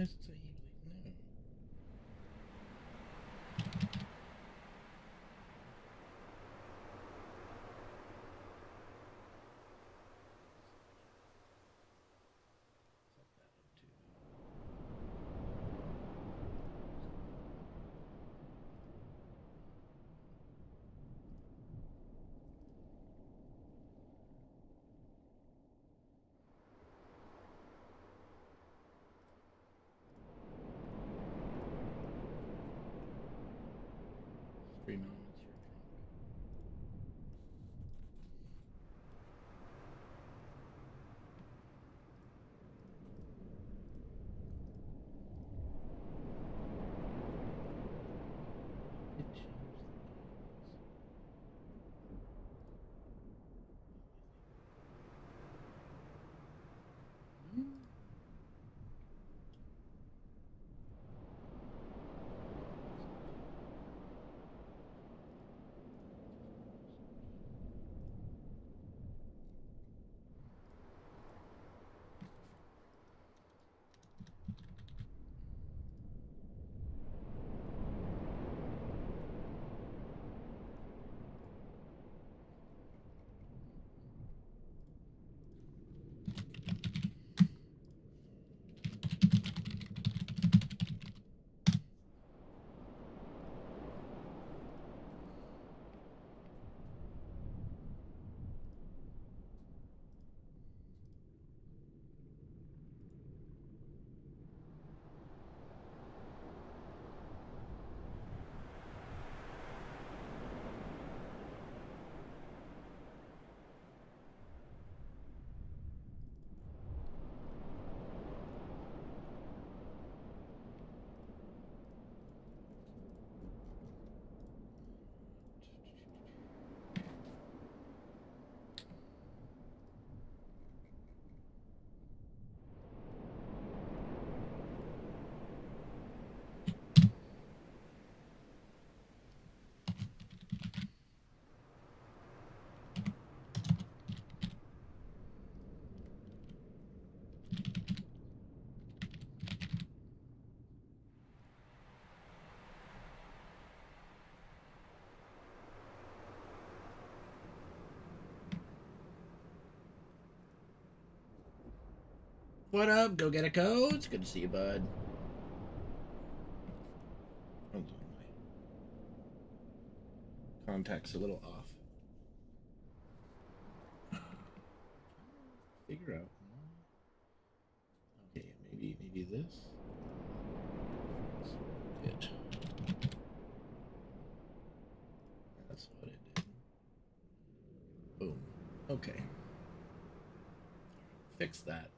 does it say no? Stream elements you're drunk. It changed the games. What up? Go get a code. It's good to see you, bud. Hold on, my contact's a little off. Figure out. Okay, maybe this. Good. That's what it did. Boom. Okay. Fix that.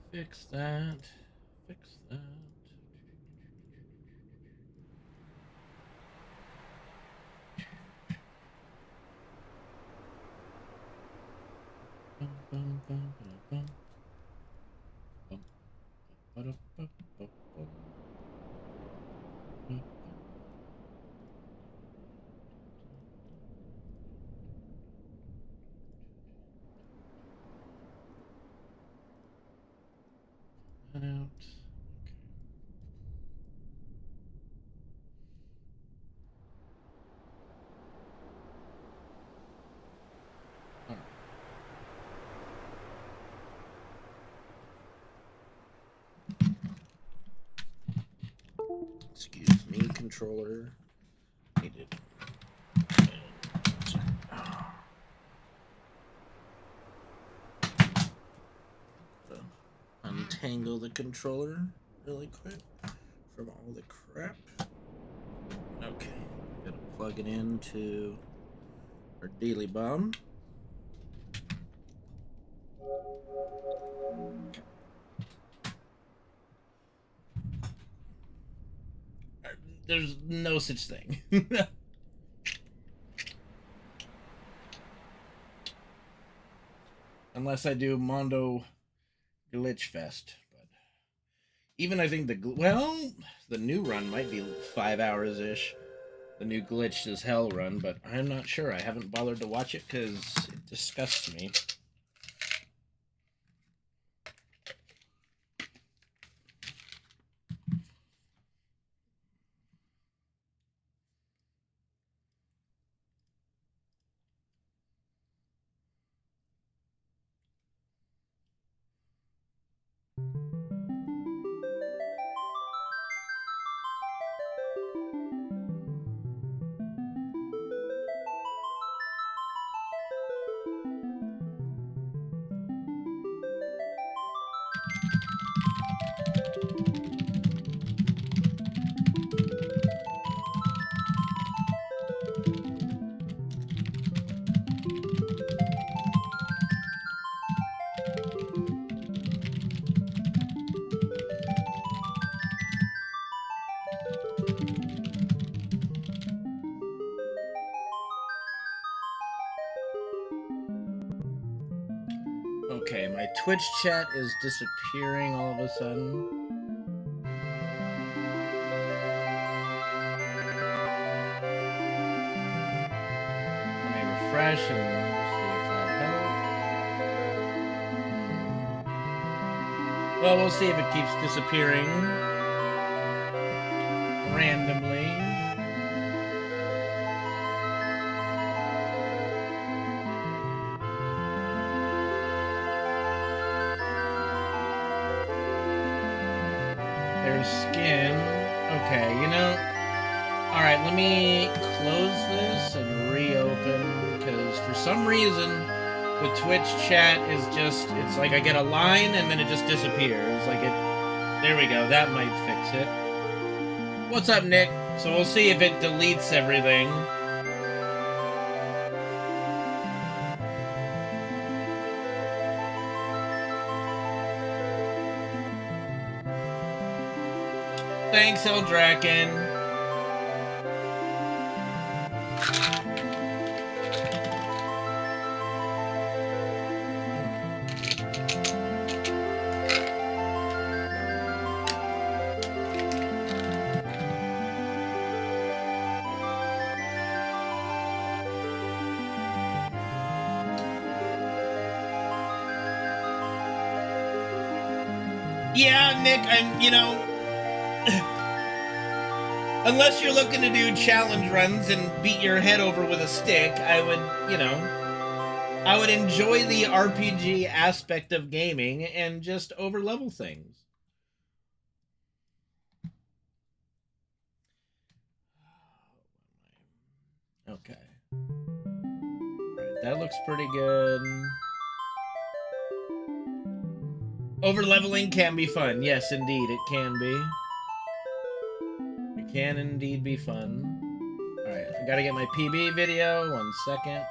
Fix that. Fix that. Bum, bum, bum, bum, bum. Bum, bum, bum, bum, bum. That out. Excuse me, controller. Needed. Untangle the controller really quick from all the crap. Okay, gotta plug it into our daily bomb. There's no such thing. Unless I do Mondo Glitch Fest. But even I think the new run might be 5 hours ish. The new Glitched as Hell run, but I'm not sure. I haven't bothered to watch it because it disgusts me. Okay, my Twitch chat is disappearing all of a sudden. Let me refresh and see if that helps. Well, we'll see if it keeps disappearing randomly. There's skin. Okay, you know. Alright, let me close this and reopen, because for some reason the Twitch chat is just, it's like I get a line and then it just disappears. Like it, there we go, that might fix it. What's up, Nick? So we'll see if it deletes everything. Thanks, Eldraken. Yeah, Nick, you know, unless you're looking to do challenge runs and beat your head over with a stick, I would, you know, I would enjoy the RPG aspect of gaming and just overlevel things. Okay. Alright, that looks pretty good. Overleveling can be fun. Yes, indeed, it can be. It can indeed be fun. Alright, I gotta get my PB video. 1 second.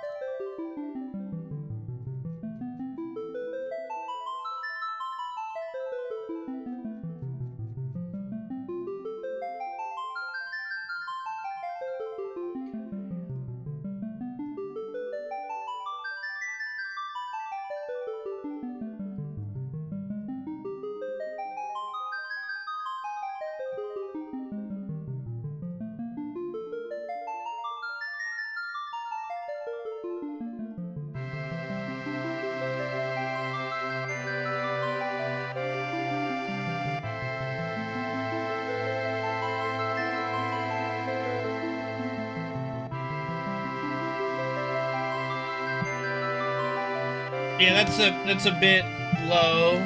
Yeah, that's a bit low.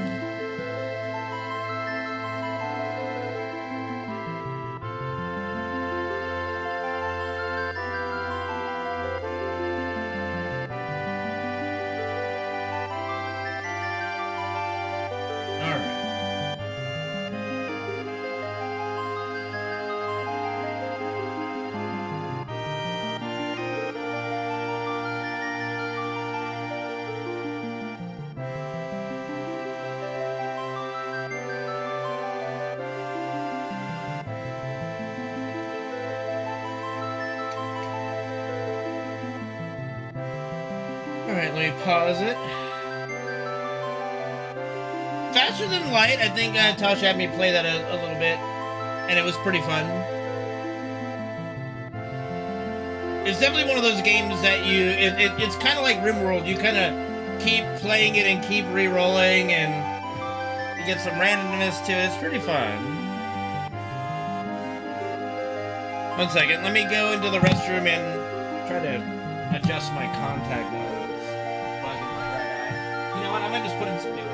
Alright, let me pause it. Faster Than Light, I think Tasha had me play that a little bit, and it was pretty fun. It's definitely one of those games that it's kind of like RimWorld. You kind of keep playing it and keep re-rolling, and you get some randomness to it. It's pretty fun. 1 second, let me go into the restroom and try to adjust my contact lens. You know what? I might just put in some new ones.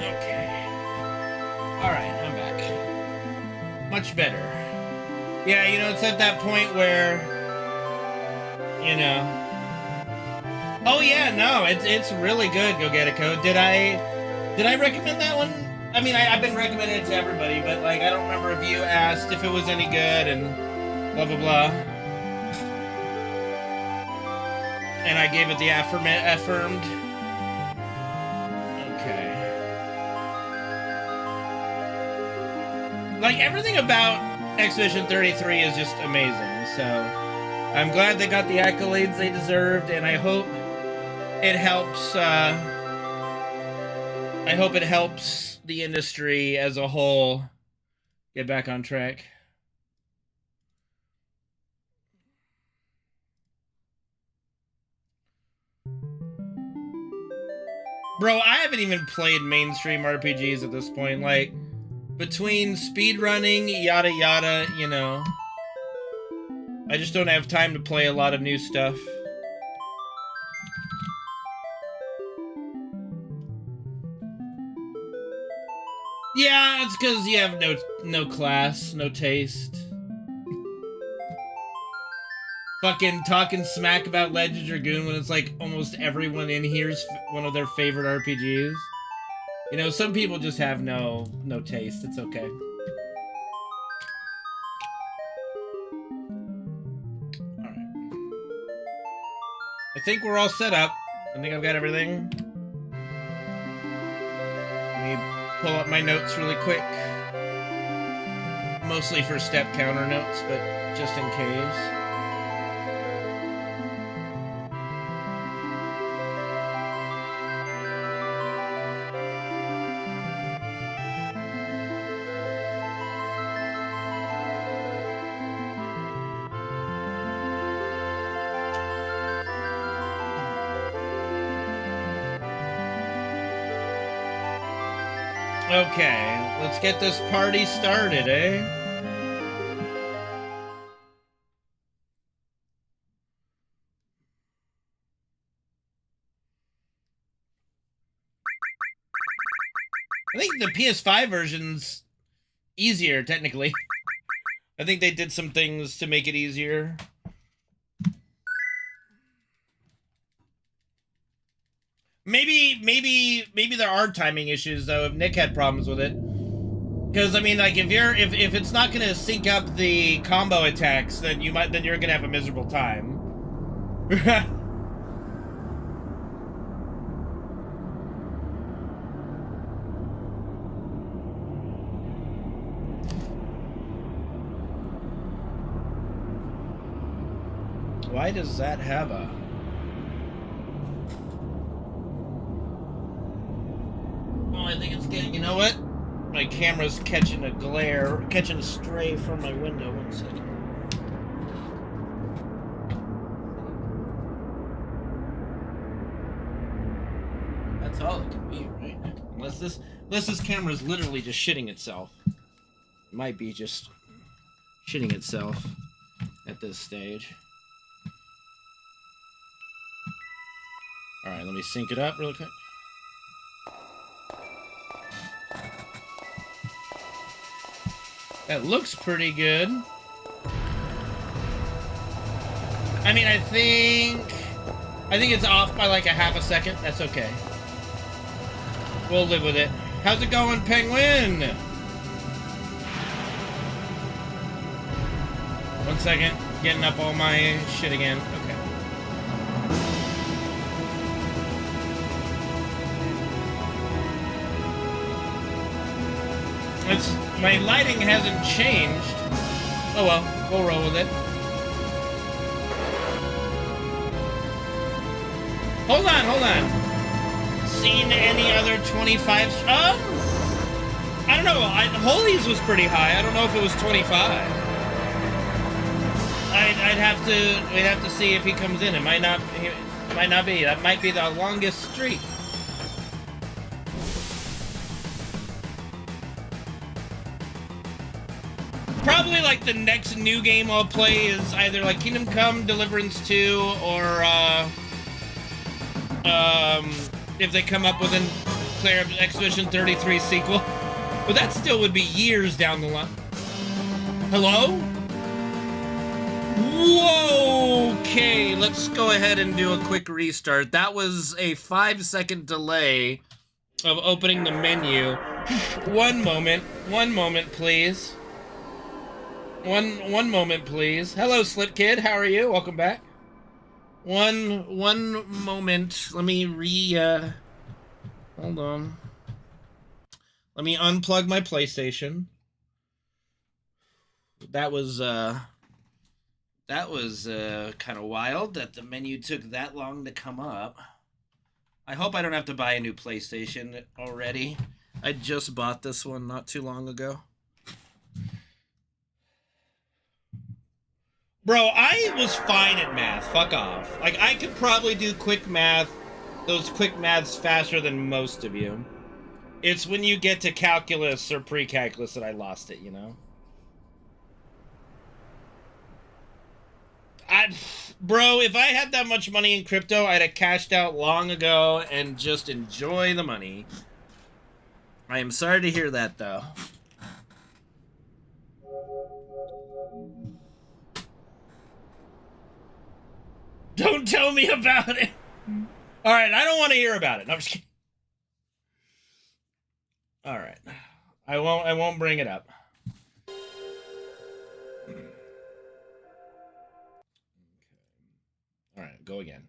Okay. Alright, I'm back. Much better. Yeah, you know, it's at that point where, you know... Oh yeah, no, it's really good, Go Get a Code. Did I recommend that one? I mean, I've been recommending it to everybody, but, like, I don't remember if you asked if it was any good and blah, blah, blah. And I gave it the affirmed. Okay. Like, everything about Expedition 33 is just amazing, so I'm glad they got the accolades they deserved, and I hope it helps, the industry as a whole get back on track. Bro, I haven't even played mainstream RPGs at this point. Like, between speedrunning, yada yada, you know, I just don't have time to play a lot of new stuff. Yeah, it's because you have no class, no taste. Fucking talking smack about Legend Dragoon when it's like almost everyone in here's one of their favorite RPGs. You know, some people just have no taste. It's okay. Alright. I think we're all set up. I think I've got everything. Let me pull up my notes really quick. Mostly for step counter notes, but just in case. Okay, let's get this party started, eh? I think the PS5 version's easier, technically. I think they did some things to make it easier. Maybe there are timing issues though. If Nick had problems with it, because I mean, like if it's not gonna sync up the combo attacks, then you're gonna have a miserable time. Why does that have a? I think it's getting, you know what? My camera's catching a stray from my window. 1 second. That's all it can be, right? Unless this camera's literally just shitting itself. It might be just shitting itself at this stage. Alright, let me sync it up real quick. That looks pretty good. I mean, I think it's off by like a half a second. That's okay. We'll live with it. How's it going, Penguin? 1 second. Getting up all my shit again. Okay. My lighting hasn't changed. Oh well, we'll roll with it. Hold on. Seen any other 25s? I don't know. Holy's was pretty high. I don't know if it was 25. We'd have to see if he comes in. It might not be. That might be the longest streak. Probably like the next new game I'll play is either like Kingdom Come Deliverance 2 or if they come up with declare Expedition 33 sequel. But that still would be years down the line. Hello? Whoa! Okay, let's go ahead and do a quick restart. That was a 5-second delay of opening the menu. One moment, please. One moment, please. Hello, Slip Kid. How are you? Welcome back. One moment. Let me hold on. Let me unplug my PlayStation. That was kind of wild that the menu took that long to come up. I hope I don't have to buy a new PlayStation already. I just bought this one not too long ago. Bro, I was fine at math. Fuck off. Like, I could probably do quick math, those quick maths faster than most of you. It's when you get to calculus or pre-calculus that I lost it, you know? Bro, if I had that much money in crypto, I'd have cashed out long ago and just enjoy the money. I am sorry to hear that, though. Don't tell me about it. All right, I don't want to hear about it. No, I'm just kidding. All right, I won't bring it up. All right, go again.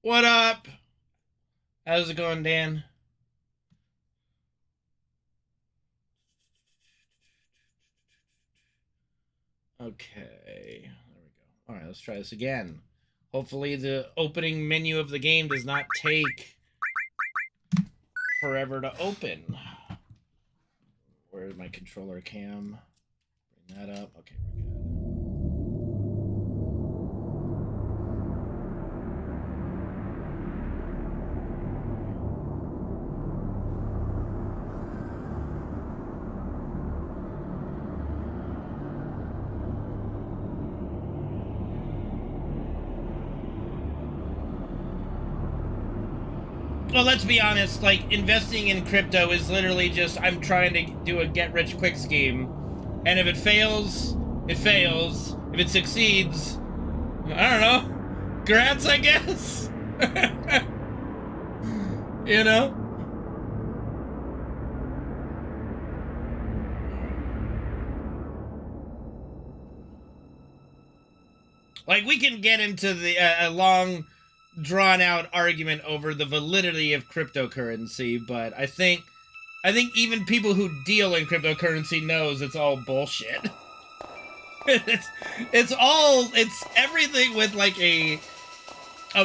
What up? How's it going, Dan? Okay, there we go. All right, let's try this again. Hopefully the opening menu of the game does not take forever to open. Where's my controller cam? Bring that up. Okay, we're good. Well, let's be honest, like, investing in crypto is literally just, I'm trying to do a get-rich-quick scheme. And if it fails, it fails. If it succeeds, I don't know. Grants, I guess? You know? Like, we can get into the a long, drawn-out argument over the validity of cryptocurrency, but I think even people who deal in cryptocurrency knows it's all bullshit. it's everything with like a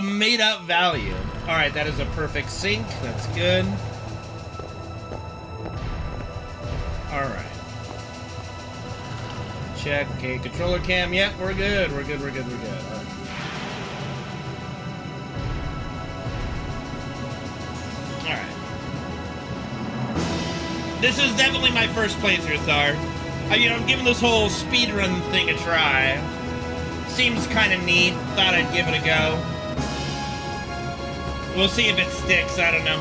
made-up value. All right, that is a perfect sync. That's good. All right. Check. Okay, controller cam. Yep, we're good. We're good. All right. Alright. This is definitely my first playthrough, Thar. I'm giving this whole speedrun thing a try. Seems kind of neat. Thought I'd give it a go. We'll see if it sticks. I don't know.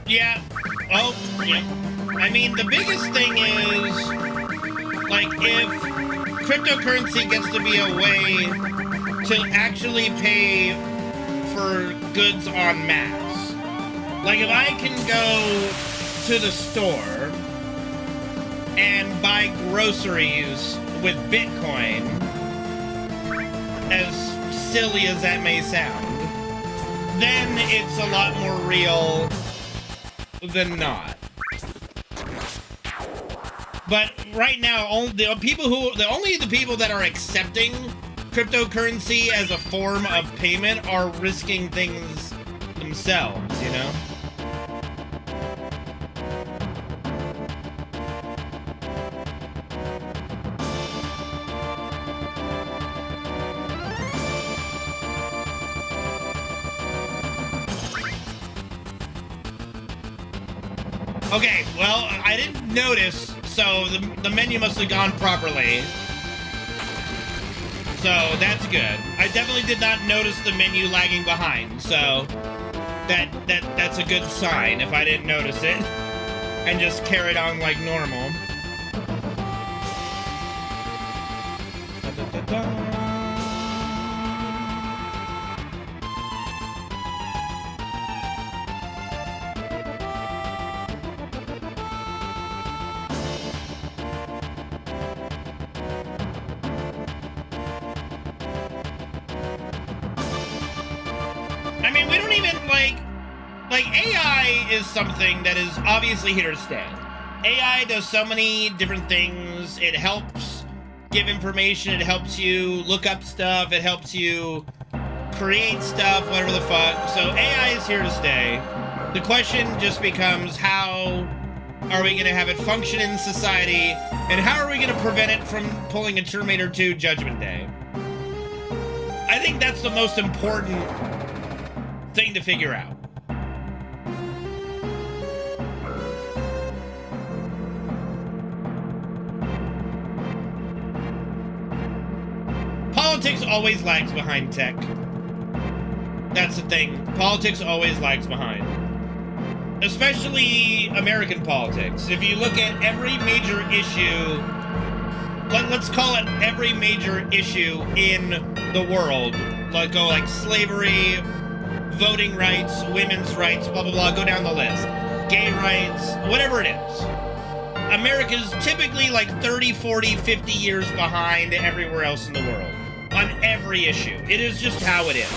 Yeah. Oh, yeah. I mean, the biggest thing is, like, if cryptocurrency gets to be a way to actually pay for goods en masse. Like, if I can go to the store and buy groceries with Bitcoin, as silly as that may sound, then it's a lot more real than not. But right now, only the people that are accepting cryptocurrency as a form of payment are risking things themselves, you know? Okay, well, I didn't notice, so the menu must have gone properly. So that's good. I definitely did not notice the menu lagging behind, so that's a good sign if I didn't notice it and just carried on like normal. I mean, we don't even, like AI is something that is obviously here to stay. AI does so many different things. It helps give information. It helps you look up stuff. It helps you create stuff, whatever the fuck. So AI is here to stay. The question just becomes, how are we going to have it function in society? And how are we going to prevent it from pulling a Terminator 2 Judgment Day? I think that's the most important thing to figure out. Politics always lags behind tech. That's the thing. Politics always lags behind. Especially American politics. If you look at every major issue, let's call it every major issue in the world, like slavery, voting rights, women's rights, blah, blah, blah, go down the list. Gay rights, whatever it is. America's typically like 30, 40, 50 years behind everywhere else in the world on every issue. It is just how it is.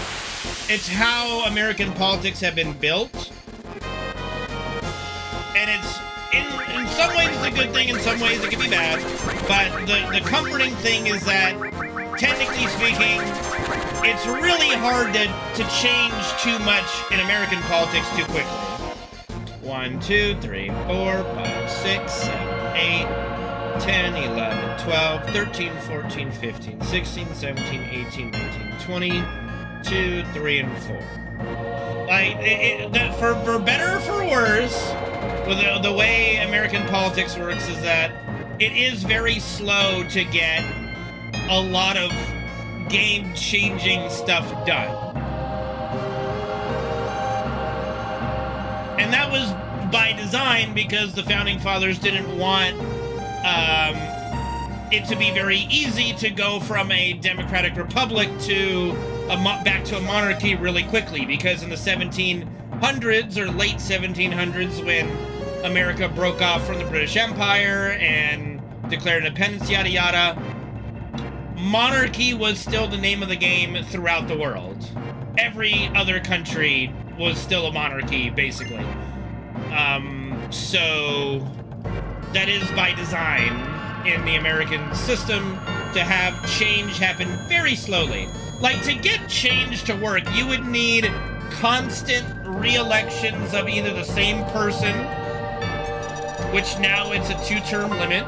It's how American politics have been built. And it's, in some ways it's a good thing, in some ways it can be bad. But the comforting thing is that, technically speaking, it's really hard to change too much in American politics too quickly. 1, 2, 3, 4, 5, 6, 7, 8, 10, 11, 12, 13, 14, 15, 16, 17, 18, 19, 20, 2, 3, and 4. Like, for better or for worse, with the way American politics works is that it is very slow to get a lot of game-changing stuff done. And that was by design, because the Founding Fathers didn't want it to be very easy to go from a democratic republic to back to a monarchy really quickly, because in the 1700s or late 1700s, when America broke off from the British Empire and declared independence, yada yada, monarchy was still the name of the game throughout the world. Every other country was still a monarchy, basically. So that is by design in the American system, to have change happen very slowly. Like, to get change to work, you would need constant re-elections of either the same person, which now it's a 2-term limit,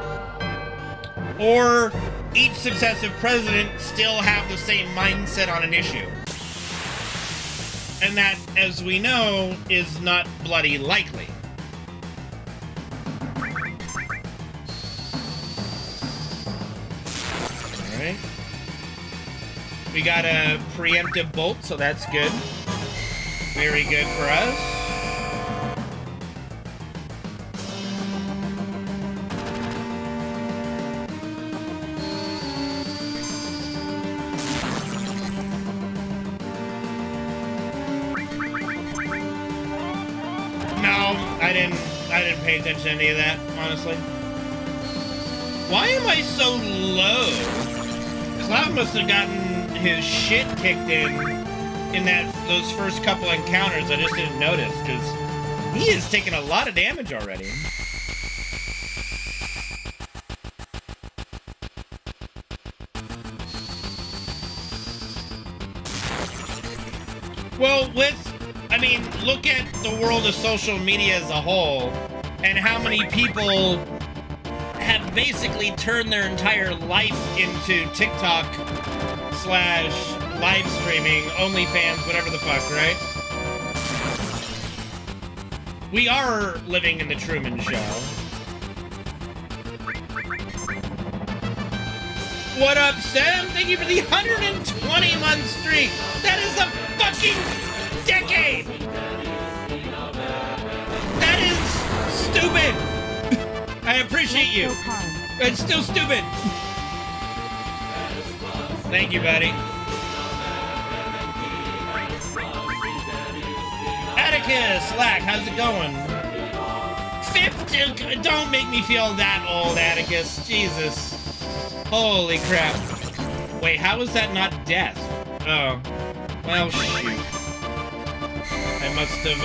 or each successive president still have the same mindset on an issue. And that, as we know, is not bloody likely. Alright. We got a preemptive bolt, so that's good. Very good for us. No, I didn't pay attention to any of that, honestly. Why am I so low? Cloud must have gotten his shit kicked in those first couple encounters. I just didn't notice, because he is taking a lot of damage already. Well, I mean, look at the world of social media as a whole, and how many people have basically turned their entire life into TikTok / live streaming, OnlyFans, whatever the fuck, right? We are living in the Truman Show. What up, Sam? Thank you for the 120-month streak. That is a fucking decade. That is stupid. I appreciate you. It's still stupid. Thank you, buddy. Atticus, Slack, how's it going? 50. Don't make me feel that old, Atticus. Jesus. Holy crap. Wait, how is that not death? Oh. Well, shoot. I must have,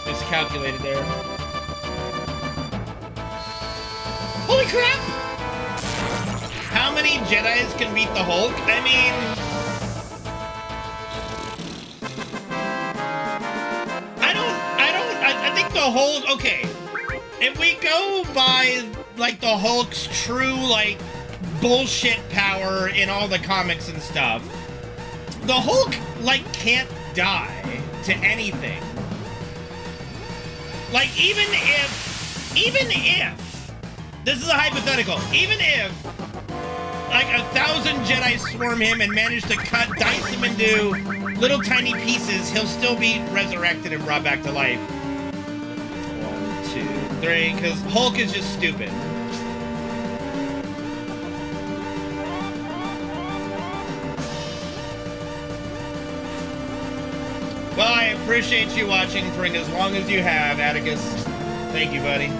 miscalculated there. Holy crap! How many Jedis can beat the Hulk? I mean... I think the Hulk... Okay. If we go by, like, the Hulk's true, like, bullshit power in all the comics and stuff, the Hulk, like, can't die to anything. Like, even if, this is a hypothetical, even if, like, 1,000 Jedi swarm him and manage to dice him into little tiny pieces, he'll still be resurrected and brought back to life. 1, 2, 3, because Hulk is just stupid. Well, I appreciate you watching for as long as you have, Atticus. Thank you, buddy.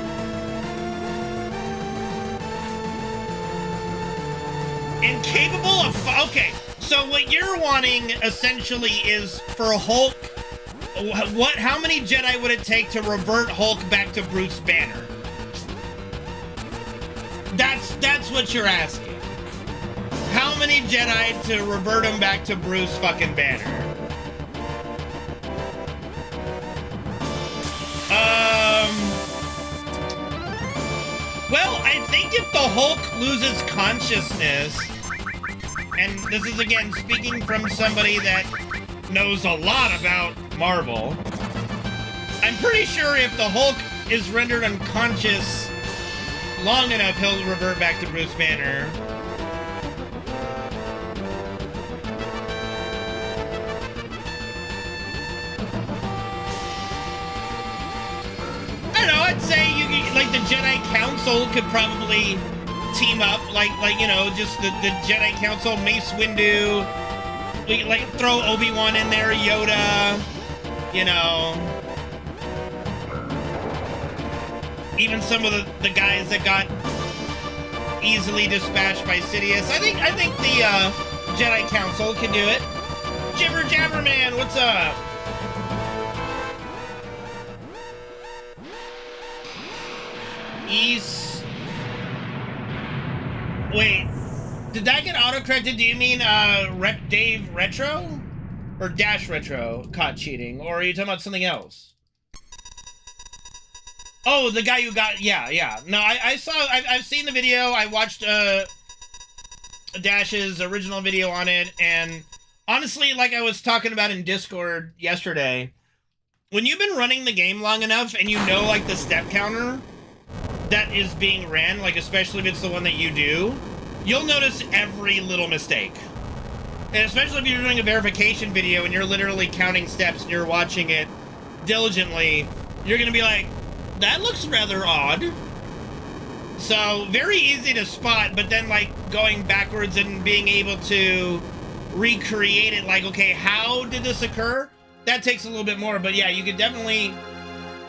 Incapable of... Okay, so what you're wanting, essentially, is for Hulk... How many Jedi would it take to revert Hulk back to Bruce Banner? That's what you're asking. How many Jedi to revert him back to Bruce fucking Banner? Well, I think if the Hulk loses consciousness, and this is again speaking from somebody that knows a lot about Marvel, I'm pretty sure if the Hulk is rendered unconscious long enough, he'll revert back to Bruce Banner. I don't know, I'd say like the Jedi Council could probably team up, like you know, just the Jedi Council, Mace Windu, like throw Obi-Wan in there, Yoda, you know, even some of the guys that got easily dispatched by Sidious. I think the Jedi Council can do it. Jibber Jabber Man, what's up? East. Wait, did that get autocorrected? Do you mean Dave Retro? Or Dash Retro caught cheating? Or are you talking about something else? Oh, the guy who got... Yeah. No, I've seen the video. I watched Dash's original video on it. And honestly, like I was talking about in Discord yesterday, when you've been running the game long enough and you know, like, the step counter that is being ran, like especially if it's the one that you do, you'll notice every little mistake. And especially if you're doing a verification video and you're literally counting steps and you're watching it diligently, you're gonna be like, that looks rather odd. So very easy to spot, but then like going backwards and being able to recreate it, like, okay, how did this occur? That takes a little bit more, but yeah, you could definitely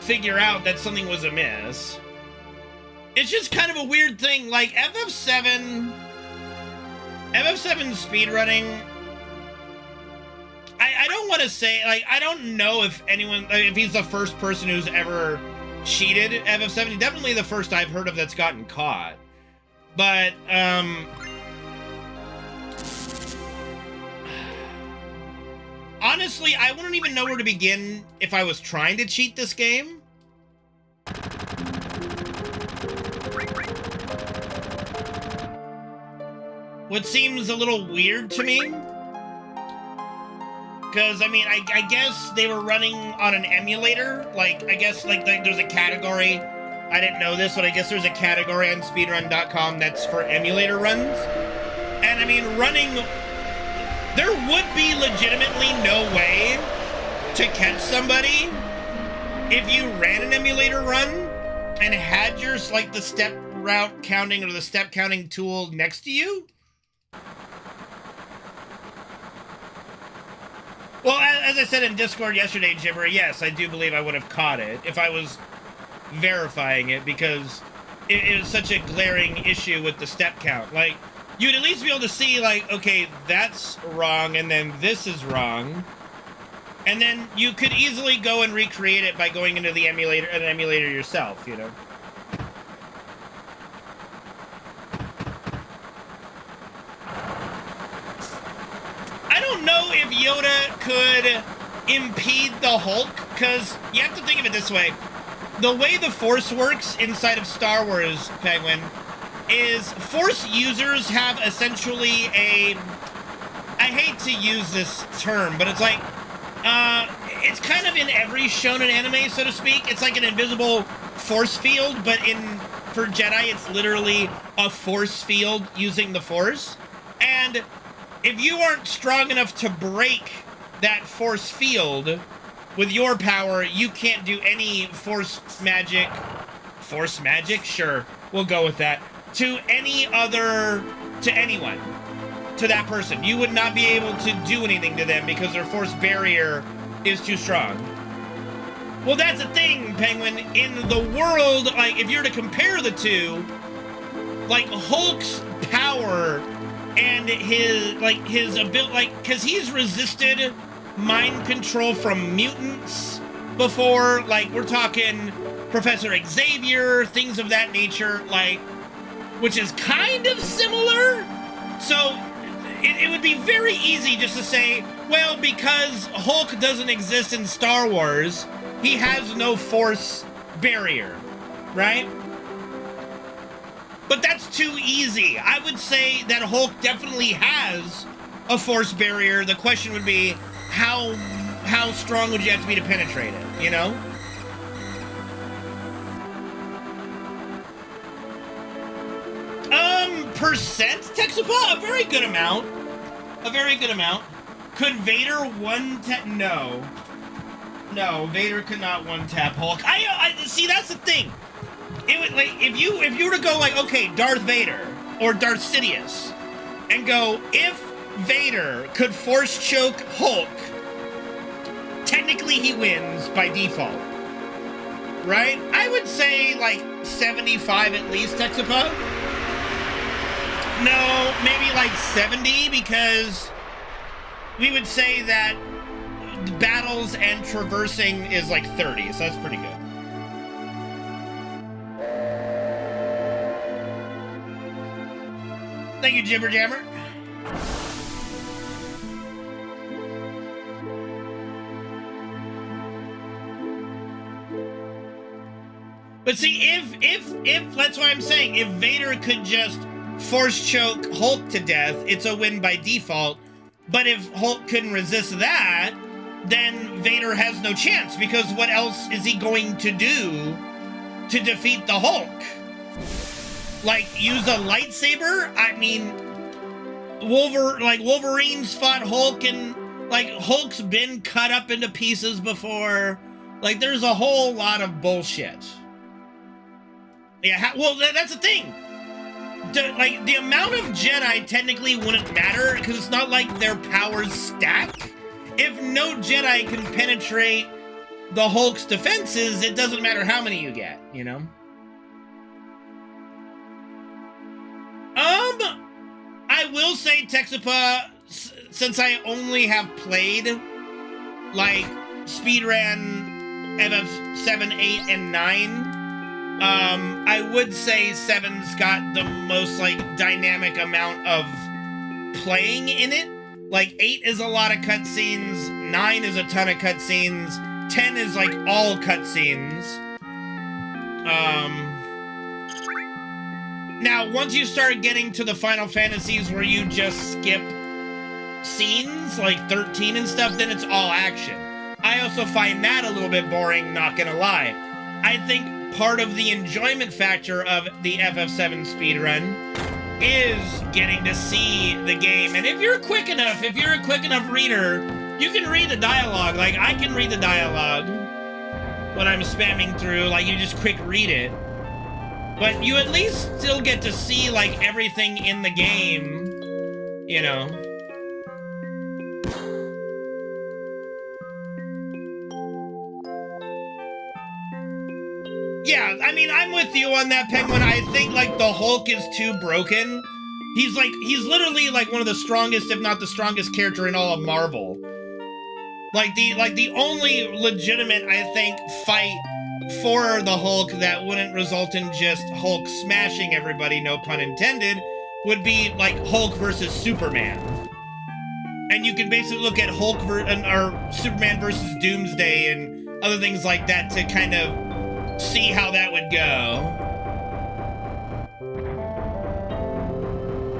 figure out that something was amiss. It's just kind of a weird thing. Like, FF7 speedrunning, I don't want to say, like, I don't know if anyone, like, if he's the first person who's ever cheated FF7. Definitely the first I've heard of that's gotten caught. But, honestly, I wouldn't even know where to begin if I was trying to cheat this game. What seems a little weird to me, because, I mean, I guess they were running on an emulator. Like, I guess, like, there's a category. I didn't know this, but I guess there's a category on speedrun.com that's for emulator runs. And, I mean, there would be legitimately no way to catch somebody if you ran an emulator run and had your, like, the step route counting or the step counting tool next to you. Well, as I said in Discord yesterday, Jibber, yes, I do believe I would have caught it if I was verifying it, because it was such a glaring issue with the step count. Like, you'd at least be able to see, like, okay, that's wrong, and then this is wrong. And then you could easily go and recreate it by going into the emulator yourself, you know? I don't know if Yoda could impede the Hulk, because you have to think of it this way. The way the Force works inside of Star Wars, Penguin, is Force users have essentially I hate to use this term, but it's like, it's kind of in every shonen anime, so to speak. It's like an invisible force field, but for Jedi, it's literally a force field using the Force. And if you aren't strong enough to break that force field with your power, you can't do any force magic. Force magic? Sure, we'll go with that. To anyone. To that person. You would not be able to do anything to them because their force barrier is too strong. Well, that's the thing, Penguin. In the world, like, if you're to compare the two, like, Hulk's power and his ability, like, because he's resisted mind control from mutants before, like, we're talking Professor Xavier, things of that nature, like, which is kind of similar. So it would be very easy just to say, well, because Hulk doesn't exist in Star Wars, he has no force barrier, right? But that's too easy. I would say that Hulk definitely has a force barrier. The question would be, how strong would you have to be to penetrate it, you know? Percent, Texapa? A very good amount. A very good amount. Could Vader one-tap? No. No, Vader could not one-tap Hulk. I see, that's the thing. It would, like, if you were to go, like, okay, Darth Vader or Darth Sidious, and go, if Vader could force choke Hulk, technically he wins by default. Right? I would say, like, 75 at least, Texapa. No, maybe like 70, because we would say that battles and traversing is like 30, so that's pretty good. Thank you, Jibber Jammer. But see, if that's what I'm saying, if Vader could just force choke Hulk to death, it's a win by default. But if Hulk couldn't resist that, then Vader has no chance, because what else is he going to do to defeat the Hulk? Like, use a lightsaber? I mean, Wolverine's fought Hulk, and, like, Hulk's been cut up into pieces before. Like, there's a whole lot of bullshit. Yeah, well, that's the thing. The amount of Jedi technically wouldn't matter, because it's not like their powers stack. If no Jedi can penetrate the Hulk's defenses, it doesn't matter how many you get, you know? will say, Texapa, since I only have played, like, Speedrun FF7, 8, and 9, I would say 7's got the most, like, dynamic amount of playing in it. Like, 8 is a lot of cutscenes, 9 is a ton of cutscenes, 10 is, like, all cutscenes. Now, once you start getting to the Final Fantasies where you just skip scenes, like 13 and stuff, then it's all action. I also find that a little bit boring, not gonna lie. I think part of the enjoyment factor of the FF7 speedrun is getting to see the game. And if you're a quick enough reader, you can read the dialogue. Like, I can read the dialogue when I'm spamming through, like, you just quick read it. But you at least still get to see, like, everything in the game, you know. Yeah, I mean, I'm with you on that, Penguin. I think, like, the Hulk is too broken. He's literally, like, one of the strongest, if not the strongest character in all of Marvel. Like, the only legitimate, I think, fight for the Hulk that wouldn't result in just Hulk smashing everybody, no pun intended, would be, like, Hulk versus Superman. And you can basically look at Hulk or Superman versus Doomsday and other things like that to kind of see how that would go.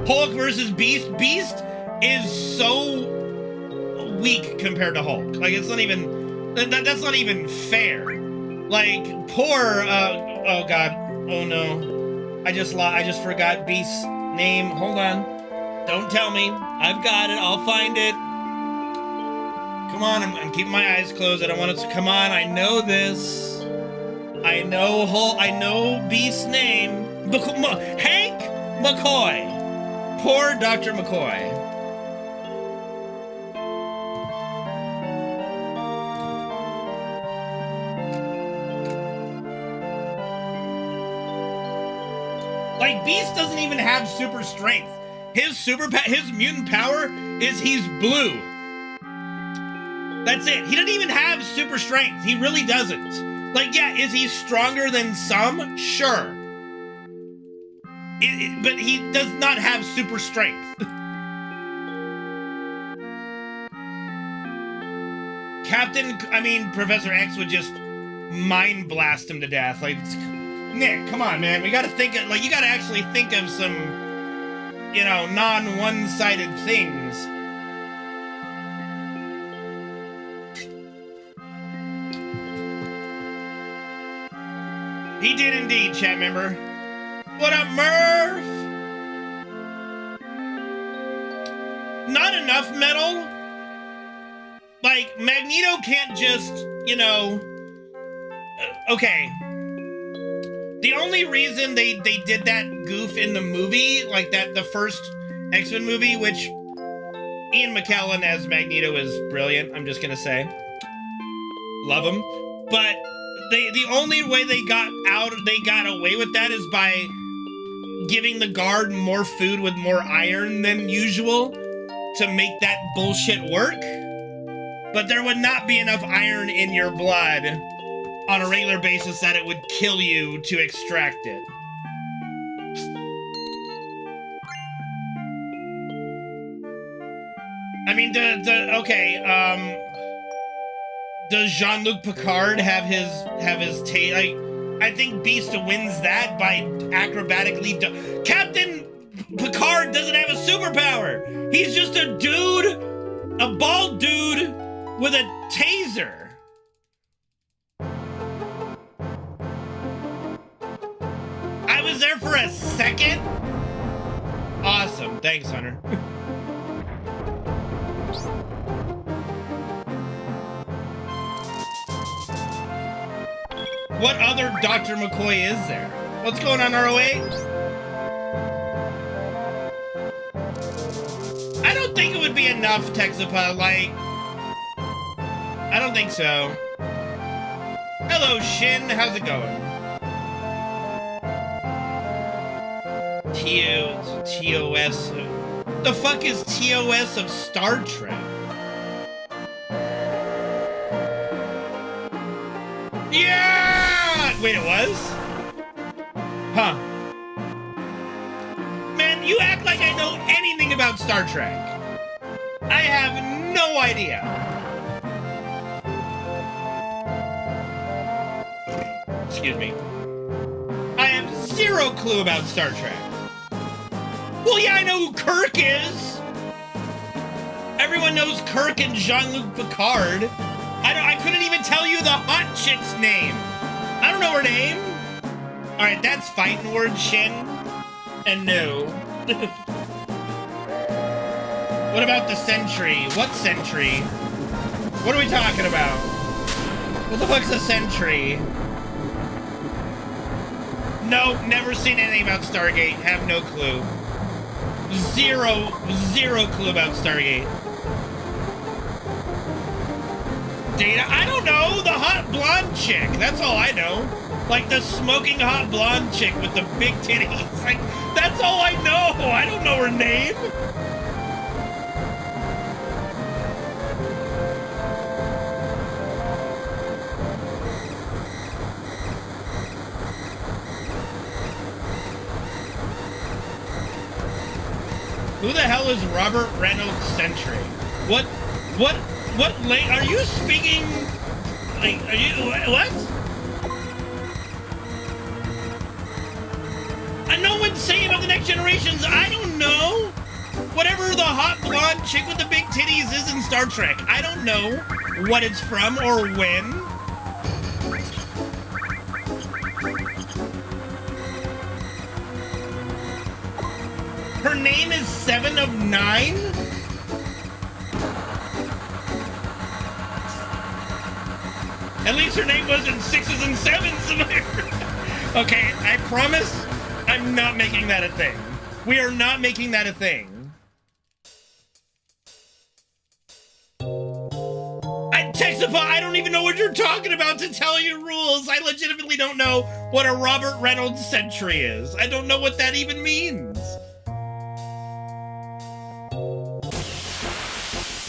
Hulk versus Beast. Beast is so weak compared to Hulk. Like, it's not even, that's not even fair. Like, poor, oh god, oh no. I just forgot Beast's name. Hold on. Don't tell me. I've got it. I'll find it. Come on, I'm keeping my eyes closed. I don't want it to, come on, I know this. I know Hulk, I know Beast's name. Hank McCoy. Poor Dr. McCoy. Like, Beast doesn't even have super strength. His mutant power is he's blue. That's it. He doesn't even have super strength. He really doesn't. Like, yeah, is he stronger than some? Sure. But he does not have super strength. Professor X would just mind blast him to death. Like, Nick, come on, man. We gotta think of, like, you gotta actually think of some, you know, non-one-sided things. He did indeed, chat member. What up, Murph? Not enough metal? Like, Magneto can't just, you know... okay. The only reason they did that goof in the movie, like the first X-Men movie, which Ian McKellen as Magneto is brilliant, I'm just gonna say. Love him. But the only way they got away with that is by giving the guard more food with more iron than usual to make that bullshit work. But there would not be enough iron in your blood on a regular basis that it would kill you to extract it. I mean, does Jean-Luc Picard have his tail? I think Beast wins that by acrobatically. Captain Picard doesn't have a superpower. He's just a dude, a bald dude with a taser. I was there for a second. Awesome, thanks, Hunter. What other Dr. McCoy is there? What's going on, ROA? I don't think it would be enough, Texapa, like... I don't think so. Hello, Shin, how's it going? TOS. The fuck is TOS of Star Trek? Yeah! Wait, it was? Huh. Man, you act like I know anything about Star Trek. I have no idea. Excuse me. I have zero clue about Star Trek. Well, yeah, I know who Kirk is. Everyone knows Kirk and Jean-Luc Picard. I couldn't even tell you the hot chick's name. I don't know her name. All right, that's fighting word, Shin. And no. What about the Sentry? What Sentry? What are we talking about? What the fuck's a Sentry? No, never seen anything about Stargate. Have no clue. Zero clue about Stargate. Data? I don't know. The hot blonde chick. That's all I know. Like the smoking hot blonde chick with the big titties. Like, that's all I know. I don't know her name. Who the hell is Robert Reynolds Sentry? What are you speaking, like, are you, what? No one's saying about the Next Generations, I don't know. Whatever the hot blonde chick with the big titties is in Star Trek, I don't know what it's from or when. Her name is 7 of 9? At least her name wasn't 6s and 7s. Okay, I promise I'm not making that a thing. We are not making that a thing. I testify, I don't even know what you're talking about to tell you rules. I legitimately don't know what a Robert Reynolds Sentry is. I don't know what that even means.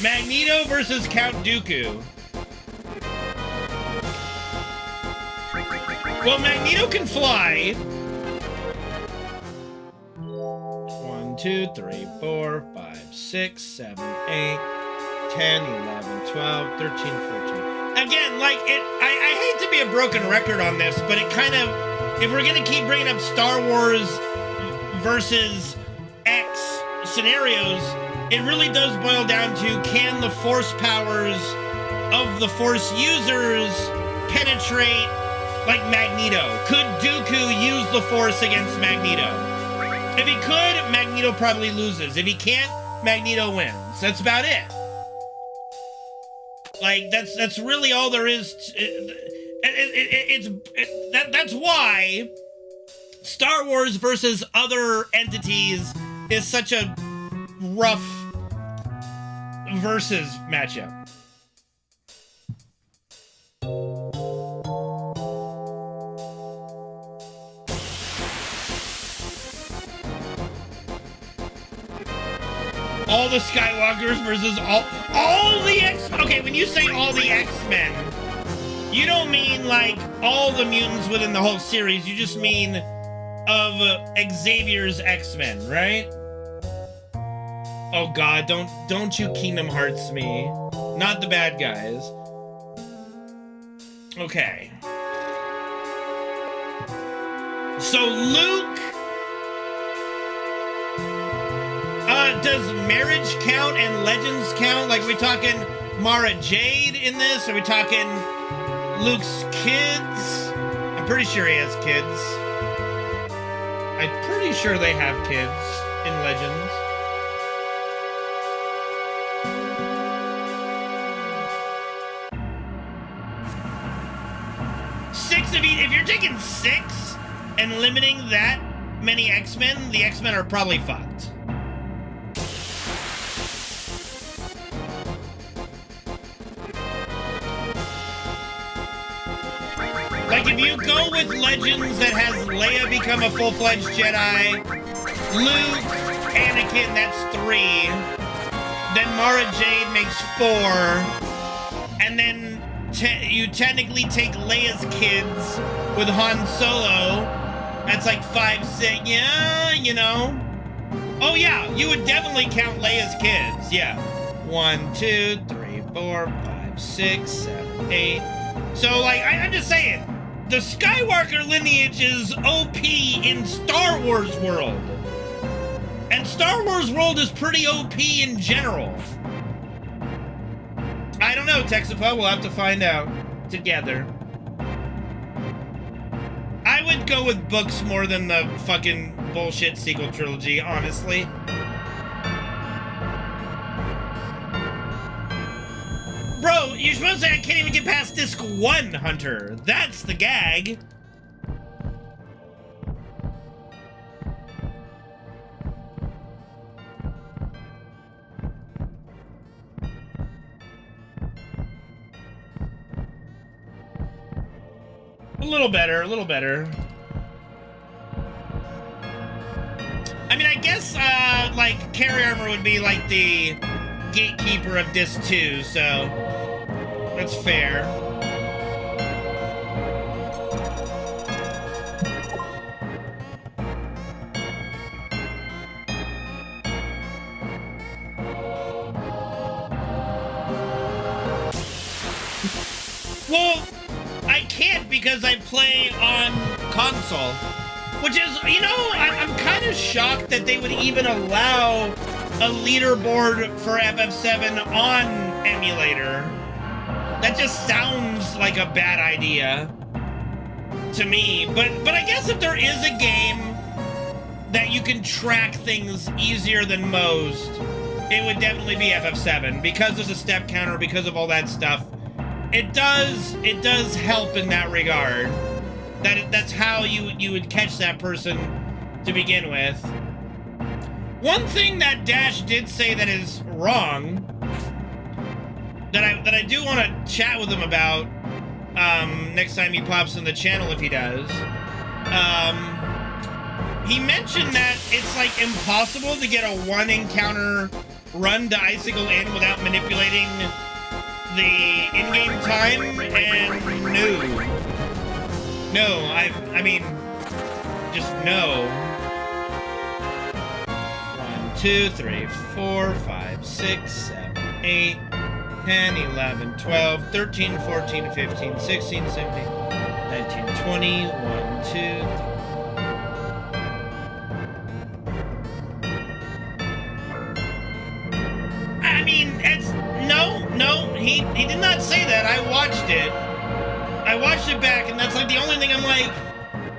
Magneto versus Count Dooku. Well, Magneto can fly. 1, 2, 3, 4, 5, 6, 7, 8, 10, 11, 12, 13, 14. Again, like, I hate to be a broken record on this, but it kind of, if we're going to keep bringing up Star Wars versus X scenarios, it really does boil down to, can the force powers of the force users penetrate like Magneto? Could Dooku use the force against Magneto? If he could, Magneto probably loses. If he can't, Magneto wins. That's about it. Like, that's really all there is. That's why Star Wars versus other entities is such a rough versus matchup. All the Skywalkers versus all the X. Okay, when you say all the X-Men, you don't mean like all the mutants within the whole series. You just mean of Xavier's X-Men, right? Oh God, don't you Kingdom Hearts me. Not the bad guys. Okay. So Luke, does marriage count and legends count? Like, are we talking Mara Jade in this? Are we talking Luke's kids? I'm pretty sure he has kids. I'm pretty sure they have kids in Legends. If you're taking 6 and limiting that many X-Men, the X-Men are probably fucked. Like, if you go with Legends that has Leia become a full-fledged Jedi, Luke, Anakin, that's 3. Then Mara Jade makes 4. And then you technically take Leia's kids with Han Solo. That's like 5, 6. Yeah, you know. Oh yeah, you would definitely count Leia's kids. Yeah. 1, 2, 3, 4, 5, 6, 7, 8. So like, I'm just saying, the Skywalker lineage is OP in Star Wars world. And Star Wars world is pretty OP in general. I don't know, Texapo, we'll have to find out together. I would go with books more than the fucking bullshit sequel trilogy, honestly. Bro, you're supposed to say I can't even get past disc 1, Hunter. That's the gag. A little better, a little better. I mean, I guess, like, carry armor would be like the gatekeeper of disc 2, so that's fair. Well, I can't because I play on console, which is, you know, I'm kind of shocked that they would even allow a leaderboard for FF7 on emulator. That just sounds like a bad idea to me. But I guess if there is a game that you can track things easier than most, it would definitely be FF7 because of the step counter, because of all that stuff. It does help in that regard. That's how you would catch that person to begin with. One thing that Dash did say that is wrong, that I do want to chat with him about next time he pops in the channel, if he does. He mentioned that it's like impossible to get a 1 encounter run to Icicle Inn without manipulating the in-game time, and no, I mean, just no. 1, 2, 3, 4, 5, 6, 7, 8, 10, 11, 12, 13, 14, 15, 16, 17, 19, 20, 1, 2, 3. I mean, it's, no, he did not say that. I watched it back, and that's like the only thing I'm like,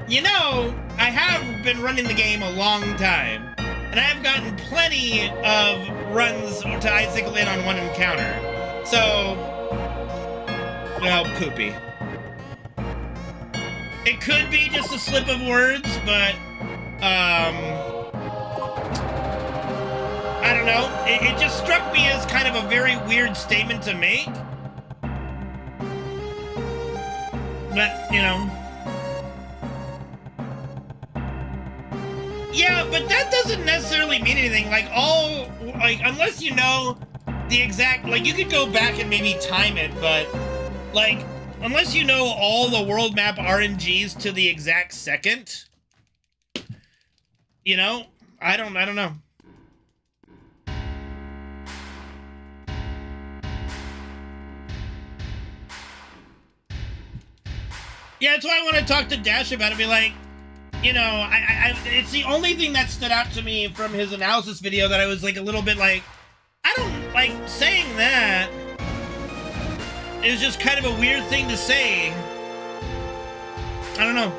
you know, I have been running the game a long time, and I have gotten plenty of runs to Icicle Inn on 1 encounter. So, well, poopy. It could be just a slip of words, but, I don't know. It just struck me as kind of a very weird statement to make. But, you know. Yeah, but that doesn't necessarily mean anything. Like, unless you know the exact, like, you could go back and maybe time it, but, like, unless you know all the world map RNGs to the exact second, you know, I don't know. Yeah, that's why I want to talk to Dash about it. Be like, you know, it's the only thing that stood out to me from his analysis video that I was like a little bit like, I don't like saying that. It was just kind of a weird thing to say. I don't know.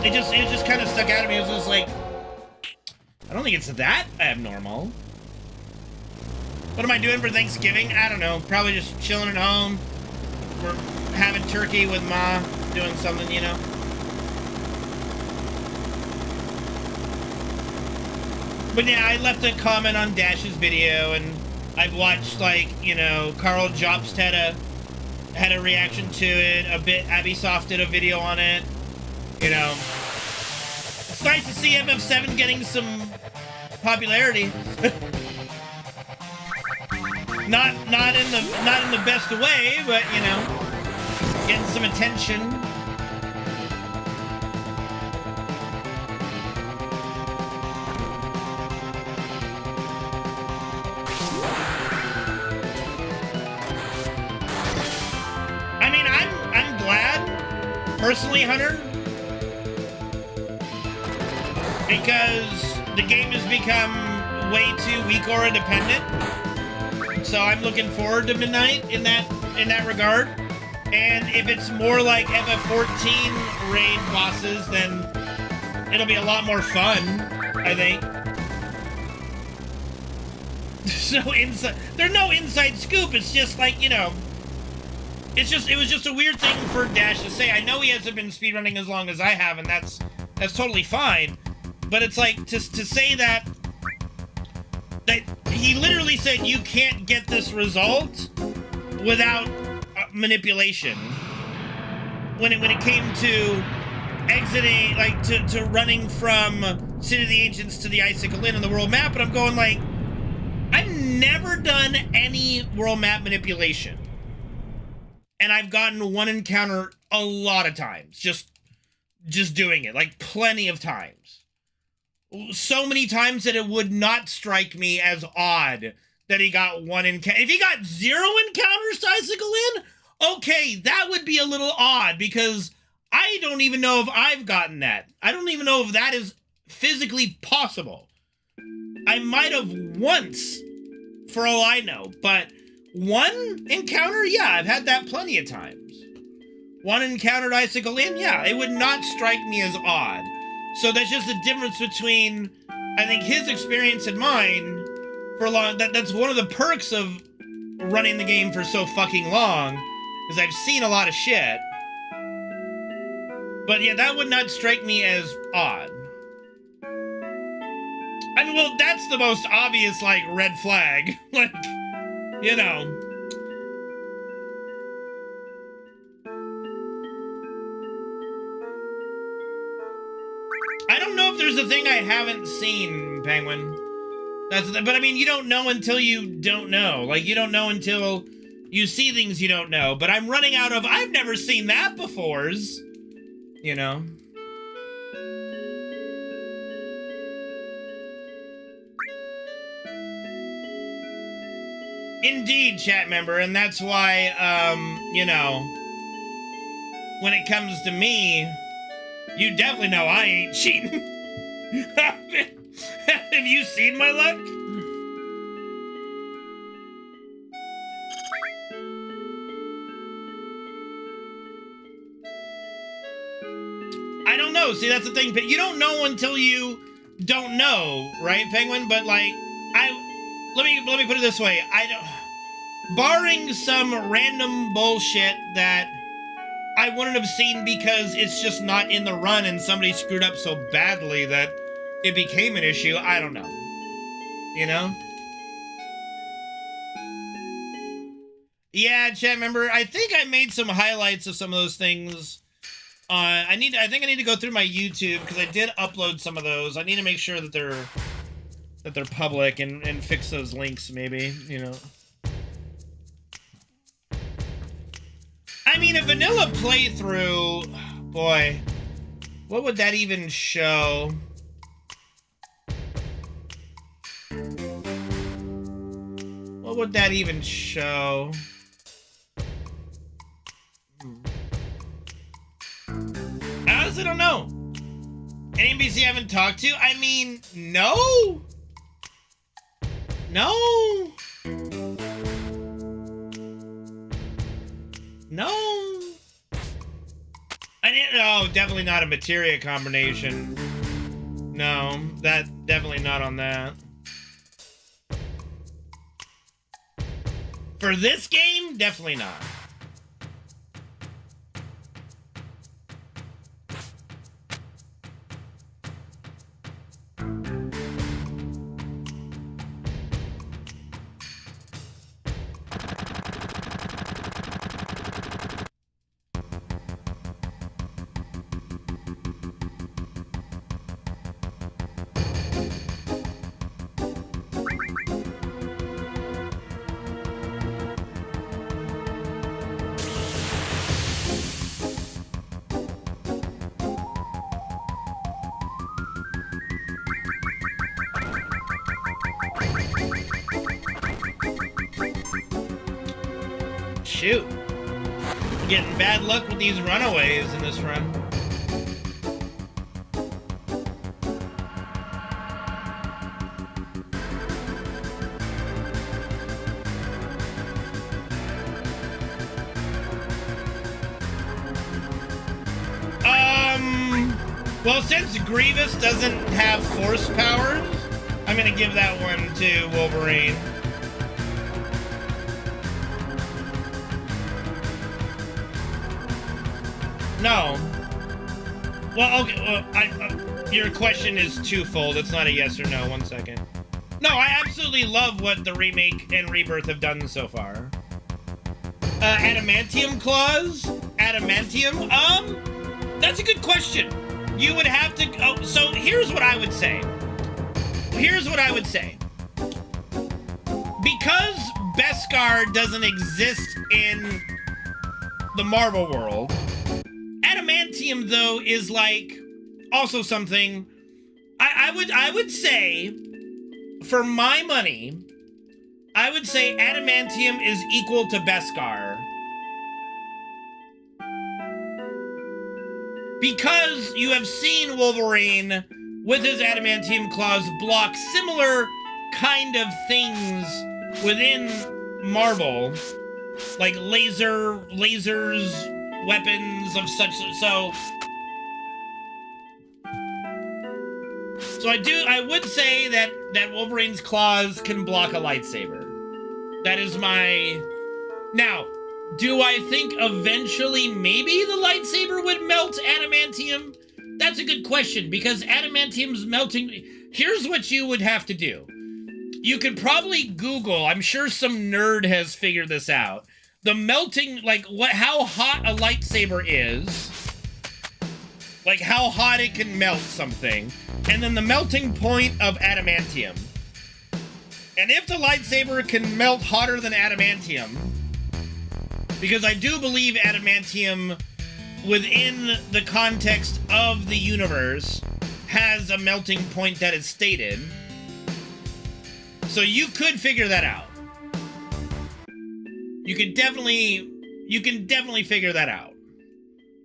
It just kind of stuck out to me. It was just like, I don't think it's that abnormal. What am I doing for Thanksgiving? I don't know. Probably just chilling at home. We're having turkey with Ma. Doing something, you know. But yeah, I left a comment on Dash's video, and I've watched, like, you know, Carl Jobst had a reaction to it a bit. Abisoft did a video on it. You know, it's nice to see FF7 getting some popularity. not in the best way, but you know, getting some attention. I mean, I'm glad, personally, Hunter, because the game has become way too weak-aura dependent. So I'm looking forward to Midnight in that regard. And if it's more like FF14 raid bosses, then it'll be a lot more fun, I think. There's no inside scoop. It's just like, you know, it was just a weird thing for Dash to say. I know he hasn't been speedrunning as long as I have, and that's totally fine. But it's like, to say that he literally said you can't get this result without manipulation. When it came to exiting, like, to running from City of the Ancients to the Icicle Inn on the world map, and I'm going like, I've never done any world map manipulation. And I've gotten one encounter a lot of times, just doing it, like plenty of times. So many times that it would not strike me as odd that he got one encounter. If he got 0 encounters to Icicle Inn, okay, that would be a little odd, because I don't even know if I've gotten that. I don't even know if that is physically possible. I might have once, for all I know, but one encounter, yeah, I've had that plenty of times. One encounter to Icicle Inn, yeah, it would not strike me as odd. So that's just the difference between, I think, his experience and mine for a long. That's one of the perks of running the game for so fucking long, because I've seen a lot of shit. But yeah, that would not strike me as odd. I mean, well, that's the most obvious, like, red flag. Like, you know. I don't know if there's a thing I haven't seen, Penguin. But I mean, you don't know until you don't know. Like, you don't know until you see things you don't know. But I'm running out of, I've never seen that befores. You know? Indeed, chat member, and that's why, you know, when it comes to me, you definitely know I ain't cheating. Have you seen my luck? I don't know. See, that's the thing. But you don't know until you don't know, right, Penguin? But like, let me put it this way. Barring some random bullshit that I wouldn't have seen because it's just not in the run and somebody screwed up so badly that it became an issue, I don't know. You know? Yeah, chat member, I think I made some highlights of some of those things. I think I need to go through my YouTube, because I did upload some of those. I need to make sure that they're public and fix those links, maybe, you know. I mean, a vanilla playthrough, boy, what would that even show? What would that even show? I honestly don't know. Any NPC I haven't talked to? I mean, no. No. No. Oh, definitely not a materia combination. No, that definitely not on that. For this game, definitely not. shoot. I'm getting bad luck with these runaways in this run. Well, since Grievous doesn't have force powers, I'm gonna give that one to Wolverine. No. Well, okay. Well, your question is twofold. It's not a yes or no. 1 second. No, I absolutely love what the remake and rebirth have done so far. Adamantium claws? Adamantium? That's a good question. You would have to... Oh, so here's what I would say. Here's what I would say. Because Beskar doesn't exist in the Marvel world, adamantium, though, is like also something... I would say, for my money, I would say adamantium is equal to Beskar. Because you have seen Wolverine with his adamantium claws block similar kind of things within Marvel, like lasers, weapons of such. So I would say that Wolverine's claws can block a lightsaber. That is my... Now, do I think eventually maybe the lightsaber would melt adamantium? That's a good question, because adamantium's melting... Here's what you would have to do. You could probably Google, I'm sure some nerd has figured this out, the melting, like, how hot a lightsaber is, like how hot it can melt something, and then the melting point of adamantium. And if the lightsaber can melt hotter than adamantium, because I do believe adamantium, within the context of the universe, has a melting point that is stated. So you could figure that out. You can definitely figure that out.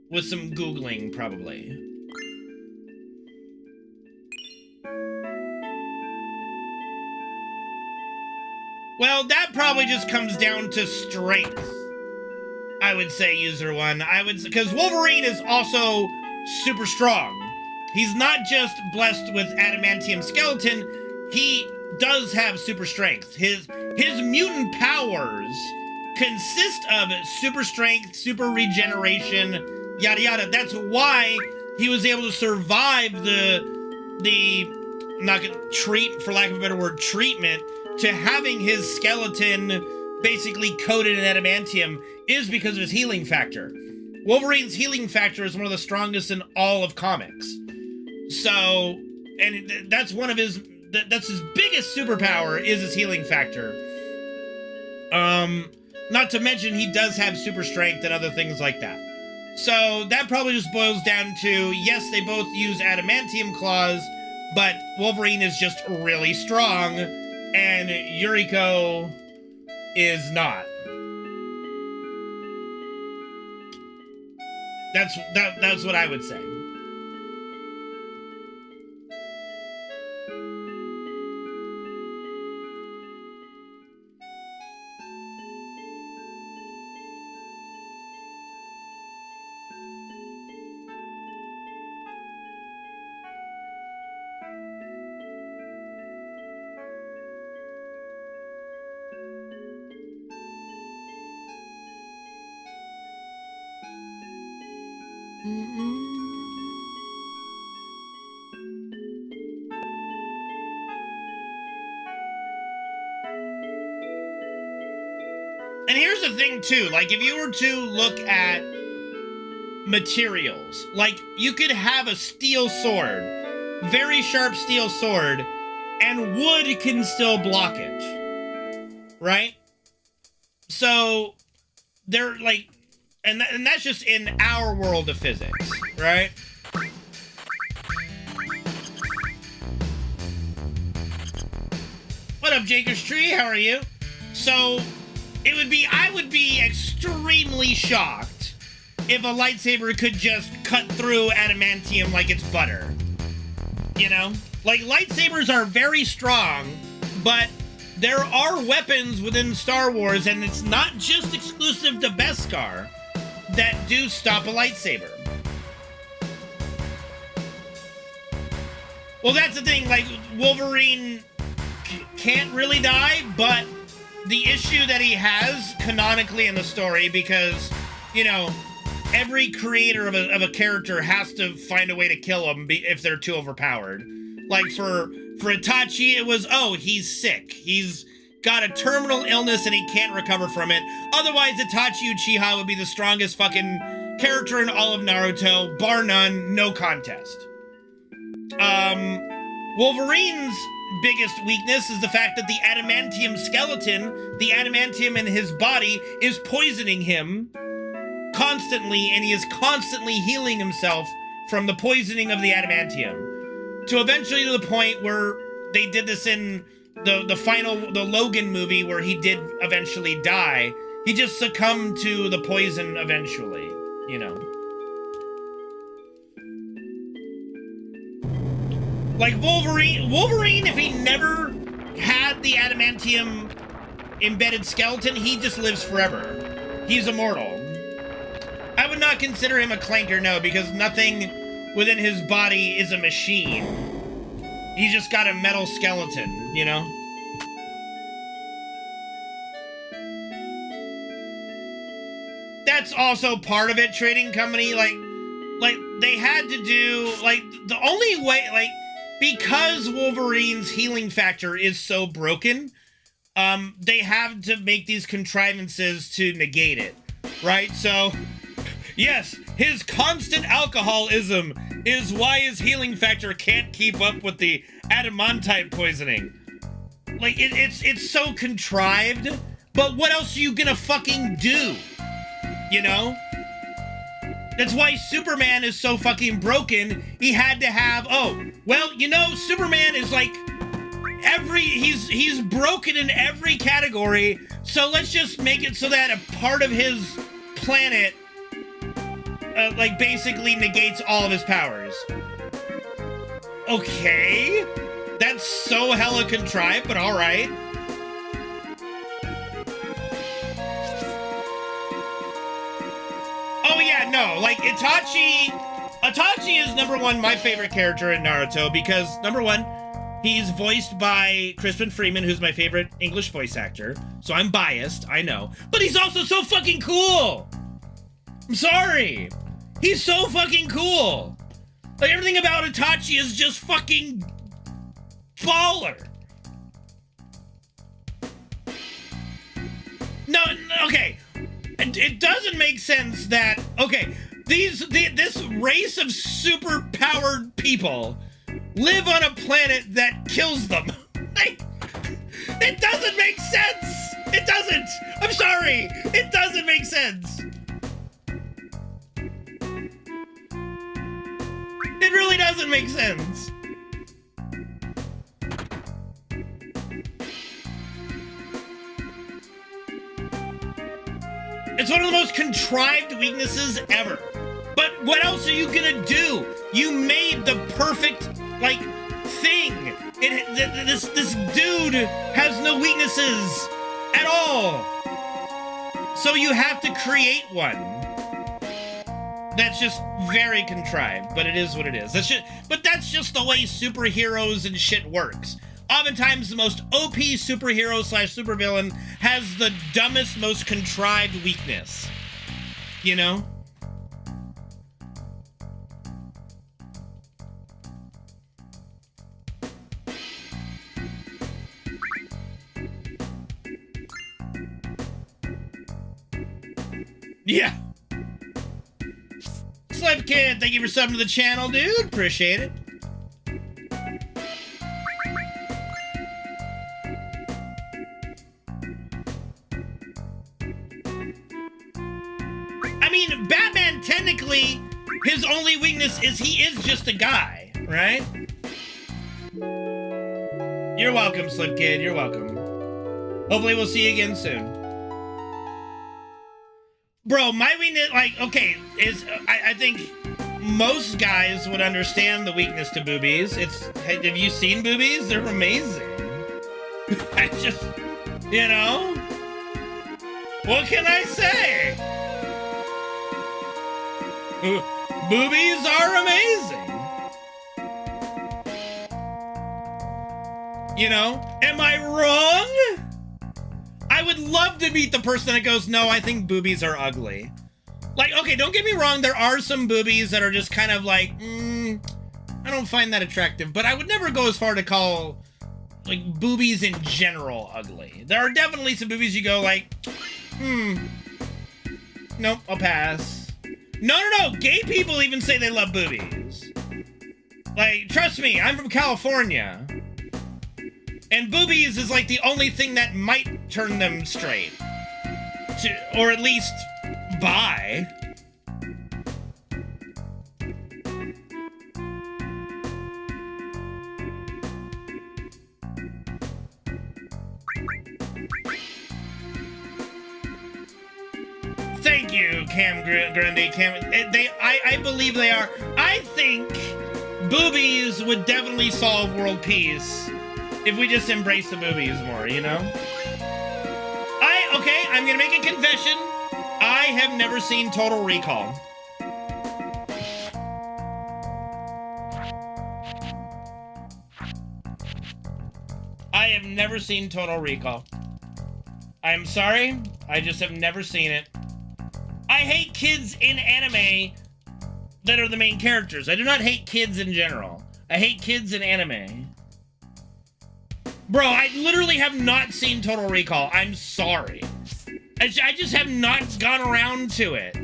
With some Googling, probably. Well, that probably just comes down to strength. I would say, user one. Because Wolverine is also super strong. He's not just blessed with adamantium skeleton, he does have super strength. His mutant powers consist of super strength, super regeneration, yada yada. That's why he was able to survive I'm not gonna treat, for lack of a better word, treatment to having his skeleton basically coated in adamantium, is because of his healing factor. Wolverine's healing factor is one of the strongest in all of comics. So, and that's one of his, that's his biggest superpower, is his healing factor. Not to mention he does have super strength and other things like that. So that probably just boils down to, yes, they both use adamantium claws, but Wolverine is just really strong, and Yuriko is not. That's what I would say. And here's the thing too, like if you were to look at materials, like you could have a steel sword, very sharp steel sword, and wood can still block it, right? So they're like, and that's just in our world of physics, right? What up, Jakers Tree? How are you? So I would be extremely shocked if a lightsaber could just cut through adamantium like it's butter. You know? Like, lightsabers are very strong, but there are weapons within Star Wars, and it's not just exclusive to Beskar, that do stop a lightsaber. Well, that's the thing, like, Wolverine can't really die, but the issue that he has canonically in the story, because, you know, every creator of a character has to find a way to kill him if they're too overpowered. Like, for Itachi, it was, oh, he's sick. He's got a terminal illness and he can't recover from it. Otherwise, Itachi Uchiha would be the strongest fucking character in all of Naruto, bar none, no contest. Wolverine's biggest weakness is the fact that the adamantium skeleton, the adamantium in his body, is poisoning him constantly, and he is constantly healing himself from the poisoning of the adamantium. To eventually to the point where they did this in the Logan movie, where he did eventually die. He just succumbed to the poison eventually, you know. Like Wolverine, if he never had the adamantium embedded skeleton, he just lives forever. He's immortal. I would not consider him a clanker, no, because nothing within his body is a machine. He's just got a metal skeleton, you know? That's also part of it, Trading Company, like, they had to do, like, the only way, like, because Wolverine's healing factor is so broken, they have to make these contrivances to negate it, right? So, yes, his constant alcoholism is why his healing factor can't keep up with the adamantite poisoning. Like, it's so contrived, but what else are you gonna fucking do? You know? That's why Superman is so fucking broken. He had to have, oh, well, you know, Superman is like he's broken in every category, so let's just make it so that a part of his planet like basically negates all of his powers. Okay, that's so hella contrived, but all right. Oh yeah, no, like Itachi is number one my favorite character in Naruto because number one, he's voiced by Crispin Freeman, who's my favorite English voice actor. So I'm biased, I know, but he's also so fucking cool. I'm sorry. He's so fucking cool. Like, everything about Itachi is just fucking baller. No, okay. It doesn't make sense that, okay, this race of super-powered people live on a planet that kills them. Like, it doesn't make sense. It doesn't. I'm sorry. It doesn't make sense. It really doesn't make sense. It's one of the most contrived weaknesses ever. But what else are you gonna do? You made the perfect, like, thing. This dude has no weaknesses at all. So you have to create one. That's just very contrived, but it is what it is. But that's just the way superheroes and shit works. Oftentimes, the most OP superhero / supervillain has the dumbest, most contrived weakness. You know? Yeah. Slip Kid, thank you for subbing to the channel, dude. Appreciate it. I mean, Batman, technically, his only weakness is he is just a guy, right? You're welcome, Slip Kid. You're welcome. Hopefully we'll see you again soon. Bro, my weakness, like, okay, is I think most guys would understand the weakness to boobies. Have you seen boobies? They're amazing. I just, you know, what can I say? Boobies are amazing. You know, am I wrong? I would love to meet the person that goes, no, I think boobies are ugly. Like, okay, don't get me wrong, there are some boobies that are just kind of like, I don't find that attractive, but I would never go as far to call, like, boobies in general ugly. There are definitely some boobies you go like, nope, I'll pass. No, gay people even say they love boobies. Like, trust me, I'm from California. And boobies is like the only thing that might turn them straight. Or at least bi. Thank you, Cam Grundy. I believe they are. I think boobies would definitely solve world peace if we just embrace the boobies more, you know? Okay, I'm gonna make a confession. I have never seen Total Recall. I have never seen Total Recall. I'm sorry, I just have never seen it. I hate kids in anime that are the main characters. I do not hate kids in general. I hate kids in anime. Bro, I literally have not seen Total Recall. I'm sorry. I just have not gone around to it.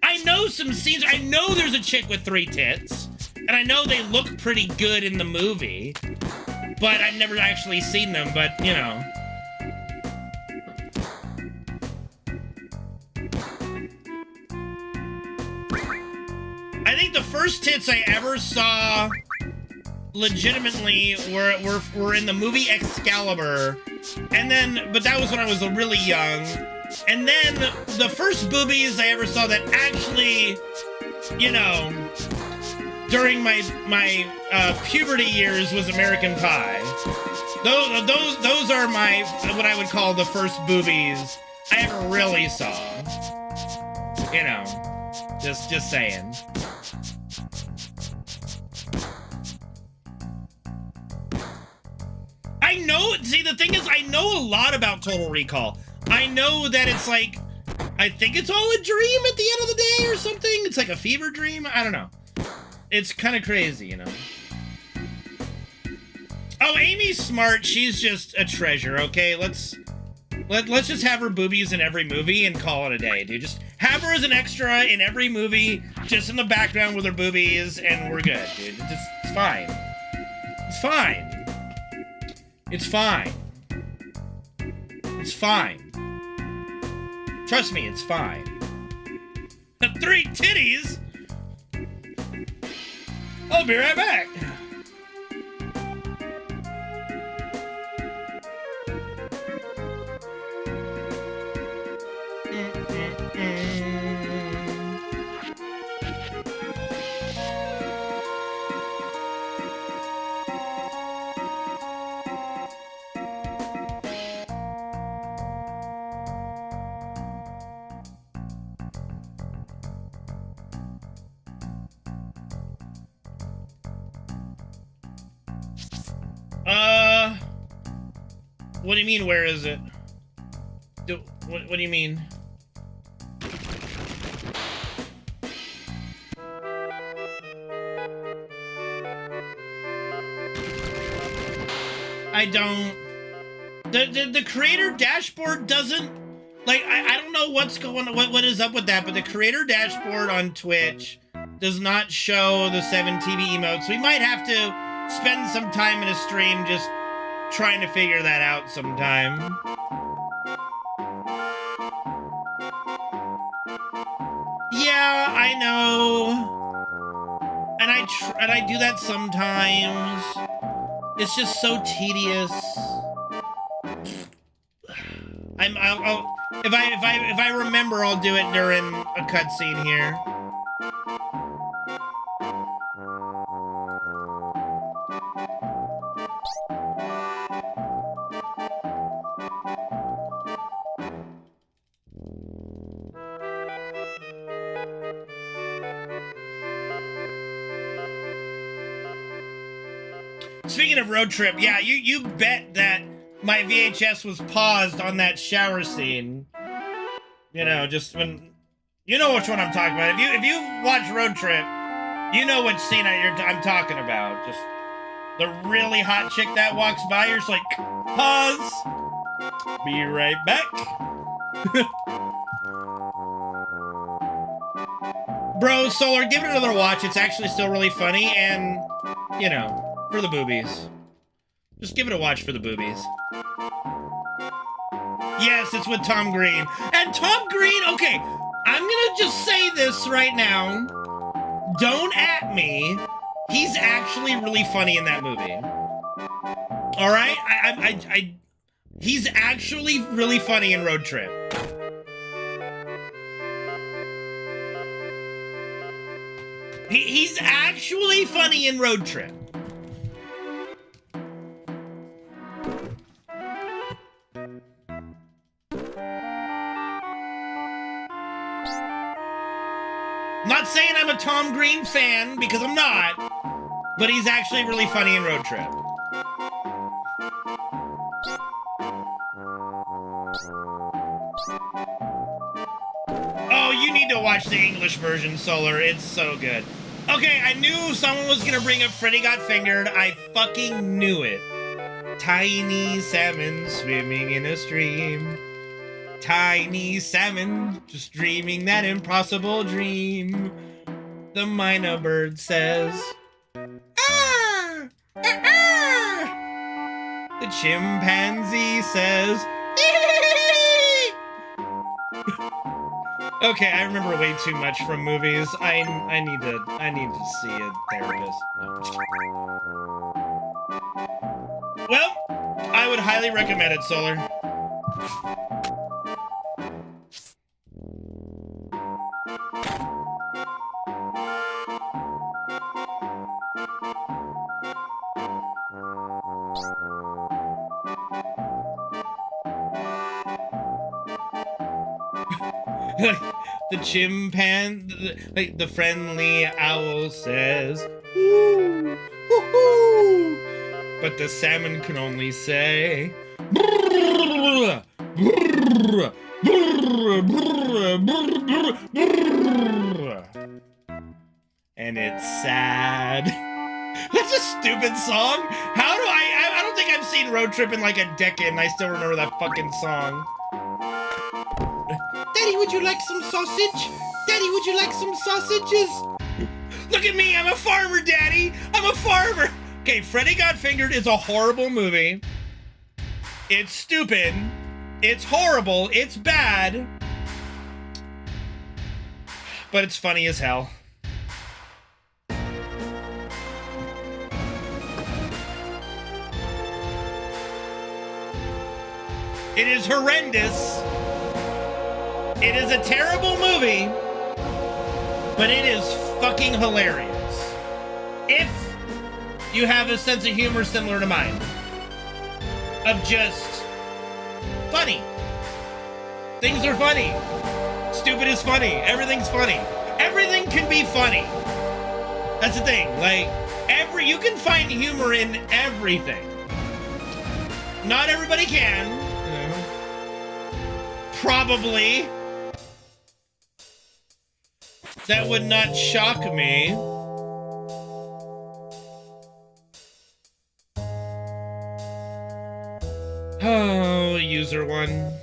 I know some scenes. I know there's a chick with 3 tits. And I know they look pretty good in the movie. But I've never actually seen them, but, you know. I think the first tits I ever saw legitimately were in the movie Excalibur, and then, but that was when I was really young, and then the first boobies I ever saw that actually, you know, during my puberty years was American Pie. Those are my, what I would call the first boobies I ever really saw. You know, just saying. I know, see, the thing is, I know a lot about Total Recall. I know that it's like, I think it's all a dream at the end of the day or something. It's like a fever dream. I don't know. It's kind of crazy, you know. Oh, Amy's smart. She's just a treasure, okay? Let's just have her boobies in every movie and call it a day, dude. Just have her as an extra in every movie, just in the background with her boobies, and we're good, dude. It's fine. It's fine. It's fine. It's fine. Trust me, it's fine. 3 titties? I'll be right back. What do you mean, where is it? What do you mean? I don't... The creator dashboard doesn't... Like, I don't know what's going on, what is up with that, but the creator dashboard on Twitch does not show the 7 TV emotes. We might have to spend some time in a stream just trying to figure that out sometime. Yeah, I know. And I do that sometimes. It's just so tedious. If I remember, I'll do it during a cutscene here. Speaking of road trip, yeah, you bet that my VHS was paused on that shower scene. You know, just when you know which one I'm talking about. If you watch Road Trip, you know which scene I'm talking about. Just the really hot chick that walks by, you're just like, pause. Be right back. Bro, Solar, give it another watch. It's actually still really funny, and you know, for the boobies. Just give it a watch for the boobies. Yes, it's with Tom Green. And Tom Green, okay, I'm gonna just say this right now. Don't at me. He's actually really funny in that movie. All right? He's actually really funny in Road Trip. He's actually funny in Road Trip. Not saying I'm a Tom Green fan, because I'm not, but he's actually really funny in Road Trip. Oh, you need to watch the English version, Solar. It's so good. Okay, I knew someone was gonna bring up Freddy Got Fingered. I fucking knew it. Tiny salmon swimming in a stream. Tiny salmon just dreaming that impossible dream. The minor bird says, ah, ah, ah. The chimpanzee says, okay, I remember way too much from movies. I need to see a therapist. No. Well, I would highly recommend it, Solar. The chimpanzee, the friendly owl says, ooh, ooh, but the salmon can only say, brrr, brrr, brrr, brrr, brrr. And it's sad. That's a stupid song. How do I don't think I've seen Road Trip in like a decade and I still remember that fucking song. Daddy, would you like some sausage? Daddy, would you like some sausages? Look at me, I'm a farmer, Daddy! I'm a farmer! Okay, Freddy Got Fingered is a horrible movie. It's stupid. It's horrible. It's bad. But it's funny as hell. It is horrendous. It is a terrible movie, but it is fucking hilarious. If you have a sense of humor similar to mine, of just funny. Things are funny. Stupid is funny. Everything's funny. Everything can be funny. That's the thing. Like, you can find humor in everything. Not everybody can. Probably. That would not shock me. Oh, user one.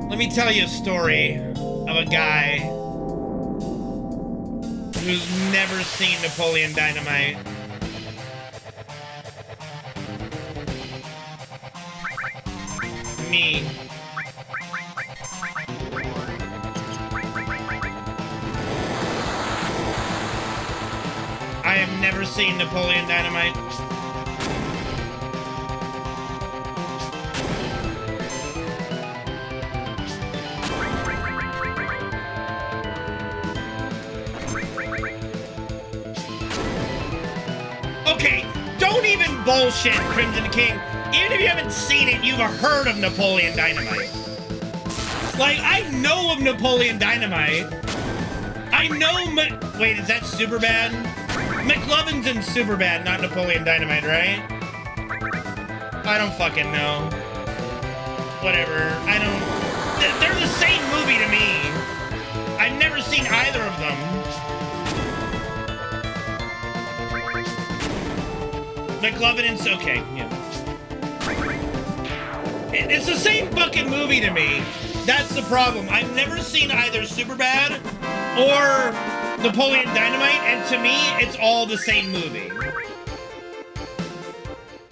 Let me tell you a story of a guy who's never seen Napoleon Dynamite. Me. I have never seen Napoleon Dynamite. bullshit, Crimson King. Even if you haven't seen it, you've heard of Napoleon Dynamite. Like, I know of Napoleon Dynamite. I know wait, is that Superbad? McLovin's in Superbad, not Napoleon Dynamite, right? I don't fucking know. Whatever. I don't... They're the same movie to me. I've never seen either of them. McLovin and... Okay, yeah. It's the same fucking movie to me. That's the problem. I've never seen either Superbad or Napoleon Dynamite, and to me, it's all the same movie.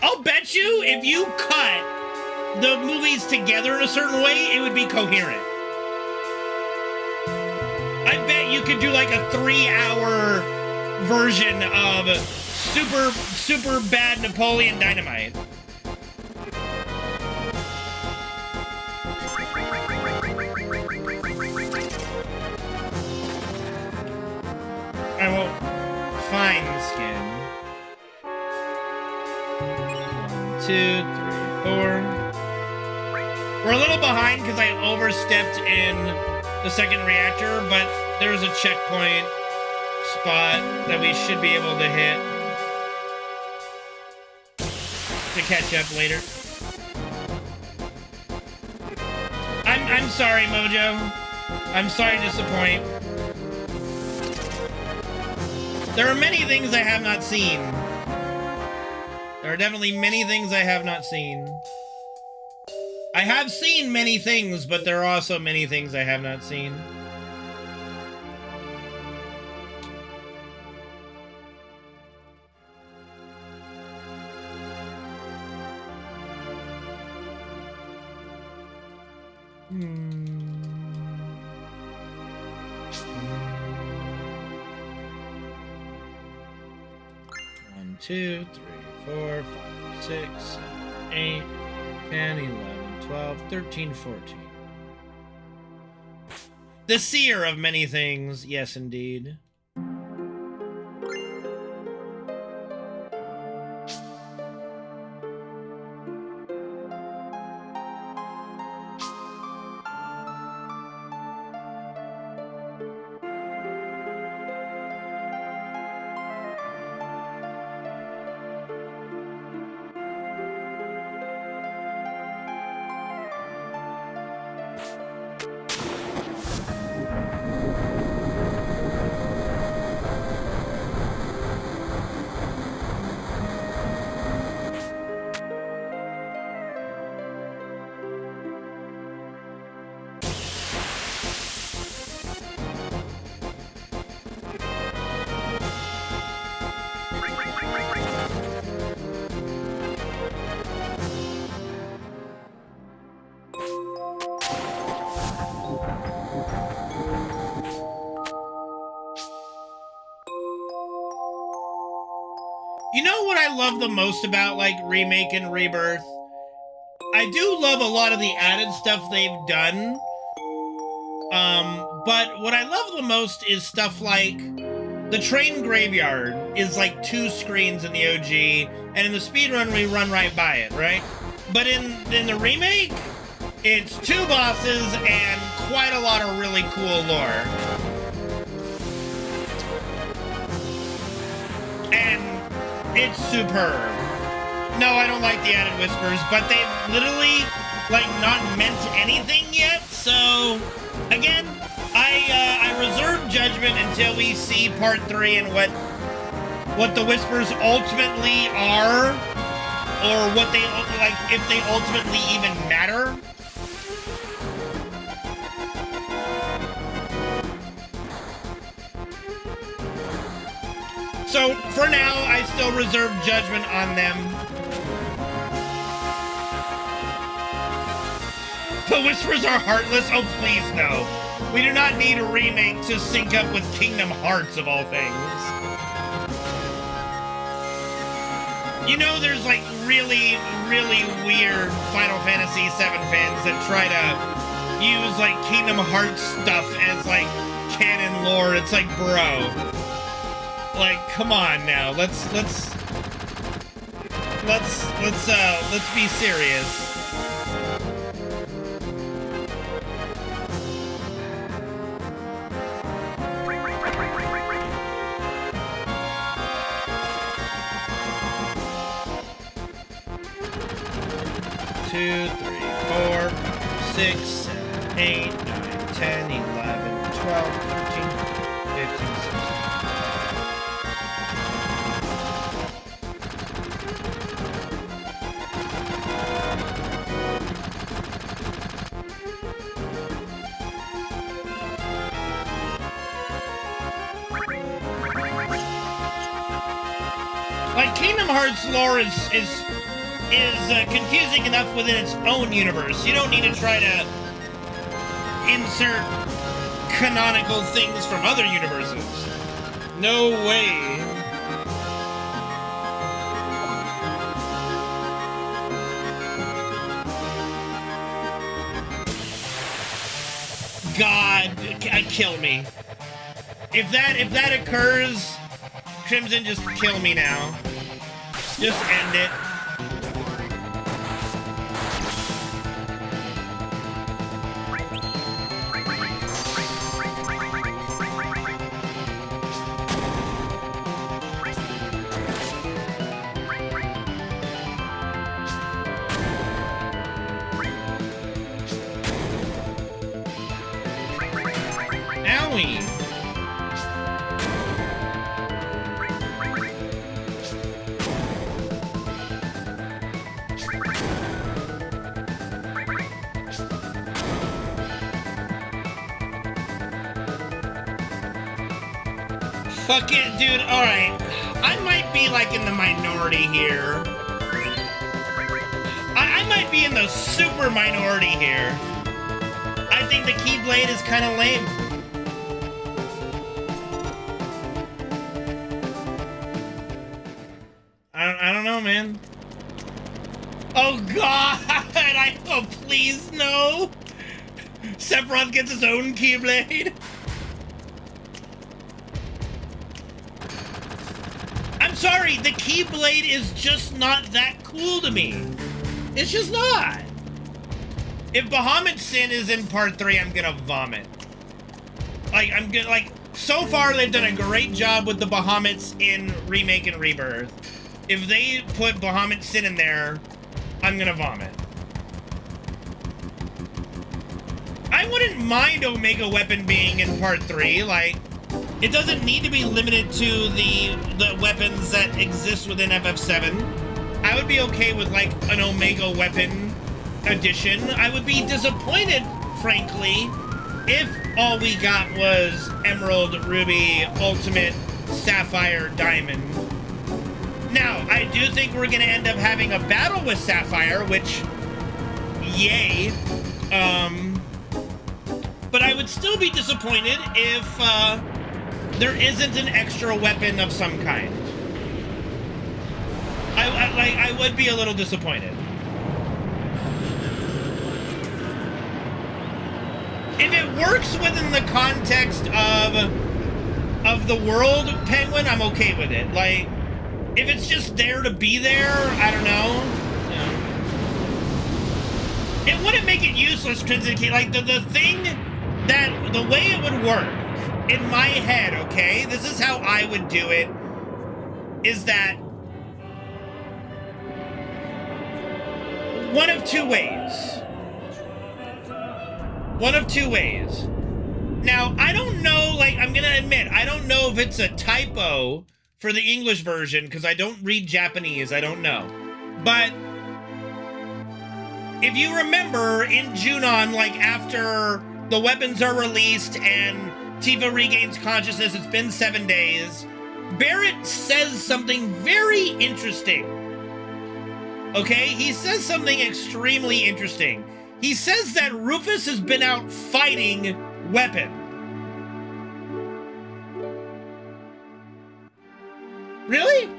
I'll bet you if you cut the movies together in a certain way, it would be coherent. I bet you could do like a 3-hour version of super bad Napoleon Dynamite. I will find the skin. 1, 2, 3, 4. We're a little behind because I overstepped in the second reactor, but there's a checkpoint spot that we should be able to hit to catch up later. I'm sorry, Mojo. I'm sorry to disappoint. There are many things I have not seen. There are definitely many things I have not seen. I have seen many things, but there are also many things I have not seen. One, 2, 3, 4, 5, 6, 7, 8, 10, 11, 12, 13, 14. The seer of many things, yes indeed. You know what I love the most about, like, Remake and Rebirth? I do love a lot of the added stuff they've done. But what I love the most is stuff like the train graveyard is like 2 screens in the OG, and in the speedrun we run right by it, right? But in the remake, it's 2 bosses and quite a lot of really cool lore. And it's superb. No, I don't like the added whispers, but they've literally, like, not meant anything yet, so, again, I reserve judgment until we see part 3 and what the whispers ultimately are, or what they, like, if they ultimately even matter. So, for now, I still reserve judgment on them. The whispers are heartless? Oh, please, no. We do not need a remake to sync up with Kingdom Hearts, of all things. You know, there's, like, really, really weird Final Fantasy VII fans that try to use, like, Kingdom Hearts stuff as, like, canon lore. It's like, bro. Like, come on now. Let's let's be serious. Two, three, 4, 6, 7, 8, 9, 10, 11, 12, 13, 15, 16. Like, Kingdom Hearts lore is confusing enough within its own universe. You don't need to try to insert canonical things from other universes. No way. God, kill me. If that occurs, Crimson, just kill me now. Just end it. Owie. Fuck it, dude. Alright. I might be, like, in the minority here. I might be in the super minority here. I think the Keyblade is kind of lame. I don't know, man. Oh, God! Oh, please, no! Sephiroth gets his own Keyblade. I'm sorry, the Keyblade is just not that cool to me. It's just not. If Bahamut Sin is in part 3, I'm gonna vomit. Like, so far they've done a great job with the Bahamuts in Remake and Rebirth. If they put Bahamut Sin in there, I'm gonna vomit. I wouldn't mind Omega Weapon being in part 3, like, it doesn't need to be limited to the weapons that exist within FF7. I would be okay with, like, an Omega Weapon edition. I would be disappointed, frankly, if all we got was Emerald, Ruby, Ultimate, Sapphire, Diamond. Now, I do think we're gonna end up having a battle with Sapphire, which, yay. But I would still be disappointed if, there isn't an extra weapon of some kind. I would be a little disappointed. If it works within the context of the world, Penguin, I'm okay with it. Like, if it's just there to be there, I don't know. It wouldn't make it useless, Crimson. Like, the thing that, the way it would work, in my head, okay, this is how I would do it, is that one of two ways. One of two ways. Now, I don't know, like, I'm gonna admit, I don't know if it's a typo for the English version, because I don't read Japanese, I don't know. But if you remember, in Junon, like, after the weapons are released and Tifa regains consciousness, it's been 7 days, Barrett says something very interesting. Okay? He says something extremely interesting. He says that Rufus has been out fighting Weapon. Really?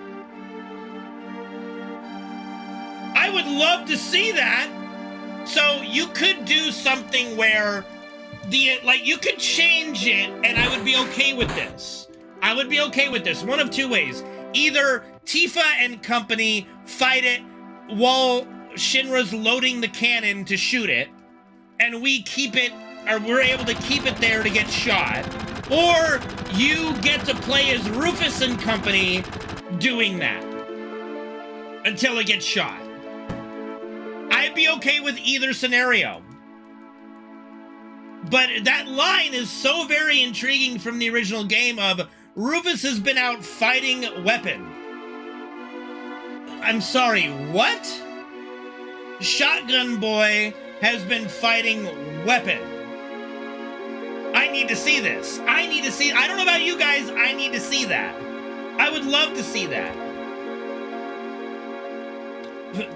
I would love to see that. So you could do something where you could change it and I would be okay with this. I would be okay with this. One of two ways. Either Tifa and company fight it while Shinra's loading the cannon to shoot it, and we keep it, or we're able to keep it there to get shot. Or you get to play as Rufus and company doing that until it gets shot. I'd be okay with either scenario. But that line is so very intriguing from the original game of Rufus has been out fighting Weapon. I'm sorry, what? Shotgun Boy has been fighting Weapon. I need to see this. I don't know about you guys, I need to see that. I would love to see that.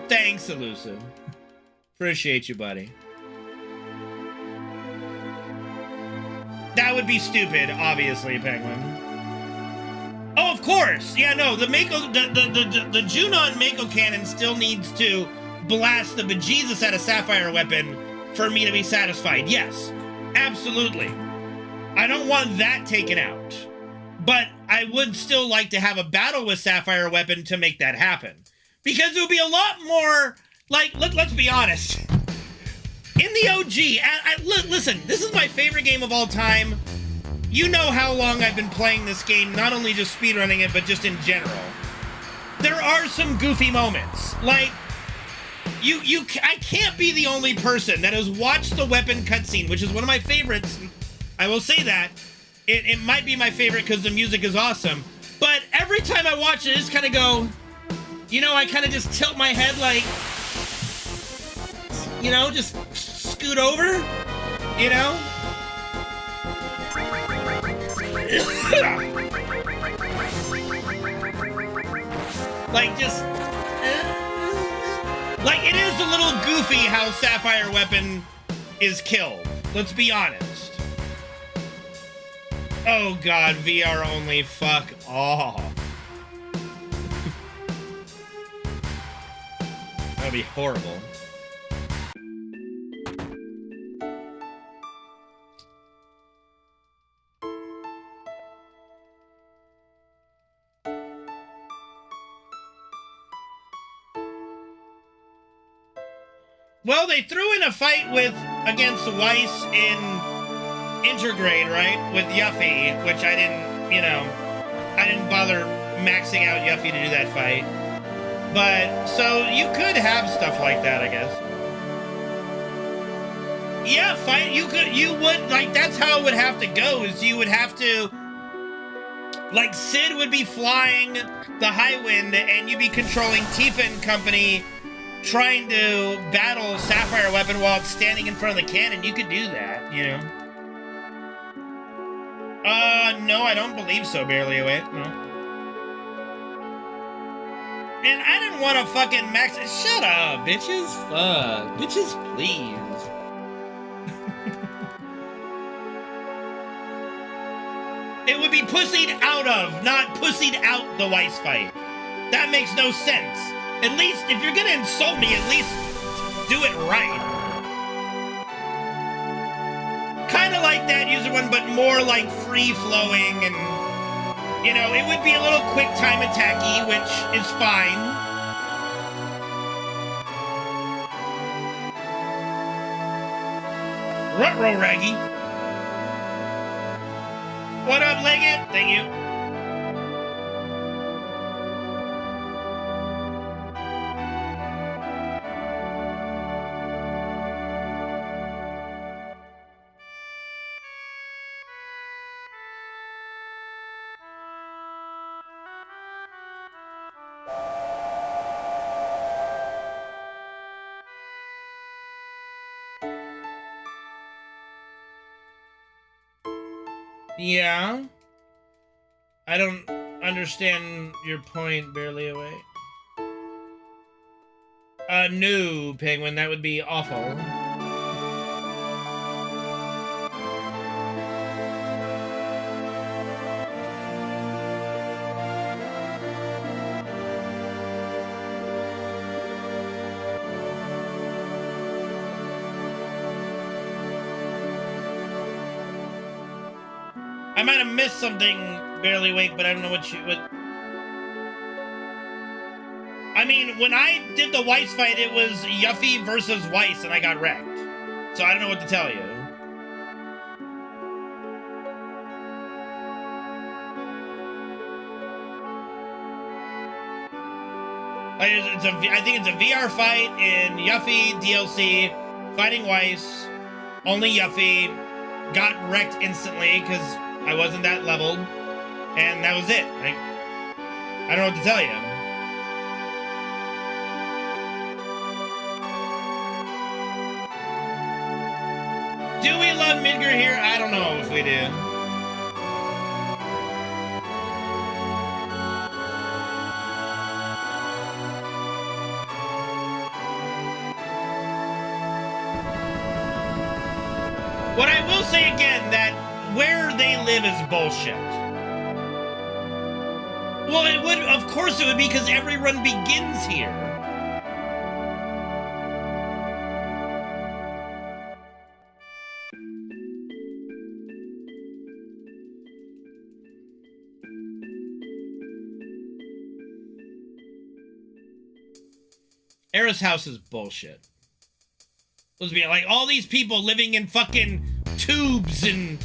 Thanks, Elusive. Appreciate you, buddy. That would be stupid, obviously, Penguin. Oh, of course! Yeah, no, the Junon Mako cannon still needs to blast the bejesus out of Sapphire Weapon for me to be satisfied. Yes, absolutely. I don't want that taken out. But I would still like to have a battle with Sapphire Weapon to make that happen. Because it would be a lot more, like, let's be honest. In the OG, listen, this is my favorite game of all time. You know how long I've been playing this game, not only just speedrunning it, but just in general. There are some goofy moments. Like, I can't be the only person that has watched the Weapon cutscene, which is one of my favorites. I will say that. It might be my favorite because the music is awesome. But every time I watch it, I just kind of go, you know, I kind of just tilt my head like, you know, just scoot over, you know? Like, just... like, it is a little goofy how Sapphire Weapon is killed. Let's be honest. Oh god, VR only, fuck off. That'd be horrible. Well, they threw in a fight against Weiss in Intergrade, right? With Yuffie, which I didn't bother maxing out Yuffie to do that fight. But, so you could have stuff like that, I guess. Yeah, you would, like, that's how it would have to go, is you would have to, like, Sid would be flying the High Wind, and you'd be controlling Tifa and company, trying to battle Sapphire Weapon while it's standing in front of the cannon. You could do that, you know? No, I don't believe so, Barely Away. No. Man, I didn't want to fucking max it. Shut up, bitches. Fuck. Bitches, please. It would be pussied out of, not pussied out the Weiss fight. That makes no sense. At least, if you're gonna insult me, at least do it right. Kind of like that user one, but more like free-flowing and, you know, it would be a little quick time attacky, which is fine. Ruh-roh, Raggy. What up, Leggett? Thank you. Yeah. I don't understand your point, Barely Away. No, Penguin, that would be awful. I might have missed something, Barely Awake, but I don't know what when I did the Weiss fight, it was Yuffie versus Weiss, and I got wrecked. So I don't know what to tell you. I think it's a VR fight in Yuffie DLC, fighting Weiss, only Yuffie, got wrecked instantly because I wasn't that leveled, and that was it. I don't know what to tell you. Do we love Midgar here? I don't know if we do. What I will say again, that where they live is bullshit. Well, it would, of course it would be, because every run begins here. Era's house is bullshit. Let's be like, all these people living in fucking tubes and,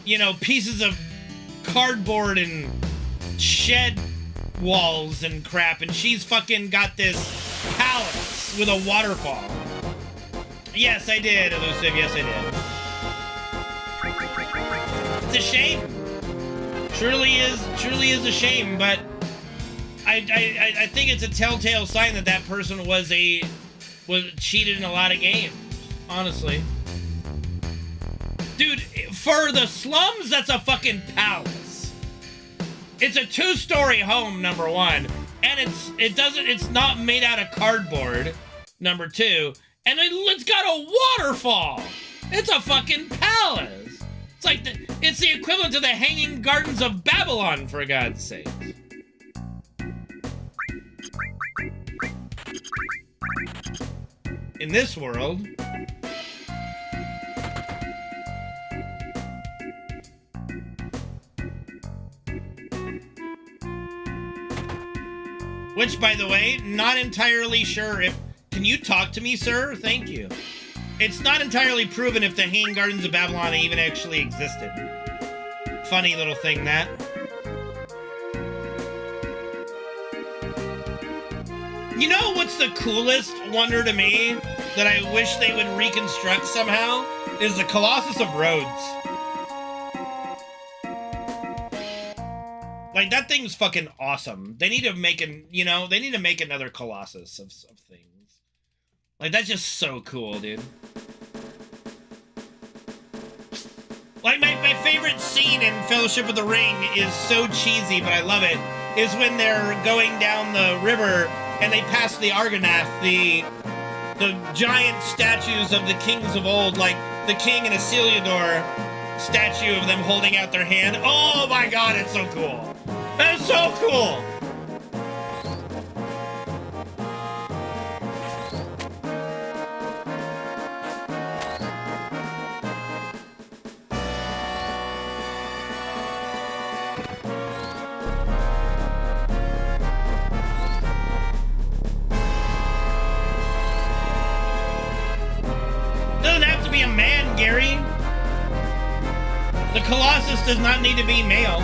you know, pieces of cardboard and shed walls and crap, and she's fucking got this palace with a waterfall. Yes, I did, Elusive. Yes, I did. It's a shame. Truly is a shame, but I think it's a telltale sign that that person was cheated in a lot of games, honestly. Dude, for the slums, that's a fucking palace. It's a 2-story home, number one, and it's not made out of cardboard, number two, and it's got a waterfall. It's a fucking palace. It's like it's the equivalent to the Hanging Gardens of Babylon, for God's sake. In this world, which, by the way, not entirely sure if... Can you talk to me, sir? Thank you. It's not entirely proven if the Hanging Gardens of Babylon even actually existed. Funny little thing, that. You know what's the coolest wonder to me that I wish they would reconstruct somehow? Is the Colossus of Rhodes. Like, that thing's fucking awesome. They need to make they need to make another Colossus of things. Like, that's just so cool, dude. Like, my favorite scene in Fellowship of the Ring is so cheesy, but I love it, is when they're going down the river and they pass the Argonath, the giant statues of the kings of old, like the king and Heliodor statue of them holding out their hand. Oh my god, it's so cool. That's so cool. Doesn't have to be a man, Gary. The Colossus does not need to be male.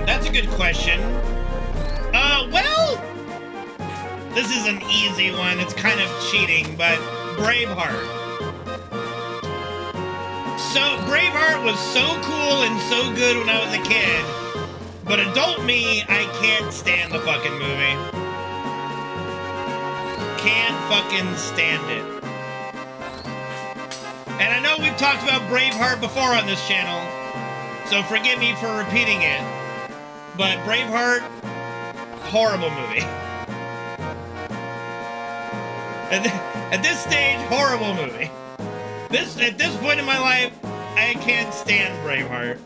That's a good question. Well, this is an easy one. It's kind of cheating, but Braveheart. So, Braveheart was so cool and so good when I was a kid, but adult me, I can't stand the fucking movie. Can't fucking stand it. And I know we've talked about Braveheart before on this channel, so forgive me for repeating it. But Braveheart, horrible movie. At this stage, horrible movie. At this point in my life, I can't stand Braveheart.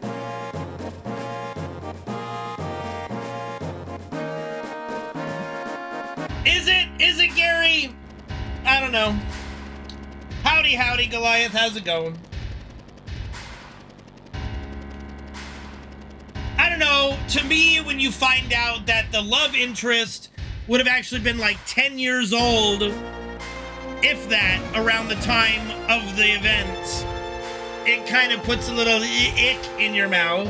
Is it Gary? I don't know. Howdy, Goliath. How's it going? know, to me, when you find out that the love interest would have actually been like 10 years old, if that, around the time of the events, it kind of puts a little ick in your mouth.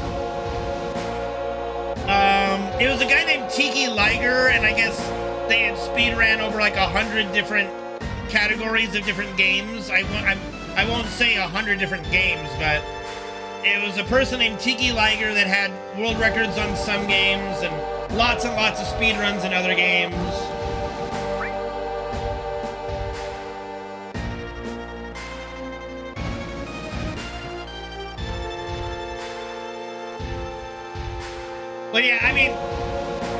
It was a guy named Tiki Liger, and I guess they had speedran over like 100 different categories of different games. I won't say 100 different games, but it was a person named Tiki Liger that had world records on some games and lots of speedruns in other games. But yeah, I mean,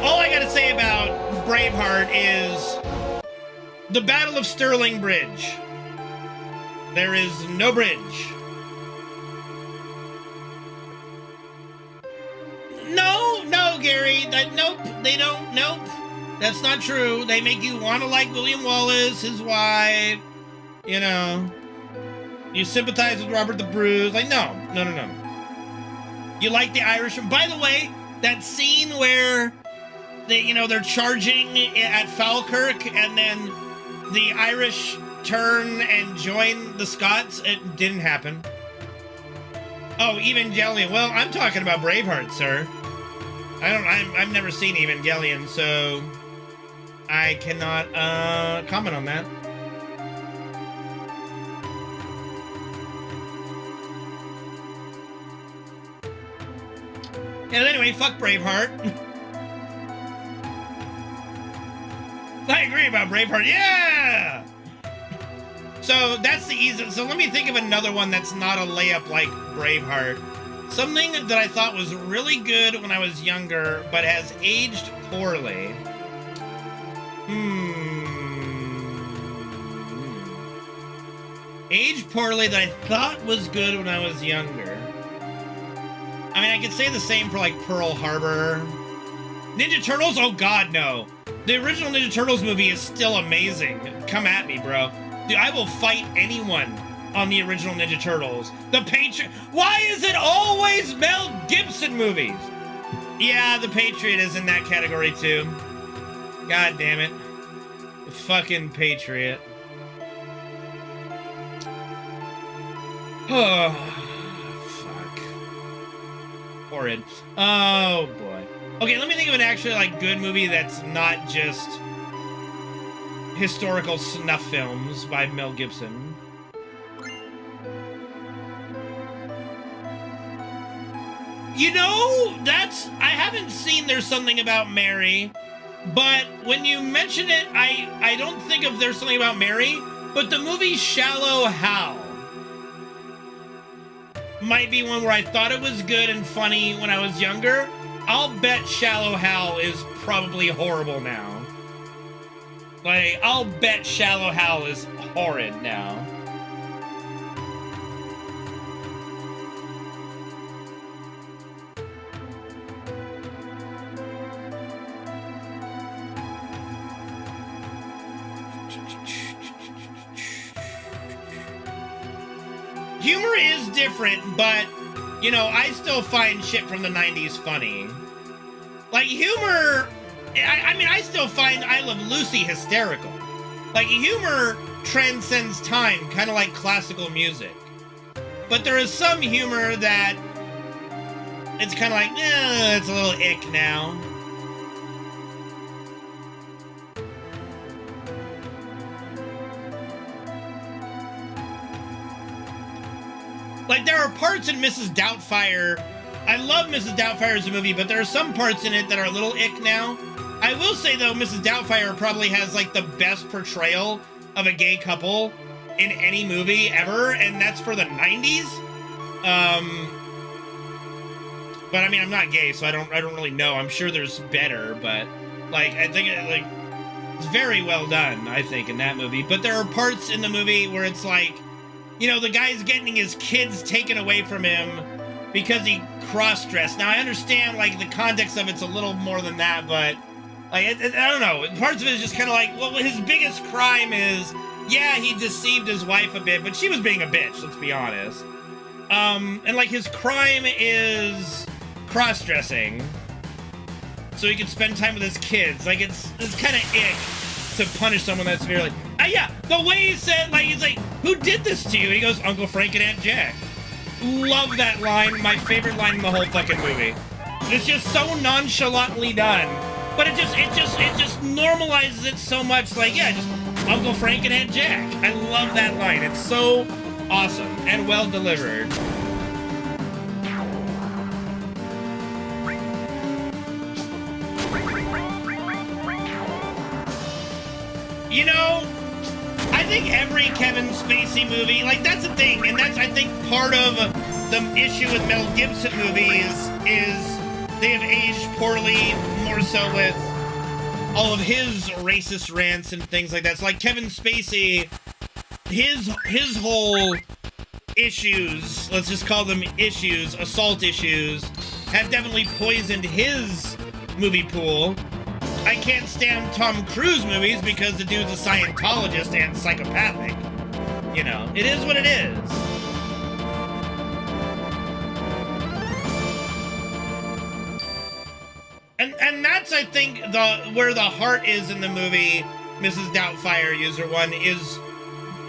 all I gotta say about Braveheart is the Battle of Stirling Bridge. There is no bridge. No, Gary. Nope, they don't. Nope. That's not true. They make you want to like William Wallace, his wife. You know. You sympathize with Robert the Bruce. Like, no. You like the Irishman. By the way, that scene where they're charging at Falkirk and then the Irish turn and join the Scots, it didn't happen. Oh, Evangelion. Well, I'm talking about Braveheart, sir. I've never seen Evangelion, so I cannot comment on that. And anyway, fuck Braveheart. I agree about Braveheart. Yeah! So that's the easy. So let me think of another one that's not a layup like Braveheart. Something that I thought was really good when I was younger, but has aged poorly. Aged poorly that I thought was good when I was younger. I mean, I could say the same for like Pearl Harbor. Ninja Turtles? Oh god, no. The original Ninja Turtles movie is still amazing. Come at me, bro. Dude, I will fight anyone on the original Ninja Turtles. The Patriot. Why is it always Mel Gibson movies? Yeah, The Patriot is in that category too. God damn it. The fucking Patriot. Oh, fuck. Horrid. Oh, boy. Okay, let me think of an actually, like, good movie that's not just historical snuff films by Mel Gibson. You know, I haven't seen There's Something About Mary, but when you mention it, I don't think of There's Something About Mary, but the movie Shallow Hal might be one where I thought it was good and funny when I was younger. I'll bet Shallow Hal is probably horrible now. Like, I'll bet Shallow Hal is horrid now. Humor is different, but, you know, I still find shit from the 90s funny. Like, humor, I mean, I still find I Love Lucy hysterical. Like, humor transcends time, kind of like classical music. But there is some humor that it's kind of like, it's a little ick now. Like, there are parts in Mrs. Doubtfire. I love Mrs. Doubtfire as a movie, but there are some parts in it that are a little ick now. I will say, though, Mrs. Doubtfire probably has, like, the best portrayal of a gay couple in any movie ever, and that's for the 90s. But, I mean, I'm not gay, so I don't really know. I'm sure there's better, but, like, I think, like, it's very well done, I think, in that movie. But there are parts in the movie where it's like, you know, the guy's getting his kids taken away from him because he cross-dressed. Now, I understand, like, the context of it's a little more than that, but, like, I don't know. Parts of it is just kind of like, well, his biggest crime is, yeah, he deceived his wife a bit, but she was being a bitch, let's be honest. And, like, his crime is cross-dressing so he can spend time with his kids. Like, it's kind of ick to punish someone that severely. Yeah, the way he said, like, he's like, who did this to you? And he goes, Uncle Frank and Aunt Jack. Love that line. My favorite line in the whole fucking movie. It's just so nonchalantly done, but it just normalizes it so much. Like, yeah, just Uncle Frank and Aunt Jack. I love that line. It's so awesome and well delivered. You know, I think every Kevin Spacey movie, like, that's the thing, and that's, I think, part of the issue with Mel Gibson movies is they have aged poorly, more so with all of his racist rants and things like that. So, like, Kevin Spacey, his whole issues, let's just call them issues, assault issues, have definitely poisoned his movie pool. I can't stand Tom Cruise movies because the dude's a Scientologist and psychopathic. You know, it is what it is. And that's, I think, where the heart is in the movie, Mrs. Doubtfire User One, is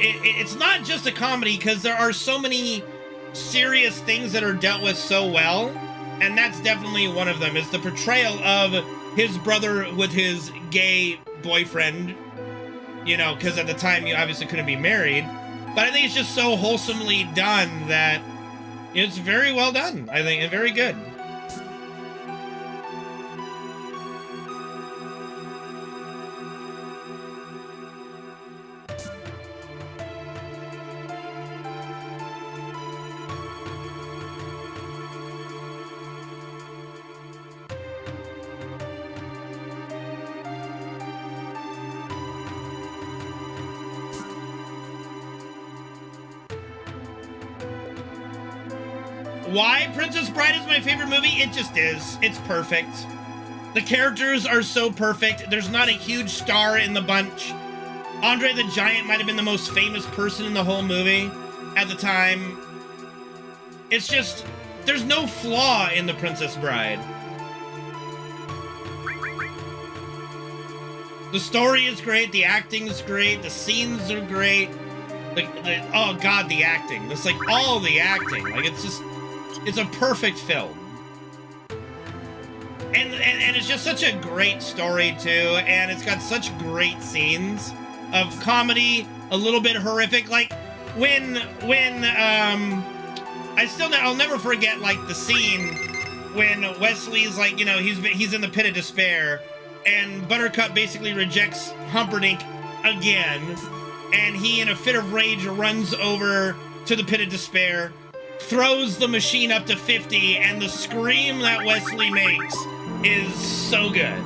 it's not just a comedy, because there are so many serious things that are dealt with so well, and that's definitely one of them, is the portrayal of his brother with his gay boyfriend, you know, because at the time you obviously couldn't be married, but I think it's just so wholesomely done that it's very well done, I think, and very good. Why Princess Bride is my favorite movie? It just is. It's perfect. The characters are so perfect. There's not a huge star in the bunch. Andre the Giant might have been the most famous person in the whole movie at the time. It's just, there's no flaw in The Princess Bride. The story is great, the acting is great, the scenes are great. Oh god, the acting. It's like all the acting. Like, it's just, it's a perfect film. And it's just such a great story, too. And it's got such great scenes of comedy, a little bit horrific. Like, I'll never forget, like, the scene when Wesley's, like, you know, he's in the pit of despair, and Buttercup basically rejects Humperdinck again, and he, in a fit of rage, runs over to the pit of despair, throws the machine up to 50, and the scream that Wesley makes is so good.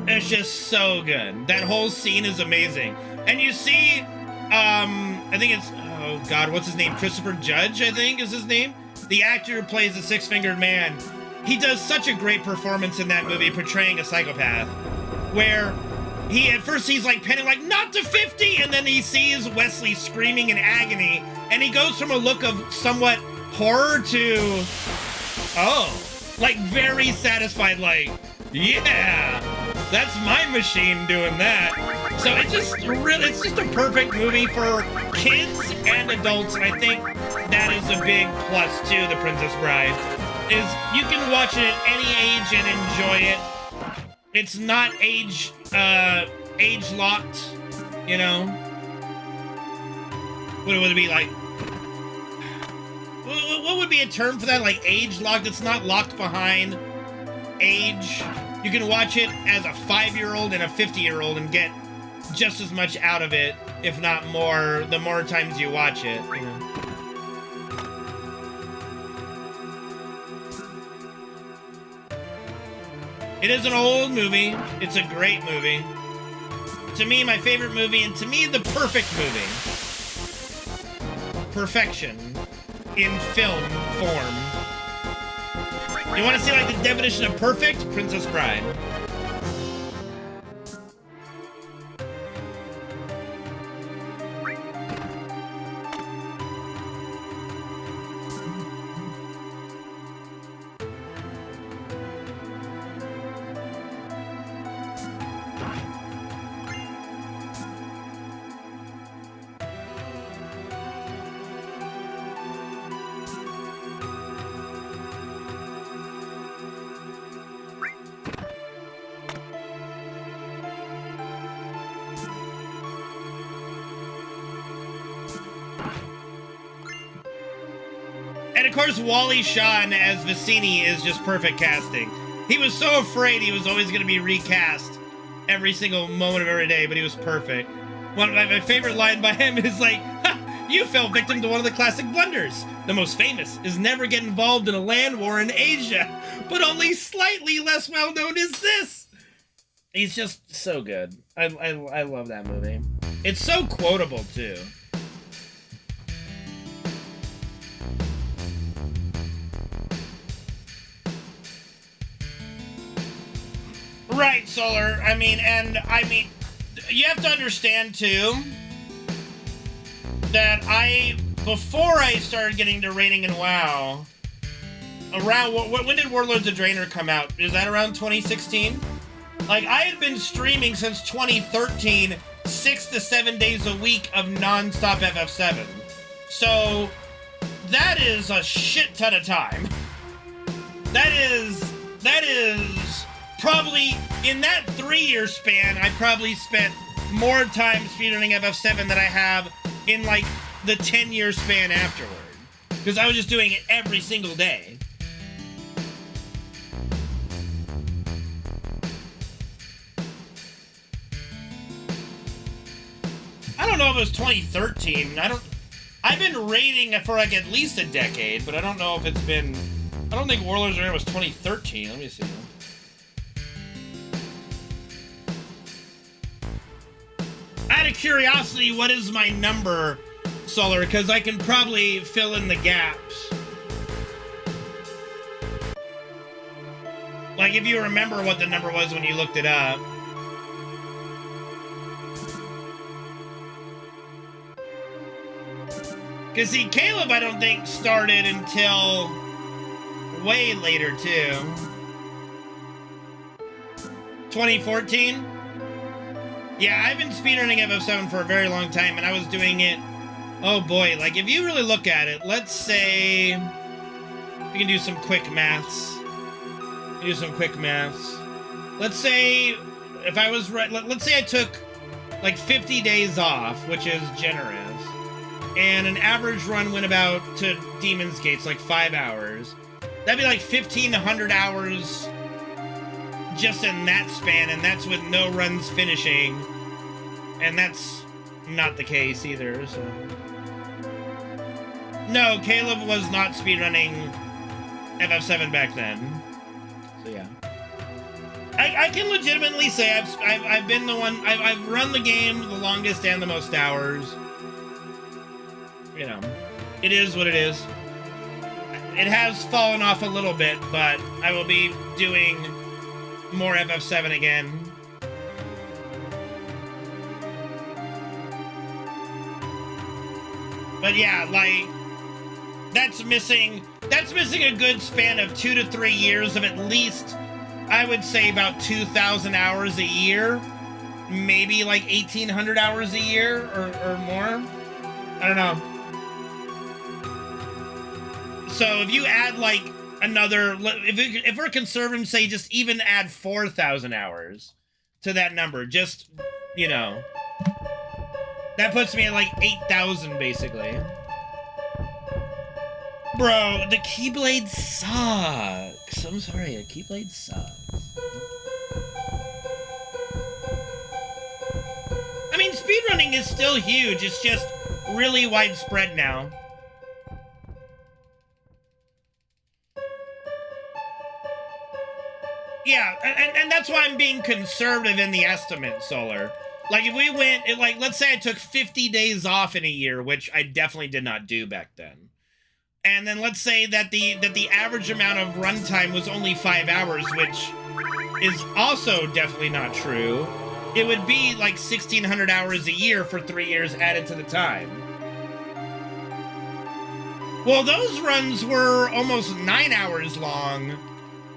It's just so good. That whole scene is amazing. And you see, I think it's, oh god, what's his name? Christopher Judge, I think is his name? The actor who plays the Six-Fingered Man. He does such a great performance in that movie, portraying a psychopath, where at first he's like panting, like, not to 50, and then he sees Wesley screaming in agony, and he goes from a look of somewhat horror to, oh, like very satisfied, like, yeah, that's my machine doing that. So it's just a perfect movie for kids and adults, and I think that is a big plus to The Princess Bride, is you can watch it at any age and enjoy it. It's not age locked, you know? What would it be like? What would be a term for that? Like age locked? It's not locked behind age. You can watch it as a 5-year-old and a 50-year-old and get just as much out of it, if not more, the more times you watch it, you know? It is an old movie. It's a great movie. To me, my favorite movie, and to me, the perfect movie. Perfection in film form. You want to see, like, the definition of perfect? Princess Bride. of course, Wally Shawn as Vicini is just perfect casting. He was so afraid he was always going to be recast every single moment of every day, but he was perfect. One of my favorite line by him is like, ha, you fell victim to one of the classic blunders. The most famous is never get involved in a land war in Asia, but only slightly less well known is this. He's just so good. I love that movie. It's so quotable, too. Right, Solar. I mean, you have to understand, too, that before I started getting to rating in WoW, when did Warlords of Draenor come out? Is that around 2016? Like, I had been streaming since 2013, 6 to 7 days a week of non-stop FF7. So, that is a shit ton of time. That is probably, in that 3-year span, I probably spent more time speedrunning FF7 than I have in, like, the 10-year span afterward. Because I was just doing it every single day. I don't know if it was 2013. I've been rating for like at least a decade, but I don't know if it's been. I don't think Warlords of Draenor was 2013. Let me see. Out of curiosity, what is my number, Solar? Because I can probably fill in the gaps. Like if you remember what the number was when you looked it up. Because, see, Caleb, I don't think, started until way later, too. 2014? Yeah, I've been speedrunning FF7 for a very long time, and I was doing it... Oh, boy. Like, if you really look at it, let's say... We can do some quick maths. Let's say... If I was right... Let's say I took, like, 50 days off, which is generous. And an average run went about to Demon's Gates, like 5 hours. That'd be like 1,500 hours just in that span, and that's with no runs finishing. And that's not the case either, so... No, Caleb was not speedrunning FF7 back then. So yeah. I can legitimately say I've been the one... I've run the game the longest and the most hours. You know, it is what it is. It has fallen off a little bit, but I will be doing more FF7 again. But yeah, like, that's missing a good span of 2 to 3 years of at least, I would say, about 2,000 hours a year. Maybe like 1,800 hours a year or more. I don't know. So if you add like another, if we're conservative and say just even add 4,000 hours to that number, just, you know, that puts me at like 8,000 basically. Bro, the Keyblade sucks. I'm sorry, the Keyblade sucks. I mean, speedrunning is still huge. It's just really widespread now. Yeah, and that's why I'm being conservative in the estimate, Solar. Like, if we went, like, let's say I took 50 days off in a year, which I definitely did not do back then. And then let's say that the average amount of runtime was only 5 hours, which is also definitely not true. It would be like 1,600 hours a year for 3 years added to the time. Well, those runs were almost 9 hours long.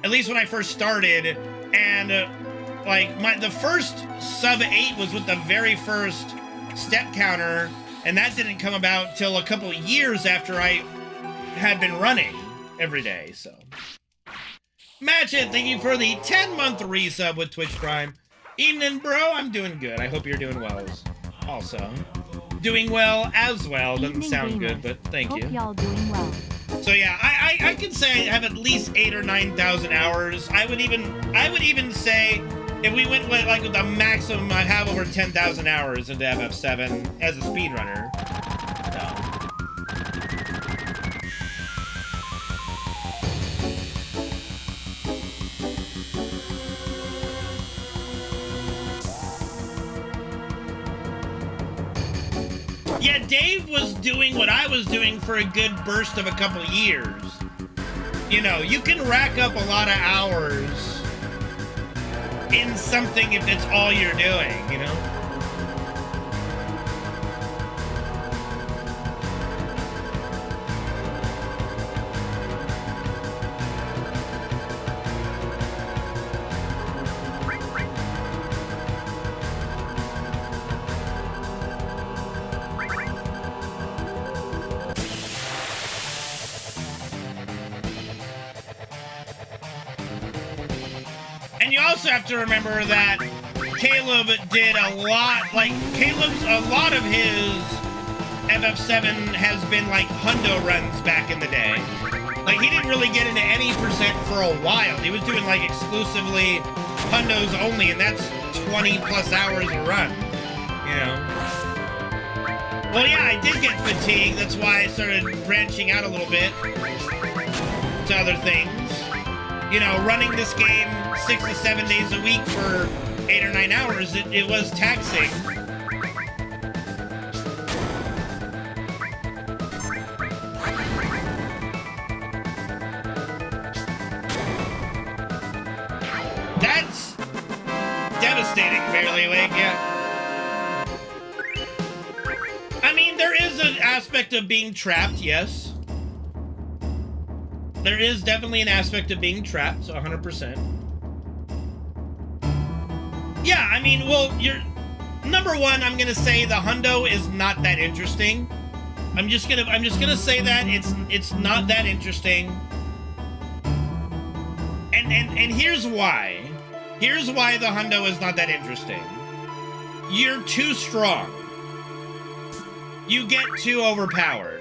At least when I first started, and like the first sub 8 was with the very first step counter, and that didn't come about till a couple years after I had been running every day. So, Matchet, thank you for the 10-month resub with Twitch Prime. Evening, bro. I'm doing good. I hope you're doing well. Also, doing well as well. Doesn't sound good, but thank you. Hope y'all doing well. So yeah, I could say I have at least 8,000 or 9,000 hours. I would even say if we went with like the maximum, I'd have over 10,000 hours into FF7 as a speedrunner. So. Yeah, Dave was doing what I was doing for a good burst of a couple years. You know, you can rack up a lot of hours in something if it's all you're doing, you know? And you also have to remember that Caleb did a lot of his FF7 has been like hundo runs back in the day. Like, he didn't really get into any percent for a while. He was doing like exclusively hundos only, and that's 20 plus hours a run, you know? Well, yeah, I did get fatigued. That's why I started branching out a little bit to other things. You know, running this game 6 to 7 days a week for 8 or 9 hours, it was taxing. That's devastating, Barely Awake, yeah. I mean, there is an aspect of being trapped, yes. There is definitely an aspect of being trapped, 100%. Yeah, I mean, well, number one, I'm gonna say the hundo is not that interesting. I'm just gonna say that it's not that interesting. And here's why. Here's why the hundo is not that interesting. You're too strong. You get too overpowered.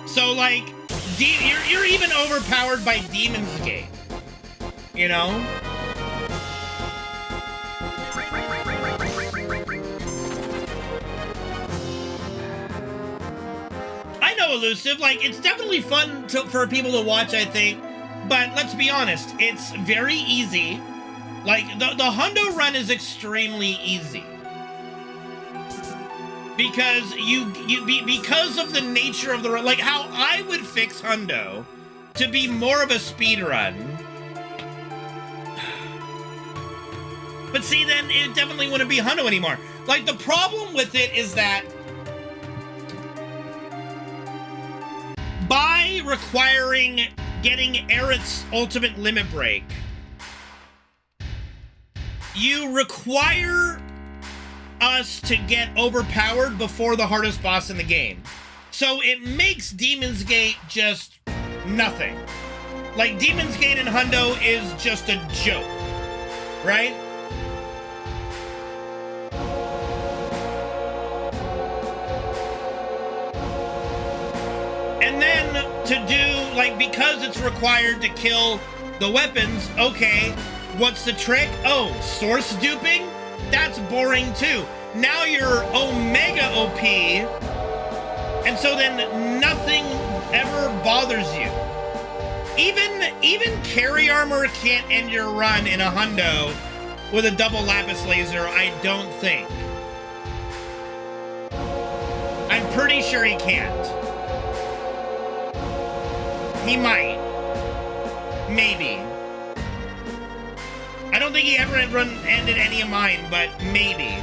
So, like, you're even overpowered by Demon's Gate, you know? I know, Elusive, like, it's definitely fun for people to watch, I think, but let's be honest, it's very easy. Like, the hundo run is extremely easy. Because because of the nature of the run, like how I would fix hundo to be more of a speed run. But see, then it definitely wouldn't be hundo anymore. Like, the problem with it is that by requiring getting Aerith's ultimate limit break, you require us to get overpowered before the hardest boss in the game. So it makes Demon's Gate just nothing. Like, Demon's Gate and hundo is just a joke, right? And then to do, like, because it's required to kill the weapons, okay, what's the trick? Oh, source duping? That's boring too. Now you're Omega OP, and so then nothing ever bothers you. Even carry armor can't end your run in a hundo with a double lapis laser, I don't think. I'm pretty sure he can't. He might. Maybe. I don't think he ever ended any of mine, but maybe.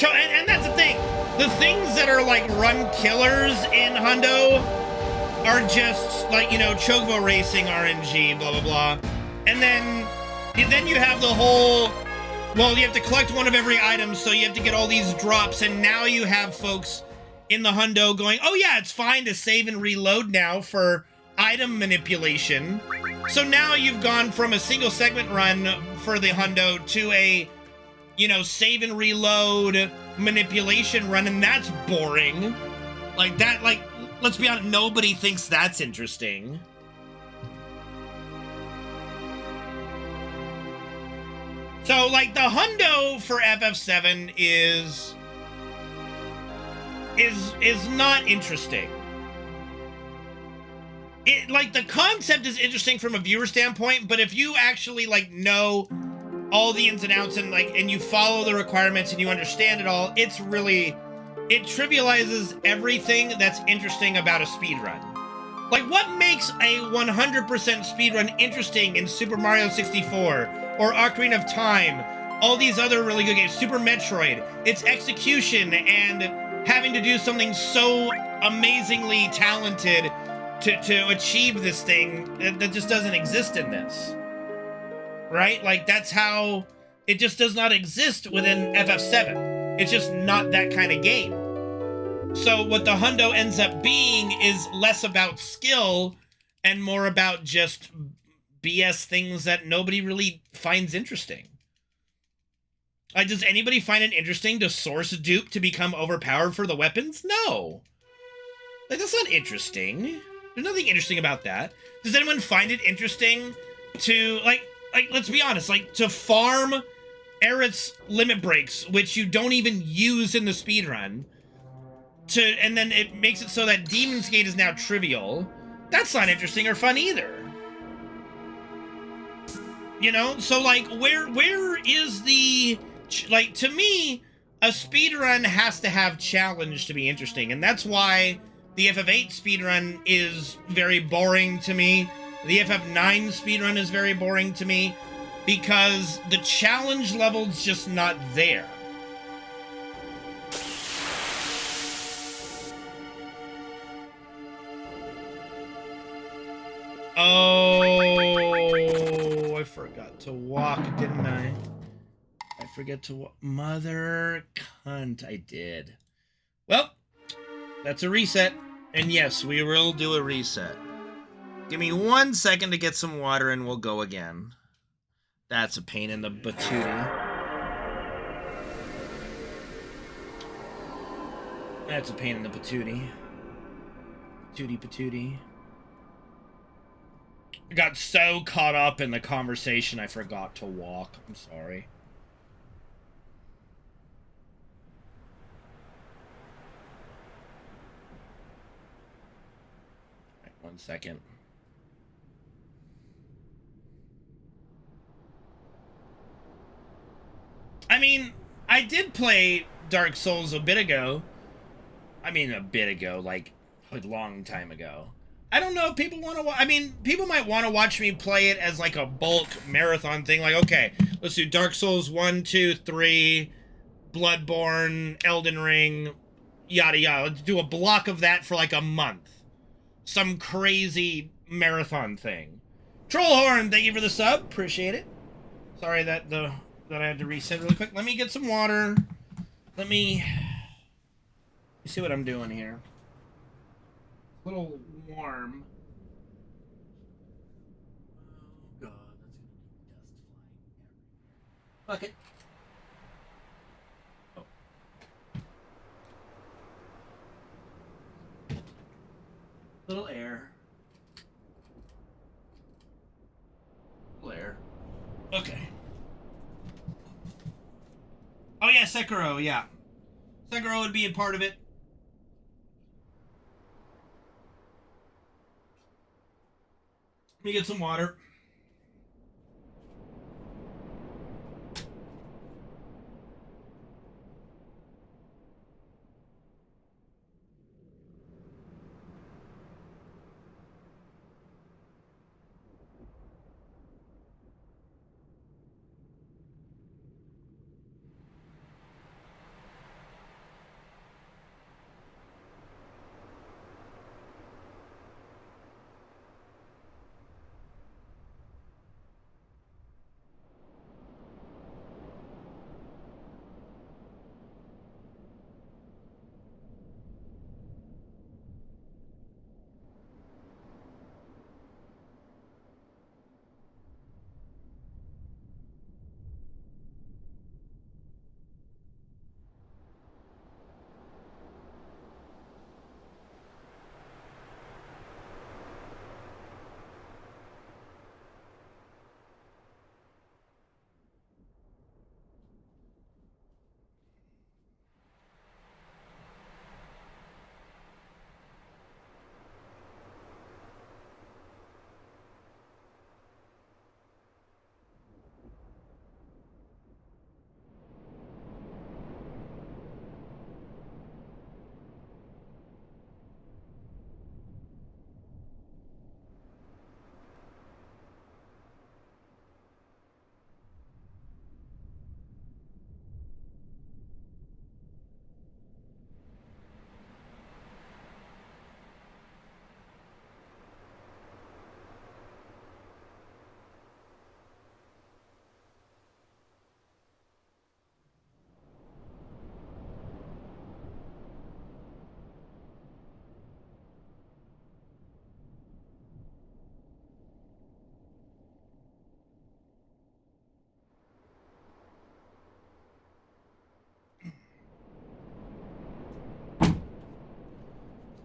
And that's the thing. The things that are like run killers in hundo are just like, you know, chocobo racing RNG, blah, blah, blah. And then you have the whole, well, you have to collect one of every item, so you have to get all these drops, and now you have folks in the hundo going, oh yeah, it's fine to save and reload now for item manipulation. So now you've gone from a single segment run for the hundo to a you know, save and reload manipulation run, and that's boring. Like that, like, let's be honest, nobody thinks that's interesting. So, like, the hundo for FF7 is not interesting. It, like, the concept is interesting from a viewer standpoint, but if you actually, like, know all the ins and outs and, like, and you follow the requirements and you understand it all, it's really, it trivializes everything that's interesting about a speedrun. Like, what makes a 100% speedrun interesting in Super Mario 64 or Ocarina of Time, all these other really good games, Super Metroid? It's execution and having to do something so amazingly talented to achieve this thing that just doesn't exist in this. Right? Like, that's how it just does not exist within FF7. It's just not that kind of game. So what the hundo ends up being is less about skill and more about just BS things that nobody really finds interesting. Like, does anybody find it interesting to source dupe to become overpowered for the weapons? No. Like, that's not interesting. There's nothing interesting about that. Does anyone find it interesting to, like, let's be honest, like, to farm Aerith's limit breaks, which you don't even use in the speedrun, and then it makes it so that Demon's Gate is now trivial? That's not interesting or fun either. You know? So, like, where is the, like, to me, a speedrun has to have challenge to be interesting, and that's why the FF8 speedrun is very boring to me. The FF9 speedrun is very boring to me, because the challenge level's just not there. Oh, I forgot to walk, didn't I? I forget to walk. Mother cunt, I did. Well, that's a reset. And yes, we will do a reset. Give me 1 second to get some water and we'll go again. That's a pain in the patootie. That's a pain in the patootie. Patootie. I got so caught up in the conversation I forgot to walk. I'm sorry. Right, 1 second. I mean, I did play Dark Souls a bit ago. I mean, a bit ago, like a long time ago. I don't know if people want to I mean, people might want to watch me play it as like a bulk marathon thing. Like, okay, let's do Dark Souls 1, 2, 3, Bloodborne, Elden Ring, yada yada. Let's do a block of that for like a month. Some crazy marathon thing. Trollhorn, thank you for the sub. Appreciate it. Sorry that I had to reset really quick. Let me get some water. Let me see what I'm doing here. A little warm. Oh god, that's gonna be dust flying everywhere. Fuck it. Oh. Little air. Little air. Okay. Oh yeah, Sekiro, yeah. Sekiro would be a part of it. Let me get some water.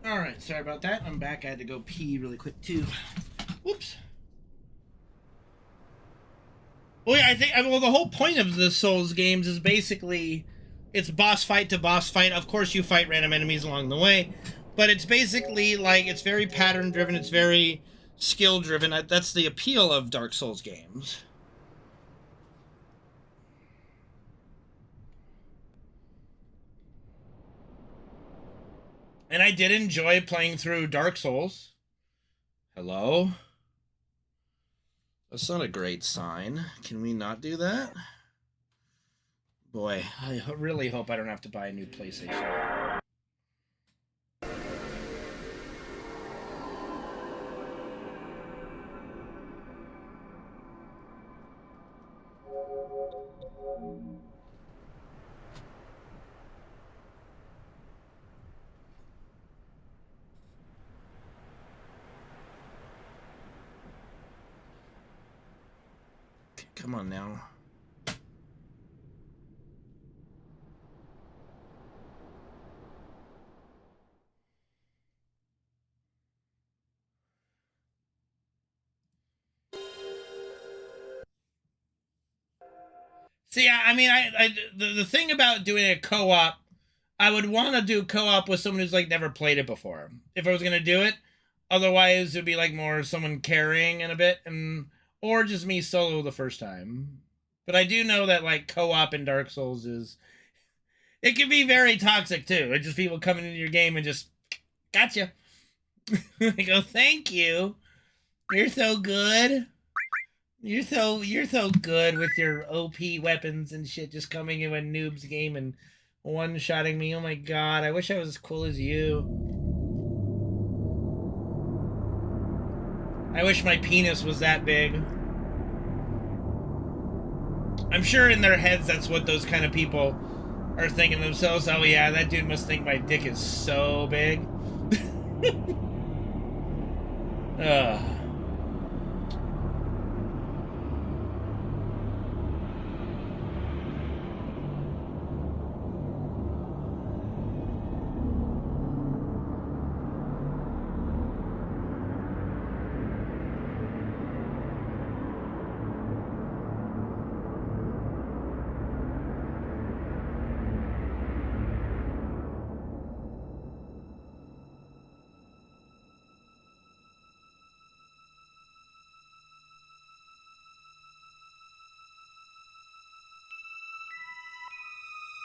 Alright, sorry about that. I'm back. I had to go pee really quick, too. Whoops. Well, yeah, well, the whole point of the Souls games is basically it's boss fight to boss fight. Of course, you fight random enemies along the way, but it's basically like it's very pattern driven. It's very skill driven. That's the appeal of Dark Souls games. And I did enjoy playing through Dark Souls. Hello? That's not a great sign. Can we not do that? Boy, I really hope I don't have to buy a new PlayStation. Come on now. See, I mean, the thing about doing a co-op, I would want to do co-op with someone who's like never played it before. If I was gonna do it, otherwise it'd be like more someone carrying in a bit, or just me solo the first time. But I do know that like co-op in Dark Souls it can be very toxic too. It's just people coming into your game and just gotcha. I go, thank you. You're so good. You're so good with your OP weapons and shit, just coming in a noob's game and one-shotting me. Oh my god, I wish I was as cool as you. I wish my penis was that big. I'm sure in their heads that's what those kind of people are thinking themselves. Oh yeah, that dude must think my dick is so big. Ugh.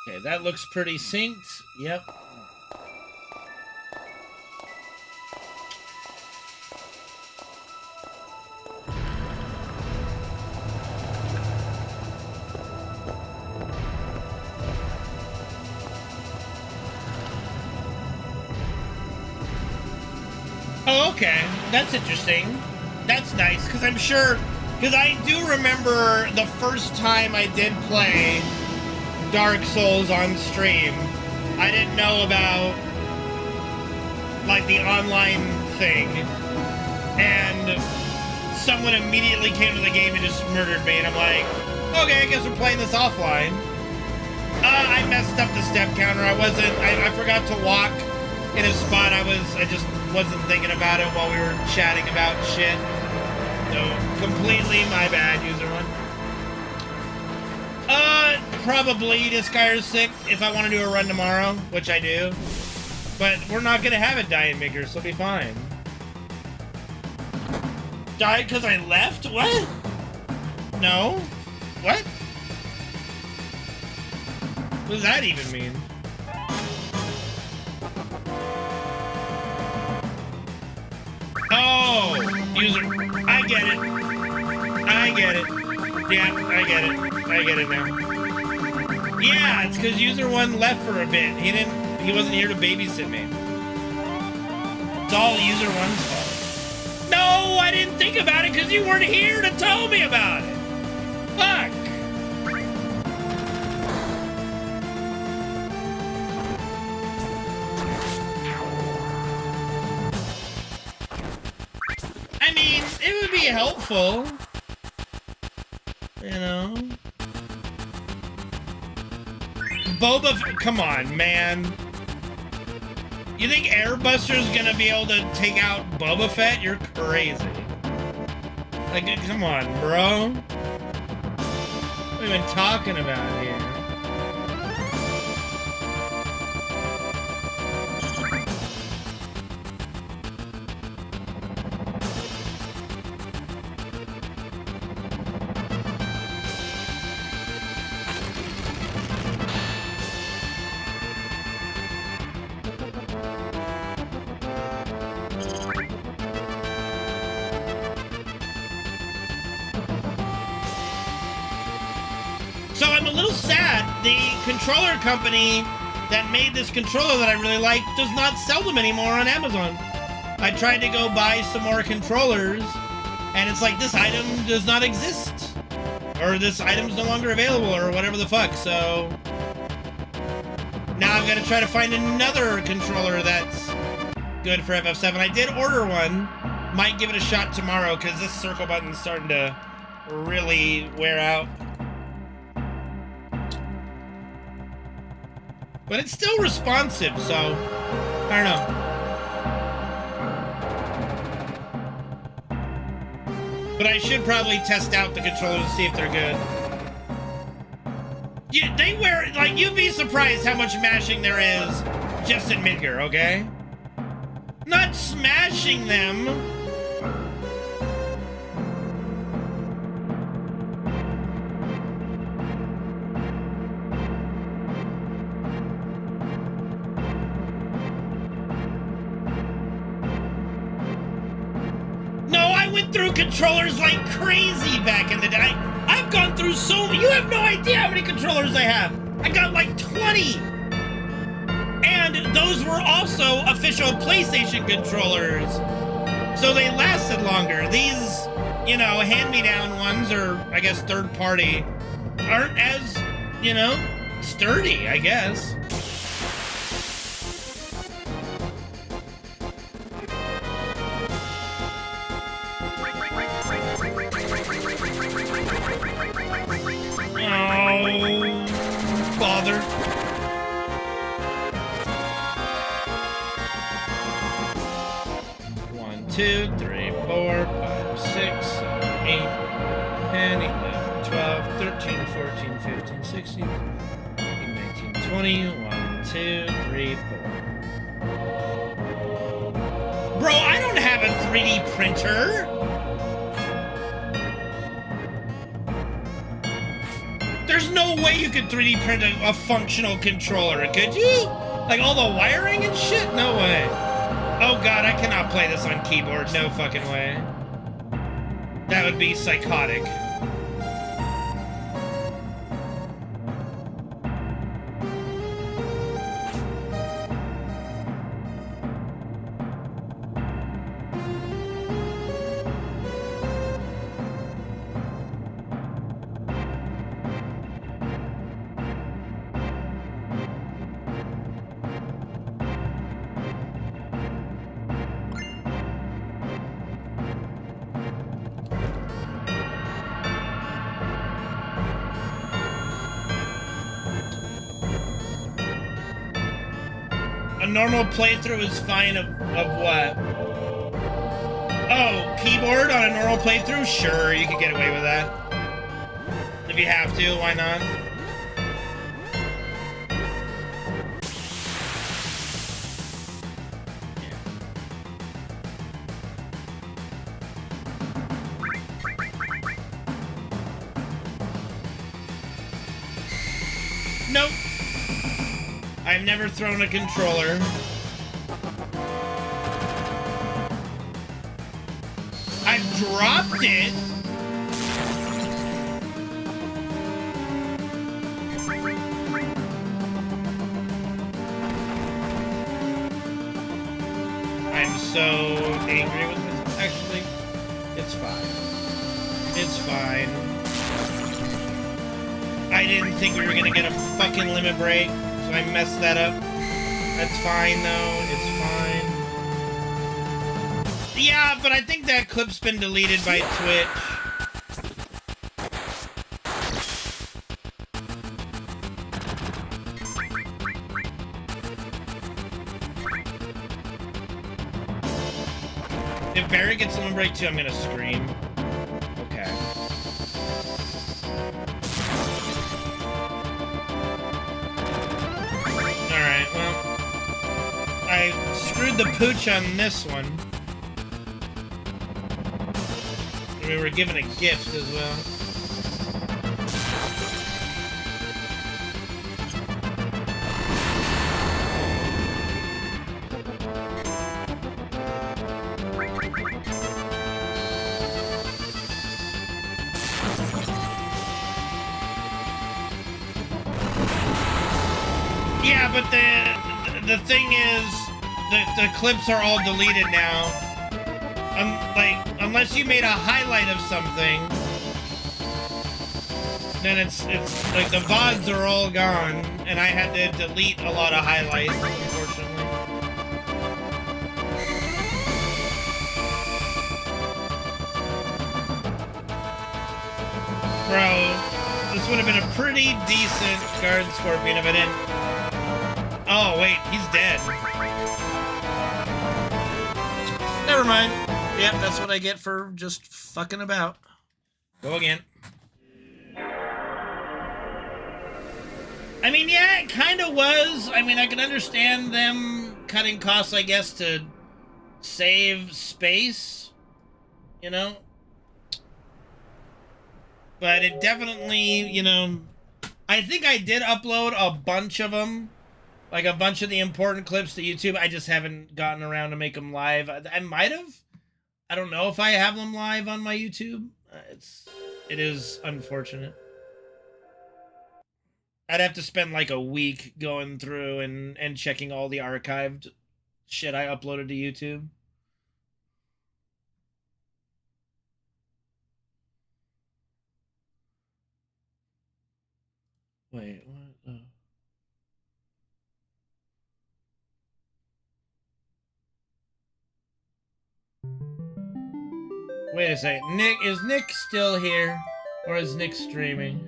Okay, that looks pretty synced. Yep. Oh, okay. That's interesting. That's nice, because I'm sure... Because I do remember the first time I did play Dark Souls on stream, I didn't know about, like, the online thing, and someone immediately came to the game and just murdered me, and I'm like, okay, I guess we're playing this offline. I messed up the step counter. I forgot to walk in a spot. I just wasn't thinking about it while we were chatting about shit. So, completely my bad, user one. Probably Discard 6 if I want to do a run tomorrow, which I do. But we're not going to have it die in Maker, so it'll be fine. Died because I left? What? No. What? What does that even mean? Oh! User... I get it. I get it. Yeah, I get it. I get it now. Yeah, it's because user one left for a bit. He wasn't here to babysit me. It's all user one's fault. No, I didn't think about it because you weren't here to tell me about it. Fuck. I mean, it would be helpful. You know? Come on, man. You think Airbuster's gonna be able to take out Boba Fett? You're crazy. Like, come on, bro. What are we even talking about here? So I'm a little sad. The controller company that made this controller that I really like does not sell them anymore on Amazon. I tried to go buy some more controllers, and it's like, this item does not exist. Or this item's no longer available, or whatever the fuck, so... Now I've got to try to find another controller that's good for FF7. I did order one. Might give it a shot tomorrow, because this circle button's starting to really wear out. But it's still responsive, so I don't know. But I should probably test out the controllers to see if they're good. Yeah, they wear, like, you'd be surprised how much mashing there is just in Midgar, okay? Not smashing them. Through controllers like crazy back in the day. I've gone through so many. You have no idea how many controllers I have. I got like 20. And those were also official PlayStation controllers. So they lasted longer. These, you know, hand-me-down ones, or I guess third party, aren't as, you know, sturdy, I guess. Bother. 1, 2, 3, 4, 5, 6, 7, 8, 10, 11, 12, 13, 14, 15, 16, 19, 20, 1, 2, 3, 4. Bro, I don't have a 3D printer. There's no way you could 3D print a functional controller, could you? Like all the wiring and shit? No way. Oh god, I cannot play this on keyboard. No fucking way. That would be psychotic. A normal playthrough is fine of what? Oh, keyboard on a normal playthrough? Sure, you can get away with that. If you have to, why not? Nope. I've never thrown a controller. I've dropped it. I'm so angry with this. Actually, it's fine. It's fine. I didn't think we were gonna get a fucking limit break. I messed that up. That's fine, though. It's fine. Yeah, but I think that clip's been deleted by Twitch. If Barry gets limit break too, I'm gonna scream. Okay. Alright, well. I screwed the pooch on this one. We were given a gift as well. Yeah, but the thing is, the clips are all deleted now. Like, unless you made a highlight of something, then it's like the VODs are all gone, and I had to delete a lot of highlights, unfortunately. Bro, this would have been a pretty decent guard scorpion if I didn't. Oh, wait, he's dead. Never mind. Yep, that's what I get for just fucking about. Go again. I mean, yeah, it kind of was. I mean, I can understand them cutting costs, I guess, to save space, you know? But it definitely, you know... I think I did upload a bunch of them. Like, a bunch of the important clips to YouTube. I just haven't gotten around to make them live. I might have. I don't know if I have them live on my YouTube. It is unfortunate. I'd have to spend like a week going through and checking all the archived shit I uploaded to YouTube. Wait, what? Oh. Wait a second. Is Nick still here? Or is Nick streaming?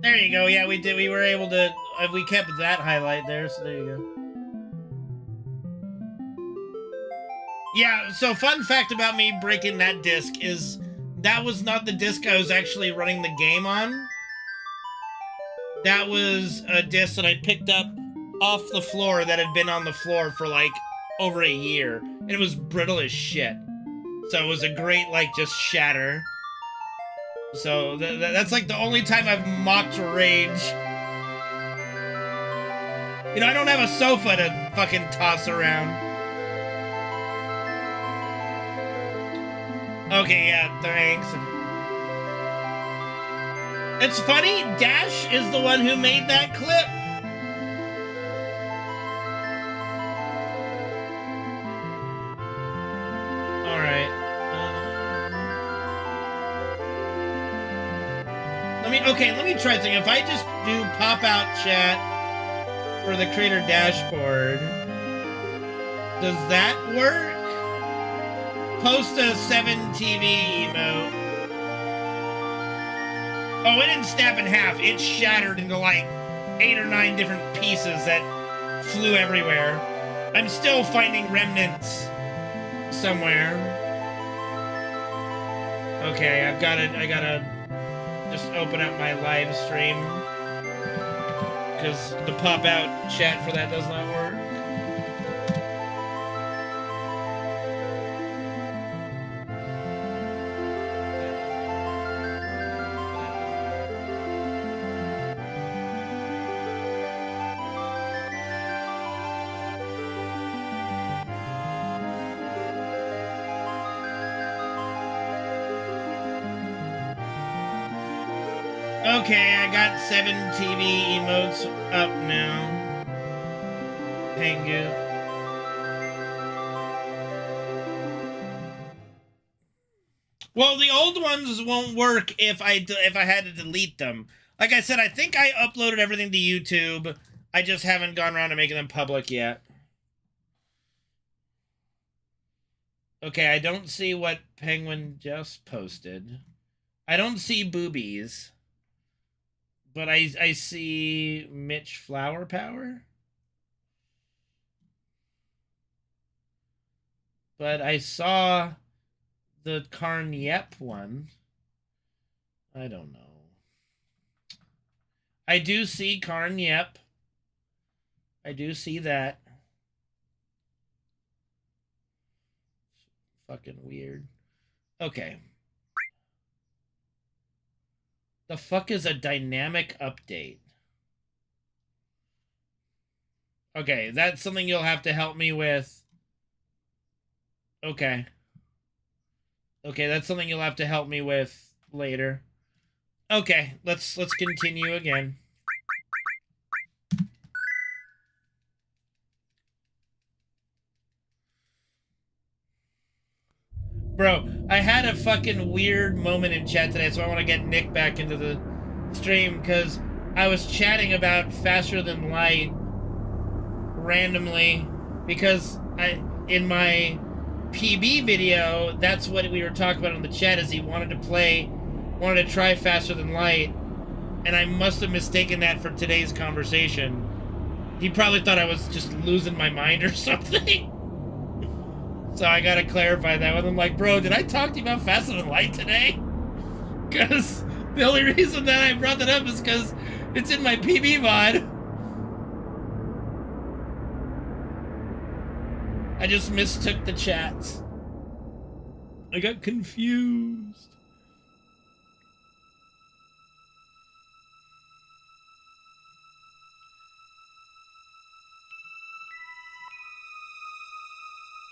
There you go. Yeah, we did. We were able to... we kept that highlight there, so there you go. Yeah, so fun fact about me breaking that disc is... that was not the disc I was actually running the game on. That was a disc that I picked up off the floor that had been on the floor for like over a year. And it was brittle as shit. So it was a great, like, just shatter. So that's like the only time I've mocked rage. You know, I don't have a sofa to fucking toss around. Okay, yeah, thanks. It's funny, Dash is the one who made that clip. Alright. Let me try something. If I just do pop-out chat for the creator dashboard, does that work? Post a 7 TV emote. Oh, it didn't snap in half. It shattered into like 8 or 9 different pieces that flew everywhere. I'm still finding remnants somewhere. Okay, I gotta just open up my live stream because the pop-out chat for that does not work. Okay, I got 7 TV emotes up now. Pengu. Well, the old ones won't work if I had to delete them. Like I said, I think I uploaded everything to YouTube. I just haven't gone around to making them public yet. Okay, I don't see what Penguin just posted. I don't see boobies. But I see Mitch Flower Power. But I saw the Karn Yep one. I don't know. I do see Karn Yep. I do see that. Fucking weird. Okay. The fuck is a dynamic update? Okay, that's something you'll have to help me with. Okay. Okay, that's something you'll have to help me with later. Okay, let's continue again. Bro, I had a fucking weird moment in chat today, so I want to get Nick back into the stream, because I was chatting about Faster Than Light randomly, because in my PB video, that's what we were talking about in the chat, is he wanted to try Faster Than Light, and I must have mistaken that for today's conversation. He probably thought I was just losing my mind or something. So I gotta clarify that with him. Like, bro, did I talk to you about Faster Than Light today? Because the only reason that I brought that up is because it's in my PB VOD. I just mistook the chats. I got confused.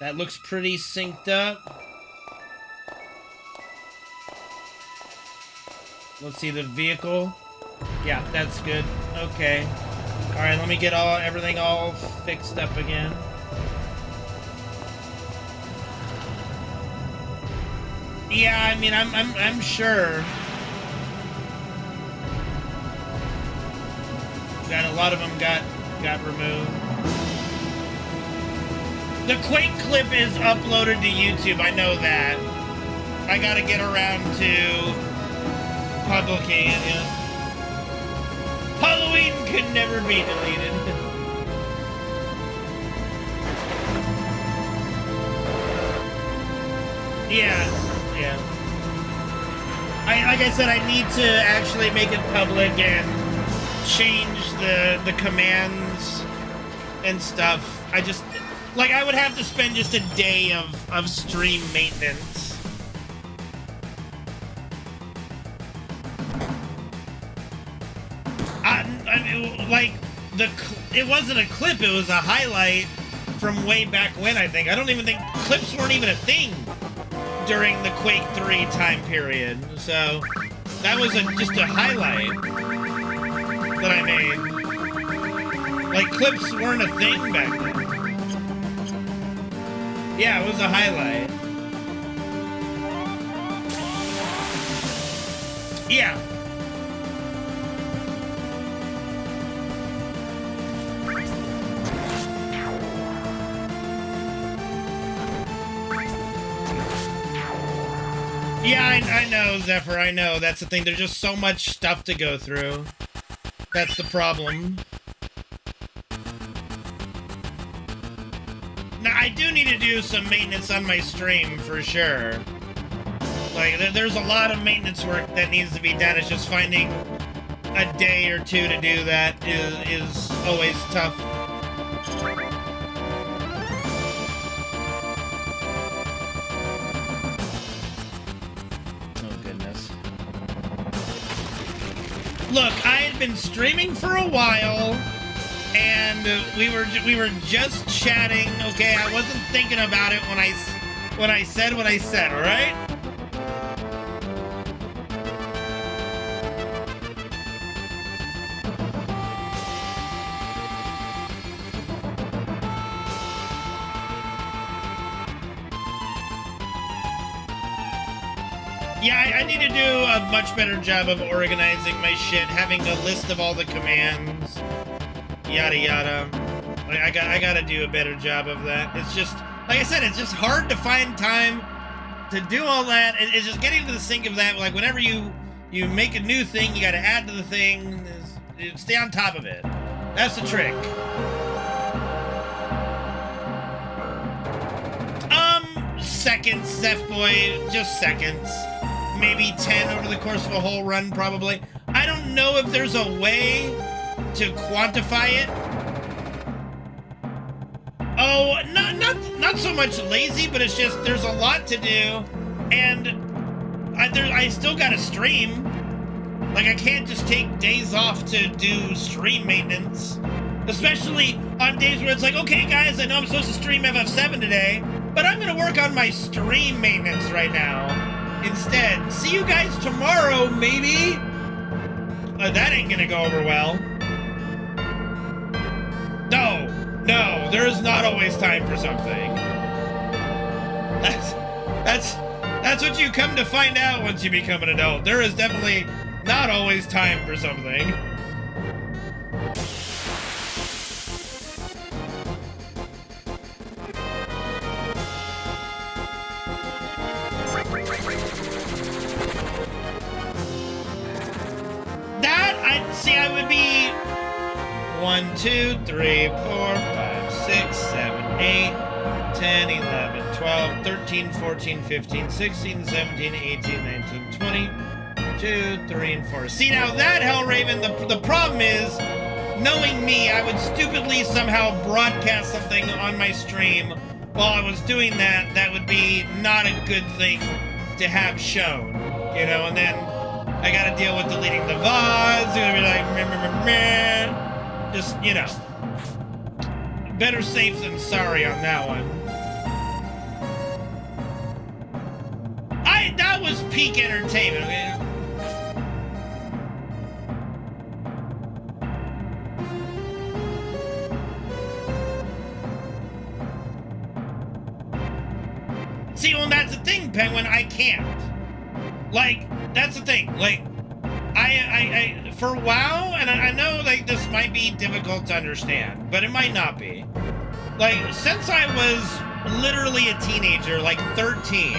That looks pretty synced up. Let's see the vehicle. Yeah, that's good. Okay. All right, let me get everything all fixed up again. Yeah, I mean, I'm sure that a lot of them got removed. The Quake clip is uploaded to YouTube. I know that. I gotta get around to publishing it. Halloween could never be deleted. Yeah. Like I said, I need to actually make it public and change the commands and stuff. Like, I would have to spend just a day of stream maintenance. I mean, like, it wasn't a clip, it was a highlight from way back when, I think. I don't even think clips weren't even a thing during the Quake 3 time period. So, that was just a highlight that I made. Like, clips weren't a thing back then. Yeah, it was a highlight. Yeah. Yeah, I know, Zephyr, I know. That's the thing. There's just so much stuff to go through. That's the problem. Now, I do need to do some maintenance on my stream, for sure. Like, there's a lot of maintenance work that needs to be done. It's just finding a day or two to do that is always tough. Oh, goodness. Look, I had been streaming for a while, and we were just chatting. Okay, I wasn't thinking about it when I said what I said. All right. Yeah, I need to do a much better job of organizing my shit, having a list of all the commands, yada yada. I gotta do a better job of that. It's just, like I said, it's just hard to find time to do all that, it's just getting to the sync of that. Like whenever you make a new thing, you got to add to the thing. Stay on top of it. That's the trick. Seconds, Zeph Boy, just seconds. Maybe 10 over the course of a whole run, probably. I don't know if there's a way to quantify it. Oh, not so much lazy, but it's just there's a lot to do, and I still gotta stream. Like, I can't just take days off to do stream maintenance, especially on days where it's like, okay, guys, I know I'm supposed to stream FF7 today, but I'm gonna work on my stream maintenance right now instead. See you guys tomorrow, maybe. That ain't gonna go over well. No, there is not always time for something. That's what you come to find out once you become an adult. There is definitely not always time for something. I would be 1, 2, 3, 4, 5, 6, 7, 8, 10, 11, 12, 13, 14, 15, 16, 17, 18, 19, 20, 2, 3, and 4. See, now that, Hellraven, the problem is, knowing me, I would stupidly somehow broadcast something on my stream while I was doing that. That would be not a good thing to have shown, you know, and then I gotta deal with deleting the VODs. It's gonna be like, meh. Just, you know. Better safe than sorry on that one. That was peak entertainment, okay? See, well, that's the thing, Penguin, I can't. Like, that's the thing. Like, I for WoW, and I know, like, this might be difficult to understand, but it might not be. Like, since I was literally a teenager, like 13,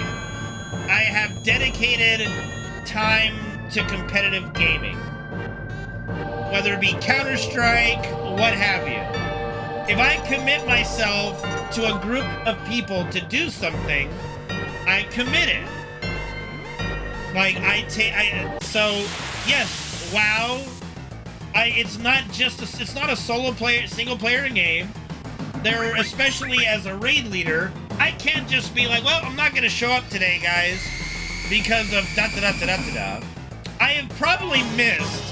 I have dedicated time to competitive gaming. Whether it be Counter-Strike, what have you. If I commit myself to a group of people to do something, I commit it. Like, so, yes, WoW, it's not just, it's not a single player game. There, especially as a raid leader, I can't just be like, well, I'm not gonna show up today, guys, because of da-da-da-da-da-da-da. I have probably missed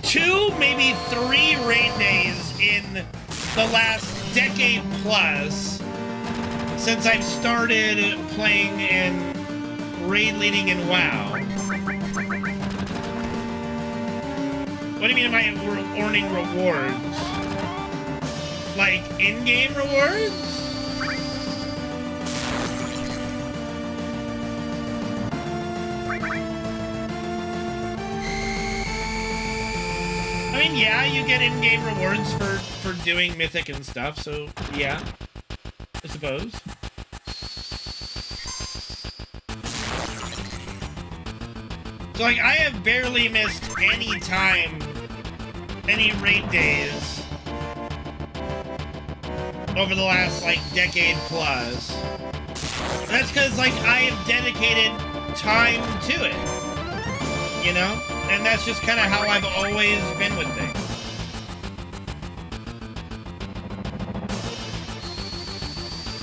2, maybe 3 raid days in the last decade plus since I've started playing in raid leading in WoW. What do you mean am I earning rewards? Like in-game rewards? I mean, yeah, you get in-game rewards for doing Mythic and stuff, so yeah, I suppose. So, like, I have barely missed any time, any raid days over the last, like, decade plus. And that's because, like, I have dedicated time to it, you know? And that's just kind of how I've always been with things.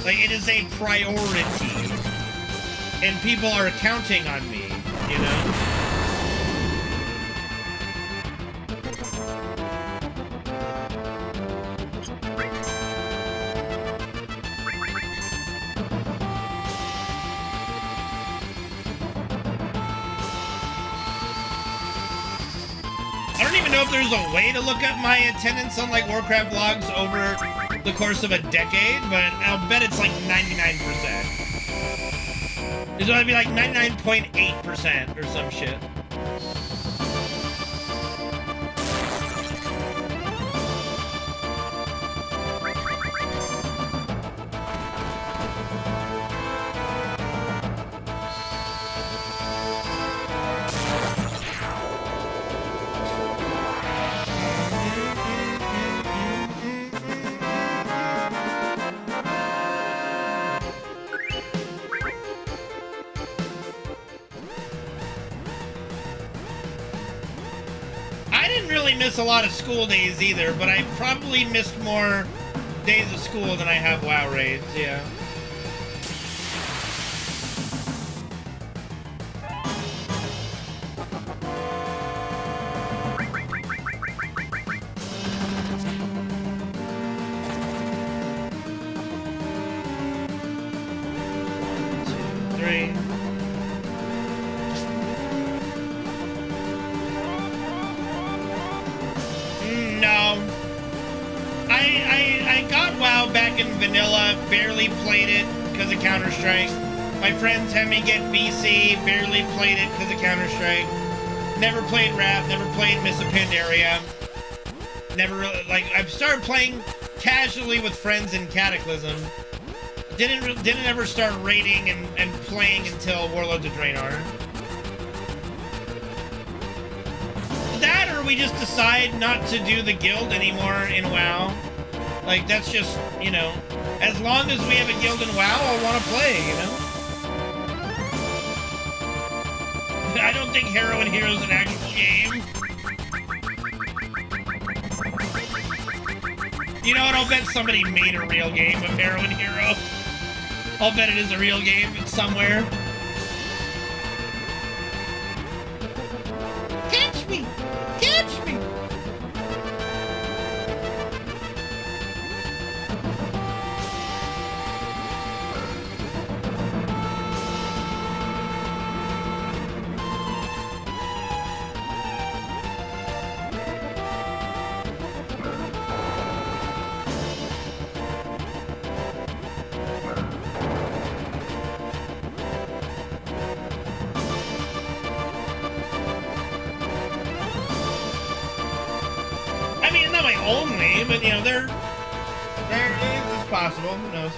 Like, it is a priority. And people are counting on me, you know? I don't even know if there's a way to look up my attendance on, like, Warcraft vlogs over the course of a decade, but I'll bet it's like 99%. It's gonna be like 99.8% or some shit. really miss a lot of school days either, but I probably missed more days of school than I have WoW raids, yeah. Vanilla, barely played it because of Counter-Strike. My friends had me get BC, barely played it because of Counter-Strike. Never played Wrath, never played Miss a Pandaria. Never really, like, I've started playing casually with friends in Cataclysm. Didn't ever start raiding and playing until Warlords of Draenor. That, or we just decide not to do the guild anymore in WoW. Like, that's just, you know, as long as we have a guild in WoW, I'll want to play, you know? I don't think Heroin Hero is an actual game. You know what? I'll bet somebody made a real game of Heroin Hero. I'll bet it is a real game somewhere. Catch me! Catch me! But, you know, it's possible. Who knows?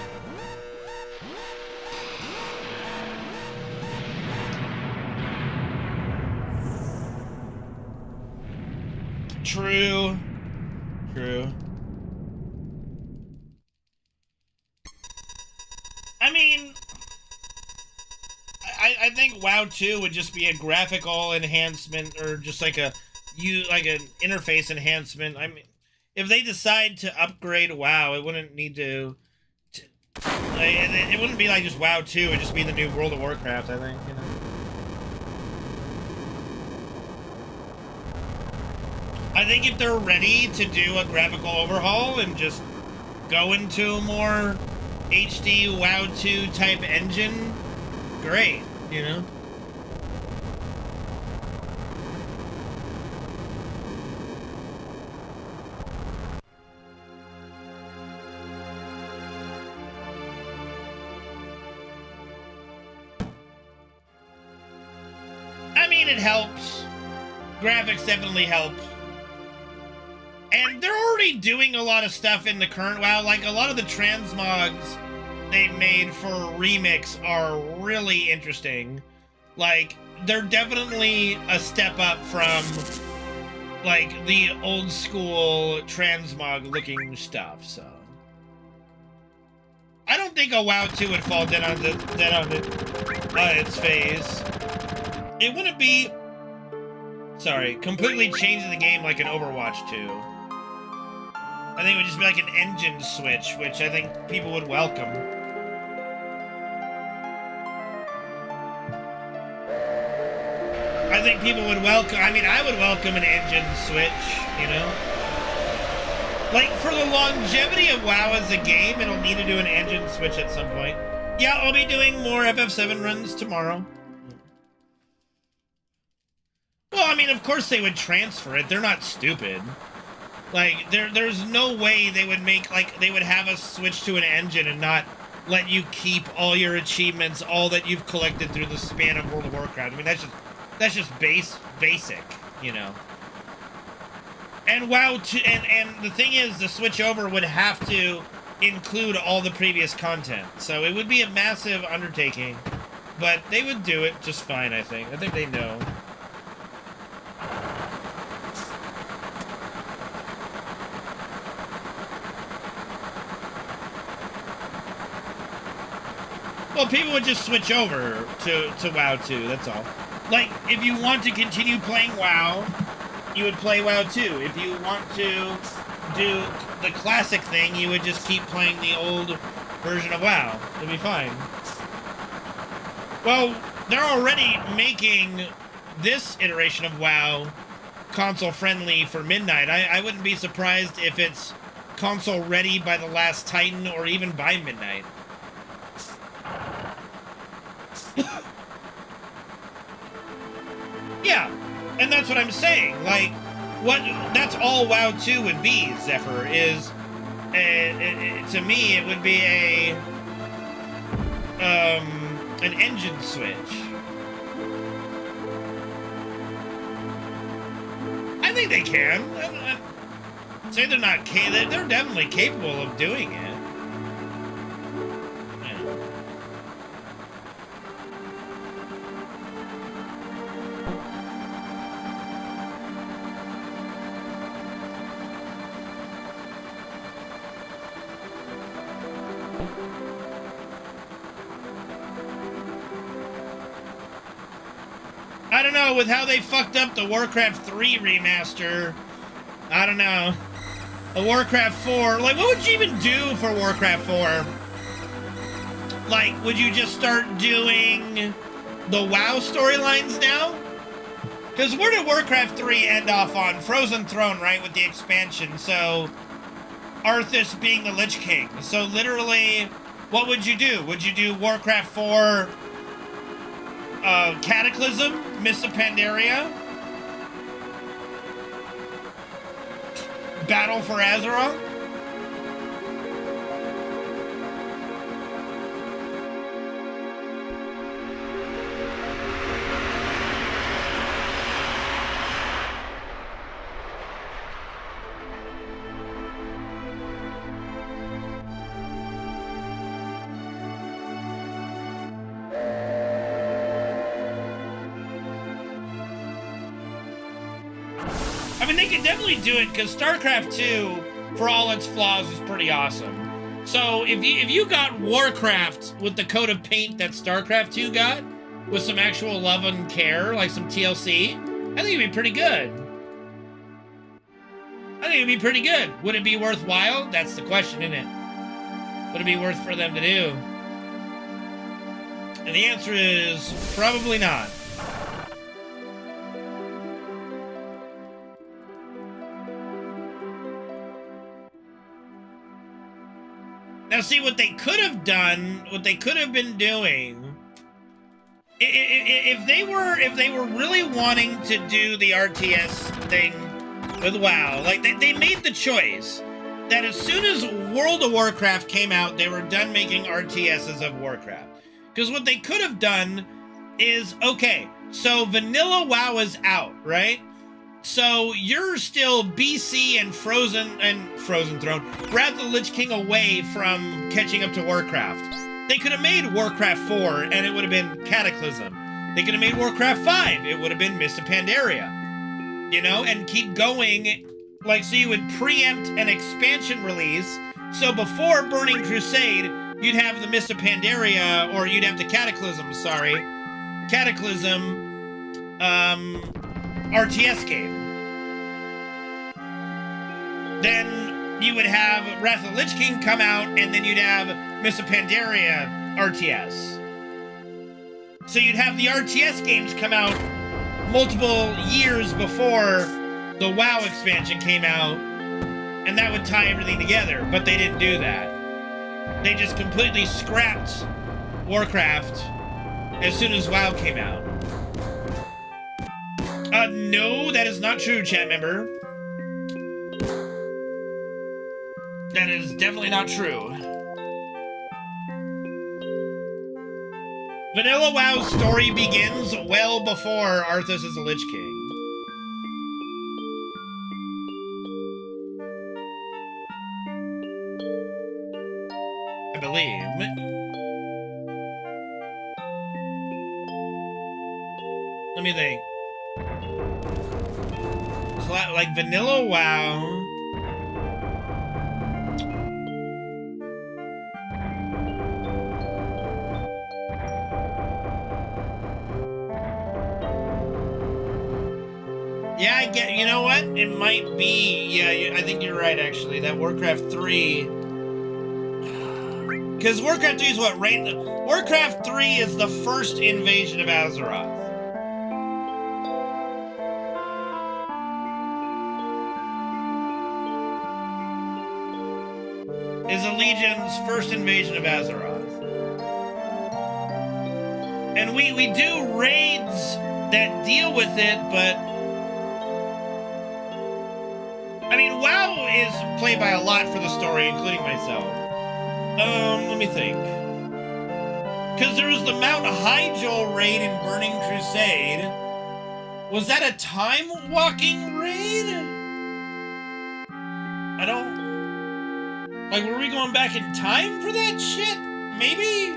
True. True. I mean, I think WoW 2 would just be a graphical enhancement or just like an interface enhancement. I mean, if they decide to upgrade WoW, it wouldn't need to it wouldn't be like just WoW 2, it'd just be the new World of Warcraft, I think, you know. I think if they're ready to do a graphical overhaul and just go into a more HD WoW 2 type engine, great, you know. It helps. Graphics definitely help. And they're already doing a lot of stuff in the current WoW. Like, a lot of the transmogs they made for Remix are really interesting. Like, they're definitely a step up from, like, the old school transmog looking stuff, so. I don't think a WoW 2 would fall dead on its face. It wouldn't be, completely changing the game like an Overwatch 2. I think it would just be like an engine switch, which I think people would welcome. I think people would welcome, I mean, I would welcome an engine switch, you know? Like, for the longevity of WoW as a game, it'll need to do an engine switch at some point. Yeah, I'll be doing more FF7 runs tomorrow. Well, I mean, of course they would transfer it. They're not stupid. Like, there's no way they would make, like, they would have us switch to an engine and not let you keep all your achievements, all that you've collected through the span of World of Warcraft. I mean, that's just basic, you know. And WoW 2, and the thing is, the switch over would have to include all the previous content. So it would be a massive undertaking. But they would do it just fine, I think. I think they know. Well, people would just switch over to WoW 2, that's all. Like, if you want to continue playing WoW, you would play WoW 2. If you want to do the classic thing, you would just keep playing the old version of WoW. It'd be fine. Well, they're already making this iteration of WoW console friendly for midnight. I wouldn't be surprised if it's console ready by the last Titan or even by midnight. Yeah, and that's what I'm saying. Like, that's all WoW 2 would be, Zephyr, is, to me, it would be an engine switch. I think they can. I'd say they're not they're definitely capable of doing it. I don't know, with how they fucked up the Warcraft 3 remaster, I don't know. A Warcraft 4, like, what would you even do for Warcraft 4? Like, would you just start doing the WoW storylines now? Because where did Warcraft 3 end off on? Frozen Throne, right, with the expansion, so Arthas being the Lich King. So literally, what would you do? Would you do Warcraft 4... Cataclysm, Mists of Pandaria, Battle for Azeroth. I mean, they could definitely do it because StarCraft 2, for all its flaws, is pretty awesome. So if you got Warcraft with the coat of paint that StarCraft 2 got, with some actual love and care, like some TLC, I think it'd be pretty good. I think it'd be pretty good. Would it be worthwhile? That's the question, isn't it? Would it be worth for them to do? And the answer is probably not. Now, see, what they could have done, what they could have been doing, if they were really wanting to do the RTS thing with WoW, like, they made the choice that as soon as World of Warcraft came out, they were done making RTSs of Warcraft. Because what they could have done is, okay, so vanilla WoW is out, right? So you're still BC and Frozen Throne, Wrath of the Lich King away from catching up to Warcraft. They could have made Warcraft 4 and it would have been Cataclysm. They could have made Warcraft 5, it would have been Mists of Pandaria. You know, and keep going, like, so you would preempt an expansion release. So before Burning Crusade, you'd have the Mists of Pandaria, or you'd have the Cataclysm, RTS game. Then you would have Wrath of the Lich King come out, and then you'd have Mists of Pandaria RTS. So you'd have the RTS games come out multiple years before the WoW expansion came out, and that would tie everything together, but they didn't do that. They just completely scrapped Warcraft as soon as WoW came out. No, that is not true, chat member. That is definitely not true. Vanilla WoW's story begins well before Arthas is a Lich King. I believe. Let me think. Like vanilla WoW. Yeah, I get. You know what? It might be. Yeah, I think you're right. Actually, that Warcraft 3. Because Warcraft 3 is what? Right? Warcraft 3 is the first invasion of Azeroth. Is the Legion's first invasion of Azeroth. And we do raids that deal with it, but I mean, WoW is played by a lot for the story, including myself. Let me think. Because there was the Mount Hyjal raid in Burning Crusade. Was that a time-walking raid? I don't... Like, were we going back in time for that shit? Maybe?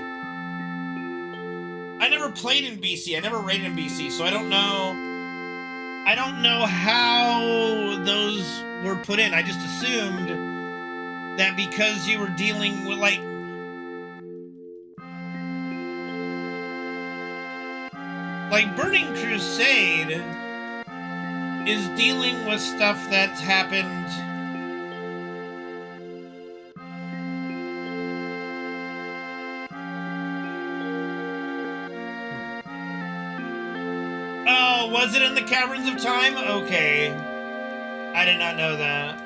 I never played in BC. I never raided in BC, so I don't know. I don't know how those were put in. I just assumed that because you were dealing with, like... Like, Burning Crusade is dealing with stuff that's happened... Oh, was it in the Caverns of Time? Okay. I did not know that.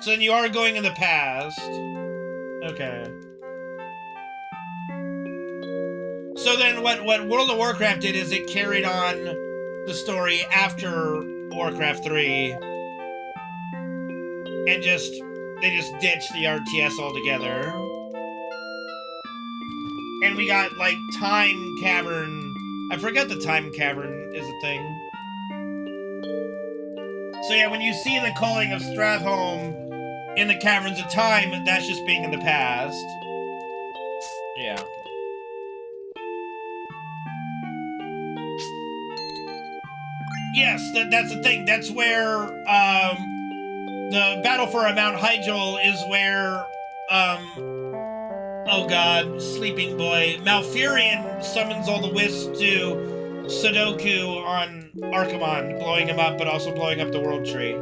So then you are going in the past. Okay. So then what World of Warcraft did is it carried on the story after Warcraft 3. And they just ditched the RTS altogether. And we got, like, Time Cavern. I forgot the Time Cavern is a thing. So yeah, when you see the calling of Stratholme in the Caverns of Time, that's just being in the past. Yeah. Yes, that's the thing. That's where the battle for Mount Hyjal is where oh god, Sleeping Boy. Malfurion summons all the wisps to Sudoku on Archimonde, blowing him up, but also blowing up the World Tree.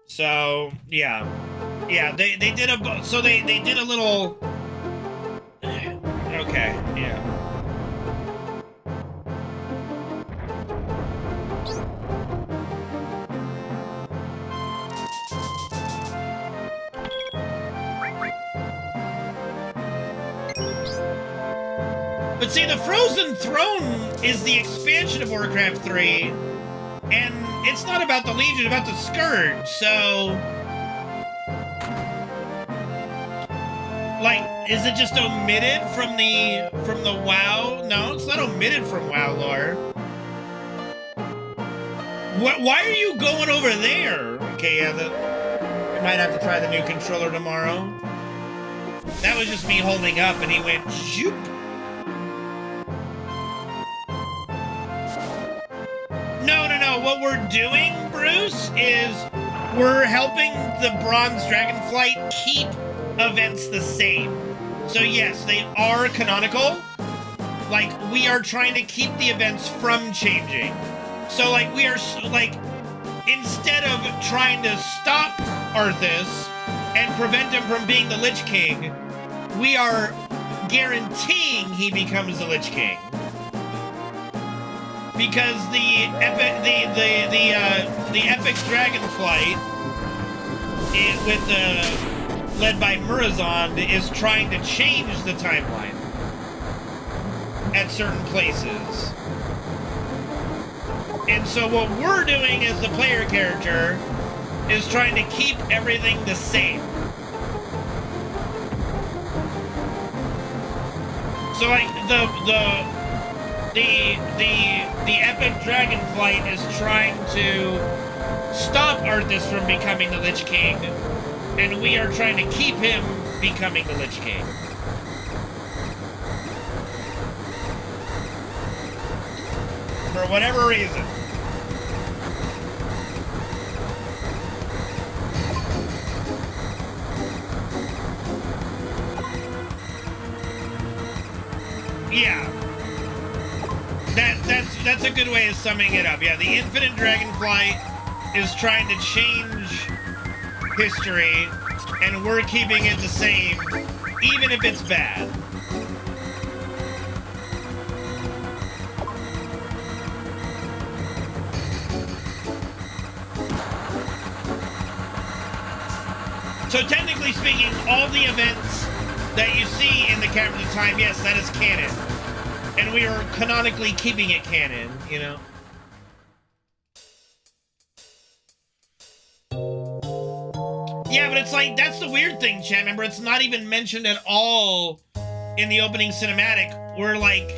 So, yeah. Yeah, they did a... So they did a little... Okay, yeah. But see, the Frozen Throne is the expansion of Warcraft 3, and it's not about the Legion, it's about the Scourge, so... Like, is it just omitted from the WoW? No, it's not omitted from WoW lore. Why are you going over there? Okay, yeah, I might have to try the new controller tomorrow. That was just me holding up, and he went, zoop. No, what we're doing, Bruce, is we're helping the Bronze Dragonflight keep events the same. So yes, they are canonical. Like, we are trying to keep the events from changing. So, like, we are, like, instead of trying to stop Arthas and prevent him from being the Lich King, we are guaranteeing he becomes the Lich King. Because the epic Dragonflight with led by Murazond is trying to change the timeline at certain places. And so what we're doing as the player character is trying to keep everything the same. So like the epic Dragonflight is trying to stop Arthas from becoming the Lich King, and we are trying to keep him becoming the Lich King. For whatever reason. Yeah. That's a good way of summing it up. Yeah, the Infinite Dragonflight is trying to change history, and we're keeping it the same, even if it's bad. So technically speaking, all the events that you see in the Caverns of Time, yes, that is canon. And we are canonically keeping it canon, you know? Yeah, but it's like, that's the weird thing, chat. Remember, it's not even mentioned at all in the opening cinematic, where, like,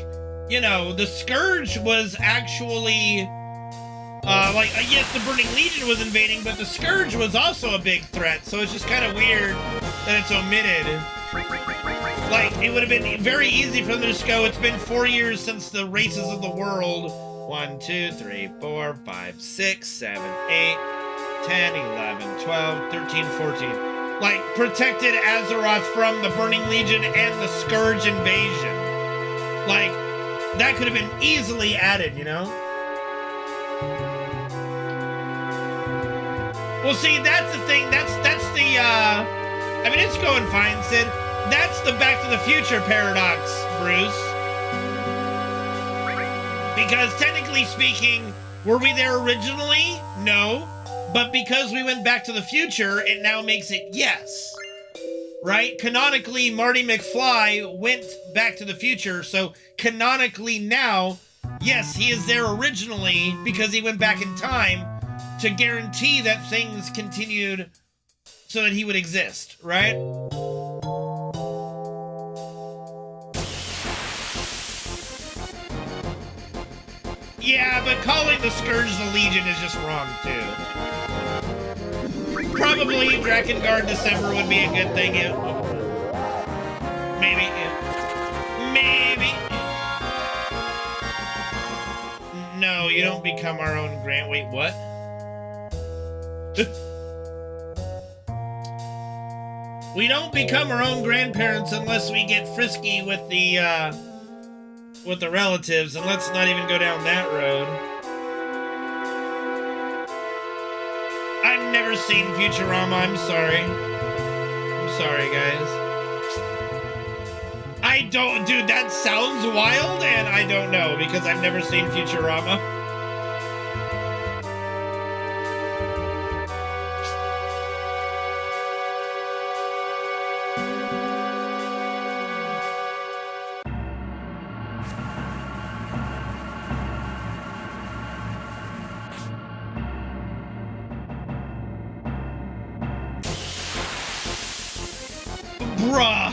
you know, the Scourge was actually... yes, the Burning Legion was invading, but the Scourge was also a big threat, so it's just kind of weird that it's omitted. Like, it would have been very easy for them to just go, it's been 4 years since the races of the world. 1, 2, 3, 4, 5, 6, 7, 8, 10, 11, 12, 13, 14. Like, protected Azeroth from the Burning Legion and the Scourge invasion. Like, that could have been easily added, you know? Well, see, that's the thing. That's the, I mean, it's going fine, Sid. That's the Back to the Future paradox, Bruce. Because technically speaking, were we there originally? No. But because we went back to the future, it now makes it yes. Right? Canonically, Marty McFly went back to the future, so canonically now, yes, he is there originally because he went back in time to guarantee that things continued so that he would exist, right? Yeah, but calling the Scourge the Legion is just wrong, too. Probably Drakengard December would be a good thing, yeah. Maybe, yeah. Maybe. No, you don't become our own grand... Wait, what? We don't become our own grandparents unless we get frisky with the relatives, and let's not even go down that road. I've never seen Futurama, I'm sorry. I'm sorry, guys. I don't, dude, that sounds wild, and I don't know, because I've never seen Futurama. Bruh.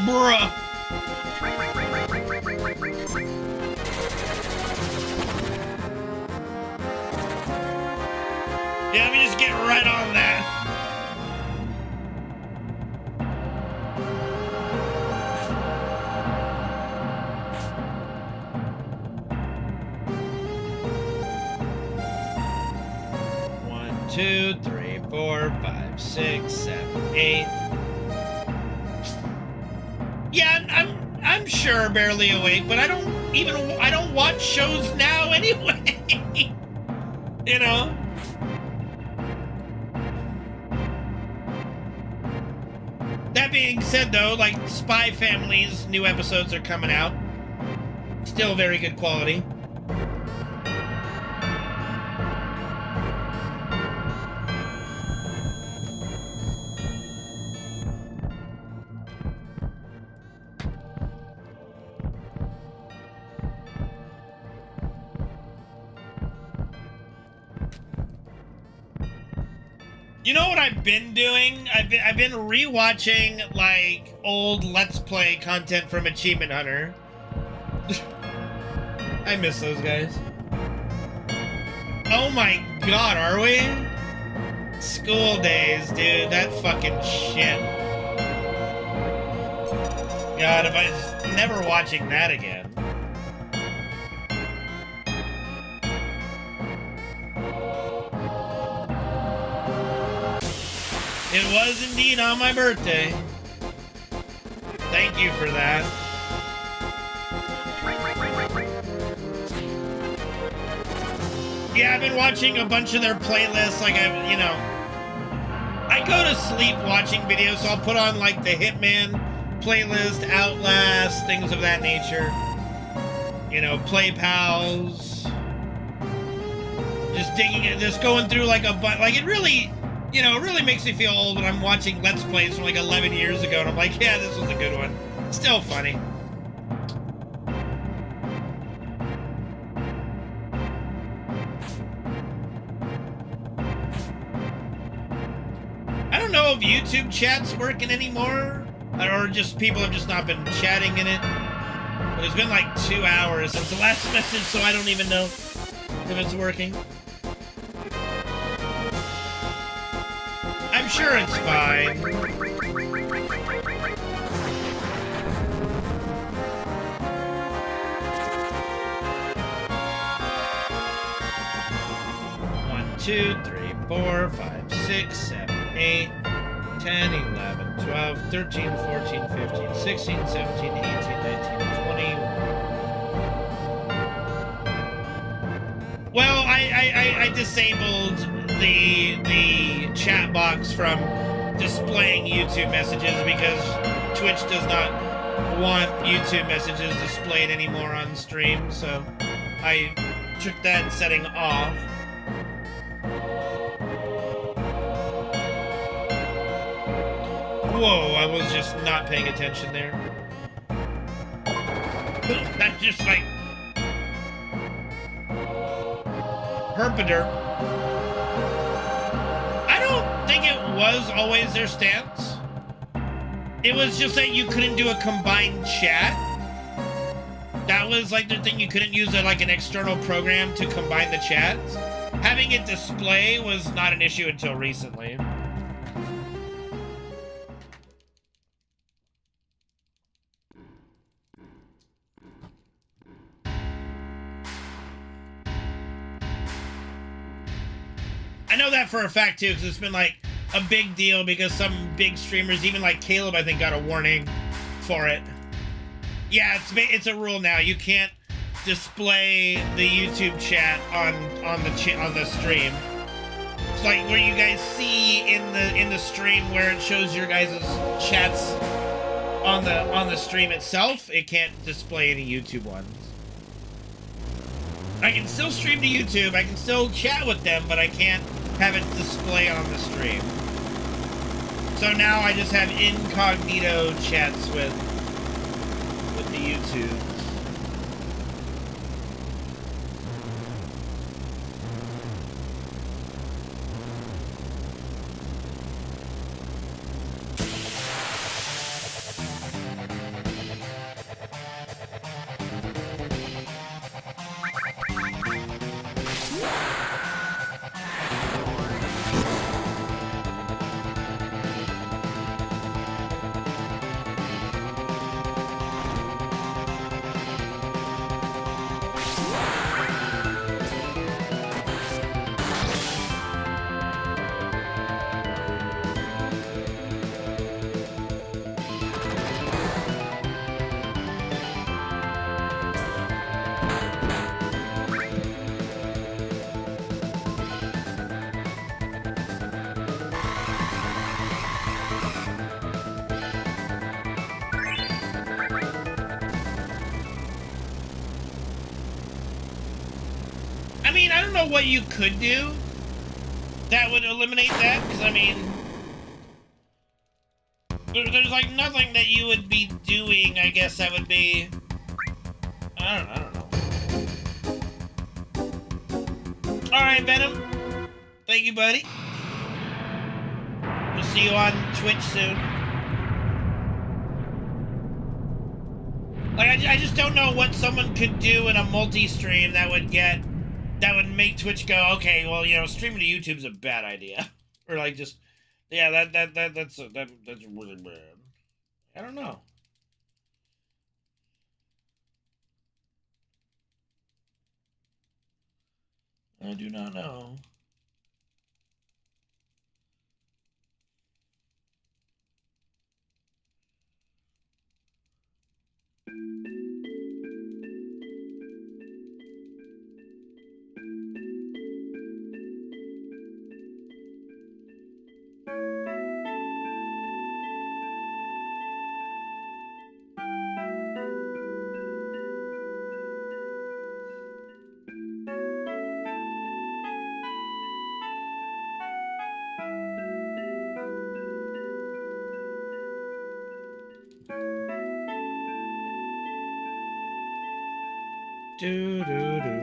Bruh. Yeah, let me just get right on that. One, 2, 3, 4, 5, 6, 7, 8. Yeah, I'm sure Barely Awake, but I don't watch shows now anyway. You know? That being said, though, like Spy Family's new episodes are coming out. Still very good quality. You know what I've been doing? I've been rewatching like old Let's Play content from Achievement Hunter. I miss those guys. Oh my god, are we? School days, dude. That fucking shit. God, if I never watching that again. It was indeed on my birthday. Thank you for that. Yeah, I've been watching a bunch of their playlists. Like, I go to sleep watching videos, so I'll put on, like, the Hitman playlist, Outlast, things of that nature. You know, Play Pals. Just digging it, just going through, like, like, it really, you know, it really makes me feel old when I'm watching Let's Plays from, like, 11 years ago, and I'm like, yeah, this was a good one. Still funny. I don't know if YouTube chat's working anymore, or just people have just not been chatting in it. But it's been like 2 hours since the last message, so I don't even know if it's working. I'm sure it's fine. One, 2, 3, 4, 5, 6, 7, 8, 10, 11, 12, 13, 14, 15, 16, 17, 18, 19, 20. Well, I disabled the chat box from displaying YouTube messages because Twitch does not want YouTube messages displayed anymore on stream, so I took that setting off. Whoa, I was just not paying attention there. That's just like herpader. I don't think it was always their stance. It was just that you couldn't do a combined chat. That was like the thing, you couldn't use like an external program to combine the chats. Having it display was not an issue until recently. I know that for a fact too, because it's been like a big deal because some big streamers, even like Caleb, I think got a warning for it. Yeah, it's a rule now. You can't display the YouTube chat on the stream. It's like where you guys see in the stream where it shows your guys' chats on the stream itself. It can't display any YouTube ones. I can still stream to YouTube. I can still chat with them, but I can't have it display on the stream. So now I just have incognito chats with the YouTube. I mean, I don't know what you could do that would eliminate that, because, I mean, there's, like, nothing that you would be doing, I guess, that would be, I don't know. Alright, Venom. Thank you, buddy. We'll see you on Twitch soon. Like, I just don't know what someone could do in a multi-stream that would make Twitch go, okay, well, you know, streaming to YouTube's a bad idea. Or like just, yeah, that's really bad. I don't know. I do not know. Do, do, do.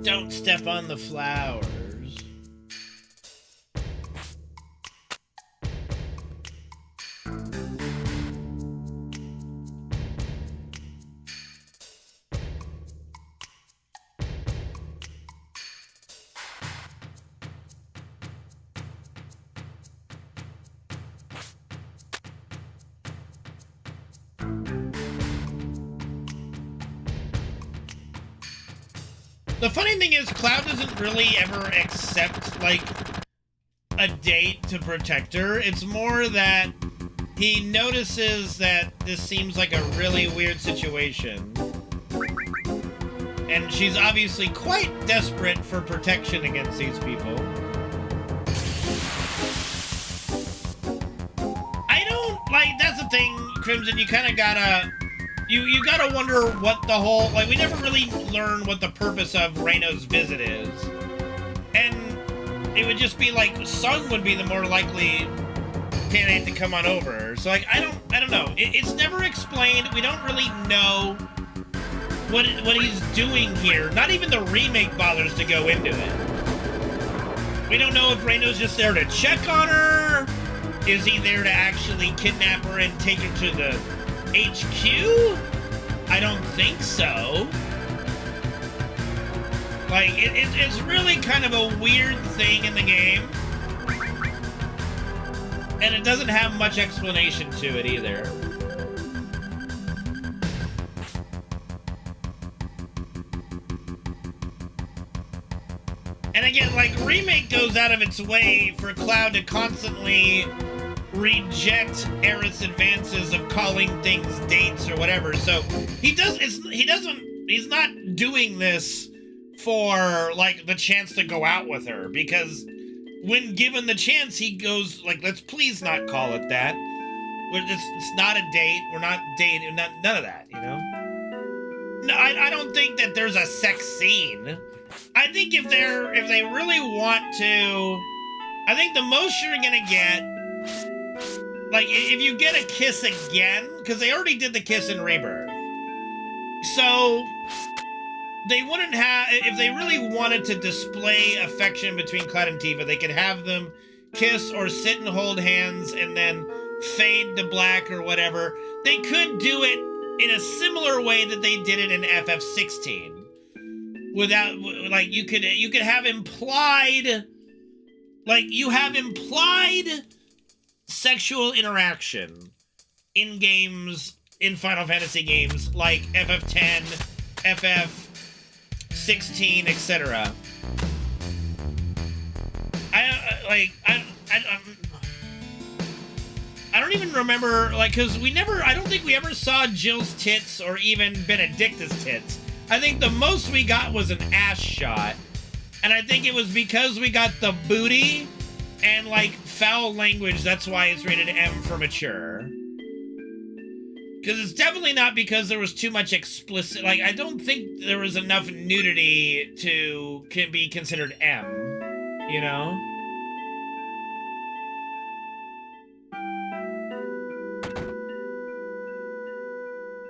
Don't step on the flowers. The funny thing is, Cloud doesn't really ever accept, like, a date to protect her. It's more that he notices that this seems like a really weird situation. And she's obviously quite desperate for protection against these people. I don't, like, that's the thing, Crimson, you kind of gotta... You gotta wonder what the whole... Like, we never really learn what the purpose of Reno's visit is. And it would just be like, Sung would be the more likely candidate to come on over. So, like, I don't know. It's never explained. We don't really know what he's doing here. Not even the remake bothers to go into it. We don't know if Reno's just there to check on her. Is he there to actually kidnap her and take her to the HQ? I don't think so. Like, it's really kind of a weird thing in the game. And it doesn't have much explanation to it either. And again, like, Remake goes out of its way for Cloud to constantly reject Aerith's advances of calling things dates or whatever. So he's not doing this for, like, the chance to go out with her, because when given the chance, he goes, like, let's please not call it that. It's not a date. We're not dating. None of that, you know? No, I don't think that there's a sex scene. I think if they really want to, I think the most you're gonna get, like, if you get a kiss again, because they already did the kiss in Rebirth. So, they wouldn't have, if they really wanted to display affection between Cloud and Tifa, they could have them kiss or sit and hold hands and then fade to black or whatever. They could do it in a similar way that they did it in FF16. Without, like, you could have implied, like, you have implied sexual interaction in games, in Final Fantasy games, like FF10, 16, etc. I don't even remember, like, because I don't think we ever saw Jill's tits or even Benedicta's tits. I think the most we got was an ass shot. And I think it was because we got the booty and, like, foul language, that's why it's rated M for mature. Because it's definitely not because there was too much explicit, like, I don't think there was enough nudity to be considered M, you know?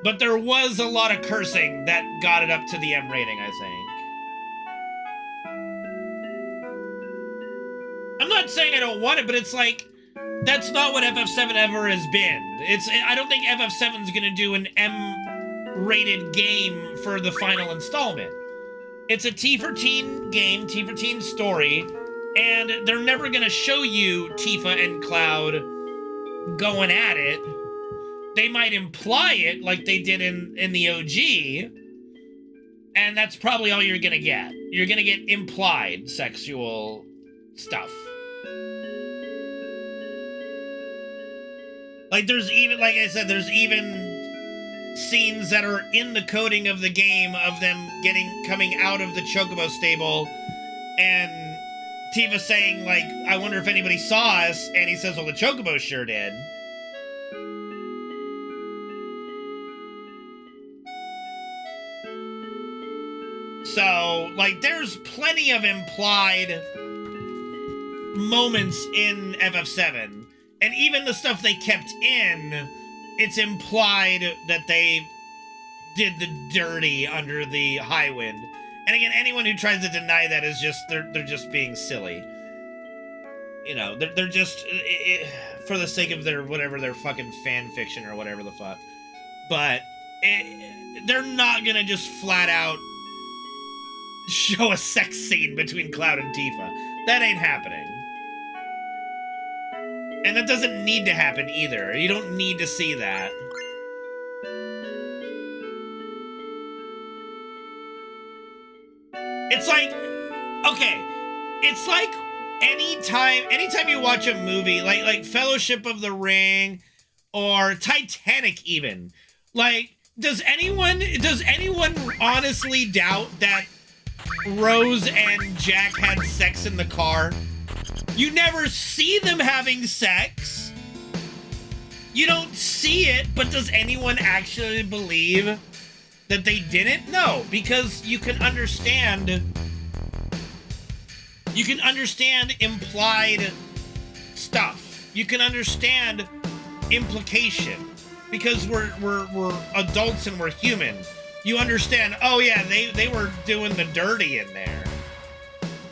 But there was a lot of cursing that got it up to the M rating, I think. I'm not saying I don't want it, but it's like, that's not what FF7 ever has been. I don't think FF7 is going to do an M-rated game for the final installment. It's a T for teen game, T for teen story, and they're never going to show you Tifa and Cloud going at it. They might imply it like they did in the OG, and that's probably all you're gonna get. You're gonna get implied sexual stuff. Like, there's even, like I said, there's even scenes that are in the coding of the game of them coming out of the Chocobo stable, and Tifa saying, like, I wonder if anybody saw us, and he says, well, the Chocobo sure did. So, like, there's plenty of implied moments in FF7. And even the stuff they kept in, it's implied that they did the dirty under the high wind. And again, anyone who tries to deny that is just, they're just being silly. You know, they're just, for the sake of their fucking fan fiction or whatever the fuck. But they're not gonna just flat out show a sex scene between Cloud and Tifa. That ain't happening. And that doesn't need to happen either. You don't need to see that. It's like, okay, it's like anytime you watch a movie, like Fellowship of the Ring or Titanic even, like, does anyone honestly doubt that Rose and Jack had sex in the car? You never see them having sex. You don't see it, but does anyone actually believe that they didn't? No, because you can understand implied stuff. You can understand implication because we're adults and we're human. You understand, oh yeah, they were doing the dirty in there.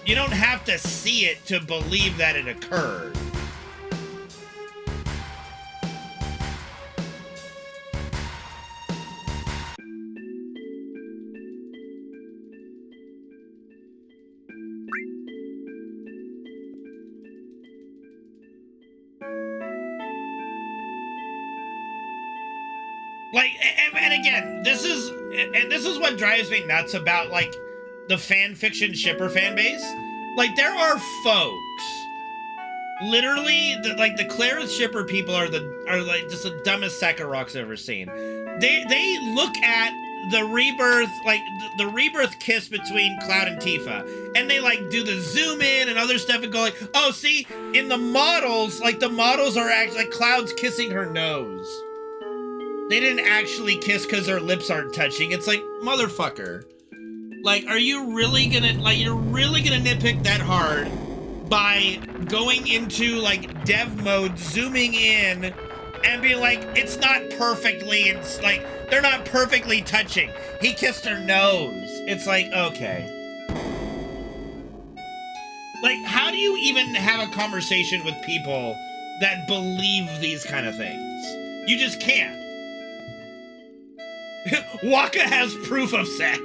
You don't have to see it to believe that it occurred. Like, and again, this is what drives me nuts about, like, the fan fiction shipper fan base. Like, there are folks, literally, the Clarence shipper people are like just the dumbest sack of rocks I've ever seen. They look at the rebirth, like the rebirth kiss between Cloud and Tifa, and they like do the zoom in and other stuff and go like, oh, see, in the models, like the models are actually like Cloud's kissing her nose. They didn't actually kiss because their lips aren't touching. It's like, motherfucker. Like, are you really gonna, like, you're really gonna nitpick that hard by going into, like, dev mode, zooming in, and being like, it's not perfectly, it's like, they're not perfectly touching. He kissed her nose. It's like, okay. Like, how do you even have a conversation with people that believe these kind of things? You just can't. Waka has proof of sex.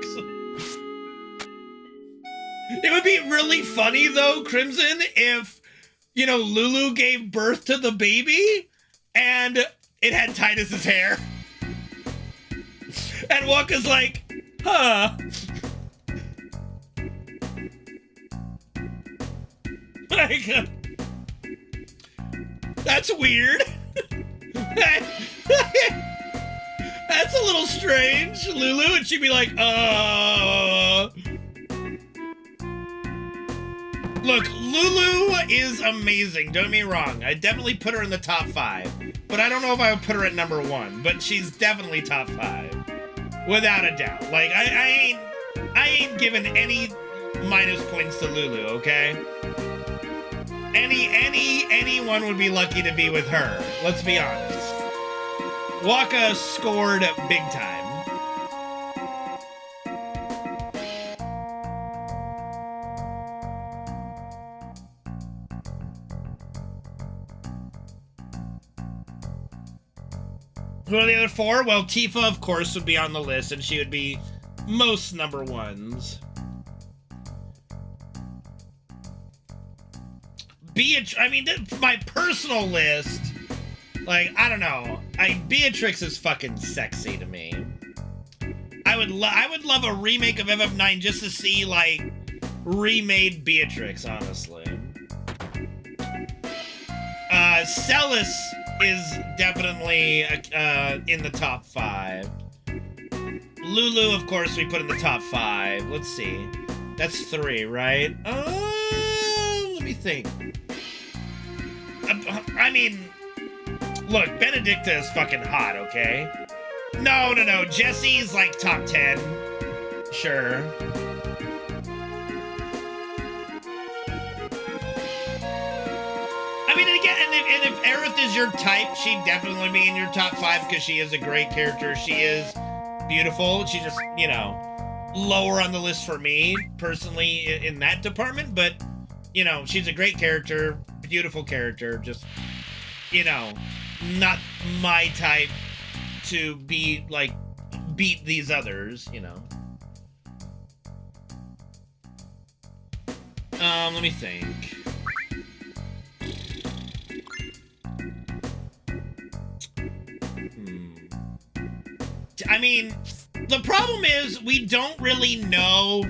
It would be really funny, though, Crimson, if, you know, Lulu gave birth to the baby and it had Titus's hair. And Waka's like, huh. Like, that's weird. That's a little strange, Lulu. And she'd be like, Look, Lulu is amazing. Don't get me wrong. I definitely put her in the top 5. But I don't know if I would put her at number 1. But she's definitely top 5. Without a doubt. Like, I ain't giving any minus points to Lulu, okay? Anyone would be lucky to be with her. Let's be honest. Waka scored big time. Who are the other 4? Well, Tifa, of course, would be on the list, and she would be most number 1s. I mean, my personal list, like, I don't know. Beatrix is fucking sexy to me. I would love a remake of FF9 just to see, like, remade Beatrix, honestly. Celis is definitely in the top 5. Lulu, of course, we put in the top 5. Let's see. That's 3, right? Let me think. I mean, look, Benedicta is fucking hot, okay? No. Jessie's like top 10. Sure. I mean, again, and if Aerith is your type, she'd definitely be in your top 5 because she is a great character. She is beautiful. She just, you know, lower on the list for me, personally, in that department. But, you know, she's a great character, beautiful character. Just, you know, not my type to be, like, beat these others, you know. Let me think. I mean, the problem is we don't really know.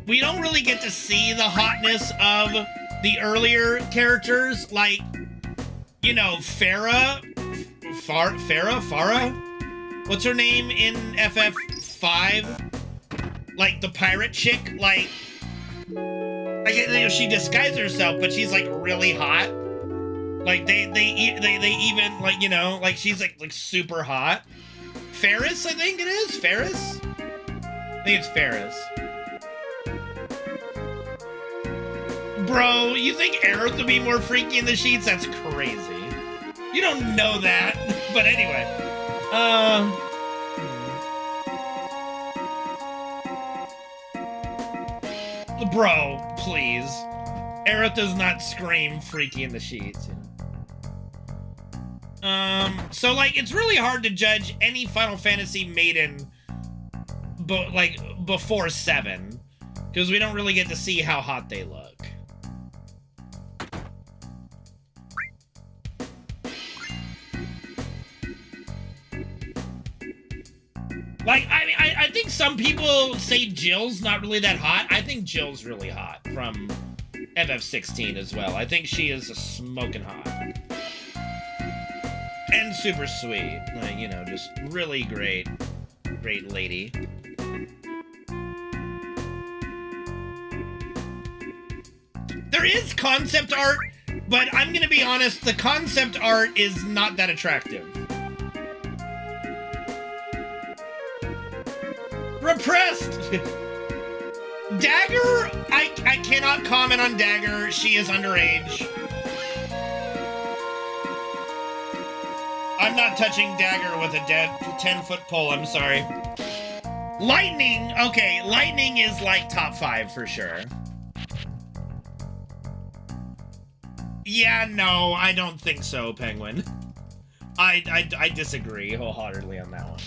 We don't really get to see the hotness of the earlier characters, like, you know, Farah? What's her name in FF7? Like, the pirate chick, like, you know, she disguised herself, but she's, like, really hot. Like, they even, like, you know, like, she's, like super hot. Ferris, I think it is? Ferris? I think it's Ferris. Bro, you think Aerith would be more freaky in the sheets? That's crazy. You don't know that. But anyway. Bro, please. Aerith does not scream freaky in the sheets. So, like, it's really hard to judge any Final Fantasy maiden before 7. Because we don't really get to see how hot they look. Like, I mean, I think some people say Jill's not really that hot. I think Jill's really hot from FF16 as well. I think she is a smoking hot. And super sweet. Like, you know, just really great lady. There is concept art, but I'm gonna be honest, the concept art is not that attractive. Repressed! Dagger? I cannot comment on Dagger. She is underage. I'm not touching Dagger with a dead 10-foot pole, I'm sorry. Lightning! Okay, Lightning is like top 5 for sure. Yeah, no, I don't think so, Penguin. I disagree wholeheartedly on that one.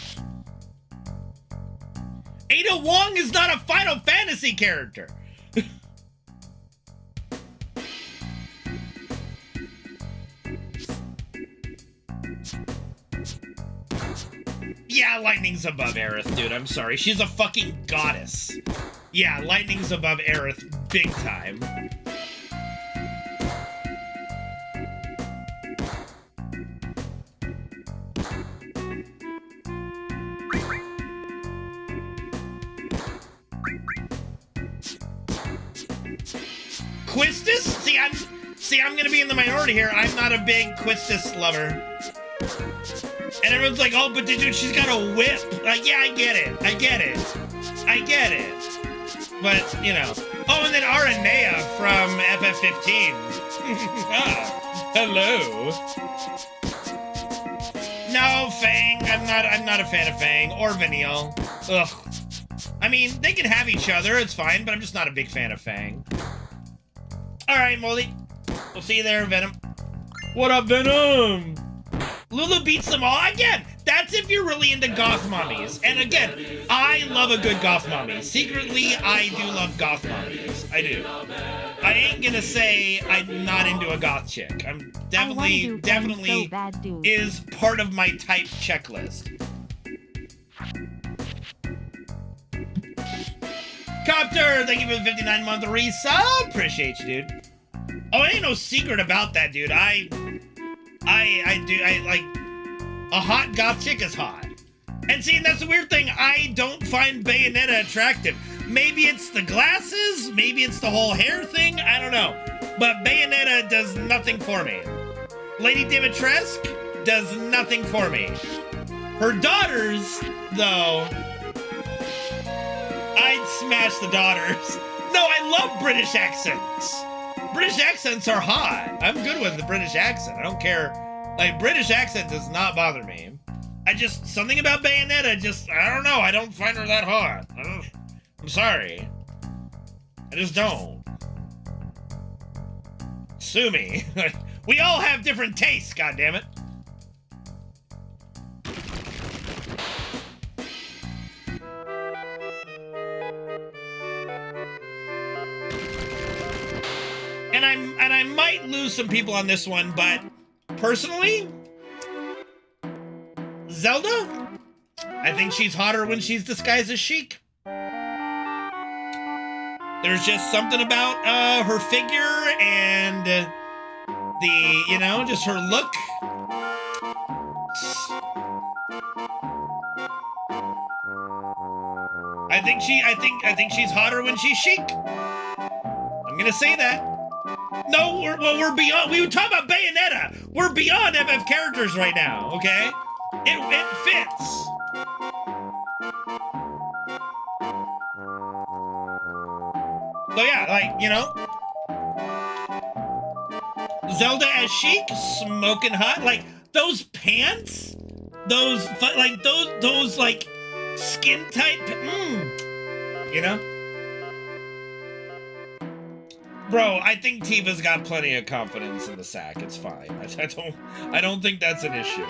Ada Wong is not a Final Fantasy character! Yeah, Lightning's above Aerith, dude. I'm sorry. She's a fucking goddess. Yeah, Lightning's above Aerith big time. Quistis? See, I'm gonna be in the minority here. I'm not a big Quistis lover. And everyone's like, oh, but dude, she's got a whip. Like, yeah, I get it. But, you know. Oh, and then Aranea from FF15. Ah, hello. No, Fang. I'm not a fan of Fang or Vanille. Ugh. I mean, they can have each other. It's fine, but I'm just not a big fan of Fang. All right, Molly. We'll see you there, Venom. What up, Venom? Lulu beats them all. Again, that's if you're really into goth mommies. And again, I love a good goth mommy. Secretly, I do love goth mommies. I do. I ain't gonna say I'm not into a goth chick. I'm definitely so is part of my type checklist. Copter, thank you for the 59-month resub. Appreciate you, dude. Oh, it ain't no secret about that, dude. I like a hot goth chick is hot. And see, that's the weird thing. I don't find Bayonetta attractive. Maybe it's the glasses, maybe it's the whole hair thing, I don't know. But Bayonetta does nothing for me. Lady Dimitrescu does nothing for me. Her daughters, though, I'd smash the daughters. No, I love British accents. British accents are hot. I'm good with the British accent. I don't care. Like, British accent does not bother me. Something about Bayonetta, I don't know. I don't find her that hot. I'm sorry. I just don't. Sue me. We all have different tastes, goddammit. And I might lose some people on this one, but personally, Zelda, I think she's hotter when she's disguised as Sheik. There's just something about her figure and just her look. I think she's hotter when she's Sheik. I'm gonna say that. No, we're beyond. We were talking about Bayonetta. We're beyond FF characters right now, okay? It fits. So yeah, like, Zelda as Sheik, smoking hot. Like, those pants, those skin tight, Bro, I think Tifa's got plenty of confidence in the sack. It's fine. I don't think that's an issue.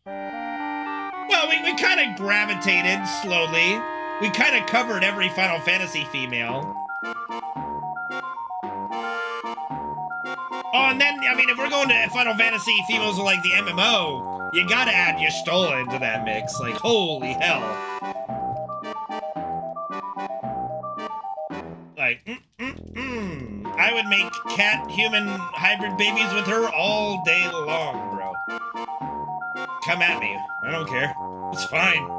Well, we kind of gravitated slowly. We kind of covered every Final Fantasy female. Oh, and then, I mean, if we're going to Final Fantasy females are like the MMO, you gotta add Y'shtola into that mix. Like, holy hell. Like, I would make cat-human hybrid babies with her all day long, bro. Come at me. I don't care. It's fine.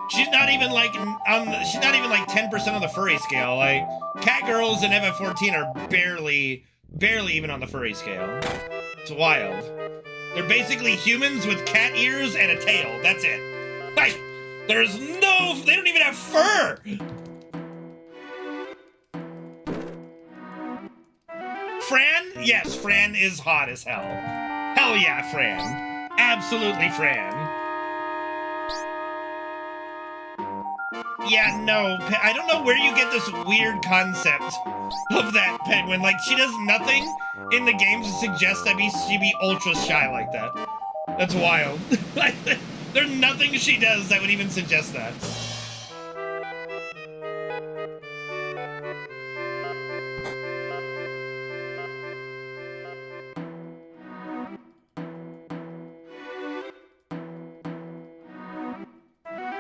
She's not even like 10% on the furry scale. Like, cat girls in FF14 are barely even on the furry scale. It's wild. They're basically humans with cat ears and a tail. That's it. Like, they don't even have fur. Fran? Yes, Fran is hot as hell. Hell yeah, Fran. Absolutely Fran. Yeah, no, I don't know where you get this weird concept of that penguin. Like, she does nothing in the game to suggest that she'd be ultra shy like that. That's wild. Like, there's nothing she does that would even suggest that.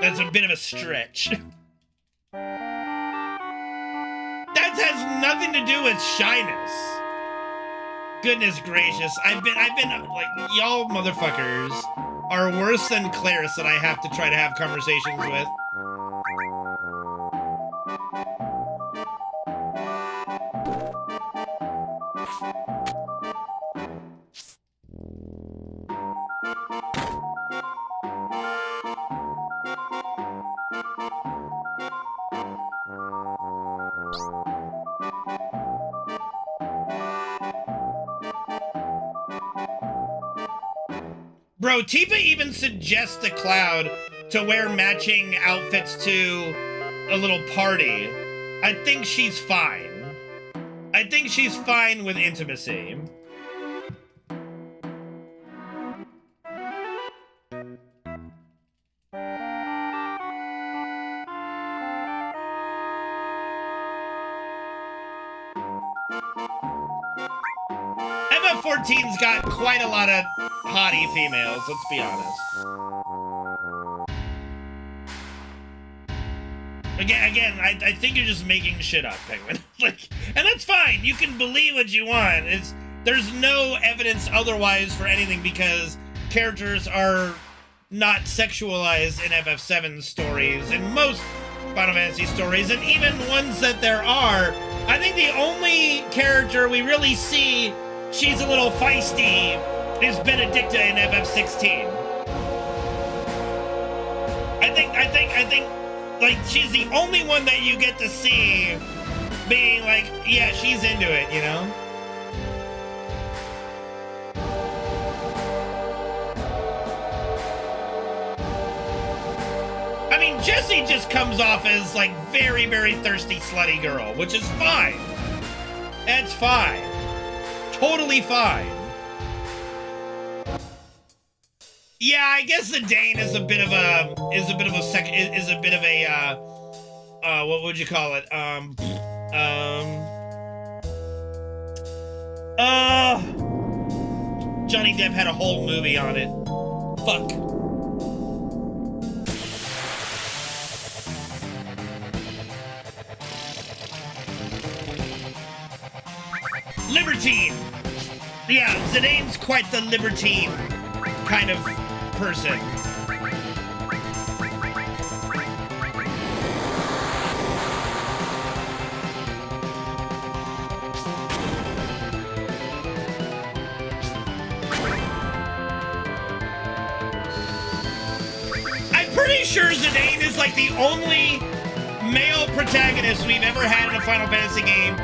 That's a bit of a stretch. That has nothing to do with shyness. Goodness gracious. I've been like, y'all motherfuckers are worse than Claris that I have to try to have conversations with. Bro, Tifa even suggests to Cloud to wear matching outfits to a little party. I think she's fine. I think she's fine with intimacy. FF14's got quite a lot of hottie females, let's be honest. Again, I think you're just making shit up, Penguin. Like, and that's fine. You can believe what you want. There's no evidence otherwise for anything because characters are not sexualized in FF7 stories and most Final Fantasy stories, and even ones that there are. I think the only character we really see she's a little feisty is Benedicta in FF16. I think like she's the only one that you get to see being like, yeah, she's into it, you know? I mean, Jessie just comes off as like very, very thirsty, slutty girl, which is fine. That's fine. Totally fine. Yeah, I guess the Dane is a bit of a what would you call it? Johnny Depp had a whole movie on it. Fuck. Libertine! Yeah, Zidane's quite the libertine kind of person. I'm pretty sure Zidane is like the only male protagonist we've ever had in a Final Fantasy game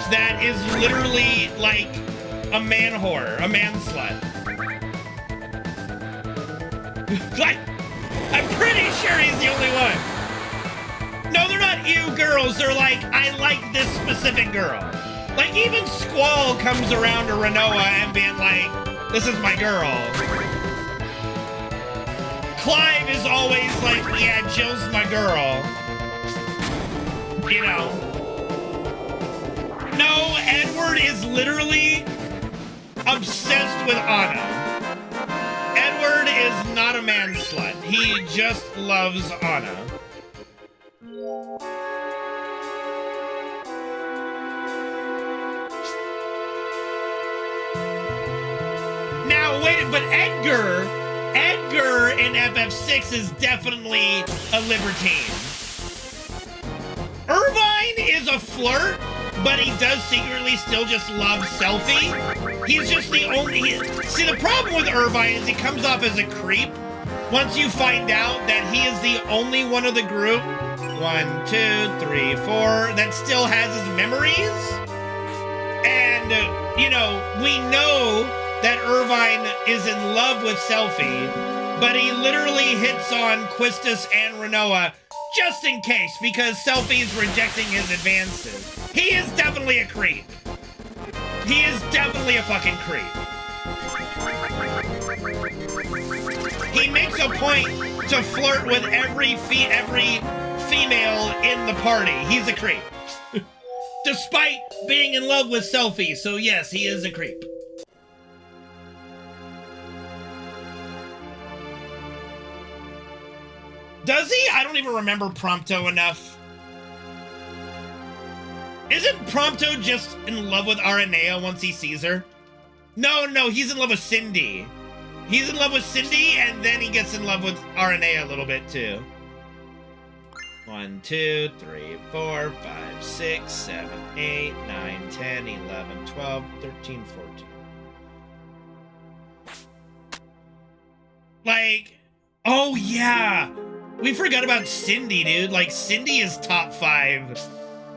that is literally like a man whore, a man slut. Like, I'm pretty sure he's the only one. No, they're not you girls. They're like, I like this specific girl. Like, even Squall comes around to Renoa and being like, this is my girl. Clive is always like, yeah, Jill's my girl. You know. No, Edward is literally obsessed with Anna. Edward is not a man slut. He just loves Anna. Now, wait, but Edgar in FF6 is definitely a libertine. Irvine is a flirt, but he does secretly still just love Selphie. He's just the only... See, the problem with Irvine is he comes off as a creep once you find out that he is the only one of the group, 1, 2, 3, 4, that still has his memories. And, you know, we know that Irvine is in love with Selphie, but he literally hits on Quistis and Renoa just in case, because Selphie's rejecting his advances. He is definitely a creep. He is definitely a fucking creep. He makes a point to flirt with every female in the party. He's a creep. Despite being in love with Selphie, so yes, he is a creep. Does he? I don't even remember Prompto enough. Isn't Prompto just in love with Aranea once he sees her? No, he's in love with Cindy. He's in love with Cindy, and then he gets in love with Aranea a little bit, too. 1, 2, 3, 4, 5, 6, 7, 8, 9, 10, 11, 12, 13, 14. Like, oh yeah! We forgot about Cindy, dude. Like, Cindy is top 5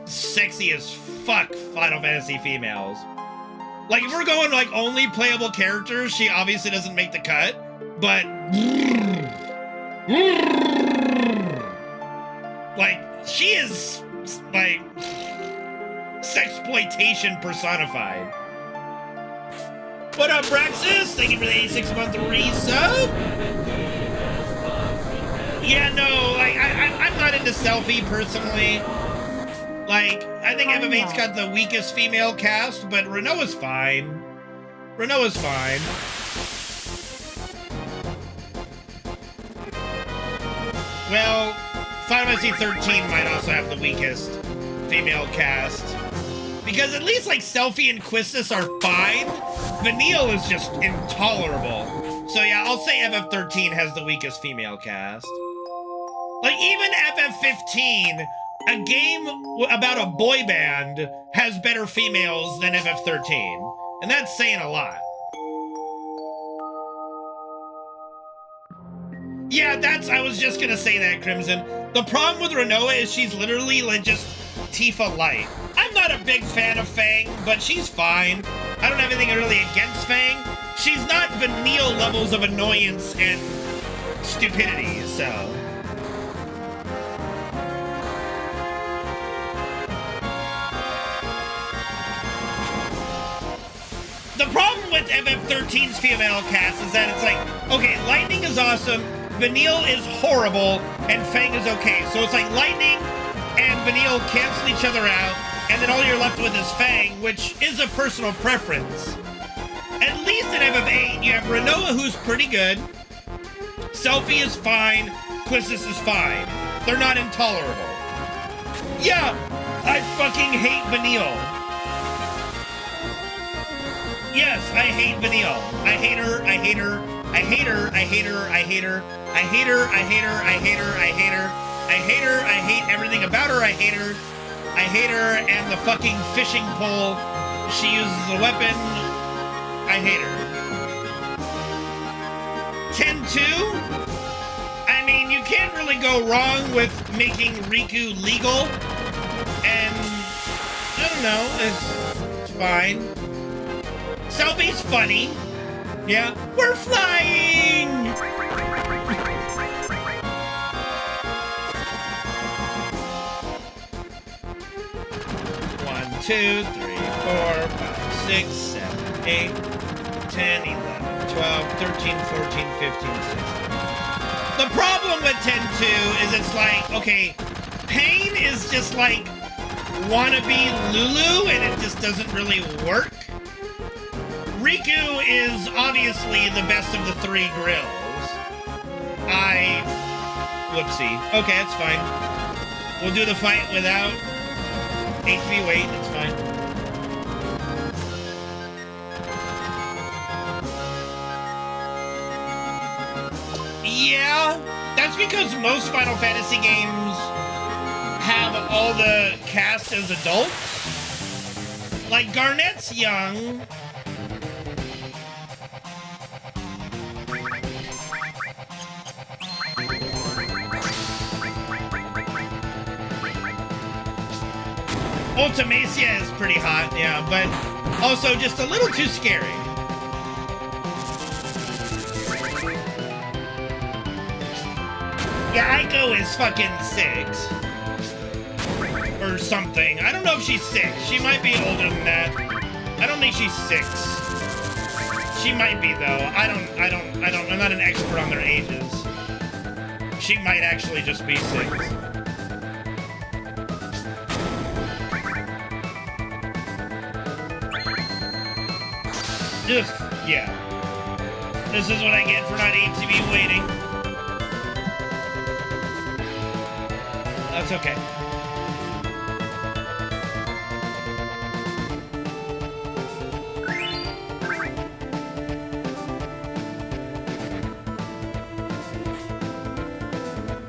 sexy as fuck Final Fantasy females. Like, if we're going, like, only playable characters, she obviously doesn't make the cut. but like she is like sexploitation personified. What up, Brexus? Thank you for the 86-month resub. Yeah, no, like I'm not into selfie personally. Like, I think FF8's got the weakest female cast, but Renoa's fine. Renoa's fine. Well, Final Fantasy 13 might also have the weakest female cast. Because at least, like, Selphie and Quistis are fine. Vanille is just intolerable. So yeah, I'll say FF13 has the weakest female cast. Like, even FF15, a game about a boy band, has better females than FF13. And that's saying a lot. Yeah, I was just gonna say that, Crimson. The problem with Renoa is she's literally like just Tifa light. I'm not a big fan of Fang, but she's fine. I don't have anything really against Fang. She's not Vanille levels of annoyance and stupidity, so. The problem with FF13's female cast is that it's like, okay, Lightning is awesome, Vanille is horrible, and Fang is okay. So it's like Lightning and Vanille cancel each other out, and then all you're left with is Fang, which is a personal preference. At least in FF8, you have Renoa, who's pretty good, Selphie is fine, Quistis is fine. They're not intolerable. Yeah, I fucking hate Vanille. Yes, I hate Vanille. I hate her, I hate her, I hate her, I hate her, I hate her, I hate her, I hate her, I hate her, I hate her, I hate her, I hate everything about her, I hate her, I hate her, and the fucking fishing pole she uses as a weapon, I hate her. 10-2? I mean, you can't really go wrong with making Riku legal, and I don't know, it's fine. Selphie's funny. Yeah. We're flying! 1, 2, 3, 4, 5, 6, 7, 8, 10, 11, 12, 13, 14, 15, 16. The problem with 10-2 is it's like, okay, Pain is just like wannabe Lulu, and it just doesn't really work. Riku is obviously the best of the three grills. Whoopsie. Okay, that's fine. We'll do the fight without HP weight, it's fine. Yeah, that's because most Final Fantasy games have all the cast as adults. Like, Garnet's young. Ultimacia is pretty hot, yeah, but also just a little too scary. Yeah, Aiko is fucking 6. Or something. I don't know if she's 6. She might be older than that. I don't think she's 6. She might be, though. I'm not an expert on their ages. She might actually just be 6. Yeah. This is what I get for not ATV waiting. That's okay.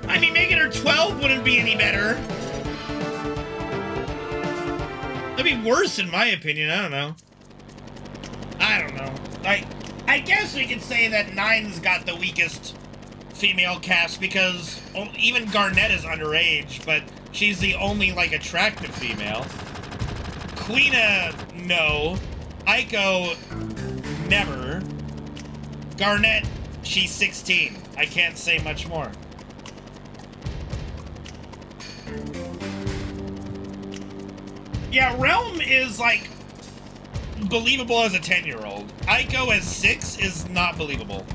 I mean, making her 12 wouldn't be any better. That'd be worse in my opinion, I don't know. I don't know. I guess we could say that 9's got the weakest female cast because even Garnet is underage, but she's the only, like, attractive female. Quina, no. Aiko, never. Garnet, She's 16. I can't say much more. Yeah, Realm is, like, believable as a 10-year-old. Aiko as 6 is not believable.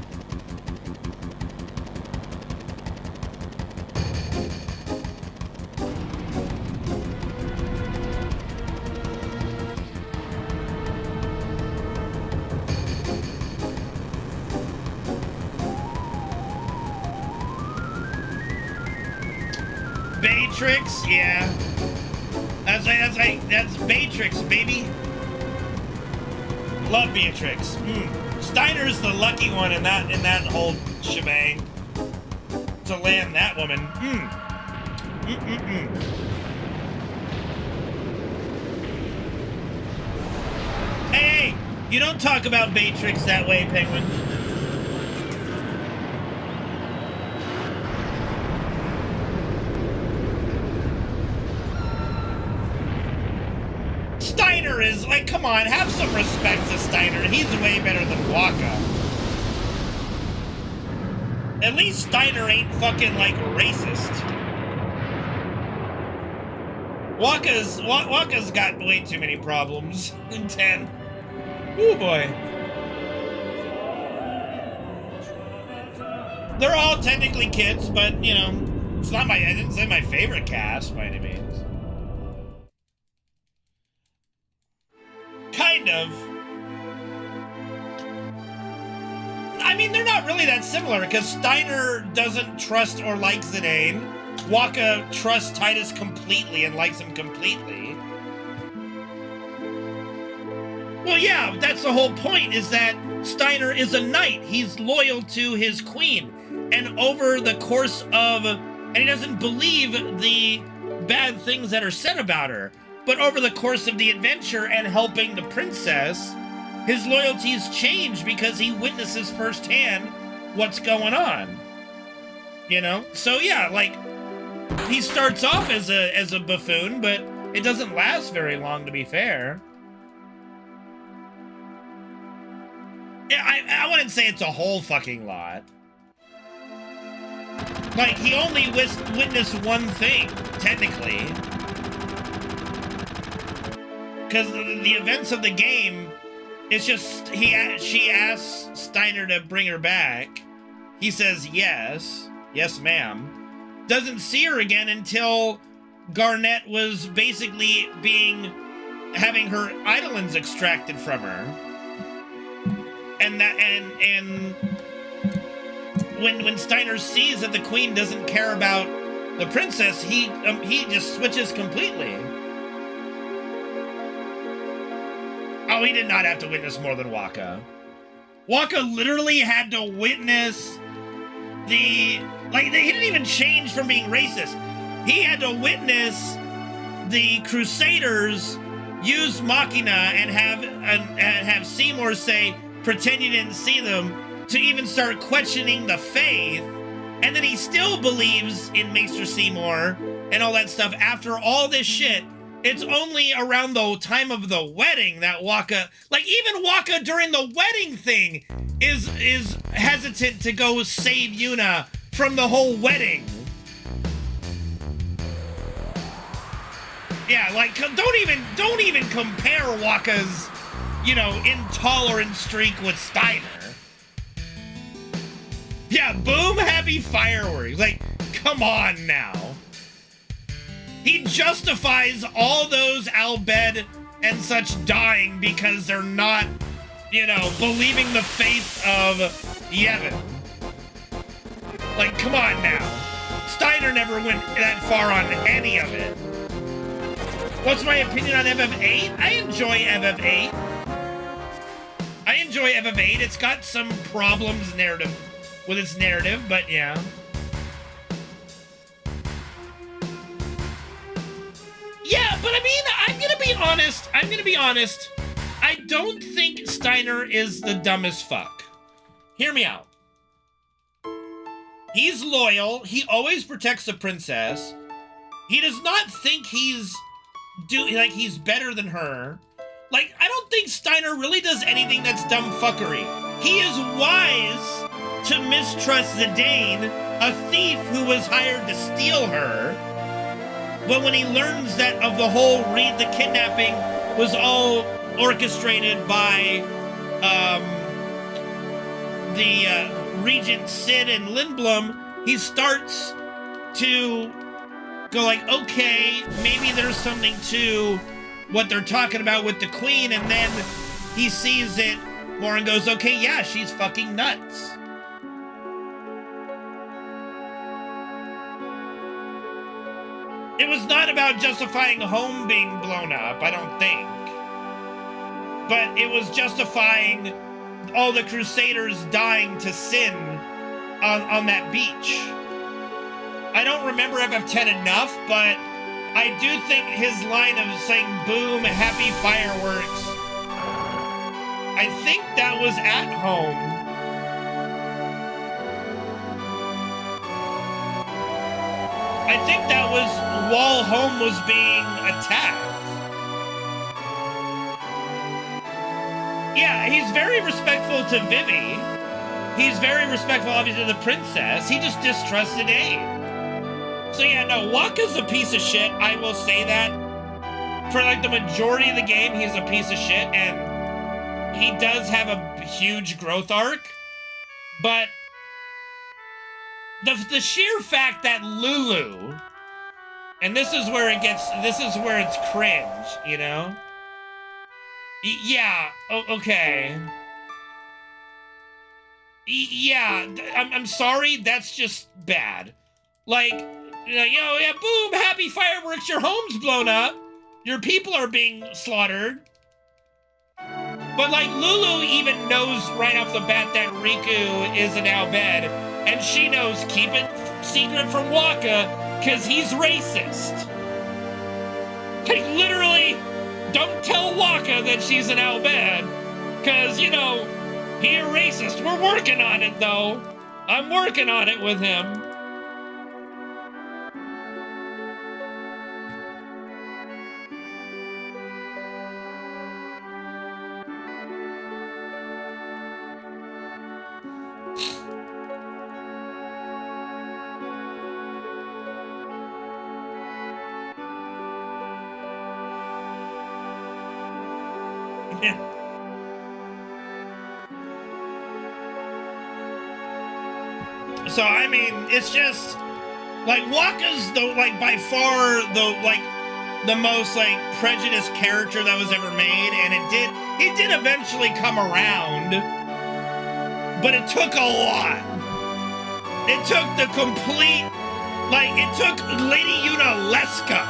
Matrix, yeah. That's Matrix, baby. Love Beatrix. Steiner's the lucky one in that whole shebang to land that woman. Hey, you don't talk about Beatrix that way, Penguin. Steiner is, like, come on, have some respect to Steiner. He's way better than Waka. At least Steiner ain't fucking, like, racist. Waka's got way too many problems in 10. Ooh, boy. They're all technically kids, but, you know, it's not I didn't say my favorite cast by any means. Kind of. I mean, they're not really that similar, because Steiner doesn't trust or like Zidane. Waka trusts Titus completely and likes him completely. Well, yeah, that's the whole point, is that Steiner is a knight. He's loyal to his queen. And over the course of... And he doesn't believe the bad things that are said about her. But over the course of the adventure and helping the princess, his loyalties change because he witnesses firsthand what's going on. You know? So yeah, like, he starts off as a buffoon, but it doesn't last very long, to be fair. Yeah, I wouldn't say it's a whole fucking lot. Like, he only witnessed one thing, technically. Because the events of the game, it's just, she asks Steiner to bring her back. He says yes. Yes, ma'am. Doesn't see her again until Garnet was basically having her eidolons extracted from her. And when Steiner sees that the queen doesn't care about the princess, he just switches completely. Oh, he did not have to witness more than Waka. Waka literally had to witness he didn't even change from being racist. He had to witness the Crusaders use Machina and have Seymour say, pretend you didn't see them, to even start questioning the faith. And then he still believes in Maester Seymour and all that stuff after all this shit. It's only around the time of the wedding that Waka, like, even Waka during the wedding thing is hesitant to go save Yuna from the whole wedding. Yeah, like, don't even compare Waka's, you know, intolerant streak with Steiner. Yeah, boom, happy fireworks. Like, come on now. He justifies all those Albed and such dying because they're not, you know, believing the faith of Yevon. Like, come on now. Steiner never went that far on any of it. What's my opinion on FF8? I enjoy FF8. I enjoy FF8. It's got some problems with its narrative, but yeah. Yeah, but I mean, I'm gonna be honest. I don't think Steiner is the dumbest fuck. Hear me out. He's loyal. He always protects the princess. He does not think he's better than her. Like, I don't think Steiner really does anything that's dumb fuckery. He is wise to mistrust Zidane, a thief who was hired to steal her. But when he learns that of the whole the kidnapping was all orchestrated by the Regent Sid and Lindblom, he starts to go like, okay, maybe there's something to what they're talking about with the Queen, and then he sees it more and goes, okay, yeah, she's fucking nuts. It was not about justifying home being blown up, I don't think. But it was justifying all the Crusaders dying to sin on that beach. I don't remember FF10 enough, but I do think his line of saying, boom, happy fireworks, I think that was at home. I think that was while home was being attacked. Yeah, he's very respectful to Vivi. He's very respectful, obviously, to the princess. He just distrusted Abe. So yeah, no, Wakka's a piece of shit. I will say that. For like the majority of the game, he's a piece of shit, and he does have a huge growth arc. But the sheer fact that Lulu, and this is where it's cringe, you know? Yeah, okay. Yeah, I'm sorry, that's just bad. Like, yeah, boom, happy fireworks, your home's blown up. Your people are being slaughtered. But, like, Lulu even knows right off the bat that Riku is an Albed, and she knows keep it secret from Wakka, because he's racist. Like, literally, don't tell Wakka that she's an Albed, because, you know, he a racist. We're working on it, though. I'm working on it with him. So, I mean, it's just, like, Wakka's, like, by far, the most, like, prejudiced character that was ever made, and it did eventually come around, but it took a lot. It took the complete, like, it took Lady Yuna Leska,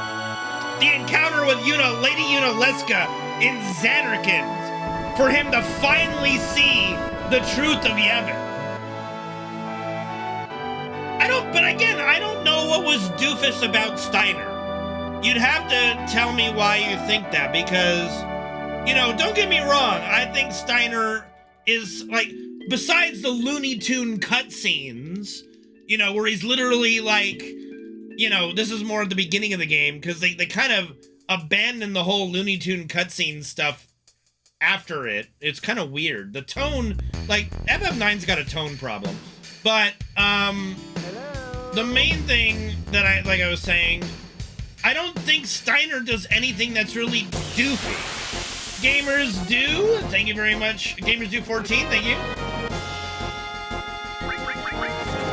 the encounter with Lady Yuna Leska in Xanarkand, for him to finally see the truth of Yevon. But again, I don't know what was doofus about Steiner. You'd have to tell me why you think that, because, you know, don't get me wrong, I think Steiner is, like, besides the Looney Tune cutscenes, you know, where he's literally, like, you know, this is more at the beginning of the game, because they kind of abandoned the whole Looney Tune cutscene stuff after it. It's kind of weird. The tone, like, FF9's got a tone problem. But, the main thing that I was saying, I don't think Steiner does anything that's really doofy. Gamers do, thank you very much. Gamers do 14, thank you.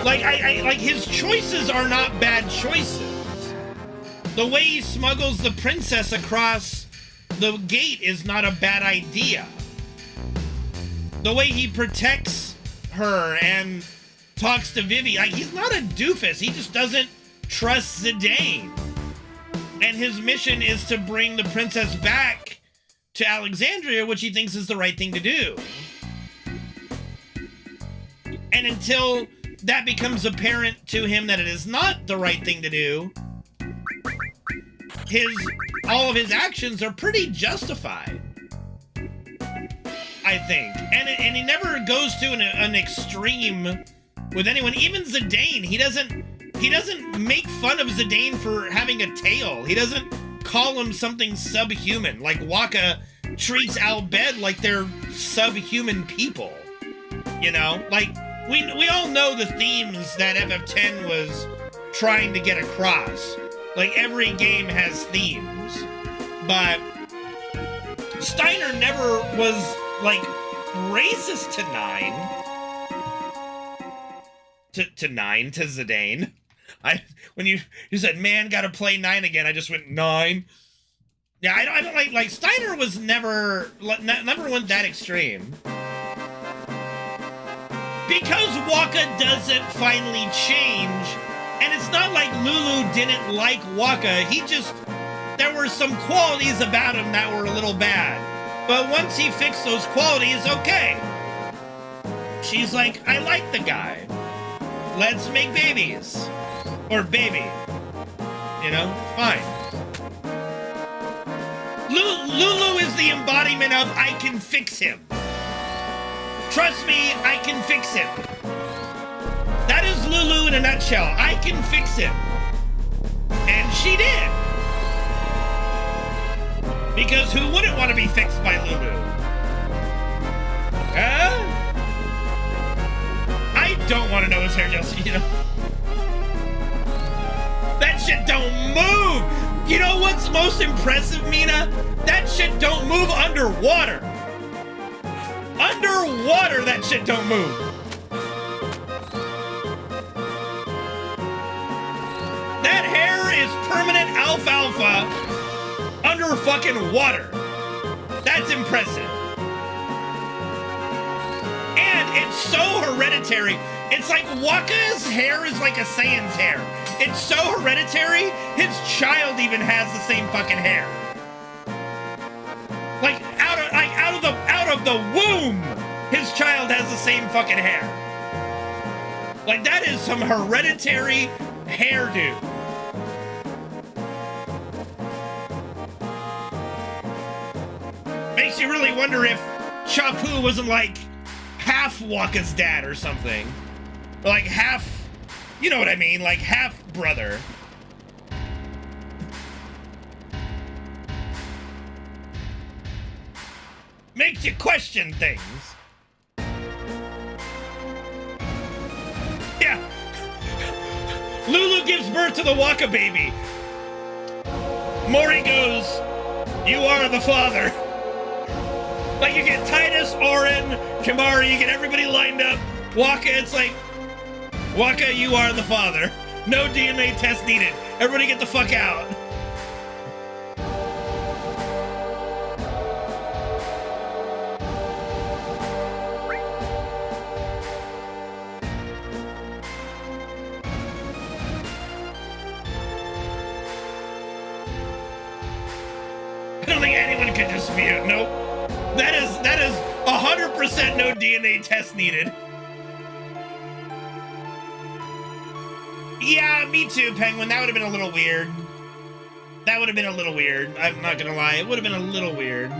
Like, like, his choices are not bad choices. The way he smuggles the princess across the gate is not a bad idea. The way he protects her and talks to Vivi, like, he's not a doofus. He just doesn't trust Zidane. And his mission is to bring the princess back to Alexandria, which he thinks is the right thing to do. And until that becomes apparent to him that it is not the right thing to do, all of his actions are pretty justified, I think. And he never goes to an extreme with anyone. Even Zidane, he doesn't make fun of Zidane for having a tail. He doesn't call him something subhuman, like Wakka treats Albed like they're subhuman people. You know? Like, we all know the themes that FF10 was trying to get across. Like, every game has themes. But Steiner never was, like, racist to 9. To Zidane. When you said, man, gotta play 9 again, I just went 9. Yeah, I don't like Steiner was never went that extreme. Because Waka doesn't finally change, and it's not like Lulu didn't like Waka, there were some qualities about him that were a little bad. But once he fixed those qualities, okay. She's like, I like the guy. Let's make babies. Or baby. You know, fine. Lulu is the embodiment of I can fix him. Trust me, I can fix him. That is Lulu in a nutshell. I can fix him. And she did. Because who wouldn't want to be fixed by Lulu? I don't want to know his hair, Jesse, you know? That shit don't move! You know what's most impressive, Mina? That shit don't move underwater. Underwater, that shit don't move. That hair is permanent alfalfa under fucking water. That's impressive. And it's so hereditary. It's like Waka's hair is like a Saiyan's hair. It's so hereditary, his child even has the same fucking hair. Like out of the womb, his child has the same fucking hair. Like, that is some hereditary hairdo. Makes you really wonder if Chapu wasn't like half Waka's dad or something. Or like half, you know what I mean, like half brother. Makes you question things. Yeah. Lulu gives birth to the Waka baby. Mori goes, you are the father. Like, you get Titus, Orin, Kimari, you get everybody lined up. Waka, it's like, Waka, you are the father. No DNA test needed. Everybody get the fuck out. I don't think anyone could dispute. Nope. That is 100% no DNA test needed. Yeah, me too, Penguin. That would have been a little weird. That would have been a little weird. I'm not gonna lie. It would have been a little weird.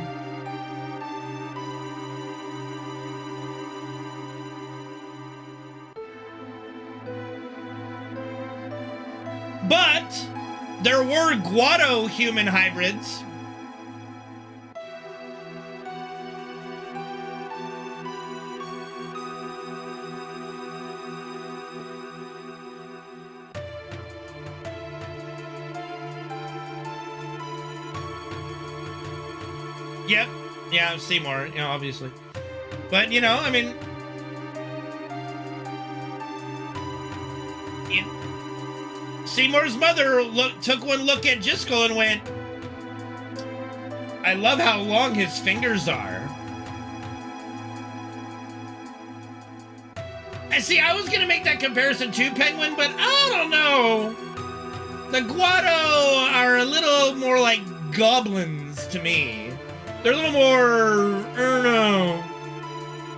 But there were Guado human hybrids. Yep. Yeah, Seymour, you know, obviously. But, you know, I mean... Seymour's mother took one look at Jiskel and went, I love how long his fingers are. And see, I was going to make that comparison too, Penguin, but I don't know. The Guado are a little more like goblins to me. They're a little more, I don't know,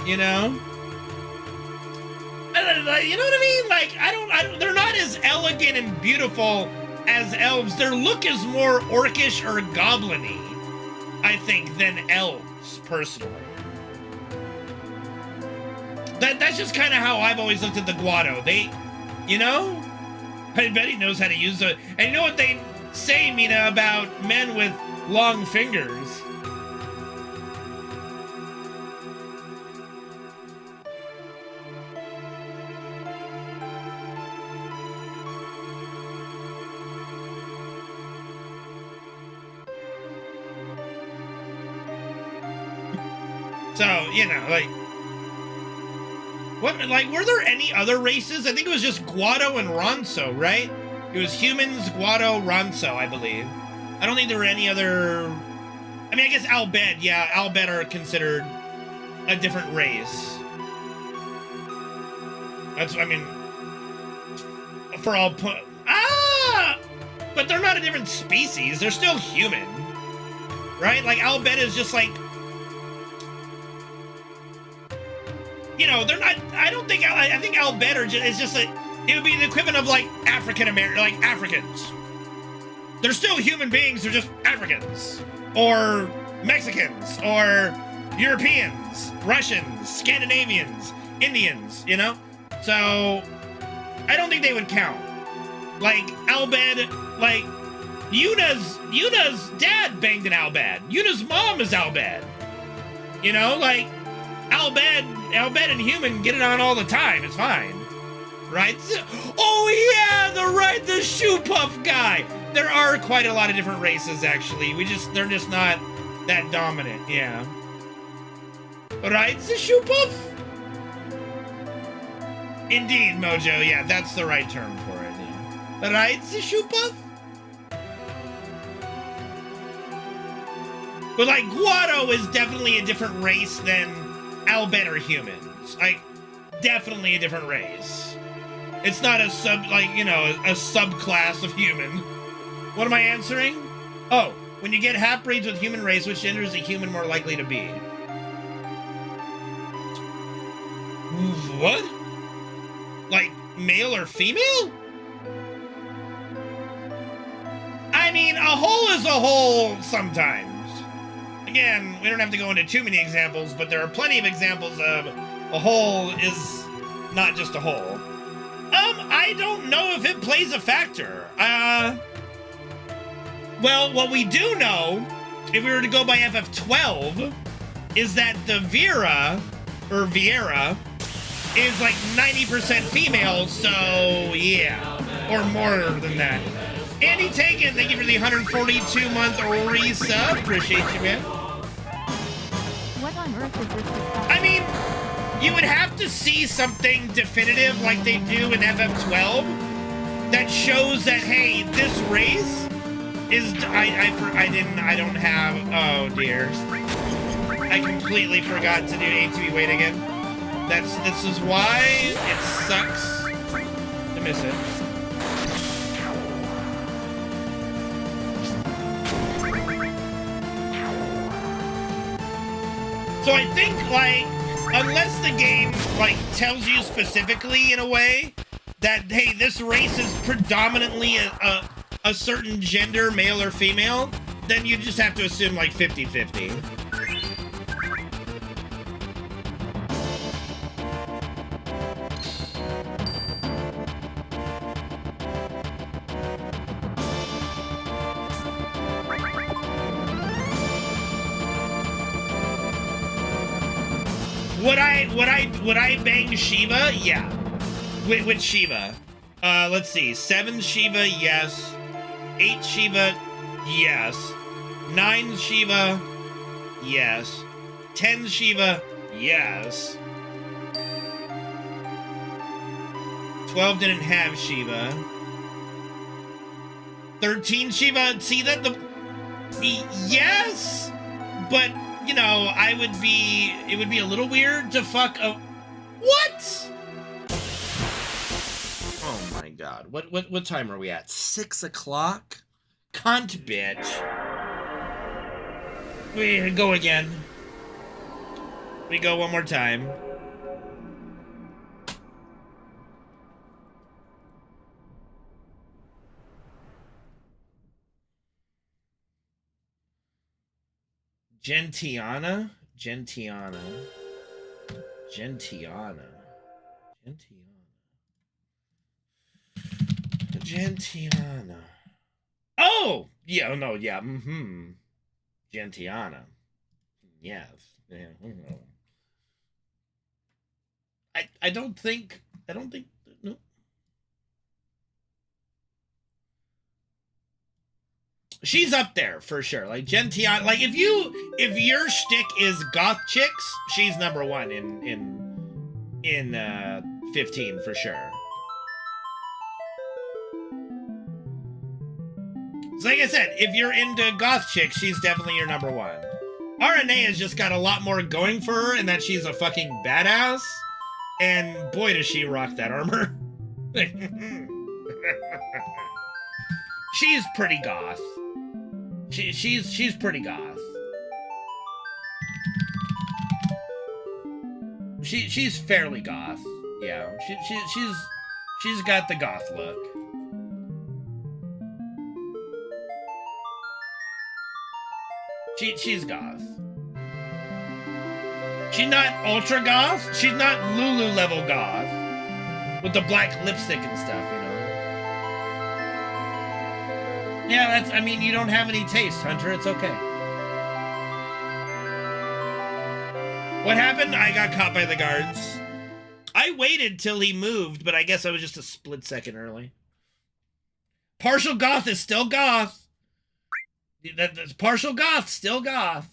you know? You know what I mean? Like, I don't, they're not as elegant and beautiful as elves. Their look is more orcish or goblin-y, I think, than elves, personally. That's just kind of how I've always looked at the Guado. They, you know? I bet he knows how to use it. And you know what they say, Mina, about men with long fingers? So, you know, like, what, like, were there any other races? I think it was just Guado and Ronso, right? It was humans, Guado, Ronso, I believe. I don't think there were any other... I mean, I guess Albed, yeah, Albed are considered a different race. That's, I mean, for all but they're not a different species. They're still human, right? Like, Albed is just like, you know, they're not, I don't think, I think Albed are just, it's just like, it would be the equivalent of like African-American, like Africans. They're still human beings, they're just Africans. Or Mexicans, or Europeans, Russians, Scandinavians, Indians, you know? So, I don't think they would count. Like, Albed, like, Yuna's dad banged an Albed. Yuna's mom is Albed. You know, like, Albed and human get it on all the time, it's fine. Right? Oh yeah, the shoe puff guy! There are quite a lot of different races, actually. They're just not that dominant, yeah. Right, the shoe puff? Indeed, Mojo, yeah, that's the right term for it, yeah. Right, the shoe puff? But, like, Guado is definitely a different race than Albed or humans. Like, definitely a different race. It's not a a subclass of human. What am I answering? Oh, when you get half-breeds with human race, which gender is a human more likely to be? What? Like, male or female? I mean, a hole is a hole sometimes. Again, we don't have to go into too many examples, but there are plenty of examples of a hole is not just a hole. I don't know if it plays a factor. Well, what we do know, if we were to go by FF12, is that the Vieira is like 90% female, so yeah, or more than that. Andy Taken, thank you for the 142-month resub. Appreciate you, man. What on earth is this? I mean, you would have to see something definitive like they do in FF12 that shows that, hey, this race is, I don't have, oh dear. I completely forgot to do ATV wait again. This is why it sucks to miss it. So I think, like, unless the game, like, tells you specifically in a way that, hey, this race is predominantly a certain gender, male or female, then you just have to assume, like, 50-50. Would I bang Shiva? Yeah. With Shiva. Let's see. 7 Shiva, yes. 8 Shiva, yes. 9 Shiva, yes. 10 Shiva, yes. 12 didn't have Shiva. 13 Shiva, see that yes, but you know, it would be a little weird to fuck a... What? Oh my god. What time are we at? 6 o'clock? Cunt bitch. We go again. We go one more time. Gentiana? Oh! Yeah, no, yeah, Gentiana. Yes. Yeah, I don't think, no. She's up there for sure. Like Gentiana, like if your shtick is goth chicks, she's number one in 15 for sure. So like I said, if you're into goth chicks, she's definitely your number one. RNA has just got a lot more going for her, in that she's a fucking badass, and boy does she rock that armor. She's pretty goth. She's pretty goth. She's fairly goth. Yeah, she's got the goth look. She's goth. She's not ultra goth. She's not Lulu level goth with the black lipstick and stuff, you know. Yeah, I mean, you don't have any taste, Hunter. It's okay. What happened? I got caught by the guards. I waited till he moved, but I guess I was just a split second early. Partial goth is still goth. That's partial goth, still goth.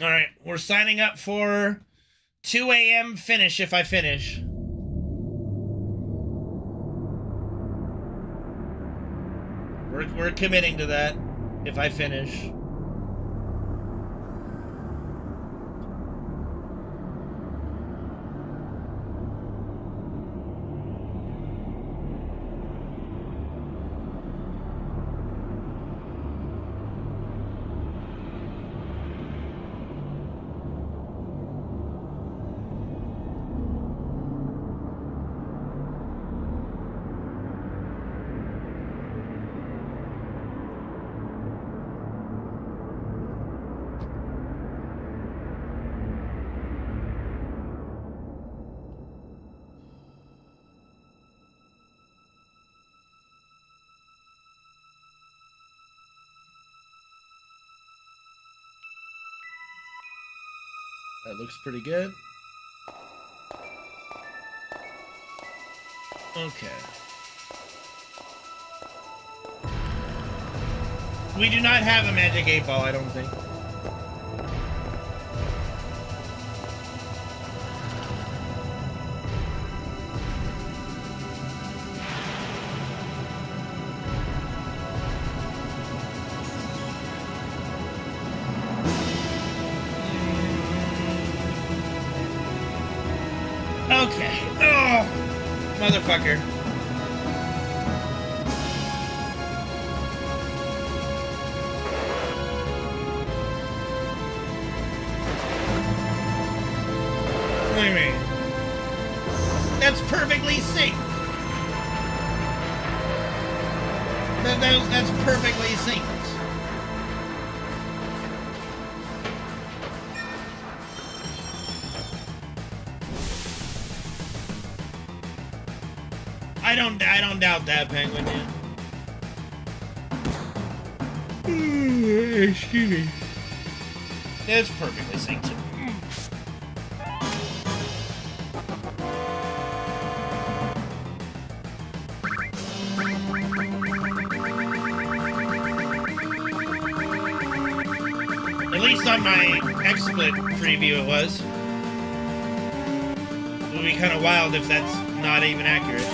All right, we're signing up for 2 a.m. finish if I finish. We're committing to that if I finish. That looks pretty good. Okay. We do not have a magic 8-ball, I don't think. Okay. Oh, motherfucker. What do you mean? That's perfectly synced. That's perfectly synced. I don't doubt that, Penguin, dude. Excuse me. It's perfectly synced. At least on my XSplit preview it was. It would be kind of wild if that's not even accurate.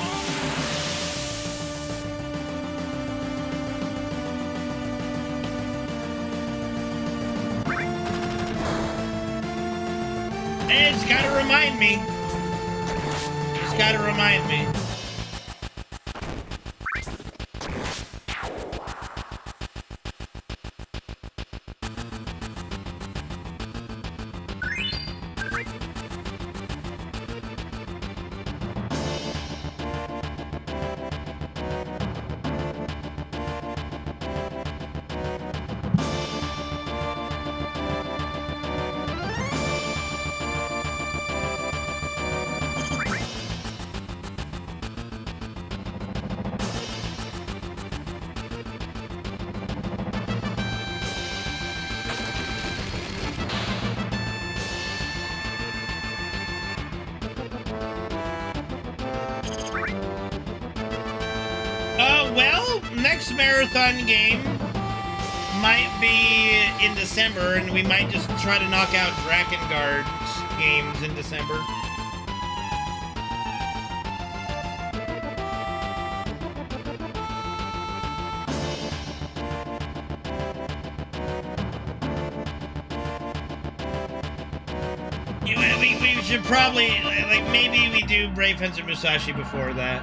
It's gotta remind me. It's gotta remind me. next marathon game might be in December, and we might just try to knock out Drakengard's games in December. We should probably, like, maybe we do Brave Fencer Musashi before that.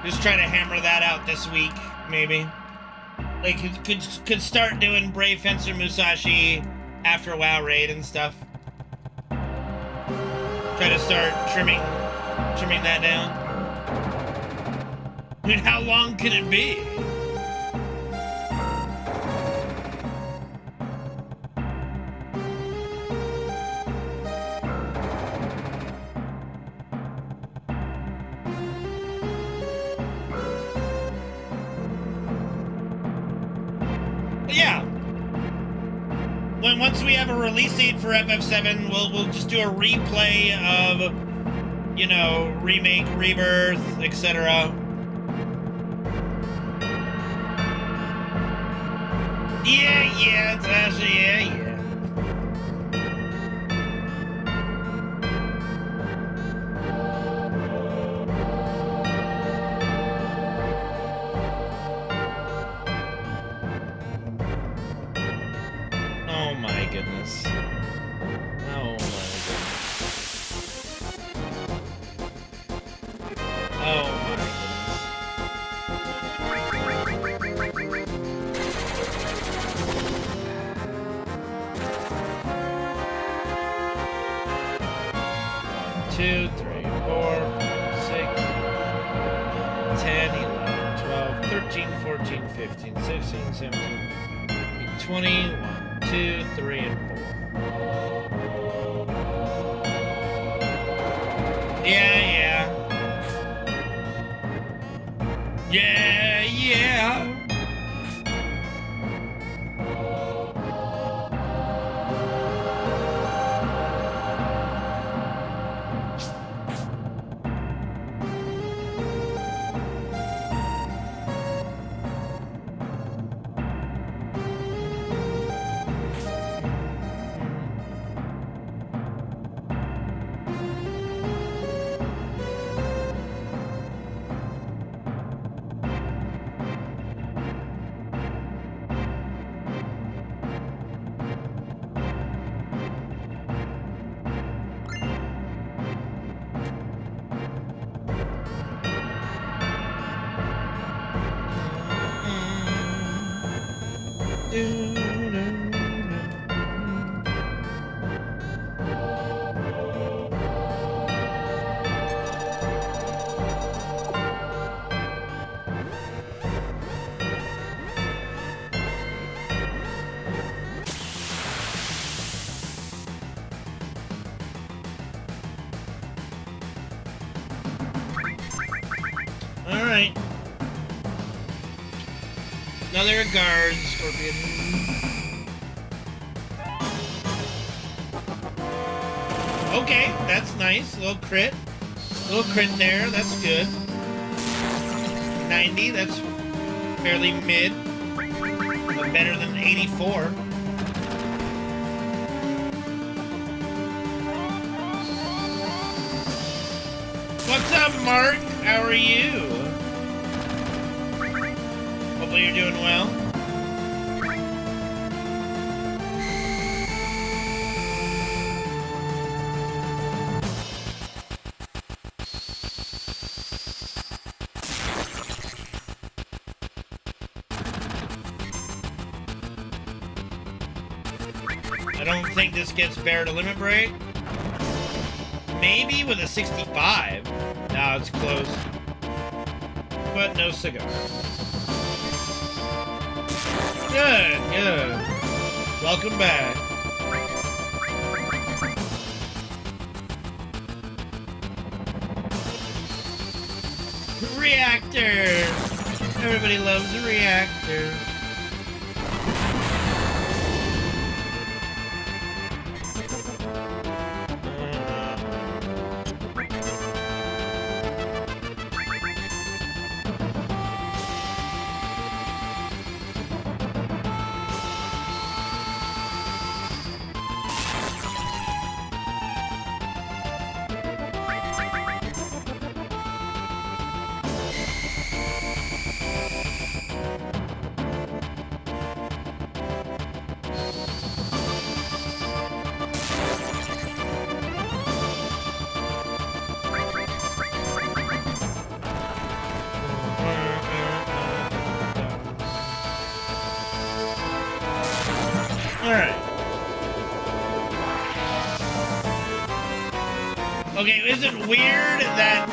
Just try to hammer that out this week, maybe. Like, could start doing Brave Fencer Musashi after WoW Raid and stuff. Try to start trimming that down. Dude, how long can it be? Once we have a release date for FF7, we'll just do a replay of, you know, remake, rebirth, etc. Yeah, it's actually, yeah. Oh my goodness. Oh my goodness. 2, 3, 4, 5, 6, 10, 11, 12, 13, 14, 15, 16, 17, 20, 1, 2, 3, and 4. Yeah. Alright. Another guard, Scorpion. Okay, that's nice. Little crit. Little crit there, that's good. 90, that's fairly mid. But better than 84. What's up, Mark? How are you? Hopefully you're doing well. I don't think this gets Bear to limit break. Maybe with a 65. No, it's close. But no cigar. Good. Welcome back. Reactor! Everybody loves the reactor. Okay, is it weird that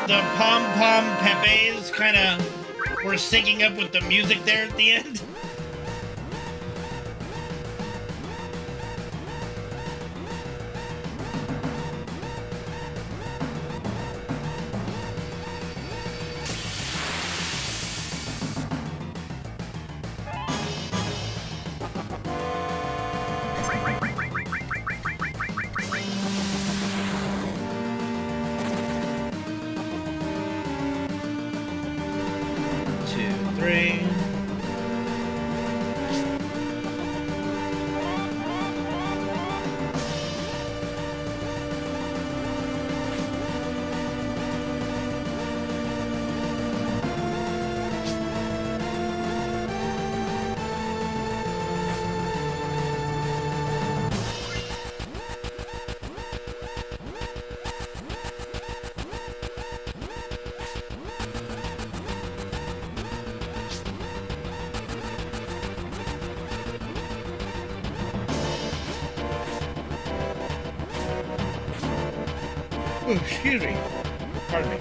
the Pom Pom Pepes kind of were syncing up with the music there at the end? Oh, excuse me. Pardon me.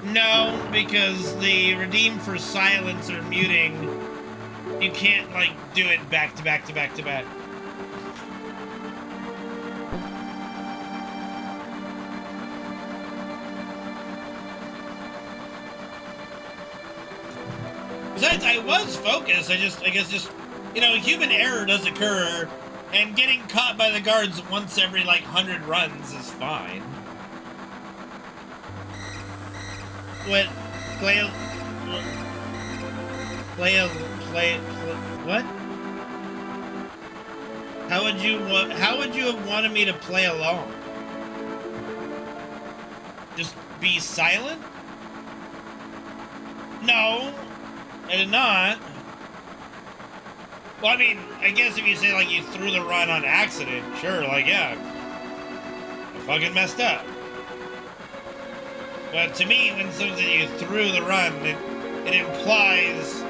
No, because the redeem for silence or muting, you can't, like, do it back to back to back to back. Besides, I was focused. I guess just, you know, human error does occur, and getting caught by the guards once every, like, 100 runs is fine. What? What? How would you have wanted me to play along? Just be silent? No, I did not. Well, I mean, I guess if you say, like, you threw the run on accident, sure, like, yeah, I fucking messed up. But to me, when someone says you threw the run, it implies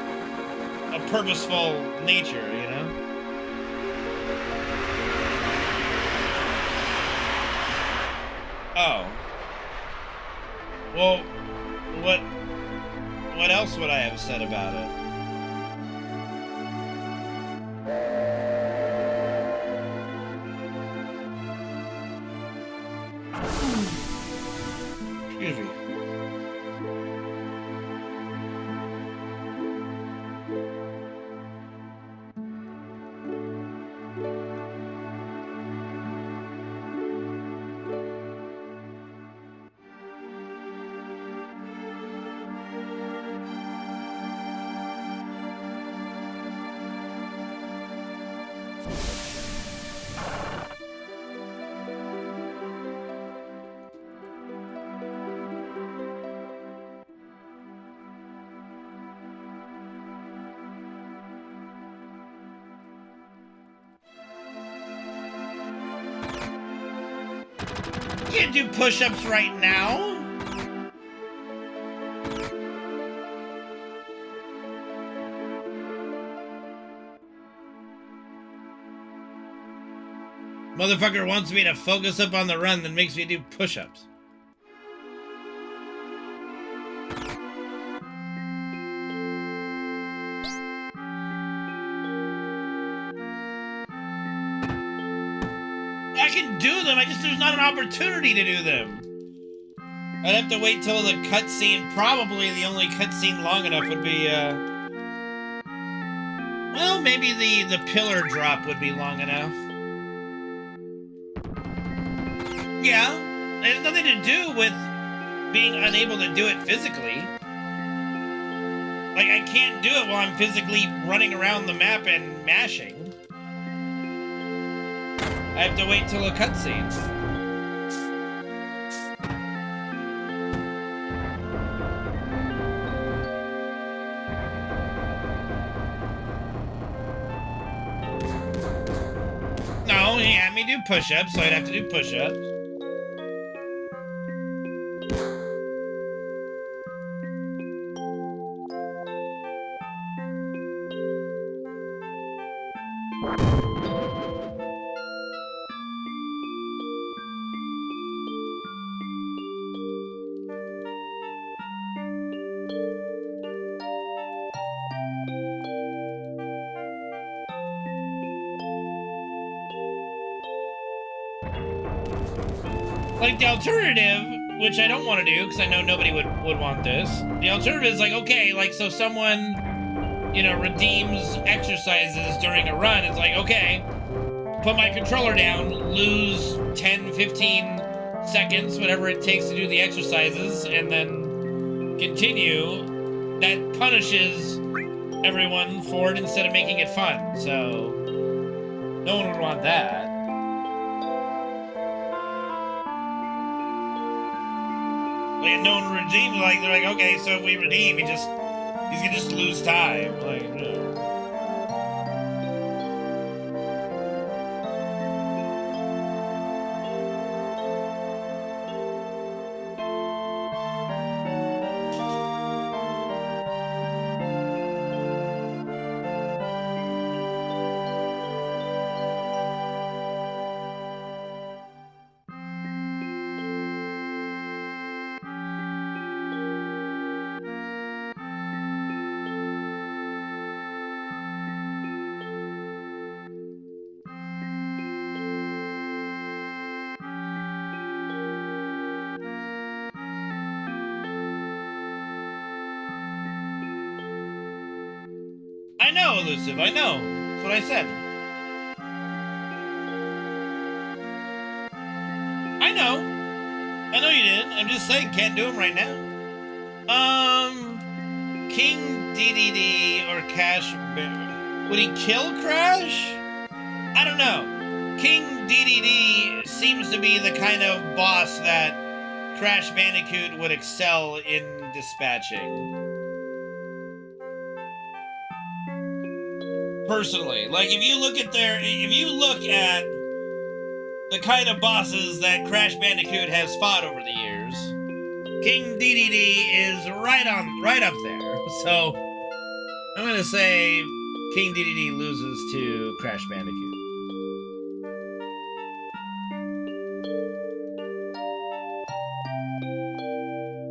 a purposeful nature, you know? Oh. Well, what else would I have said about it? Excuse me. Can't do push-ups right now. Motherfucker wants me to focus up on the run, then makes me do push-ups. I can do them, there's not an opportunity to do them. I'd have to wait till the cutscene. Probably the only cutscene long enough would be, well, maybe the pillar drop would be long enough. Yeah, it has nothing to do with being unable to do it physically. Like, I can't do it while I'm physically running around the map and mashing. I have to wait till a cutscene. No, he had me do push-ups, so I'd have to do push-ups. Like, the alternative, which I don't want to do, because I know nobody would want this. The alternative is, like, okay, like, so someone, you know, redeems exercises during a run. It's like, okay, put my controller down, lose 10, 15 seconds, whatever it takes to do the exercises, and then continue. That punishes everyone for it instead of making it fun. So, no one would want that. Like, no one redeemed, like, they're like, okay, so if we redeem, he's gonna just lose time. Like, no. I know, Elusive, I know. That's what I said. I know. I know you did. I'm just saying, can't do him right now. King DDD or Cash... Would he kill Crash? I don't know. King DDD seems to be the kind of boss that Crash Bandicoot would excel in dispatching. Personally, like if you look at the kind of bosses that Crash Bandicoot has fought over the years, King DDD is right up there. So I'm gonna say King DDD loses to Crash Bandicoot.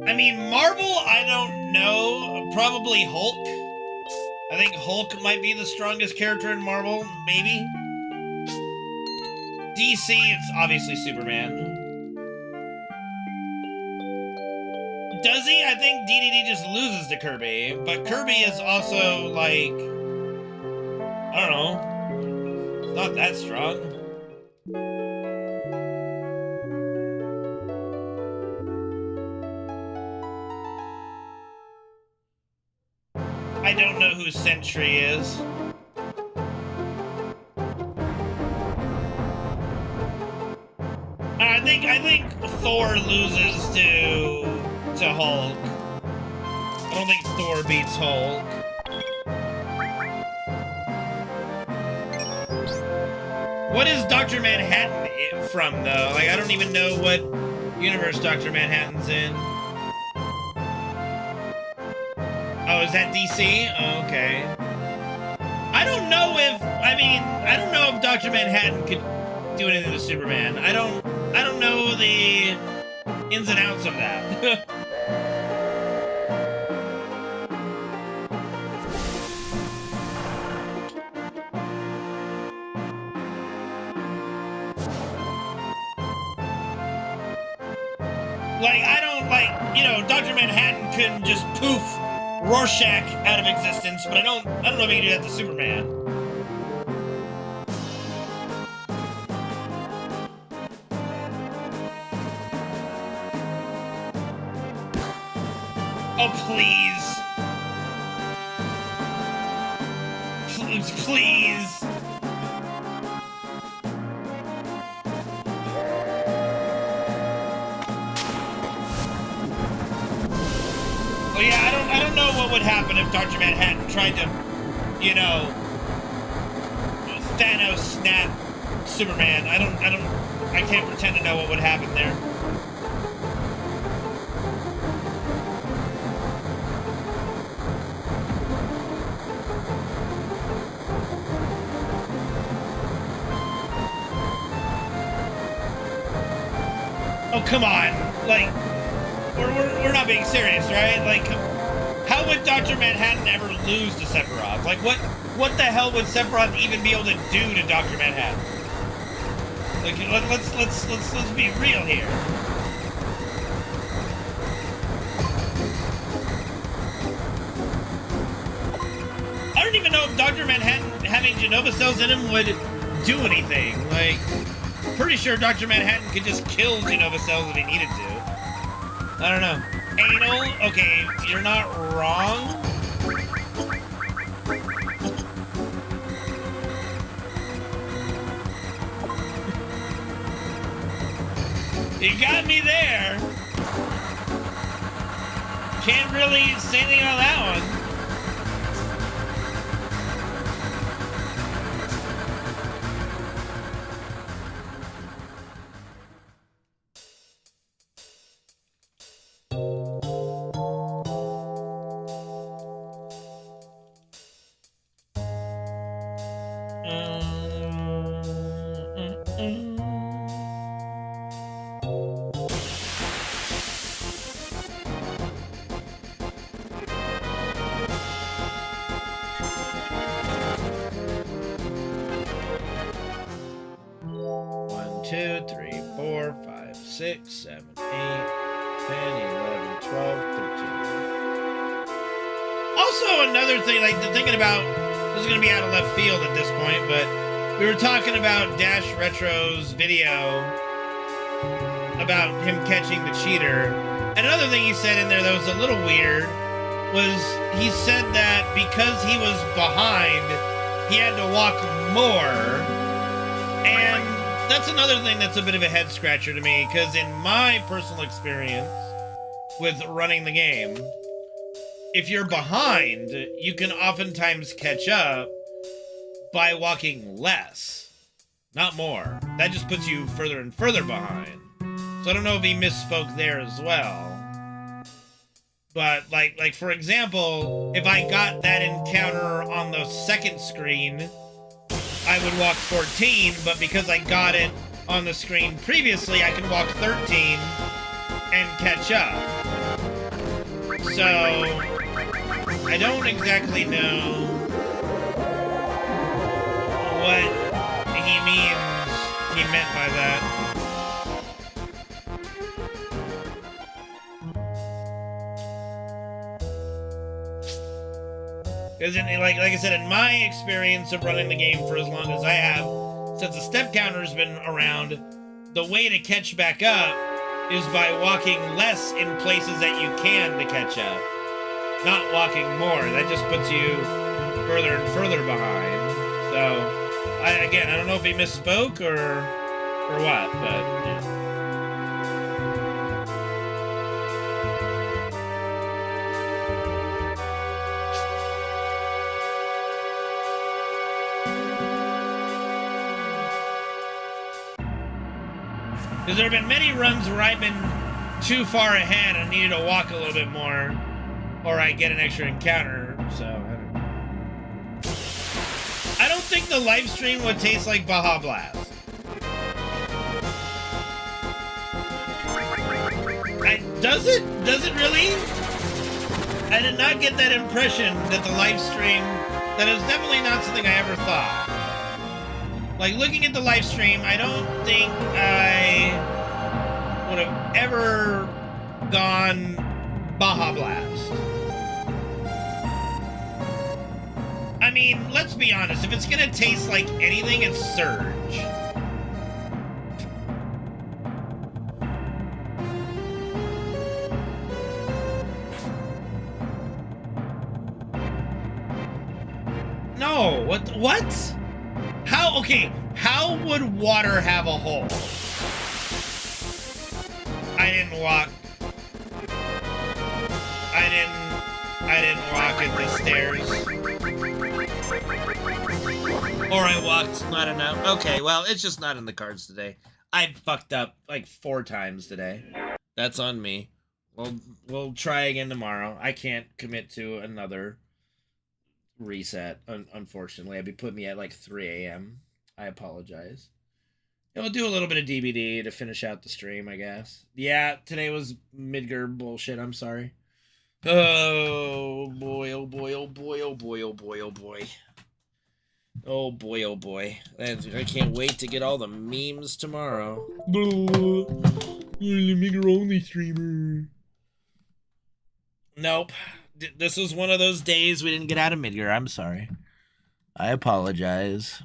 I mean, Marvel, I don't know. Probably Hulk. I think Hulk might be the strongest character in Marvel, maybe. DC, it's obviously Superman. Does he? I think DDD just loses to Kirby, but Kirby is also, like, I don't know, not that strong. I don't know who Sentry is. I think Thor loses to Hulk. I don't think Thor beats Hulk. What is Dr. Manhattan from, though? Like, I don't even know what universe Dr. Manhattan's in. Oh, is that DC? Oh, okay. I don't know if Dr. Manhattan could do anything to Superman. I don't know the ins and outs of that. Dr. Manhattan couldn't just poof Rorschach out of existence, but I don't know if he can do that to Superman. Oh, please. Please. Well, yeah, I don't know what would happen if Dr. Manhattan tried to, Thanos snap Superman. I can't pretend to know what would happen there. Oh, come on. Like, we're not being serious, right? Like, how would Dr. Manhattan ever lose to Sephiroth? Like, what the hell would Sephiroth even be able to do to Dr. Manhattan? Like, let's be real here. I don't even know if Dr. Manhattan having Genova cells in him would do anything. Like, pretty sure Dr. Manhattan could just kill Genova cells if he needed to. I don't know. Anal? Okay, you're not wrong. You got me there. Can't really say anything on that one. Also, another thing, like, thinking about this is going to be out of left field at this point, but we were talking about Dash Retro's video about him catching the cheater. And another thing he said in there that was a little weird was he said that because he was behind, he had to walk more. And that's another thing that's a bit of a head scratcher to me, because in my personal experience with running the game, if you're behind, you can oftentimes catch up by walking less, not more. That just puts you further and further behind. So I don't know if he misspoke there as well. But like for example, if I got that encounter on the second screen, I would walk 14, but because I got it on the screen previously, I can walk 13 and catch up. So I don't exactly know what he meant by that. Because like I said, in my experience of running the game for as long as I have, since the step counter's been around, the way to catch back up is by walking less in places that you can to catch up, not walking more. That just puts you further and further behind. So, I don't know if he misspoke or what, but yeah. Because there have been many runs where I've been too far ahead and needed to walk a little bit more, or I get an extra encounter, so I don't know. I don't think the live stream would taste like Baja Blast. Does it? Does it really? I did not get that impression that the live stream, that is definitely not something I ever thought. Like, looking at the live stream, I don't think I would have ever gone Baja Blast. I mean, let's be honest, if it's gonna taste like anything, it's Surge. No, what? How would water have a hole? I didn't walk at the stairs. Or I walked not enough. Okay, well, it's just not in the cards today. I fucked up like 4 times today. That's on me. We'll try again tomorrow. I can't commit to another reset, unfortunately. It'd be putting me at like 3 a.m. I apologize. And we'll do a little bit of DBD to finish out the stream, I guess. Yeah, today was Midgar bullshit. I'm sorry. Oh boy, oh boy, oh boy, oh boy, oh boy, oh boy. Oh boy, oh boy. I can't wait to get all the memes tomorrow. Midgar only streamer. Nope. This was one of those days we didn't get out of Midgar. I'm sorry. I apologize.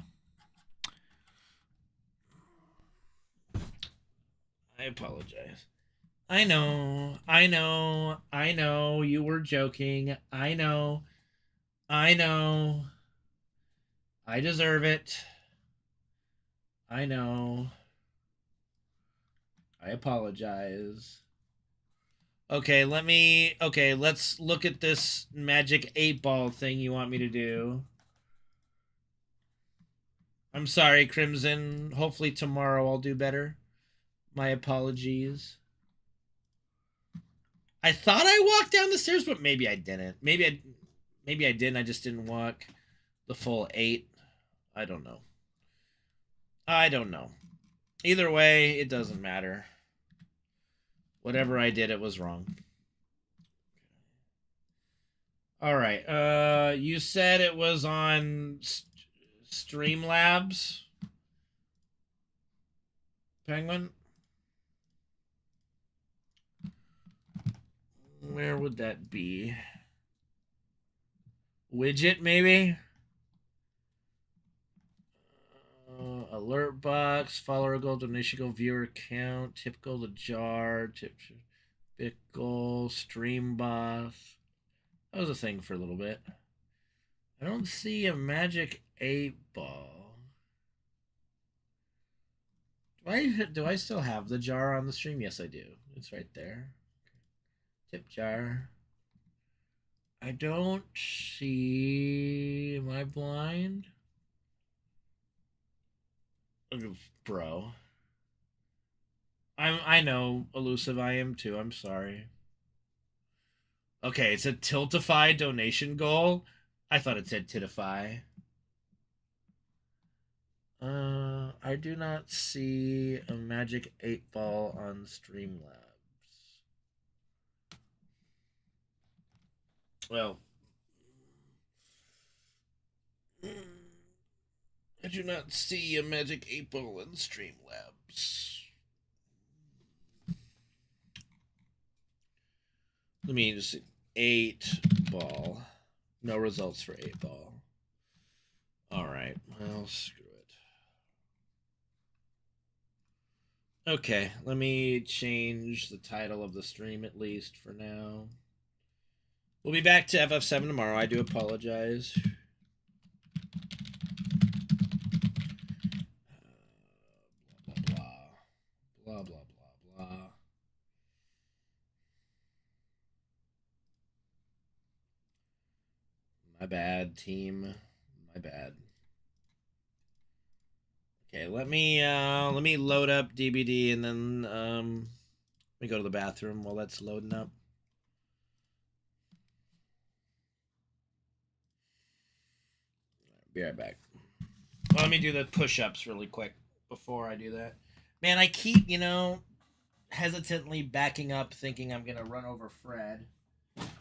I apologize. I know. You were joking. I know. I deserve it. I know. I apologize. Okay, let's look at this magic 8-ball thing you want me to do. I'm sorry, Crimson. Hopefully tomorrow I'll do better. My apologies. I thought I walked down the stairs, but maybe I didn't. Maybe I didn't. I just didn't walk the full 8. I don't know. Either way, it doesn't matter. Whatever I did, it was wrong. All right. You said it was on Streamlabs, Penguin? Where would that be? Widget, maybe? alert box, follower goal, donation goal, viewer count, tip goal, the jar, tip bit goal, stream boss. That was a thing for a little bit. I don't see a magic 8-ball. Do I still have the jar on the stream? Yes, I do. It's right there. Tip jar. I don't see. Am I blind? Bro. I know, elusive. I am too. I'm sorry. Okay, it's a Tiltify donation goal. I thought it said Titify. I do not see a magic 8-ball on Streamlabs. Well, I do not see a magic 8-ball in Streamlabs. Let me just see. 8-ball. No results for 8-ball. Alright, well, screw it. Okay, let me change the title of the stream at least for now. We'll be back to FF7 tomorrow. I do apologize. Blah, blah, blah. Blah, blah, blah, blah. My bad, team. My bad. Okay, let me load up DBD and then let me go to the bathroom while that's loading up. Be right back. Well, let me do the push-ups really quick before I do that. Man, I keep, hesitantly backing up thinking I'm going to run over Fred.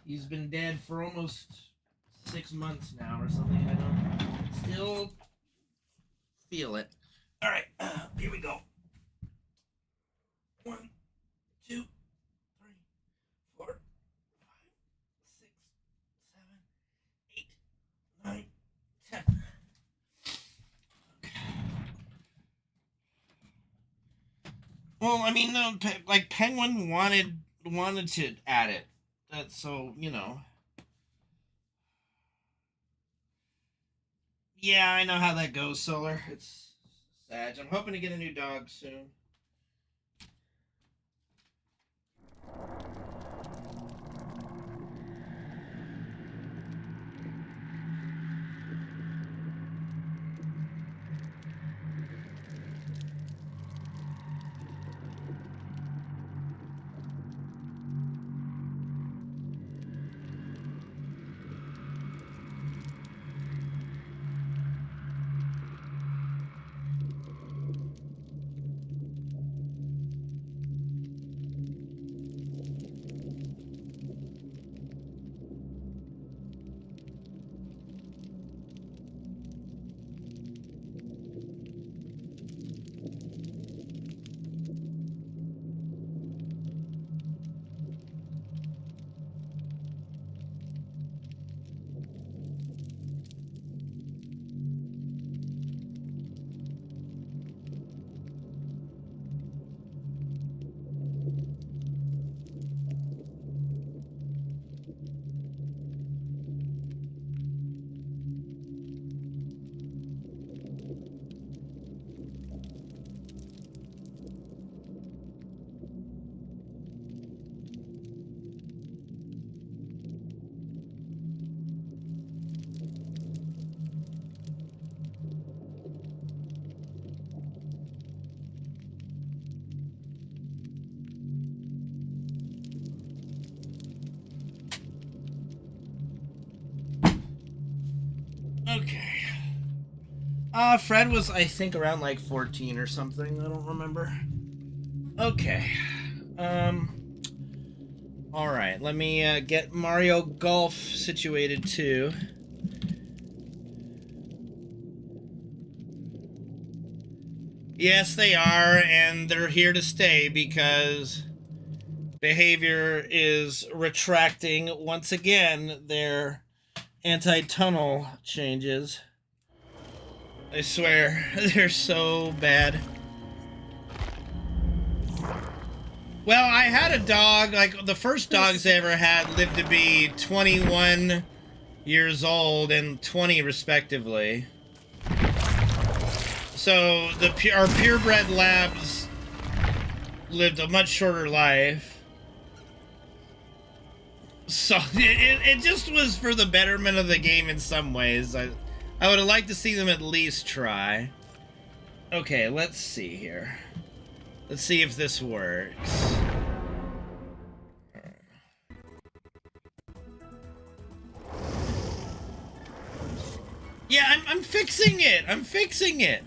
He's been dead for almost 6 months now or something. I don't still feel it. All right, here we go. 1, 2, 3, 4, 5, 6, 7, 8, 9, 10. Okay. Well, I mean, no, like Penguin wanted to add it. That's so, Yeah, I know how that goes, Solar. It's sad. I'm hoping to get a new dog soon. Okay. Fred was, I think, around like 14 or something. I don't remember. Okay. All right. Let me get Mario Golf situated too. Yes, they are, and they're here to stay because behavior is retracting once again their anti-tunnel changes. I swear, they're so bad. Well, I had a dog, like, the first dogs I ever had lived to be 21 years old and 20 respectively. So, our purebred labs lived a much shorter life. So, it just was for the betterment of the game in some ways. I would have liked to see them at least try. Okay, let's see here. Let's see if this works. Yeah, I'm fixing it. I'm fixing it.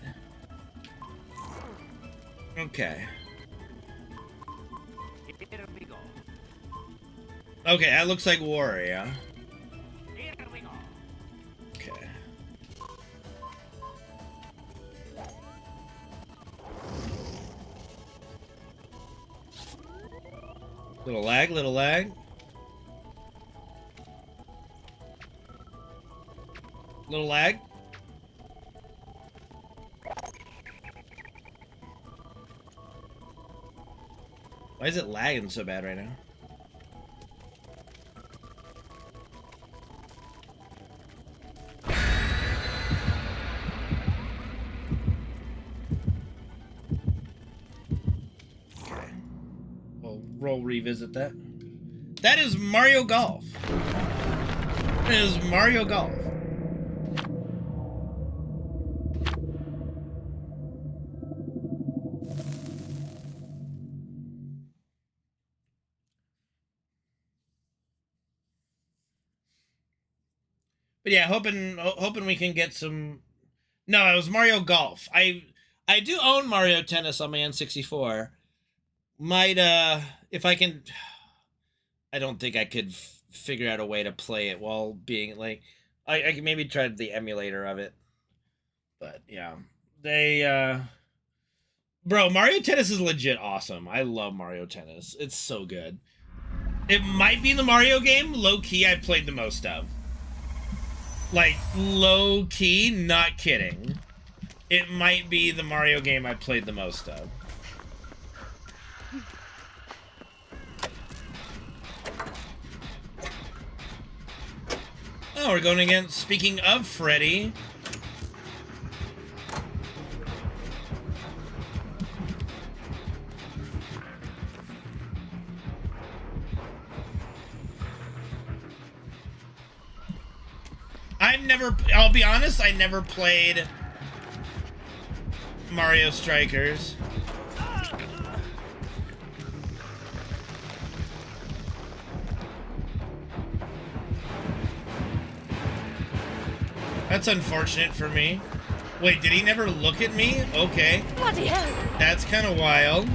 Okay. Okay, that looks like Warrior. Okay. Little lag, little lag. Little lag. Why is it lagging so bad right now? Okay. We'll revisit that. That is Mario Golf. That is Mario Golf. But yeah, hoping we can get some. No, it was Mario Golf. I do own Mario Tennis on my N64. Might if I can. I don't think I could figure out a way to play it while being like. I could maybe try the emulator of it. But yeah, bro, Mario Tennis is legit awesome. I love Mario Tennis. It's so good. It might be the Mario game low key I played the most of. Like, low-key, not kidding. It might be the Mario game I played the most of. Oh, we're going against, speaking of Freddy. I'll be honest, I never played Mario Strikers. That's unfortunate for me. Wait, did he never look at me? Okay. Bloody hell! That's kind of wild.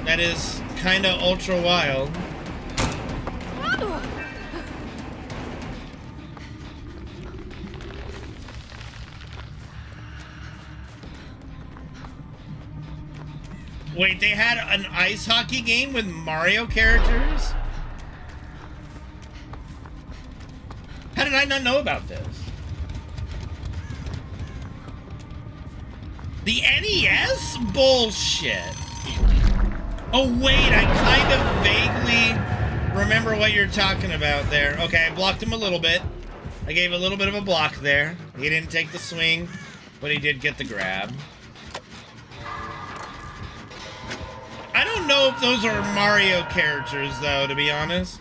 That is kind of ultra wild. Wait, they had an ice hockey game with Mario characters? How did I not know about this? The NES? Bullshit. Oh wait, I kind of vaguely remember what you're talking about there. Okay, I blocked him a little bit. I gave a little bit of a block there. He didn't take the swing, but he did get the grab. I don't know if those are Mario characters, though, to be honest.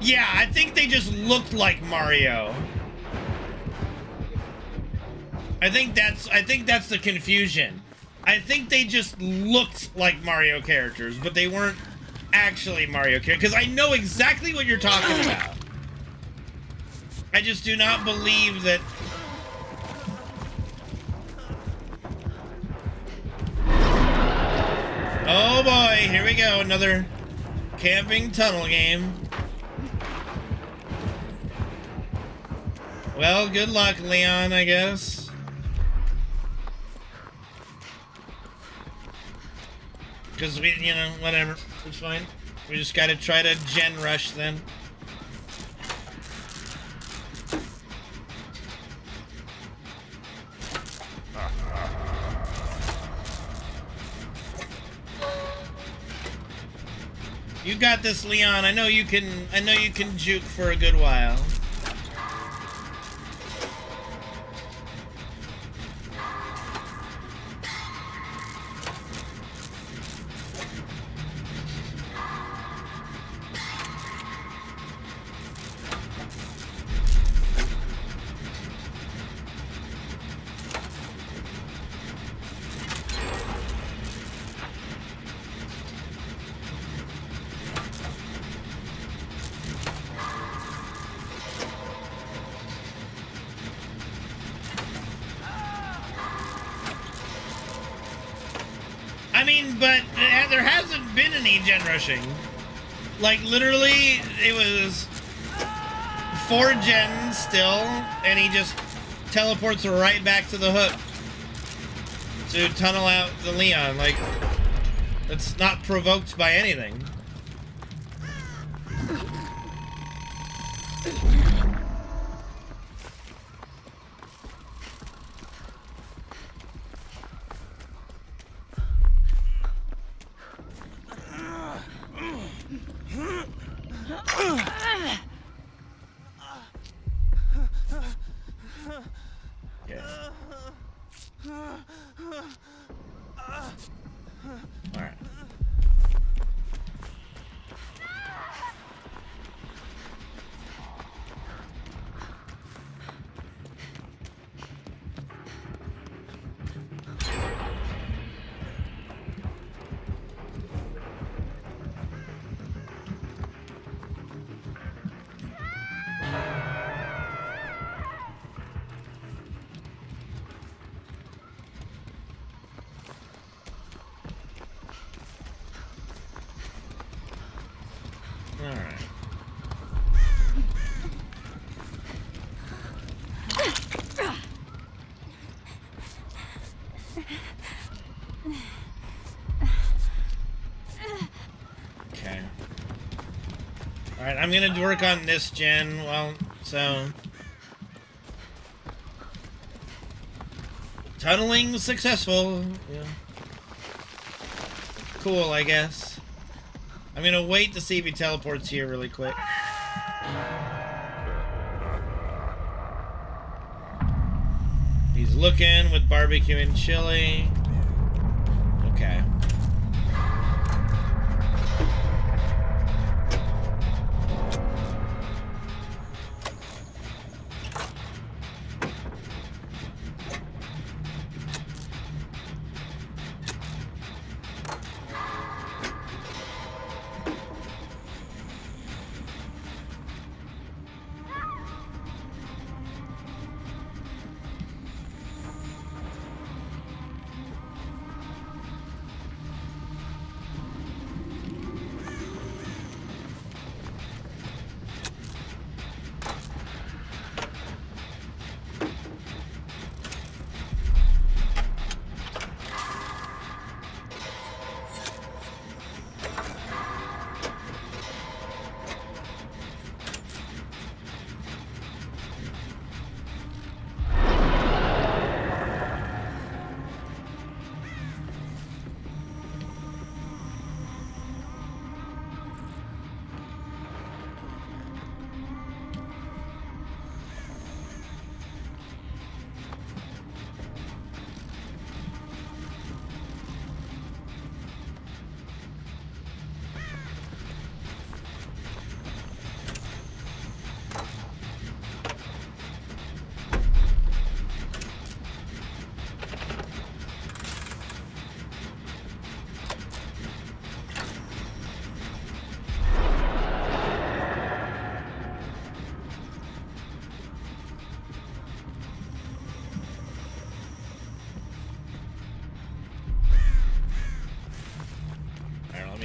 Yeah, I think they just looked like Mario. I think that's the confusion. I think they just looked like Mario characters, but they weren't actually Mario characters. Because I know exactly what you're talking about. I just do not believe that... Oh boy, here we go, another camping tunnel game. Well, good luck, Leon, I guess. Because we, you know, whatever. It's fine. We just gotta try to gen rush then. You got this, Leon. I know you can juke for a good while. I mean, but there hasn't been any gen rushing. Like, literally, it was 4 gens still, and he just teleports right back to the hook to tunnel out the Leon. Like, it's not provoked by anything. Alright. Alright. Okay. Alright, I'm gonna work on this gen. Well, so... tunneling successful. Yeah. Cool, I guess. I'm gonna wait to see if he teleports here really quick. He's looking with barbecue and chili. Okay.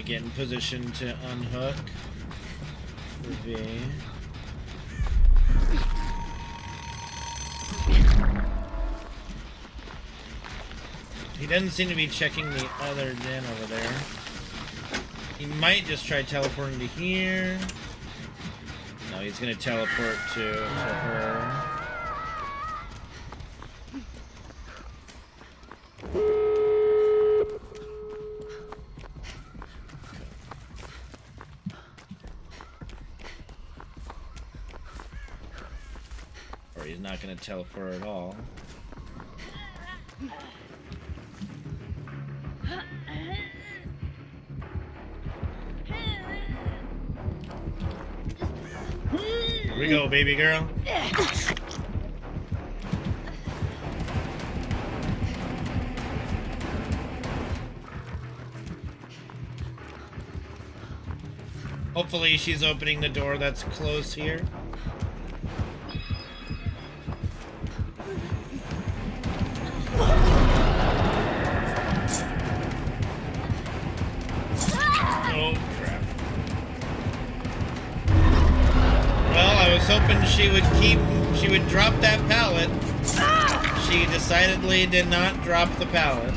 Get in position to unhook for V. He doesn't seem to be checking the other den over there. He might just try teleporting to here. No, he's gonna teleport to her. Or he's not gonna teleport at all. Here we go, baby girl. Hopefully she's opening the door that's close here. Oh, crap. Well, I was hoping she would drop that pallet. She decidedly did not drop the pallet.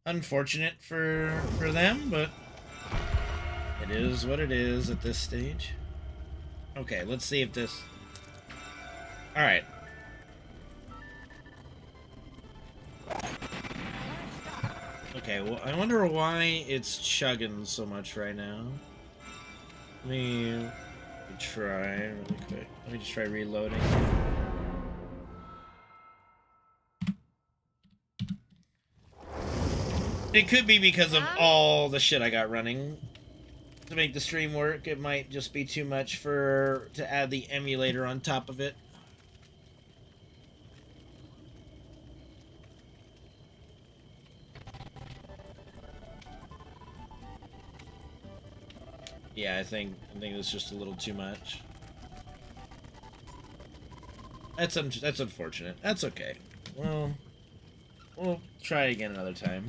Unfortunate for them, but it is what it is at this stage. Okay, let's see if this... Alright. Okay, well, I wonder why it's chugging so much right now. Let me try really quick. Let me just try reloading. It could be because of all the shit I got running to make the stream work. It might just be too much to add the emulator on top of it. Yeah, I think it's just a little too much. That's unfortunate. That's okay. Well, we'll try again another time.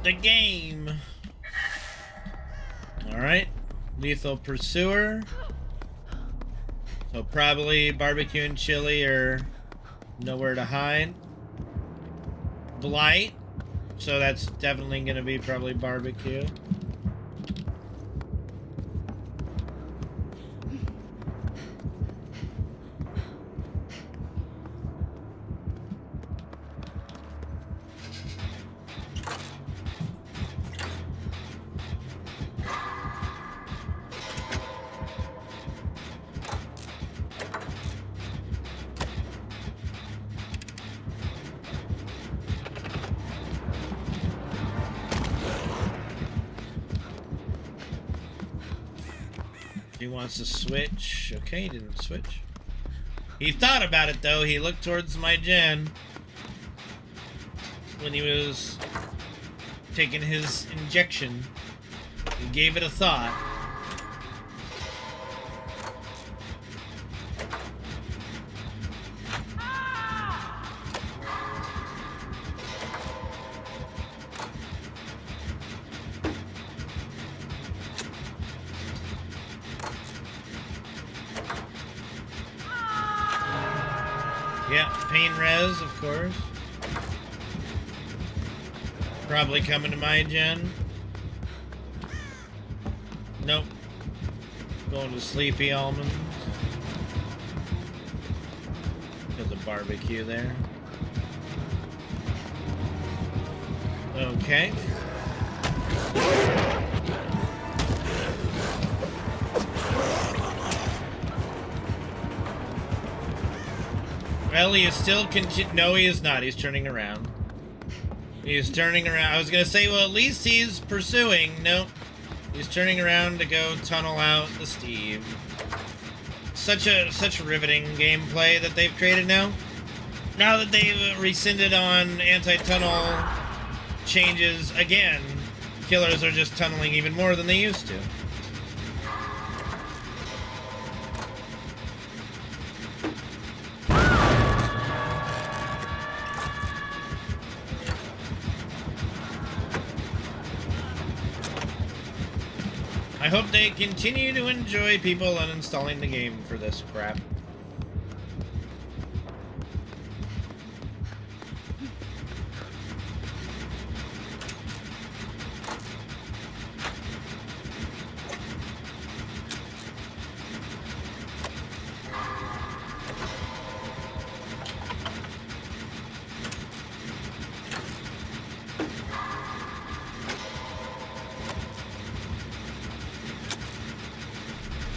The game. Alright. Lethal Pursuer. So probably barbecue and chili are nowhere to hide. Blight. So that's definitely going to be probably barbecue. He wants to switch. Okay, he didn't switch. He thought about it, though. He looked towards my gen when he was taking his injection. He gave it a thought. Yeah, Pain Res, of course. Probably coming to my gen. Nope. Going to Sleepy Almonds. There's a barbecue there. Okay. Well, he is still no, he is not. He's turning around. He's turning around. I was gonna say, well, at least he's pursuing. Nope. He's turning around to go tunnel out the Steve. Such riveting gameplay that they've created now. Now that they've rescinded on anti-tunnel changes again, killers are just tunneling even more than they used to. I hope they continue to enjoy people uninstalling the game for this crap.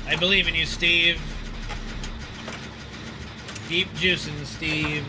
I believe in you, Steve. Keep juicing, Steve.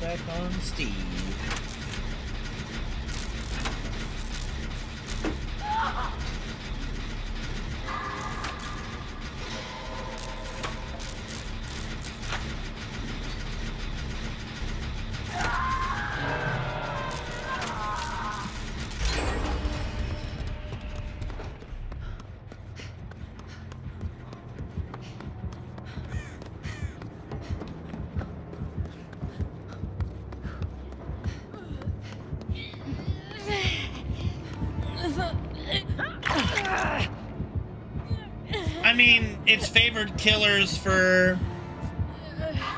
Back on Steve. I mean, it's favored killers for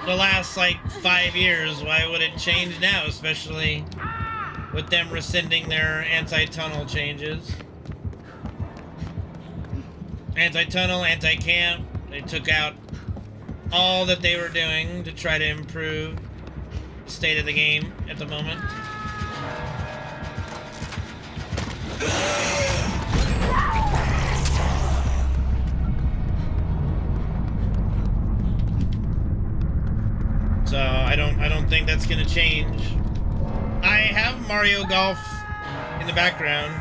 the last, like, 5 years. Why would it change now, especially with them rescinding their anti-tunnel changes? Anti-tunnel, anti-camp. They took out all that they were doing to try to improve the state of the game at the moment. So I don't think that's gonna change. I have Mario Golf in the background,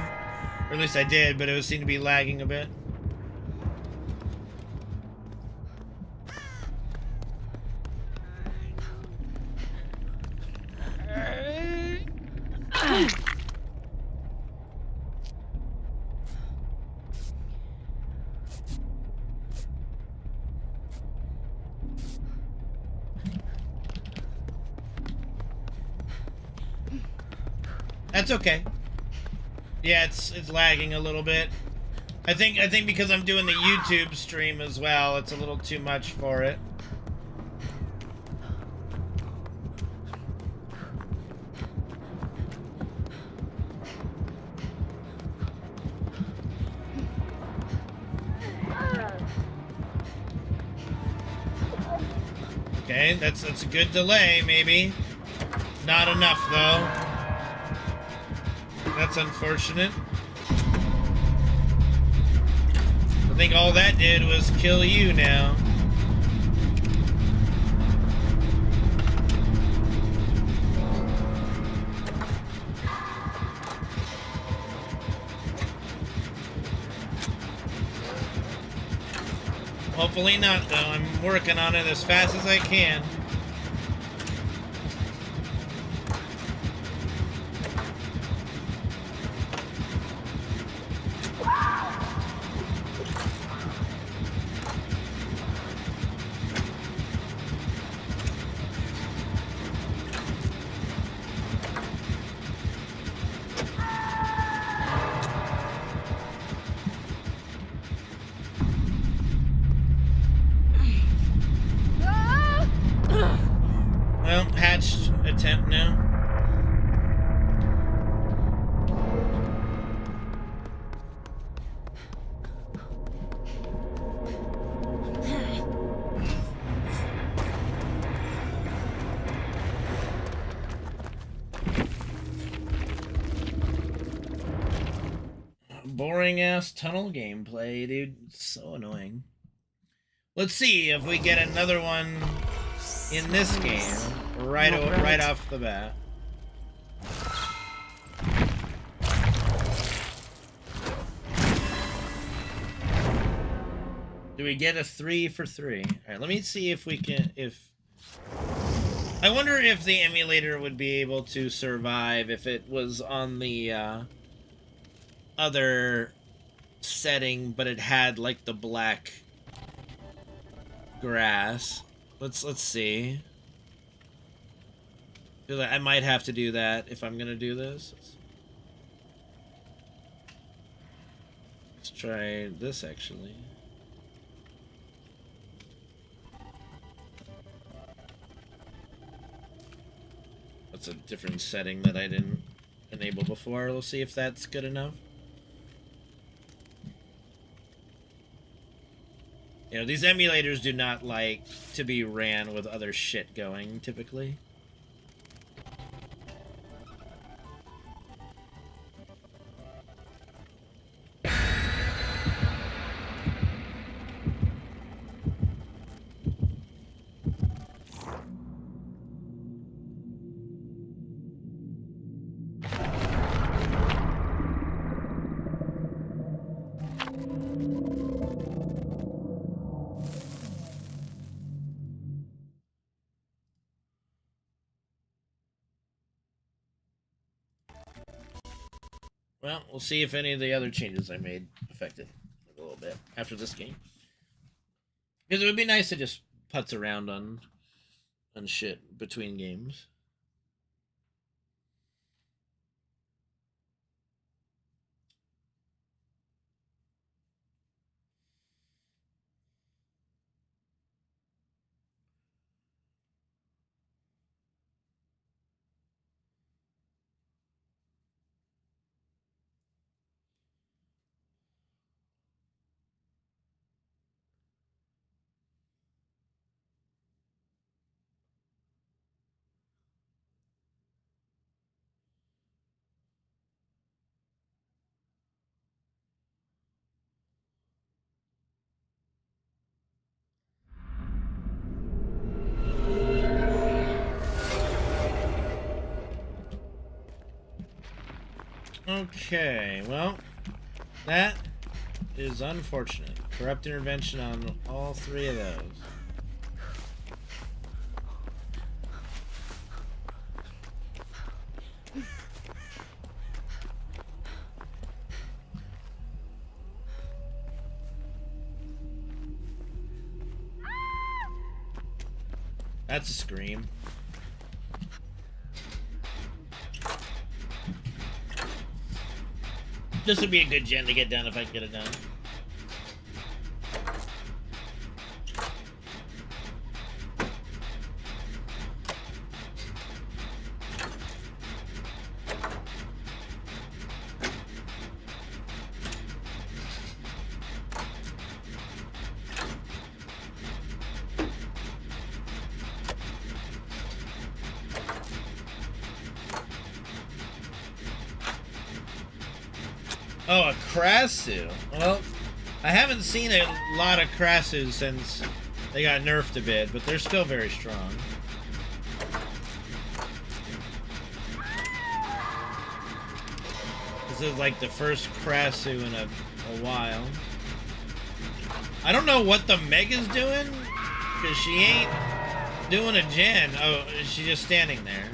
or at least I did, but it seemed to be lagging a bit. That's okay. Yeah, it's lagging a little bit. I think because I'm doing the YouTube stream as well, it's a little too much for it. Okay, that's a good delay, maybe. Not enough though. That's unfortunate. I think all that did was kill you now. Hopefully not, though. I'm working on it as fast as I can. Well, hatched attempt now. Boring ass tunnel gameplay, dude. It's so annoying. Let's see if we get another one in this game right off the bat. Do we get a 3 for 3? Alright, let me see if we can, I wonder if the emulator would be able to survive if it was on the other setting, but it had like the black grass. Let's see. I might have to do that if I'm gonna do this. Let's try this actually. That's a different setting that I didn't enable before. We'll see if that's good enough. You know, these emulators do not like to be ran with other shit going, typically. Well, we'll see if any of the other changes I made affected a little bit after this game. Because it would be nice to just putz around on shit between games. Okay, well, that is unfortunate. Corrupt intervention on all 3 of those. That's a scream. This would be a good gen to get done if I can get it done. Oh, a Krasu. Well, I haven't seen a lot of Krasus since they got nerfed a bit, but they're still very strong. This is like the first Krasu in a while. I don't know what the Mega's doing, because she ain't doing a gen. Oh, she's just standing there.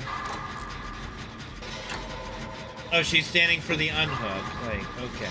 Oh, she's standing for the unhook. Like, okay.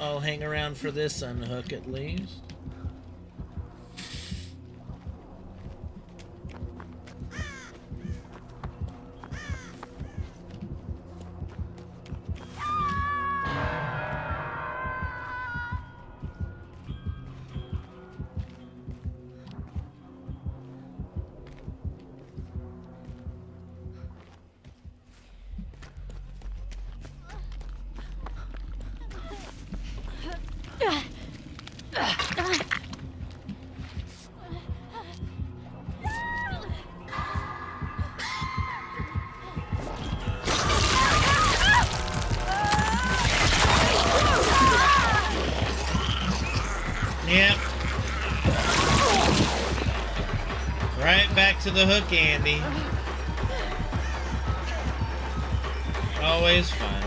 I'll hang around for this unhook at least. Yep. Right back to the hook, Andy. Always fun.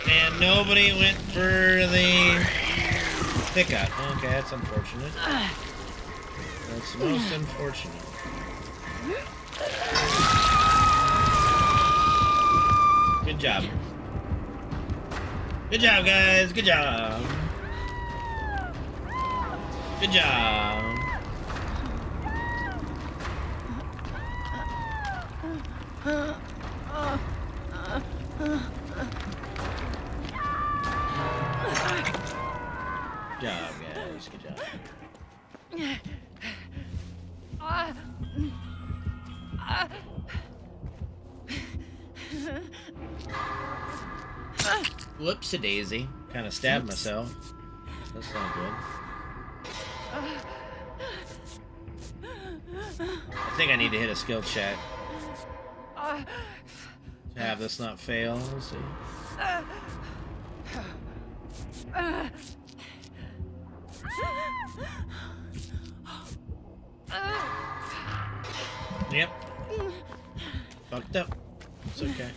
And nobody went for the pickup. Okay, that's unfortunate. That's most unfortunate. Good job. Good job, guys. Good job. Good job. Good job, guys. Good job. Whoopsie-daisy. Kind of stabbed myself. That's not good. I think I need to hit a skill check to have this not fail. Let's see. Yep. Fucked up. It's okay.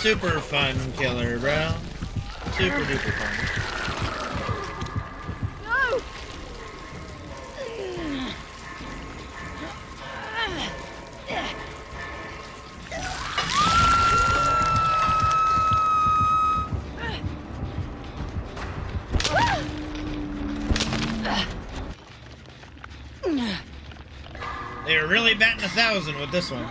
Super fun killer, bro. Super duper fun. No! They're really batting 1,000 with this one.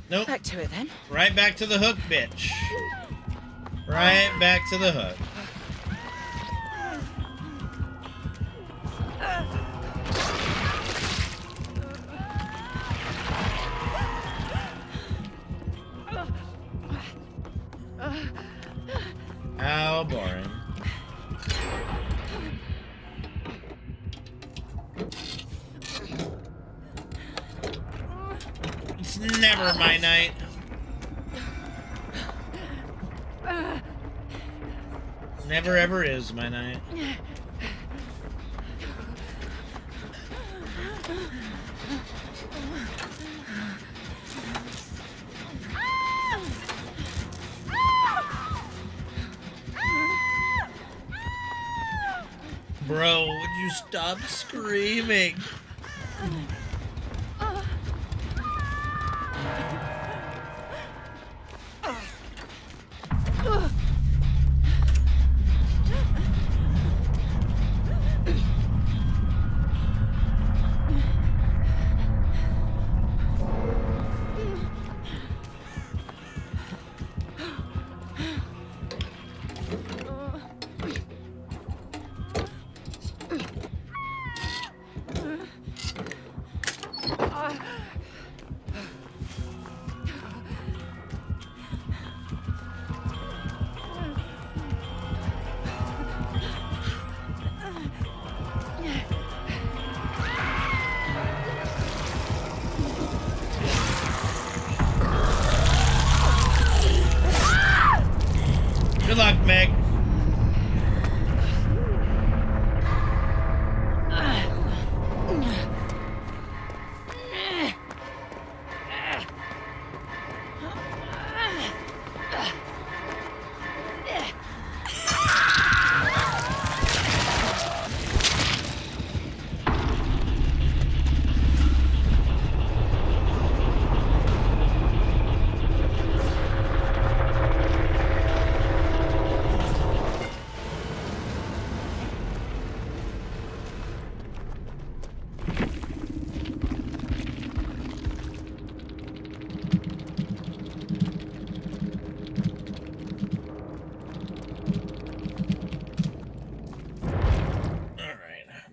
Nope. Back to it then. Right back to the hook, bitch. Right back to the hook. How boring. It's never my night. Never ever is my night. Bro, would you stop screaming? Good luck, Meg.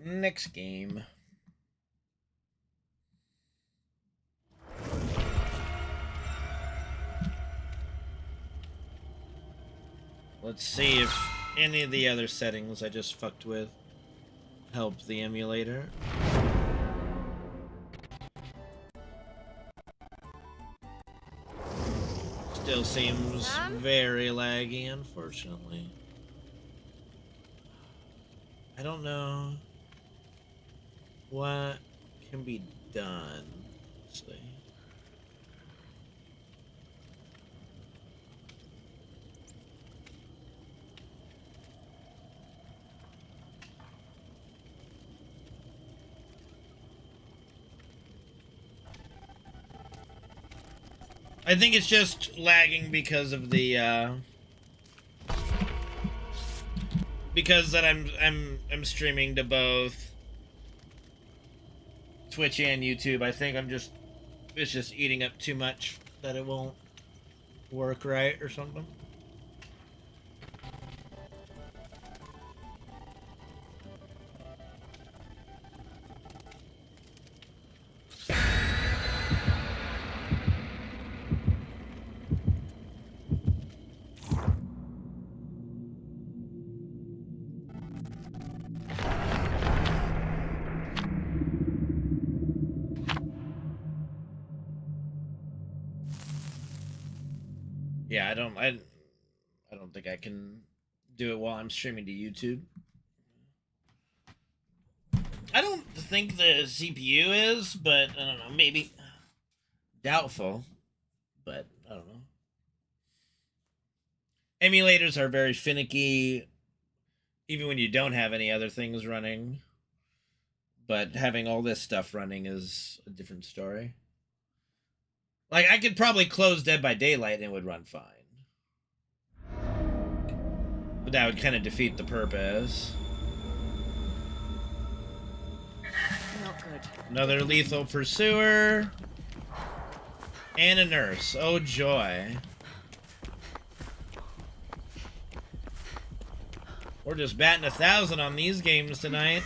Next game. Let's see if any of the other settings I just fucked with help the emulator. Still seems very laggy, unfortunately. I don't know what can be done. Let's see. I think it's just lagging because of the because that I'm streaming to both Twitch and YouTube. I think it's just eating up too much that it won't work right or something. Yeah, I don't think I can do it while I'm streaming to YouTube. I don't think the CPU is, but I don't know, maybe. Doubtful, but I don't know. Emulators are very finicky, even when you don't have any other things running. But having all this stuff running is a different story. Like, I could probably close Dead by Daylight and it would run fine. But that would kind of defeat the purpose. Not good. Another lethal pursuer. And a nurse. Oh, joy. We're just batting 1,000 on these games tonight.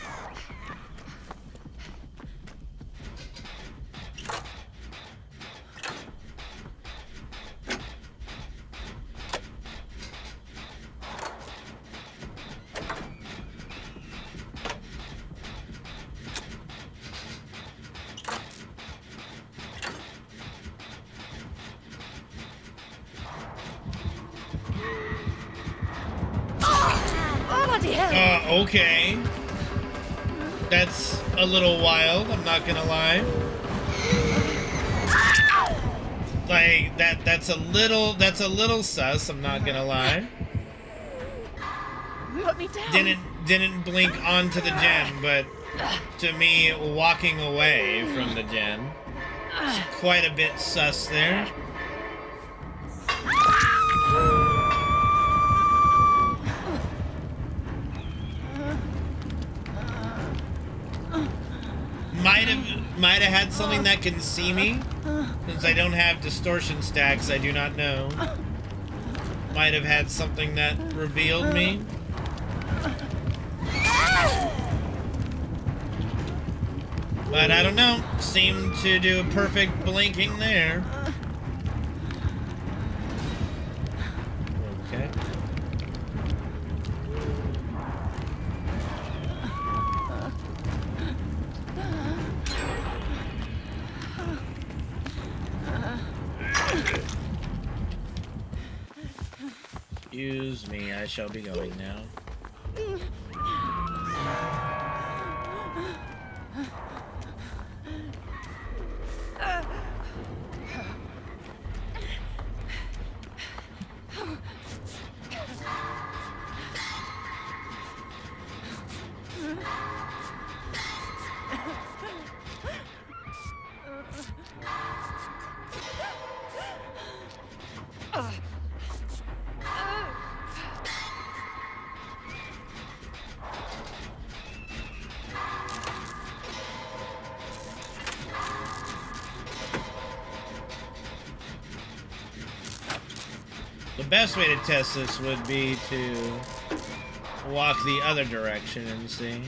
Bloody hell! Okay. That's a little wild, I'm not gonna lie. Like, that's a little sus, I'm not gonna lie. Put me down. Didn't blink onto the gen, but to me, walking away from the gen, it's quite a bit sus there. Might have had something that can see me. Since I don't have distortion stacks, I do not know. Might have had something that revealed me. But I don't know. Seemed to do a perfect blinking there. Okay. Excuse me, I shall be going now. The best way to test this would be to walk the other direction and see.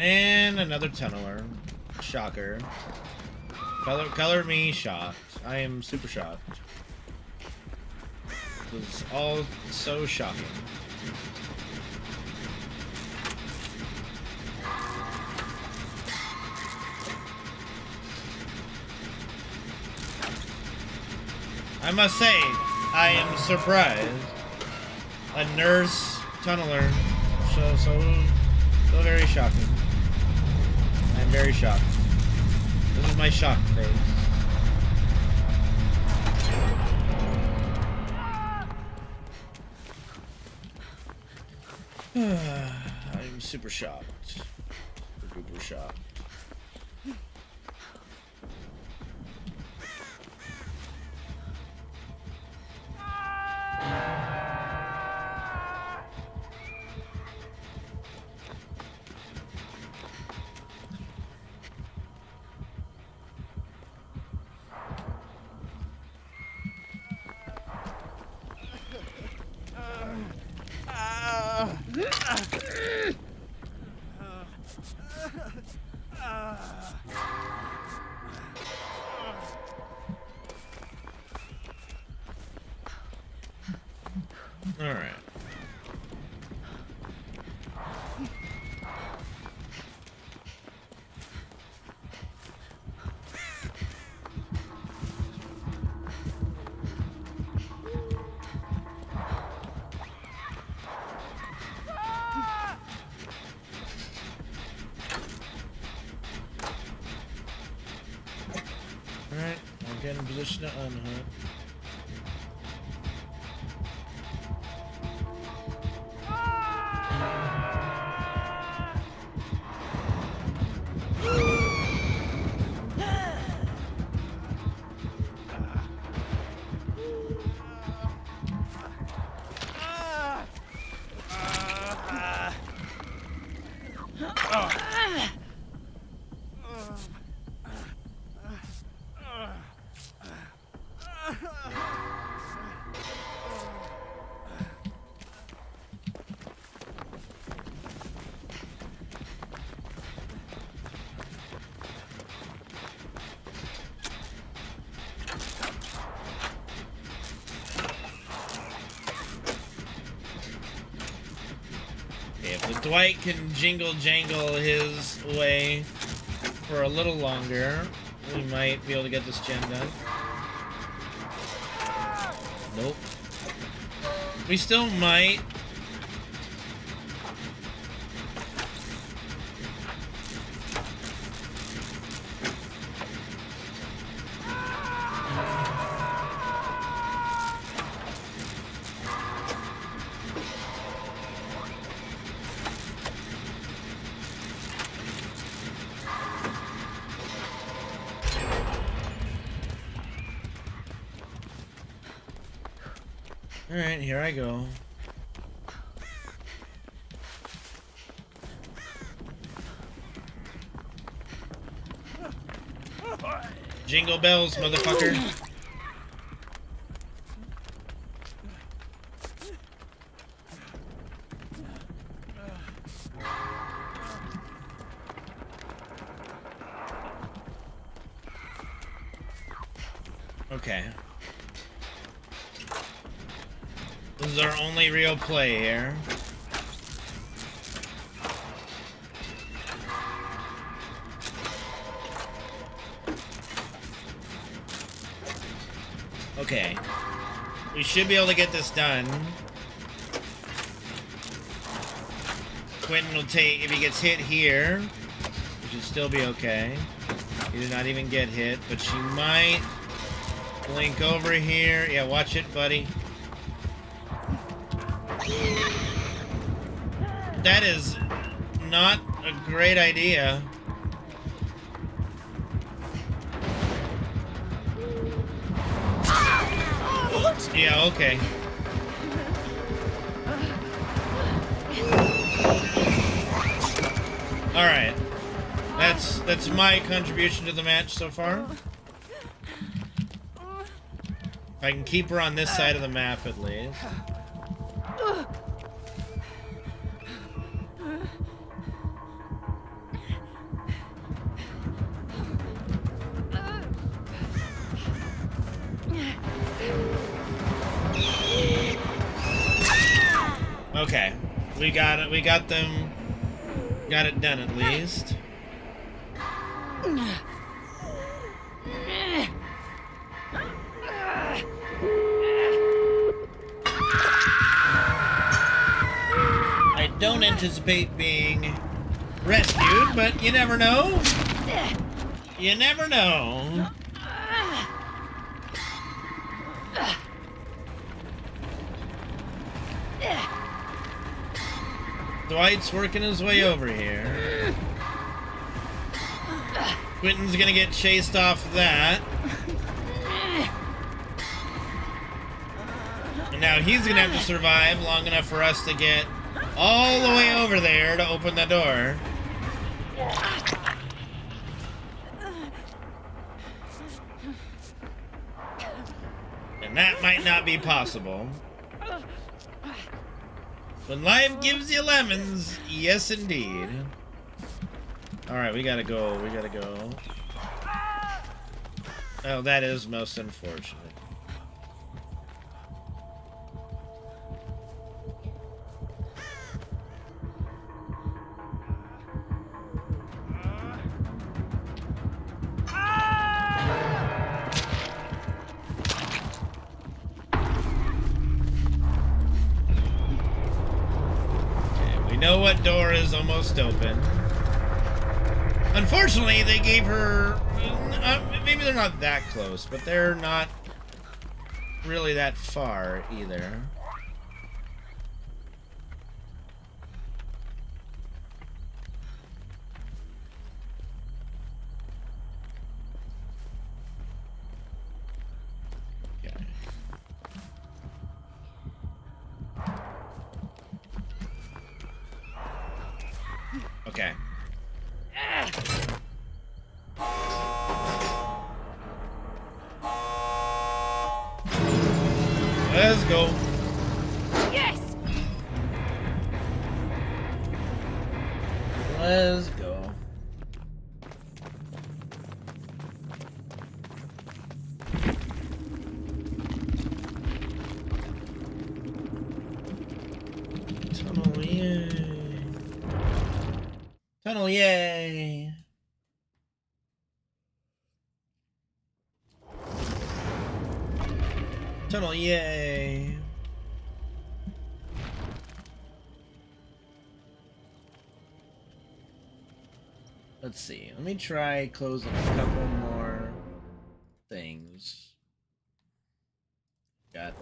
And another tunneler. Shocker. Color me shocked. I am super shocked. was all so shocking. I must say, I am surprised. A nurse tunneler. So very shocking. I'm very shocked. This is my shock face. I'm super shocked. Super duper shocked. All right. Alright, I'll get in position to unhook. If Dwight can jingle jangle his way for a little longer, we might be able to get this gen done. Nope. We still might. Alright, here I go. Jingle bells, motherfucker. Okay. This is our only real play here. Okay. We should be able to get this done. Quentin will take, if he gets hit here, we should still be okay. He did not even get hit, but she might blink over here. Yeah, watch it, buddy. That is not a great idea. What? Yeah, okay. Alright. That's my contribution to the match so far. If I can keep her on this side of the map at least. Okay. We got it. We got them. Got it done at least. I don't anticipate being rescued, but you never know. You never know. Dwight's working his way over here. Quentin's gonna get chased off that. And now he's gonna have to survive long enough for us to get all the way over there to open the door. And that might not be possible. When life gives you lemons, yes indeed. Alright, we gotta go, we gotta go. Oh, that is most unfortunate. Know what door is almost open. Unfortunately, they gave her... maybe they're not that close, but they're not really that far either. Okay. Let's go. Yes. Let's go. Tunnel, yay. Tunnel, yay. Tunnel, yay. Let's see. Let me try closing a couple more things. I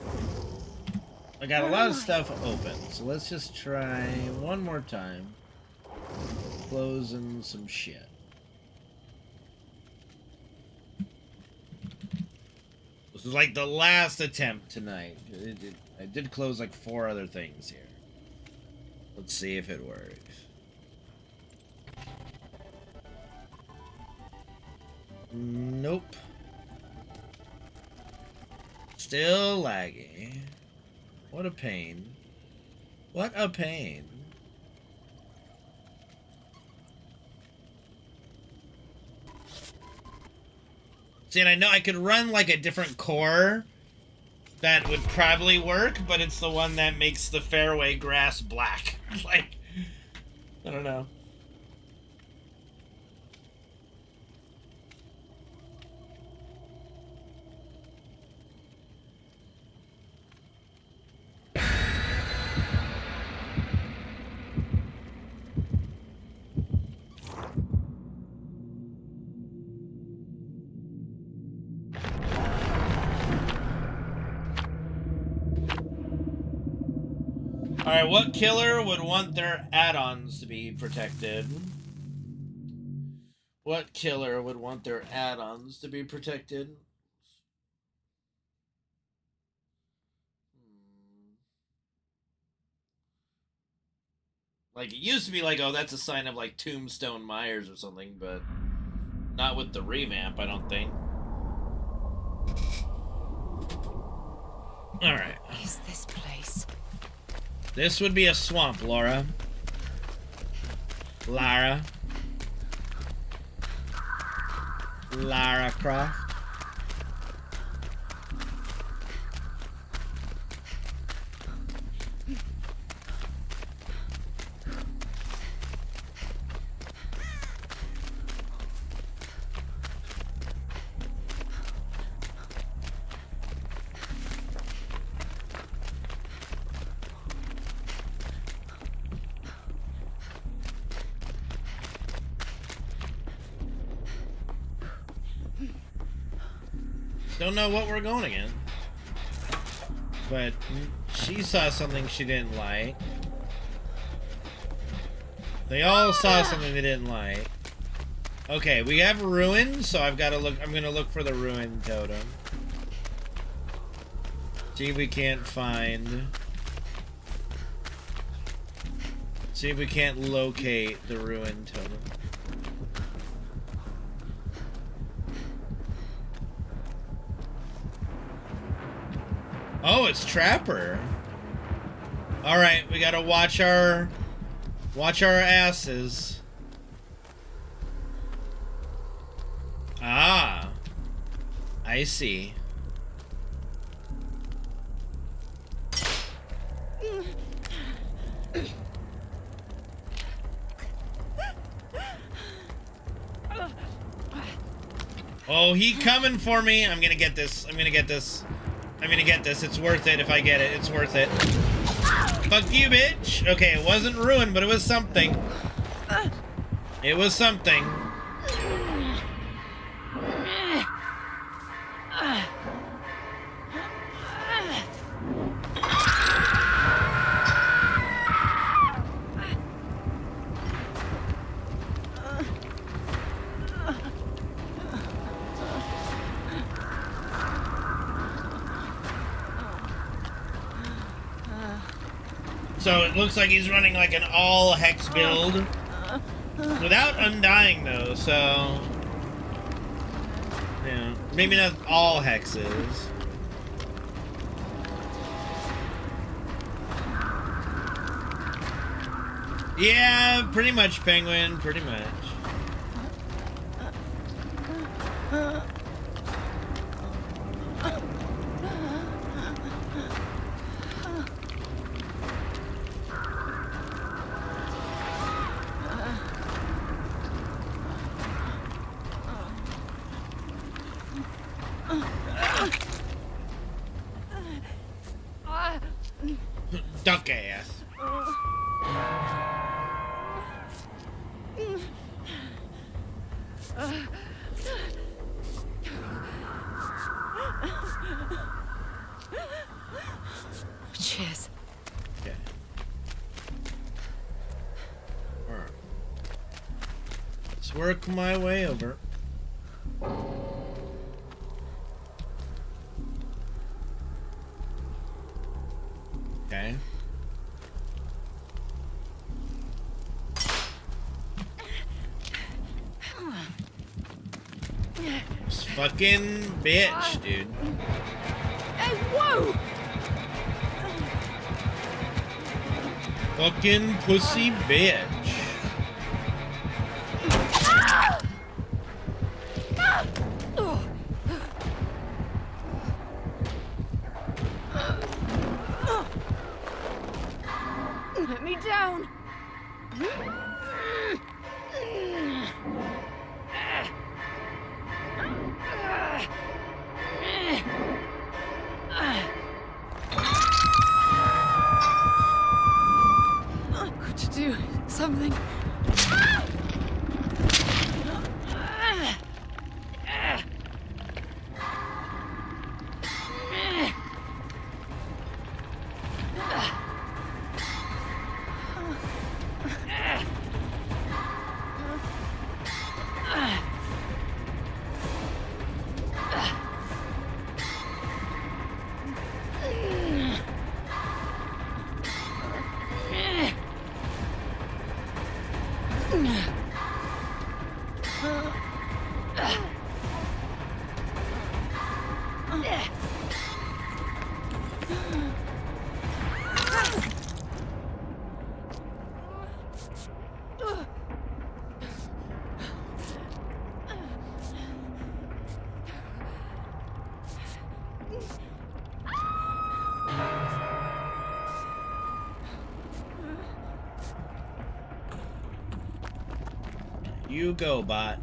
got a lot of stuff open, so let's just try one more time closing some shit. This is like the last attempt tonight. I did close like 4 other things here. Let's see if it works. Nope. Still laggy. What a pain. What a pain. See, and I know I could run like a different core that would probably work, but it's the one that makes the fairway grass black. Like, I don't know. Alright, what killer would want their add-ons to be protected? What killer would want their add-ons to be protected? Like, it used to be like, oh, that's a sign of, like, Tombstone Myers or something, but not with the revamp, I don't think. Alright. What is this place? This would be a swamp, Laura. Lara Croft. Don't know what we're going again. But she saw something she didn't like. They all saw something they didn't like. Okay, we have ruin, so I've got to look. I'm gonna look for the ruin totem. See if we can't find. See if we can't locate the ruin totem. Oh, it's Trapper. All right, we gotta watch our asses. Ah, I see. Oh, he coming for me. I'm gonna get this. I'm gonna get this. I'm gonna get this. It's worth it if I get it. It's worth it. Fuck you, bitch. Okay, it wasn't ruined, but it was something. It was something. So it looks like he's running like an all hex build without undying though, so yeah, maybe not all hexes. Yeah, pretty much, Penguin, pretty much. Duck ass. Cheers. Okay. Alright. Let's work my way over. Okay. This fucking bitch, dude. Hey, whoa! Fucking pussy bitch. Let me down. Got to do something. You go, bot.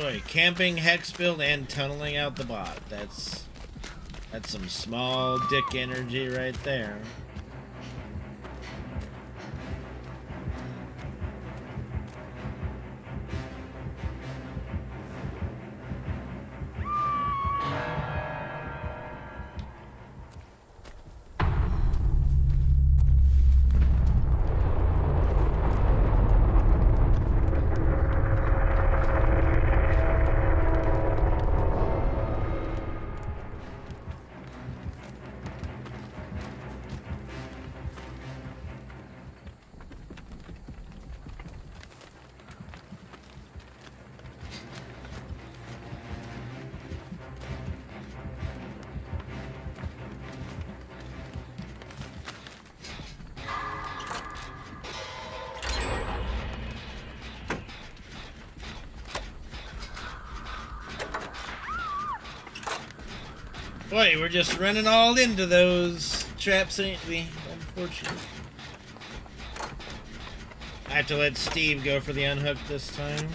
Boy, camping, hex build, and tunneling out the bot. That's some small dick energy right there. Boy, we're just running all into those traps, ain't we? Unfortunately. I have to let Steve go for the unhook this time.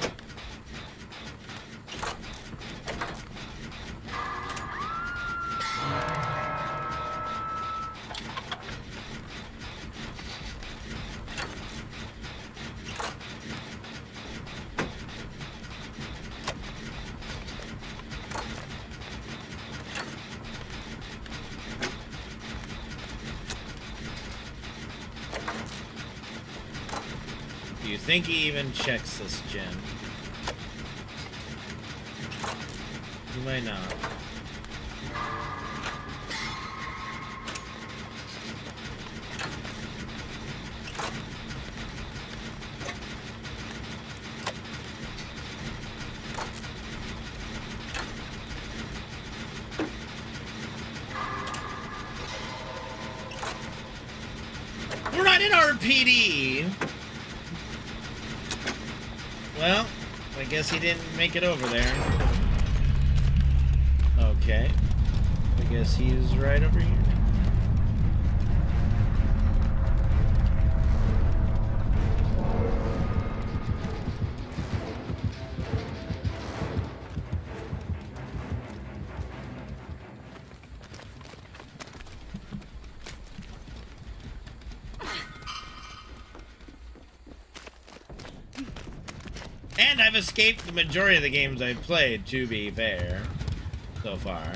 Do you think he even checks this gen? He might not. We're not in RPD! Well, I guess he didn't make it over there. Okay. I guess he's right over here. And I've escaped the majority of the games I've played, to be fair, so far.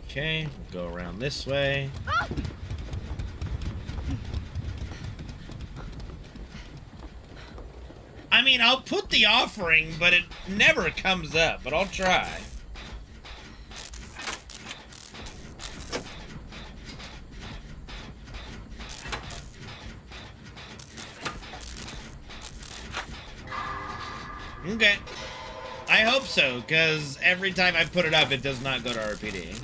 Okay, we'll go around this way. I mean, I'll put the offering, but it never comes up, but I'll try. Okay. I hope so, because every time I put it up, it does not go to RPD.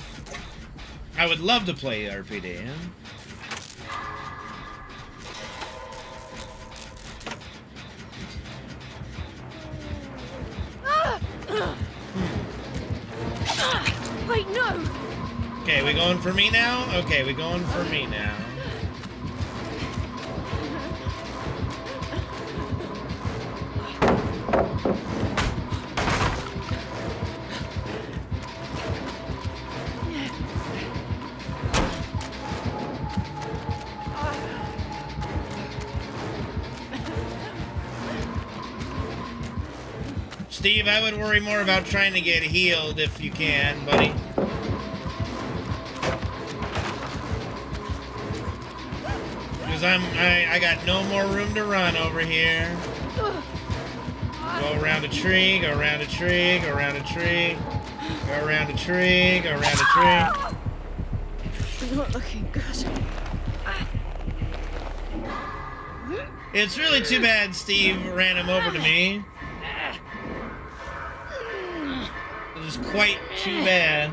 I would love to play RPD. Wait, no! Okay, we going for me now? Okay, we going for me now. Steve, I would worry more about trying to get healed if you can, buddy. Because I got no more room to run over here. Go around a tree, go around a tree, go around a tree, go around a tree, go around a tree. Not looking good. It's really too bad Steve ran him over to me. It was quite too bad.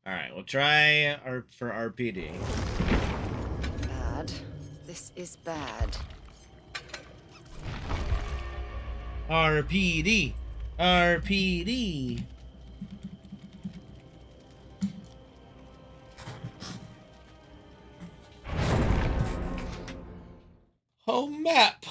All right, we'll try for RPD. Bad. This is bad. RPD. RPD. Home map.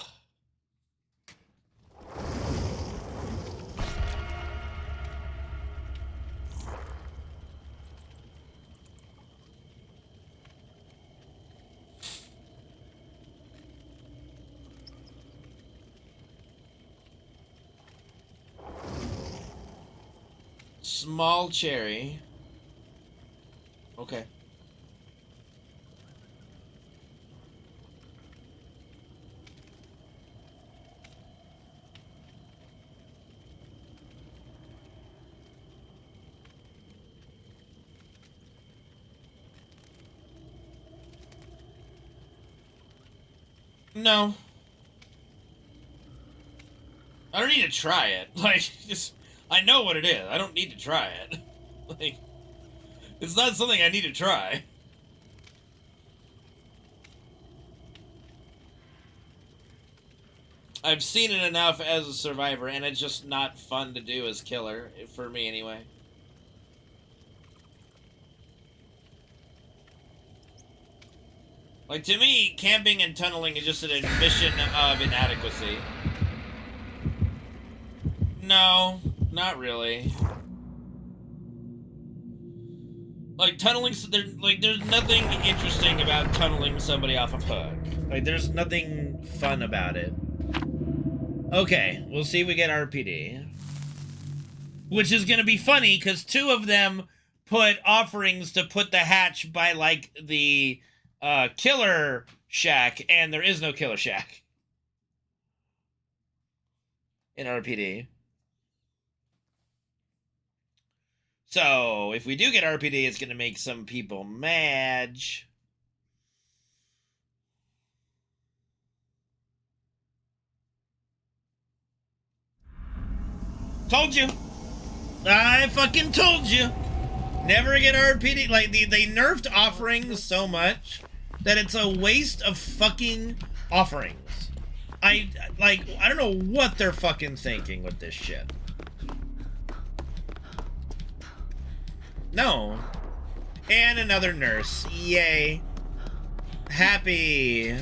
Small cherry. Okay. No. I don't need to try it. Like, just, I know what it is. I don't need to try it. Like, it's not something I need to try. I've seen it enough as a survivor, and it's just not fun to do as killer, for me anyway. Like, to me, camping and tunneling is just an admission of inadequacy. No, not really. Like, tunneling, there's nothing interesting about tunneling somebody off a hook. Like, there's nothing fun about it. Okay, we'll see if we get RPD. Which is gonna be funny, because two of them put offerings to put the hatch by, like, the killer shack, and there is no killer shack in RPD. So, if we do get RPD, it's gonna make some people mad. Told you. I fucking told you. Never get RPD. Like, they nerfed offerings so much that it's a waste of fucking offerings. I don't know what they're fucking thinking with this shit. No. And another nurse. Yay. Happy.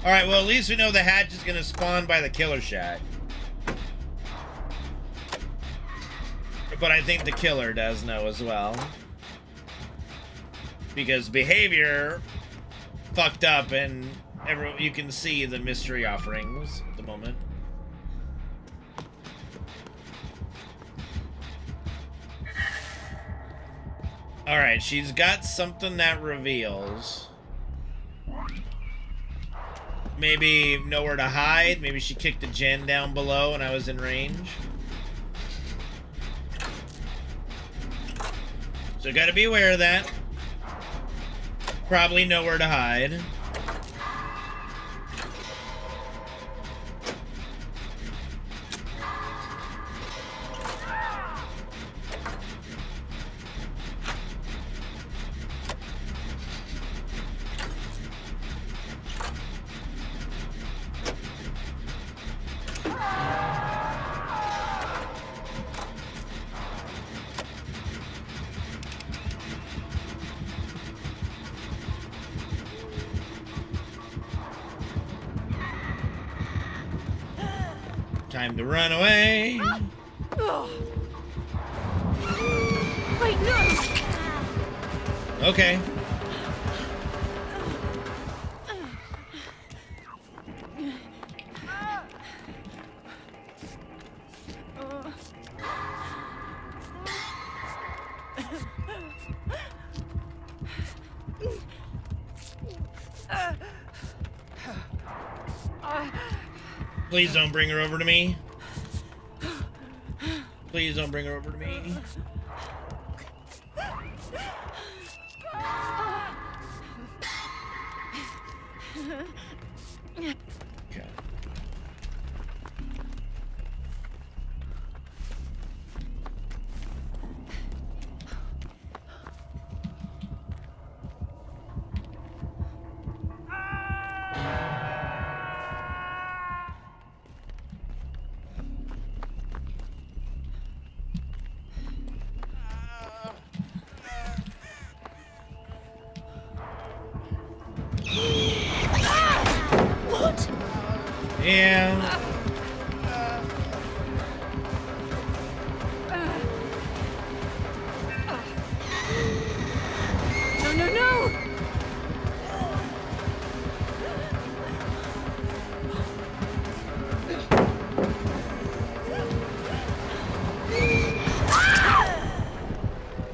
Alright, well, at least we know the hatch is gonna spawn by the killer shack. But I think the killer does know as well. Because behavior fucked up, and you can see the mystery offerings at the moment. Alright, she's got something that reveals. Maybe nowhere to hide. Maybe she kicked a gen down below and I was in range. So gotta be aware of that. Probably nowhere to hide. Time to run away. Wait, no! Okay. Please don't bring her over to me. Please don't bring her over to me. Okay. Yeah. No, no, no!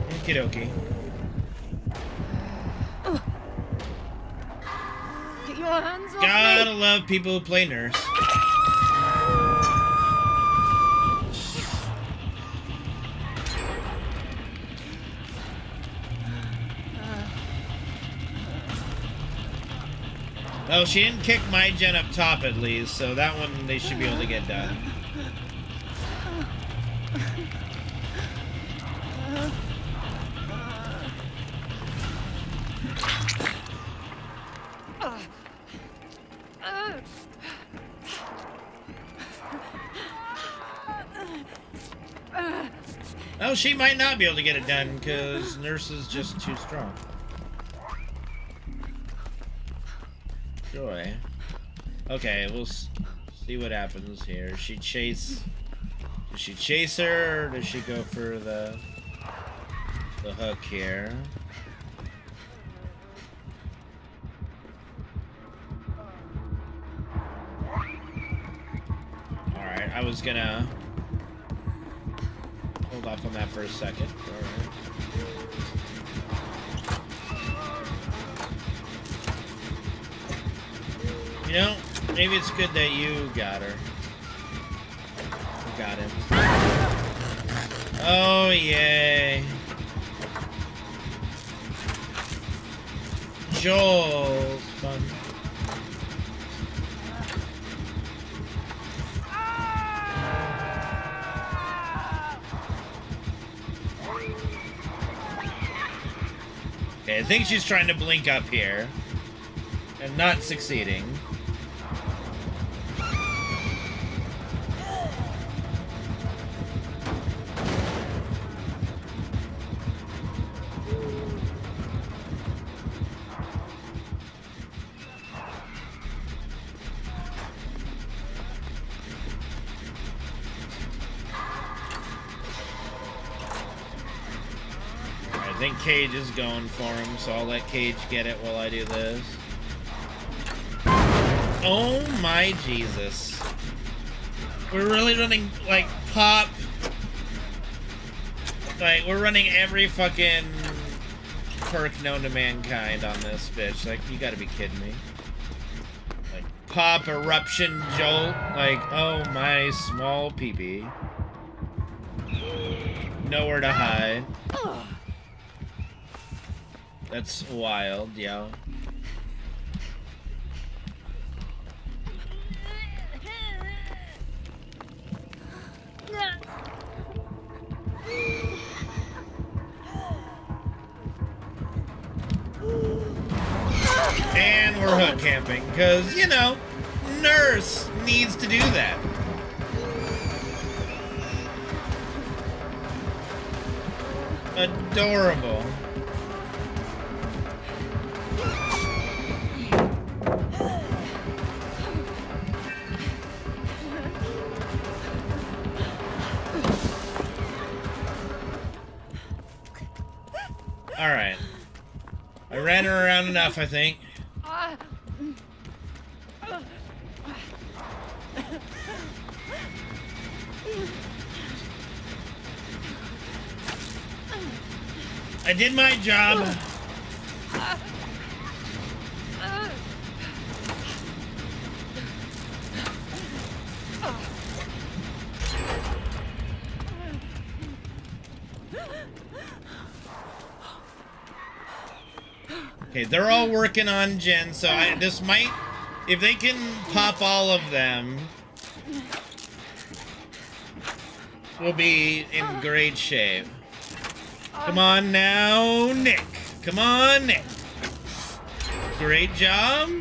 Okie dokie. Get your hands off Gotta me! love people who play nurse. Oh, she didn't kick my gen up top at least, so that one they should be able to get done. Oh, she might not be able to get it done because nurse is just too strong. Joy. Okay, we'll see what happens here. Does she chase her, or does she go for the hook here? Alright, I was gonna hold off on that for a second. Alright. You know, maybe it's good that you got her. Got him. Oh, yay. Joel. Fun. Okay, I think she's trying to blink up here. And not succeeding. I think Cage is going for him, so I'll let Cage get it while I do this. Oh my Jesus. We're really running, like, pop. Like, we're running every fucking perk known to mankind on this bitch. Like, you gotta be kidding me. Like, pop, eruption, jolt. Like, oh my small peepee. Nowhere to hide. That's wild, yo. And we're hook camping, because, you know, nurse needs to do that. Adorable. Alright. I ran her around enough, I think. I did my job. Okay, they're all working on Jen, so this might, if they can pop all of them, we'll be in great shape. Come on now, Nick. Come on, Nick. Great job.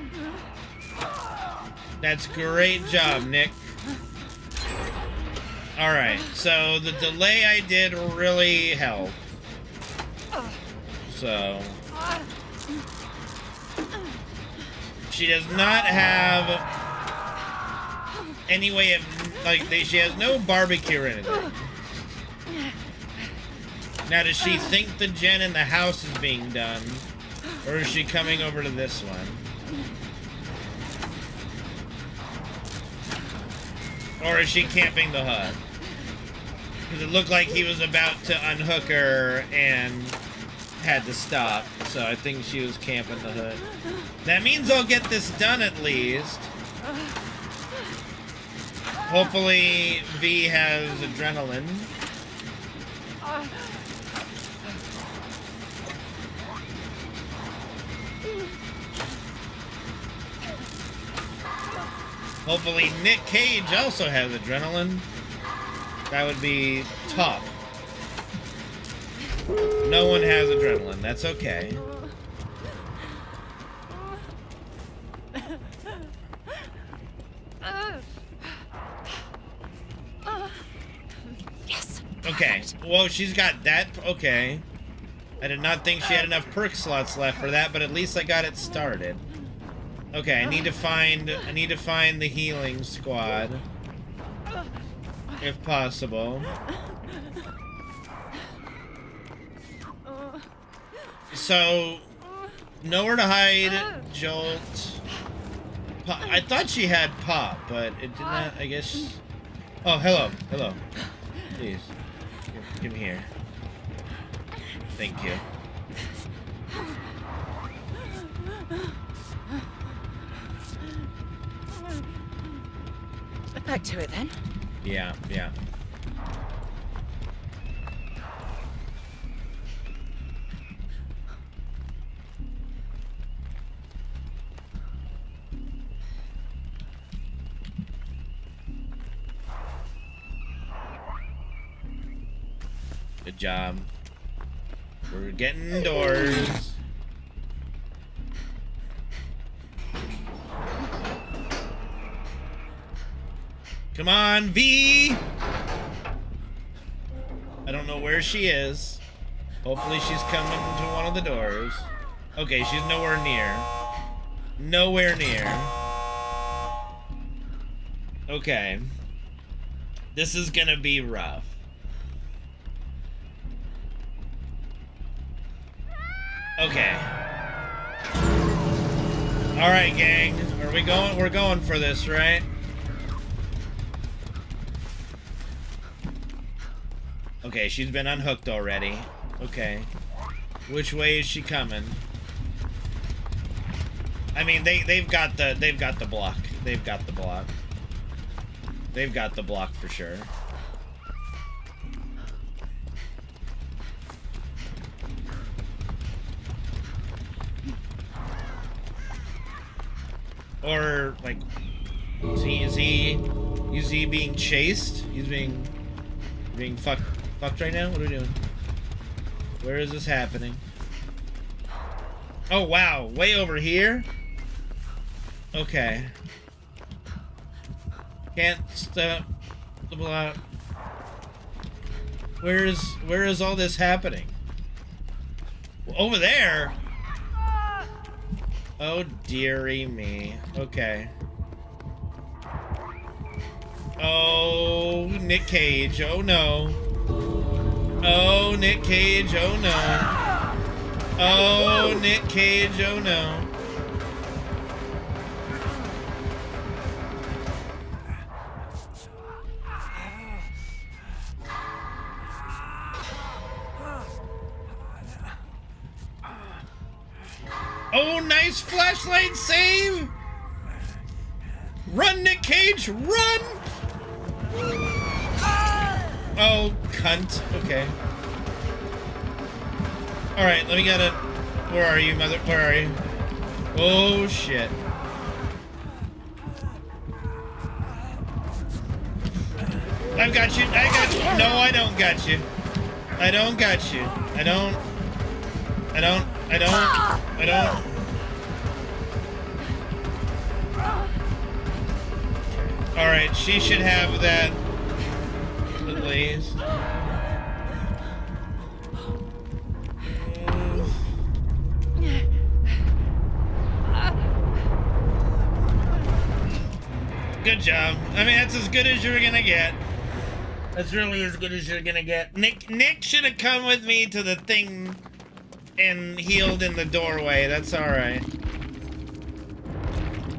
That's great job, Nick. Alright, so the delay I did really helped. So... she does not have any way of, like, she has no barbecue or anything. Now, does she think the gen in the house is being done? Or is she coming over to this one? Or is she camping the hut? Because it looked like he was about to unhook her and had to stop. So I think she was camping the hut. That means I'll get this done at least. Hopefully V has adrenaline. Hopefully Nick Cage also has adrenaline. That would be top. No one has adrenaline. That's okay. Yes. Okay. Well, she's got that. Okay. I did not think she had enough perk slots left for that, but at least I got it started. Okay, I need to find the healing squad. If possible. So, nowhere to hide, Jolt. I thought she had Pop, but it did not, I guess. Oh, hello, hello. Please, give me here. Thank you. Back to it then. Yeah, yeah. Good job. We're getting doors. Come on, V! I don't know where she is. Hopefully she's coming to one of the doors. Okay, she's nowhere near. Nowhere near. Okay. This is gonna be rough. Okay. Alright, gang. Are we going? We're going for this, right? Okay, she's been unhooked already. Okay. Which way is she coming? I mean, they've got the block. They've got the block. They've got the block for sure. Or like, is he being chased? He's being fucked right now? What are we doing? Where is this happening? Oh wow, way over here? Okay. Can't stop the block. Where is all this happening? Over there? Oh dearie me. Okay. Oh, Nick Cage. Oh no. Oh, Nick Cage. Oh no. Oh, Nick Cage. Oh no. Oh, nice flashlight save! Run, Nick Cage, run! Oh, cunt. Okay. Alright, let me get it. Where are you, mother? Where are you? Oh, shit. I've got you. I got you. No, I don't got you. I don't got you. I don't. Alright, she should have that. At least. Good Good job. I mean, that's as good as you're gonna get. That's really as good as you're gonna get. Nick should have come with me to the thing and healed in the doorway. That's all right.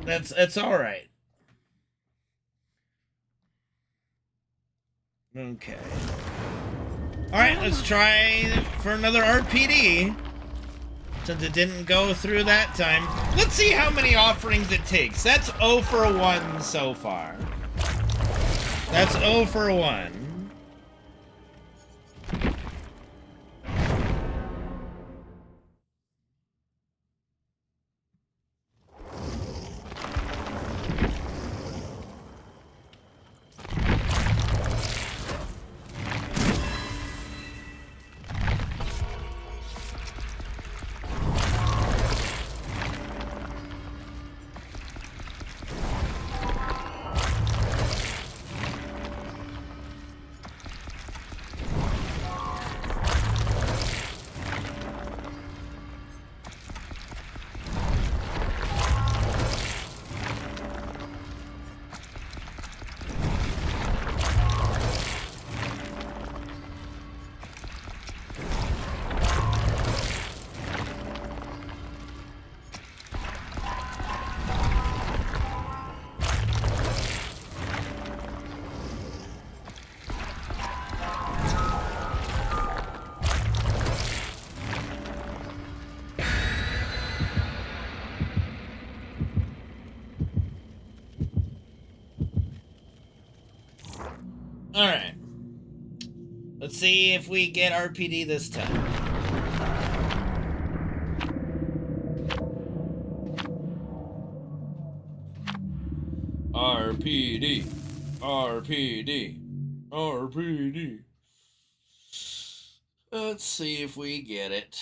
That's all right. Okay. All right, let's try for another RPD. Since it didn't go through that time. Let's see how many offerings it takes. That's 0 for 1 so far. That's 0 for 1. Alright. Let's see if we get RPD this time. RPD. RPD. RPD. Let's see if we get it.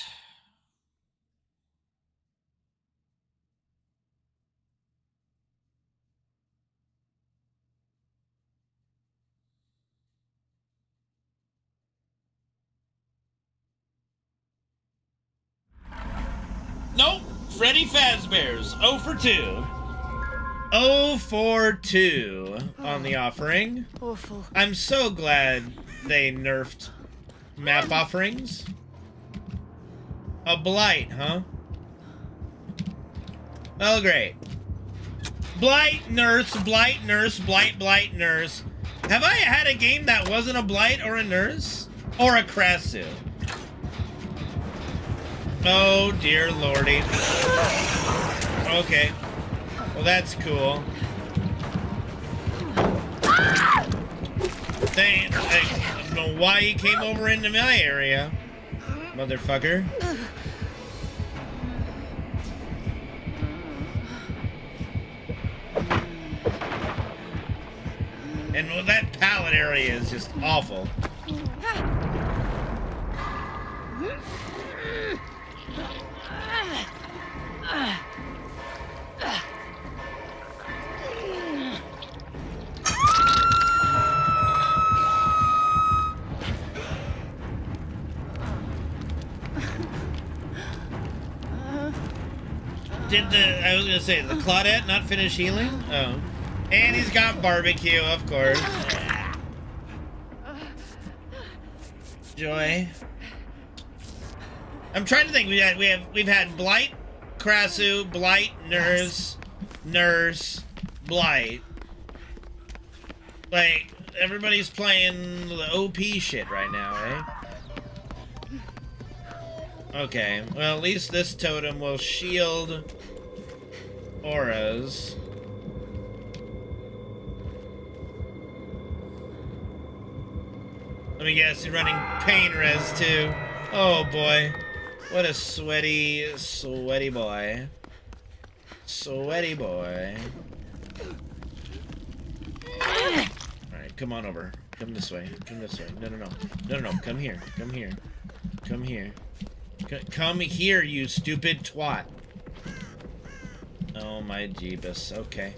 Nope. Freddy Fazbear's 0 for 2. 0 for 2 on the offering. Awful. I'm so glad they nerfed map offerings. A blight, huh? Oh, great. Blight, nurse, blight, nurse, blight, blight, nurse. Have I had a game that wasn't a blight or a nurse? Or a Krasu? Oh, dear lordy. Okay. Well, that's cool. I don't know why he came over into my area, motherfucker. And well, that pallet area is just awful. I was gonna say, the Claudette not finish healing? Oh. And he's got barbecue, of course. Joy. I'm trying to think. We've had Blight, Krasu, Blight, Nurse, Blight. Like, everybody's playing the OP shit right now, eh? Okay, well, at least this totem will shield auras. Let me guess, you're running pain res too. Oh boy. What a sweaty boy. Sweaty boy. Alright, come on over. Come this way. Come this way. No. No. Come here. Come here. Come here. Come here, you stupid twat. Oh my jeebus. Okay.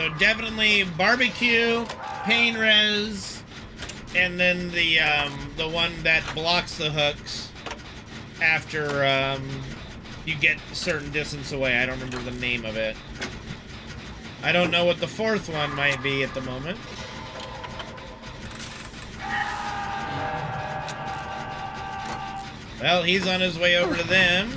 so definitely barbecue, pain res, and then the one that blocks the hooks after you get a certain distance away. I don't remember the name of it. I don't know what the fourth one might be at the moment. Well, he's on his way over to them.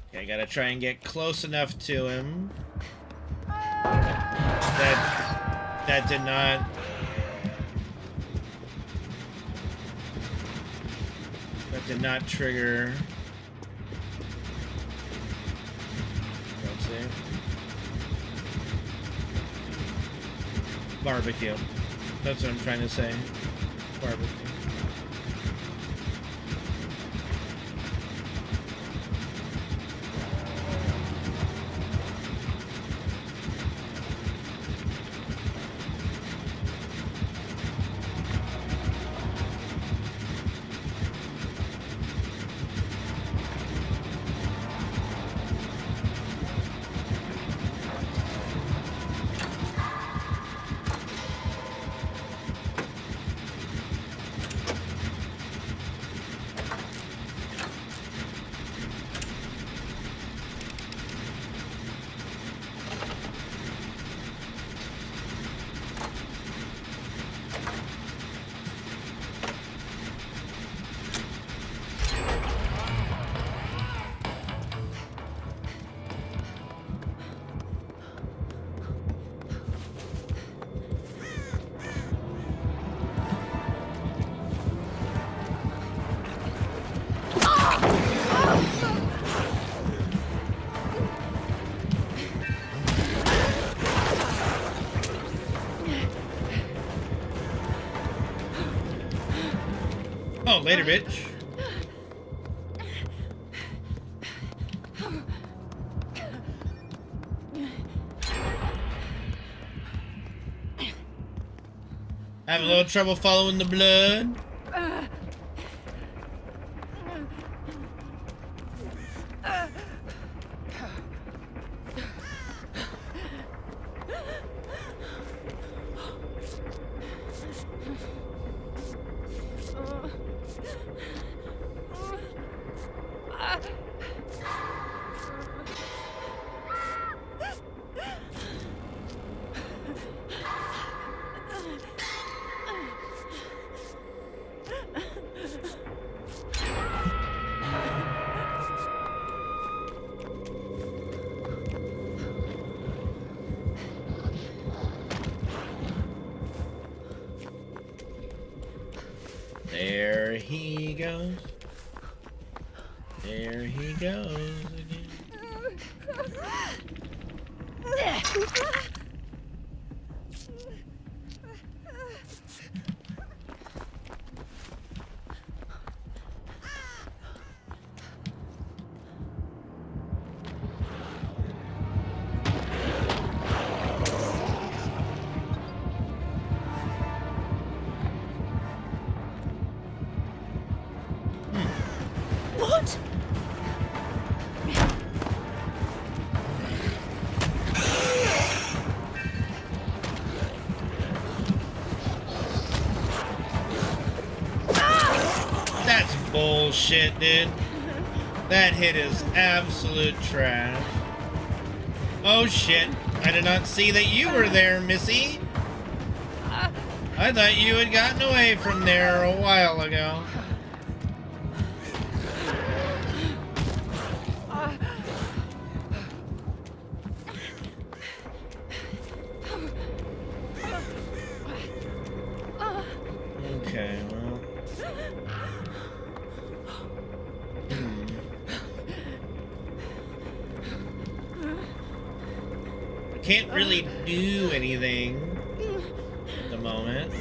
Okay, I gotta try and get close enough to him. That did not. That did not trigger. Let's see. Barbecue. That's what I'm trying to say. Barbecue. Oh, later, bitch. Having a little trouble following the blood. There he goes. There he goes again. What? That's bullshit, dude. That hit is absolute trash. Oh shit. I did not see that you were there, Missy. I thought you had gotten away from there a while ago. Okay, well. Can't really do anything at the moment.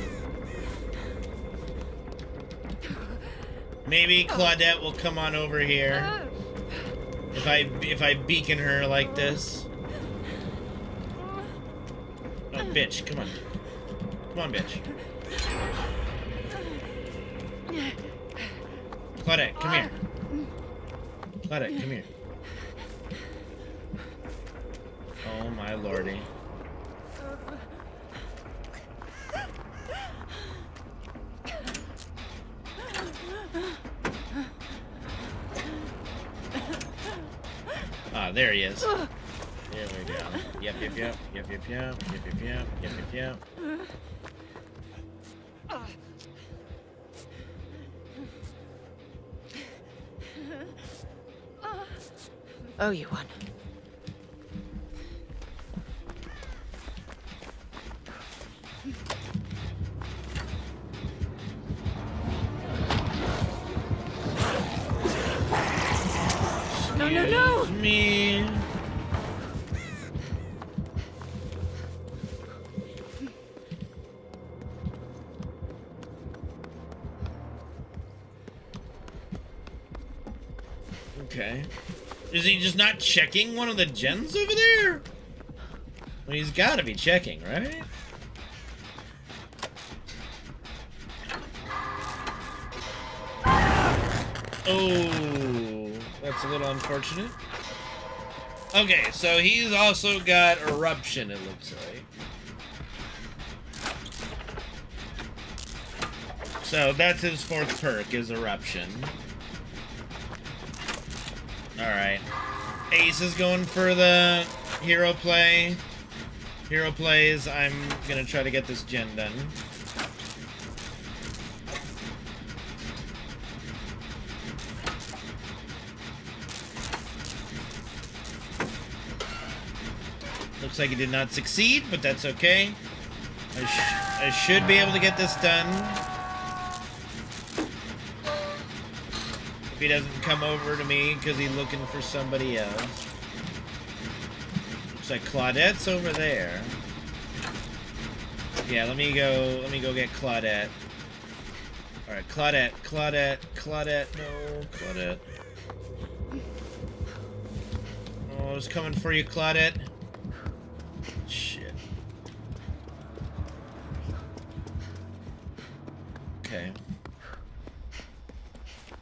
Maybe Claudette will come on over here if I beacon her like this. Oh, bitch, come on. Come on, bitch. Claudette, come here. Claudette, come here. Oh my lordy. Ah, there he is. There we go. Yep, yep, yep. Yep, yep, yep. Yep, yep, yep. Yep, yep, yep. Oh, you won. No, no, no! Excuse me. Okay. Is he just not checking one of the gens over there? Well, he's got to be checking, right? Oh, that's a little unfortunate. Okay, so he's also got Eruption, it looks like. So that's his 4th perk, is Eruption. Alright. Ace is going for the hero play. Hero plays, I'm gonna try to get this gen done. Looks like he did not succeed, but that's okay. I should be able to get this done. If he doesn't come over to me because he's looking for somebody else. Looks like Claudette's over there. Yeah, let me go get Claudette. Alright, Claudette, no, Claudette. Oh, I was coming for you, Claudette. Shit. Okay.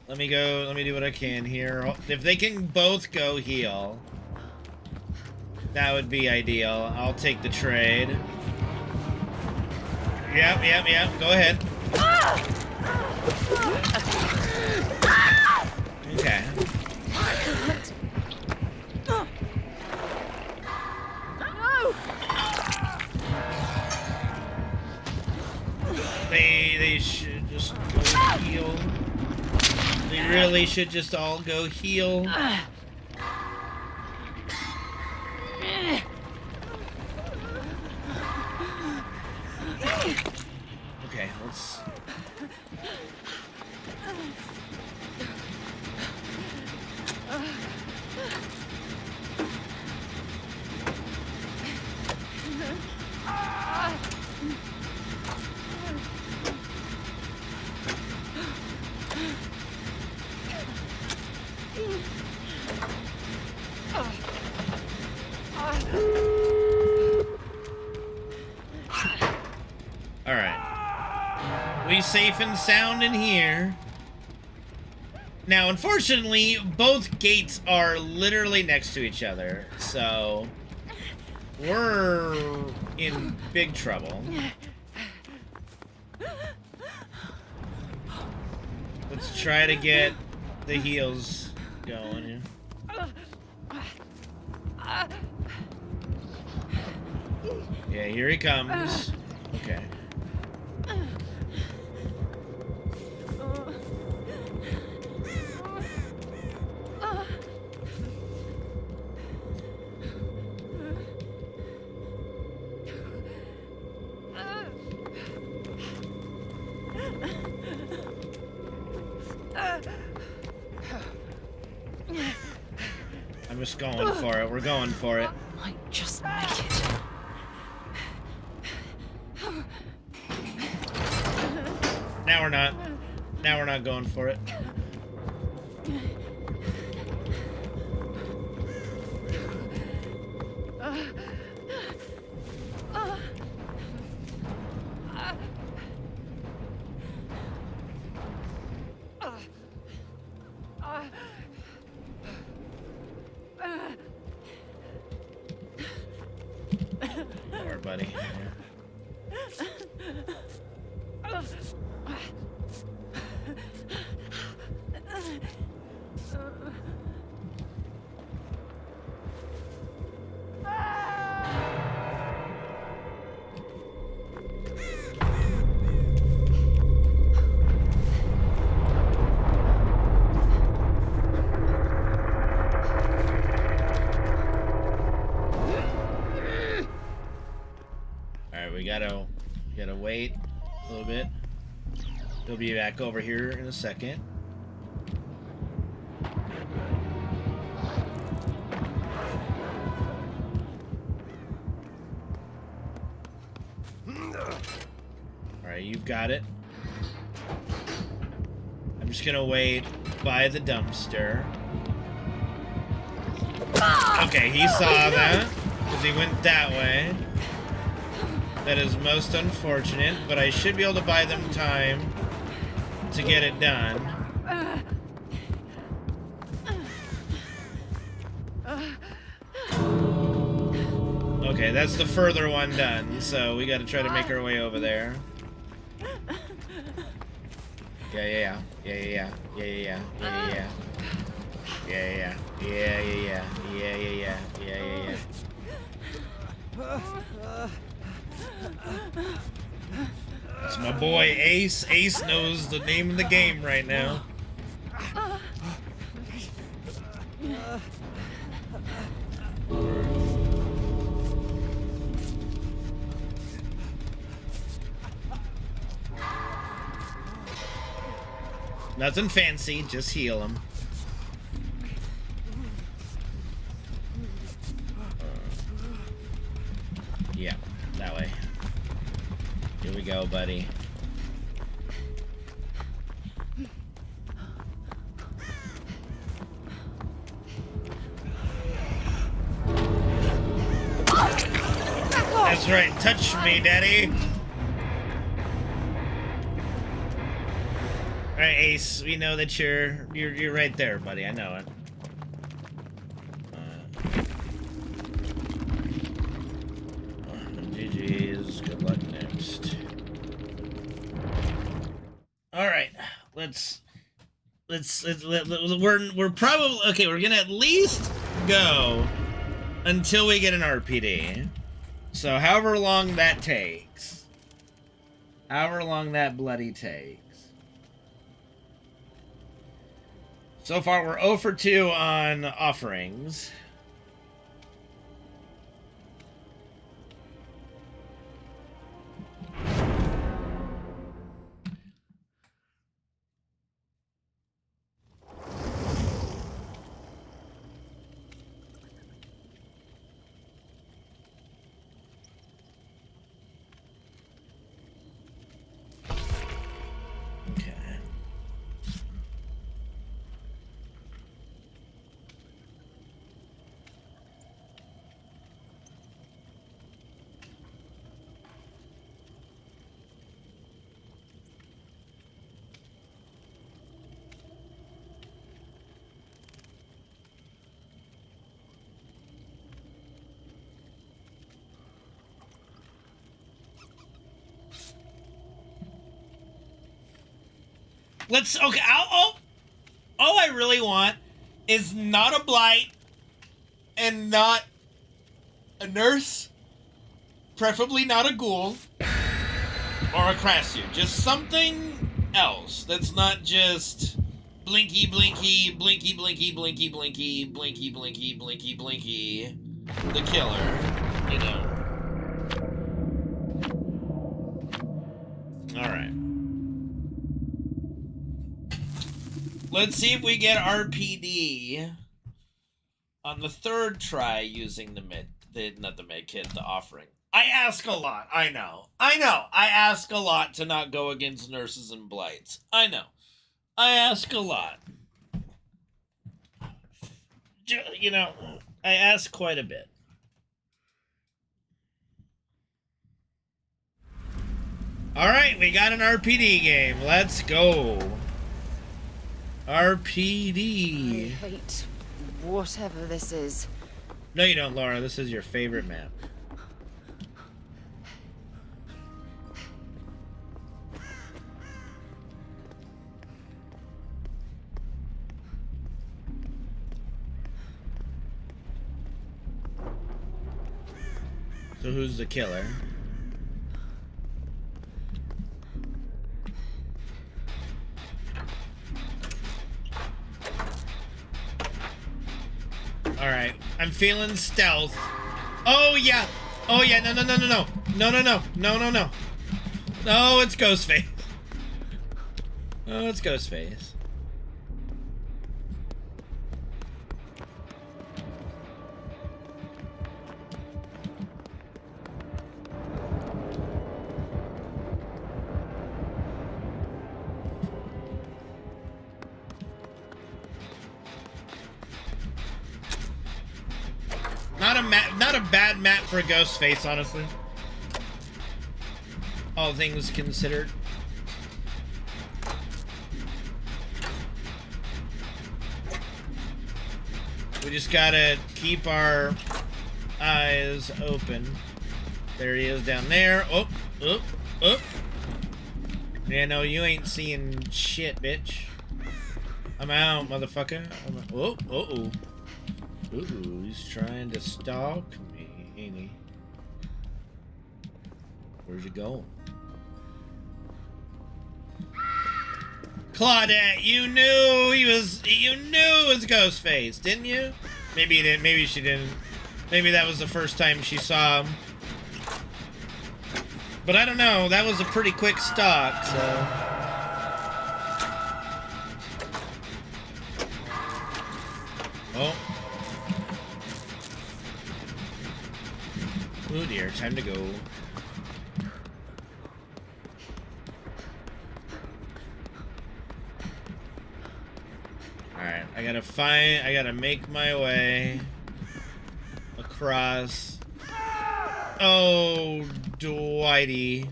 Let me do what I can here. If they can both go heal, that would be ideal. I'll take the trade. Yep, go ahead. Okay. They should just go heal. They really should just all go heal. Okay, let's... Alright. We safe and sound in here. Now, unfortunately, both gates are literally next to each other, so we're in big trouble. Let's try to get the heals going here. Yeah, here he comes. Okay. I'm just going for it. We're going for it. Might just make it. Now we're not. Now we're not going for it. More, buddy. Alright, we gotta wait a little bit. He'll be back over here in a second. Alright, you've got it. I'm just gonna wait by the dumpster. Okay, he saw that, because he went that way. That is most unfortunate, but I should be able to buy them time to get it done. Okay, that's the further one done, so we gotta try to make our way over there. Yeah. It's my boy Ace. Ace knows the name of the game right now. Nothing fancy, just heal him. Yeah, that way. Here we go, buddy. That's right, touch me, daddy. Alright, Ace, we know that you're right there, buddy. I know it. GG's. Good luck next. Alright, we're probably okay, we're gonna at least go until we get an RPD. So however long that takes. However long that bloody takes. So far, we're 0 for 2 on offerings. Let's, okay, all I really want is not a blight and not a nurse, preferably not a ghoul or a crassu. Just something else that's not just blinky, blinky, blinky, blinky, blinky, blinky, blinky, blinky, blinky, blinky, the killer, you know. Alright. Let's see if we get RPD on the third try using the med kit, the offering. I ask a lot. I know. I ask a lot to not go against nurses and blights. I know. I ask a lot. You know, I ask quite a bit. All right, we got an RPD game. Let's go. RPD. I hate whatever this is. No, you don't, Laura. This is your favorite map. So who's the killer? Alright, I'm feeling stealth. Oh yeah! Oh yeah, no. No, it's Ghostface. Oh, it's Ghostface. Not a bad map for a Ghostface, honestly. All things considered. We just gotta keep our eyes open. There he is down there. Oh. Yeah, no, you ain't seeing shit, bitch. I'm out, motherfucker. Oh. Ooh, he's trying to stalk me, ain't he? Where's he going? Claudette, you knew it was Ghostface, didn't you? Maybe you didn't, maybe she didn't. Maybe that was the first time she saw him. But I don't know, that was a pretty quick stalk, so. Oh. Oh dear, time to go. Alright, I gotta make my way across. Oh, Dwighty.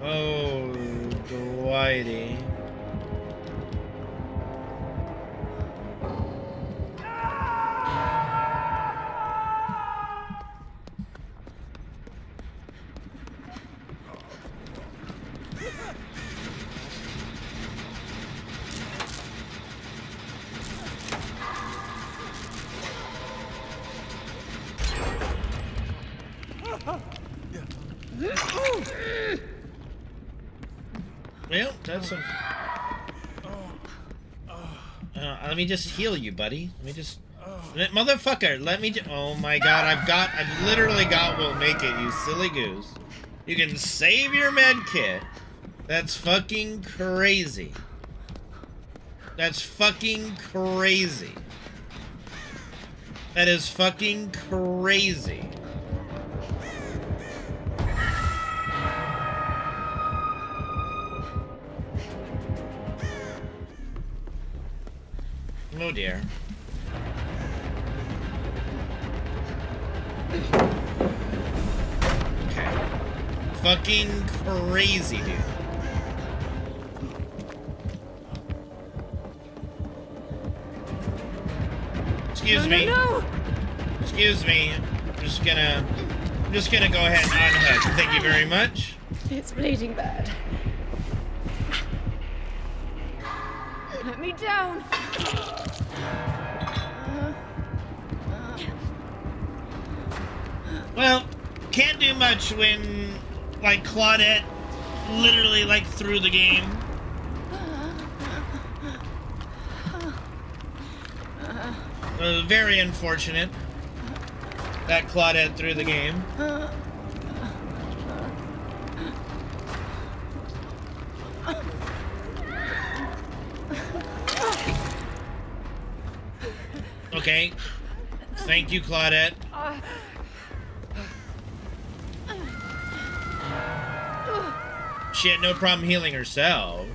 Oh, Dwighty. Well, that's some. Let me just heal you, buddy. Let me just. Motherfucker, let me. Oh my god, I've literally got will make it, you silly goose. You can save your med kit. That's fucking crazy. That's fucking crazy. That is fucking crazy. Oh dear. Okay. Fucking crazy, dude. Excuse me. No. Excuse me. I'm just gonna go ahead and unhook. Thank you very much. It's bleeding bad. Let me down. Well, can't do much when, like, Claudette literally, like, threw the game. Very unfortunate that Claudette threw the game. Okay. Thank you, Claudette. She had no problem healing herself.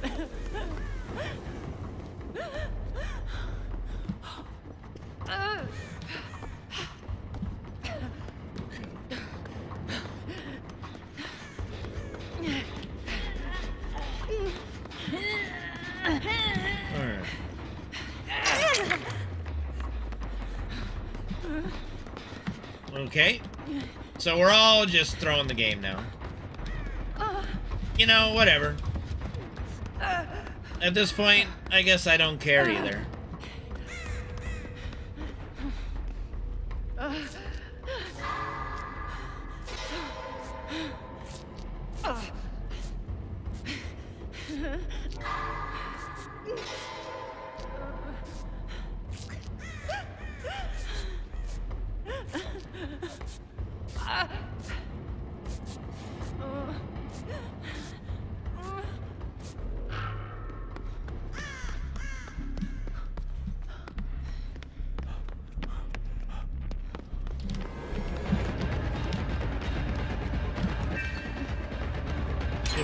Alright. Okay. So we're all just throwing the game now. You know, whatever. At this point, I guess I don't care either.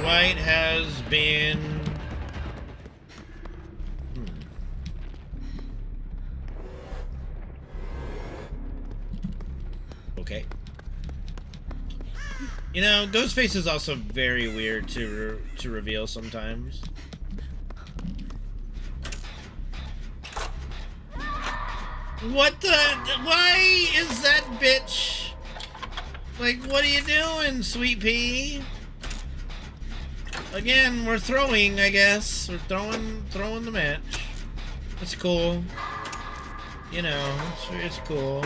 Dwight has been... Okay. You know, Ghostface is also very weird to reveal sometimes. What the... Why is that bitch... Like, what are you doing, Sweet Pea? Again, we're throwing, I guess. We're throwing the match. It's cool. You know, it's cool.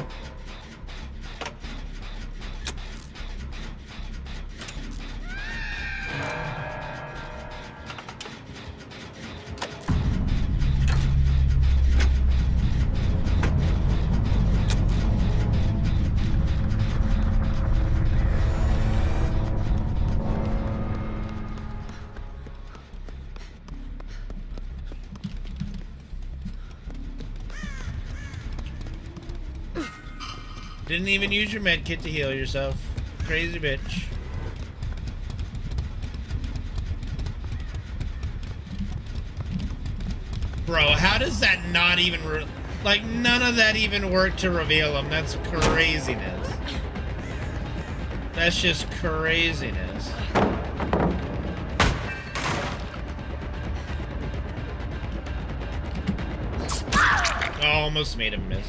Didn't even use your med kit to heal yourself. Crazy bitch. Bro, how does that not even... like, none of that even worked to reveal him. That's craziness. That's just craziness. Oh, almost made him miss.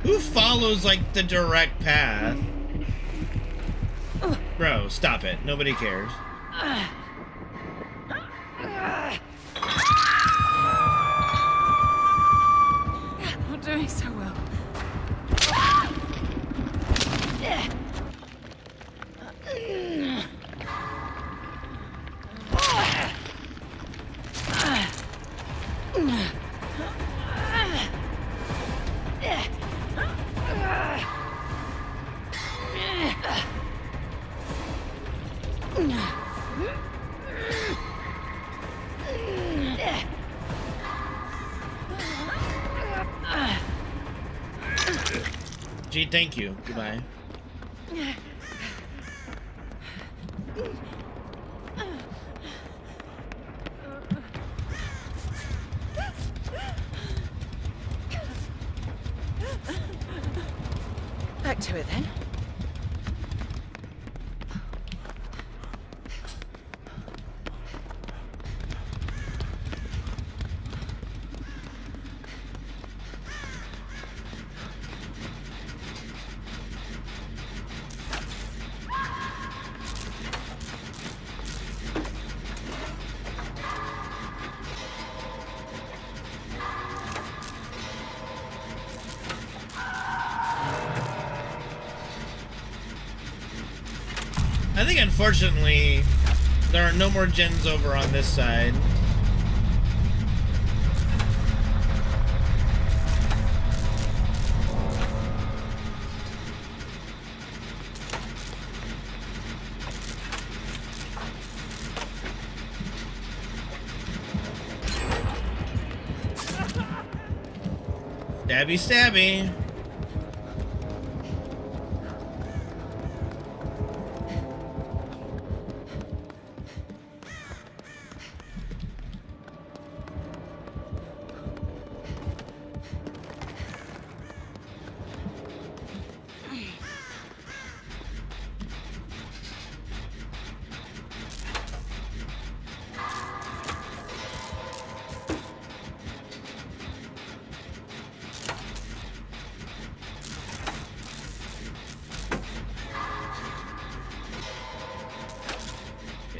Who follows, like, the direct path? Bro, stop it. Nobody cares. Not doing so well. Gee, thank you. Goodbye. Back to it then. I think, unfortunately, there are no more gens over on this side. Stabby, stabby.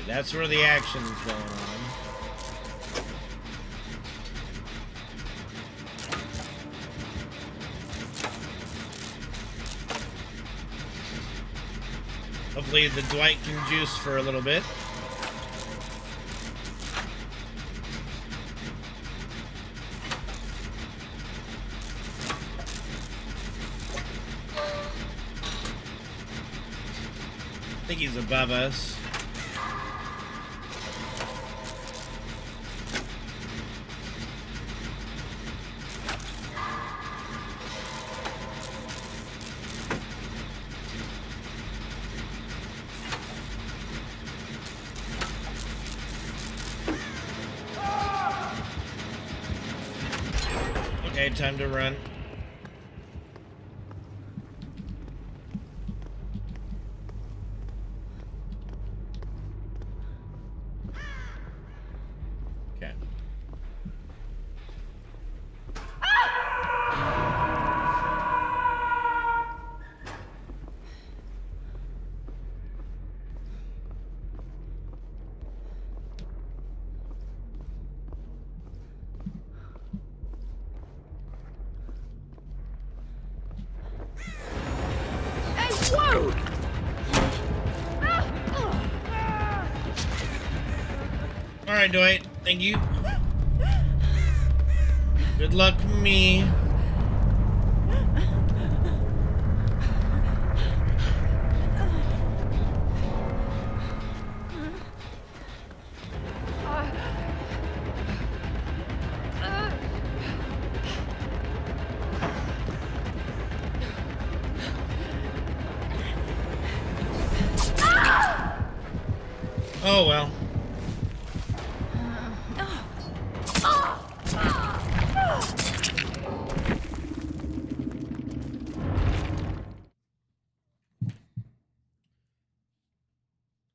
That's where the action's going on. Hopefully the Dwight can juice for a little bit. I think he's above us. Okay, time to run. Okay. All right, Dwight. Thank you. Good luck, me. Oh well.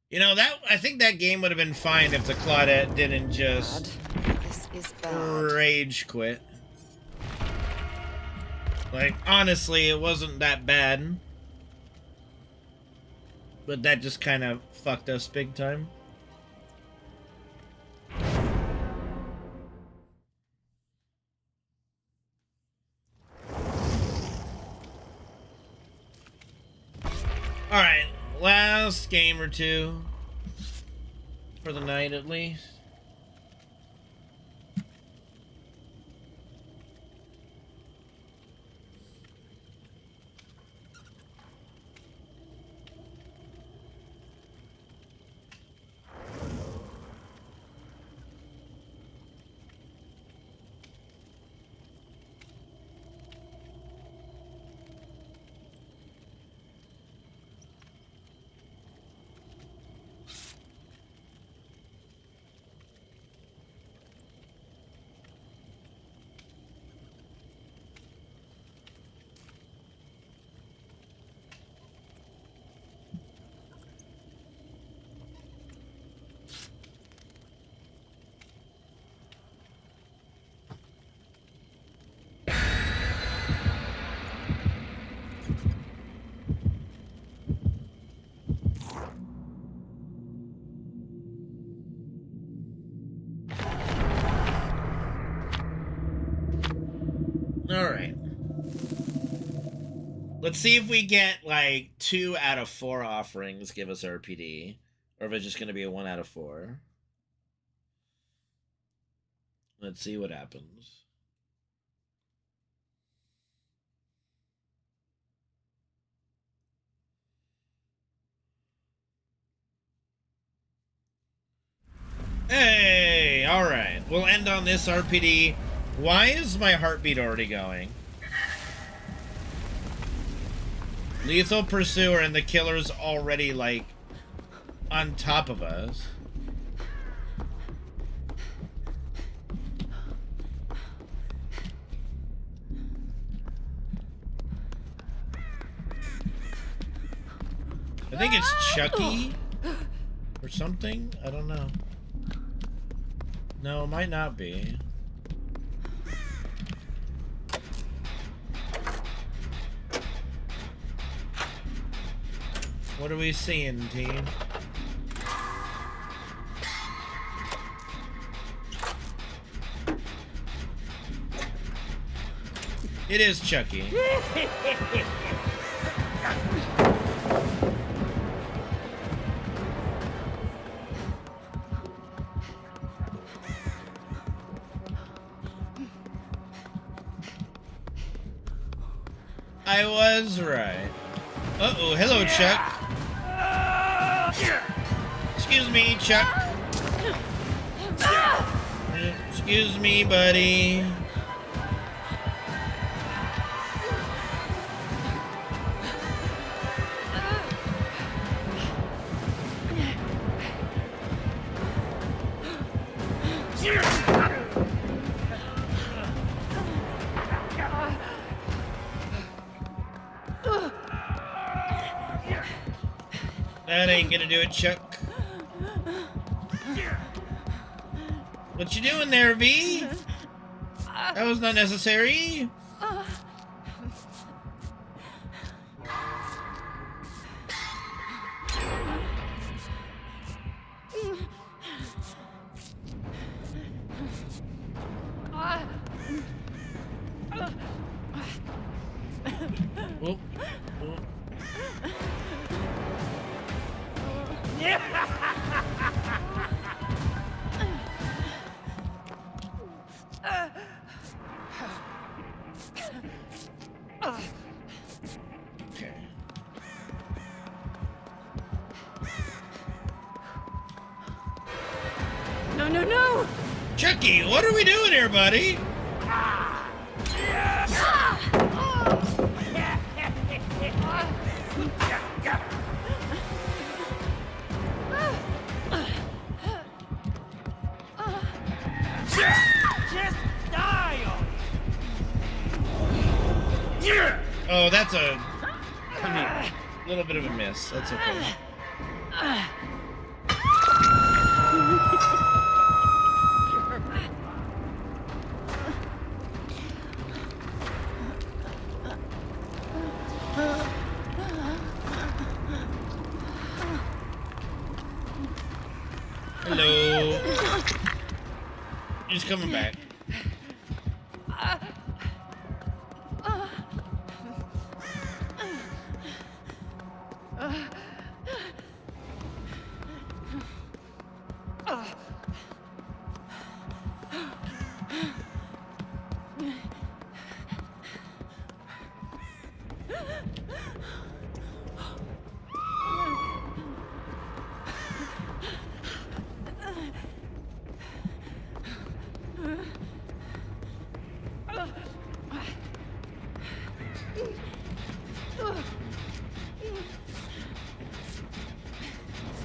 You know, I think that game would have been fine if the Claudette didn't just This is bad. rage quit. Like, honestly, it wasn't that bad. But that just kind of fucked us big time. Alright, last game or two. For the night, at least. Alright. Let's see if we get, like, 2 out of 4 offerings give us RPD. Or if it's just going to be a 1 out of 4. Let's see what happens. Hey! Alright. We'll end on this RPD. Why is my heartbeat already going? Lethal Pursuer and the killer's already, like, on top of us. I think it's Chucky or something. I don't know. No, it might not be. What are we seeing, team? It is Chucky. I was right. Uh-oh, hello, Chuck. Excuse me, Chuck. Excuse me, buddy. That ain't gonna do it, Chuck. What you doing there, V? That was not necessary. Oh. Oh. Okay. No, no, no! Chucky, what are we doing here, buddy? Oh, that's a little bit of a miss. That's okay. Hello. He's coming back.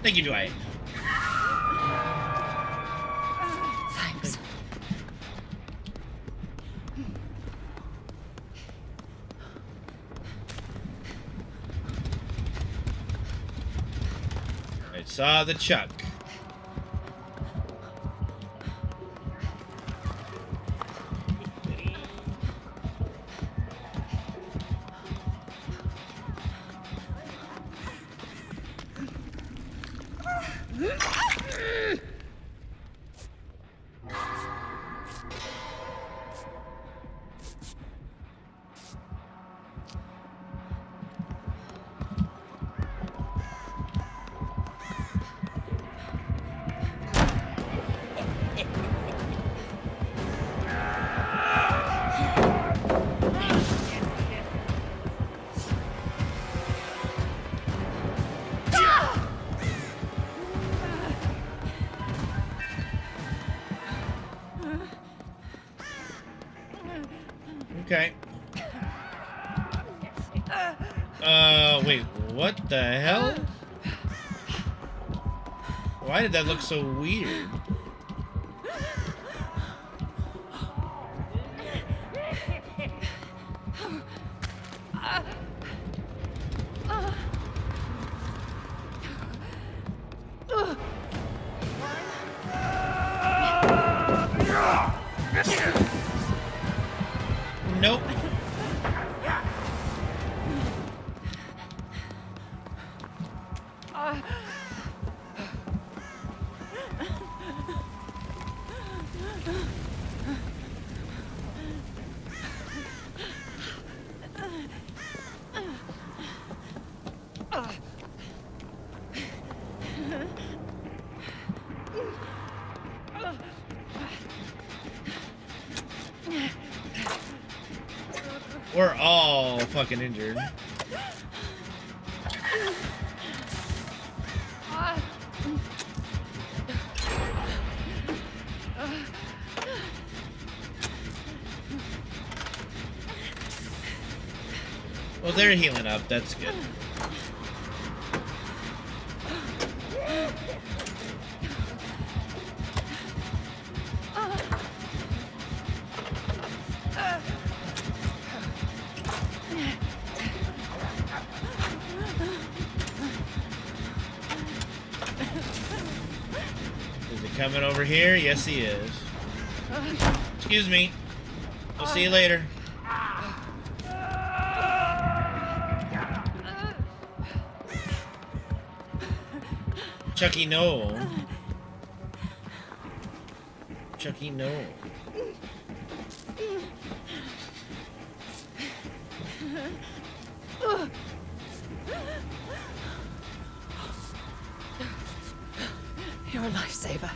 Thank you, Dwight. Thanks. I saw the Chuck. Okay. Wait, what the hell? Why did that look so weird? Nope. We're all fucking injured. Well, they're healing up. That's good. Is he coming over here? Yes, he is. Excuse me. I'll see you later. Chucky, no. Chucky, no. You're a lifesaver.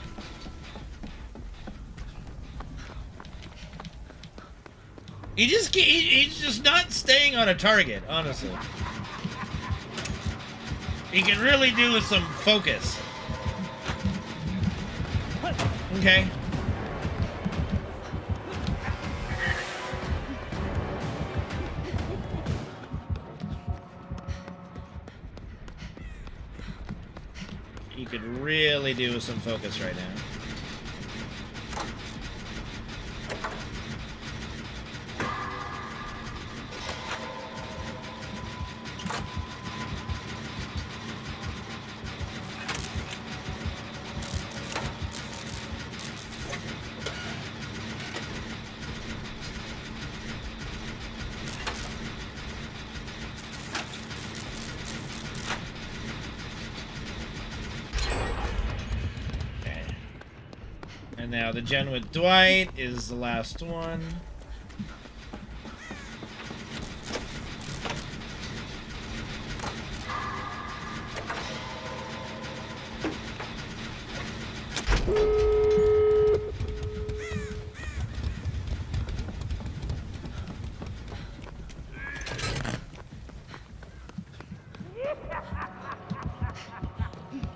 He's just not staying on a target, honestly. He can really do with some focus. Okay. He could really do with some focus right now. And now the gen with Dwight is the last one.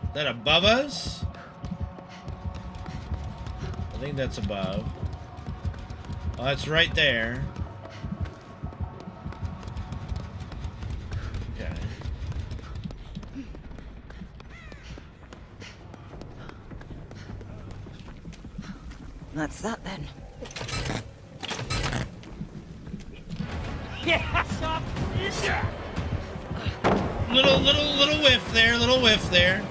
Is that above us? I think that's above. Oh, that's right there. Okay. That's that then. Little whiff there, little whiff there.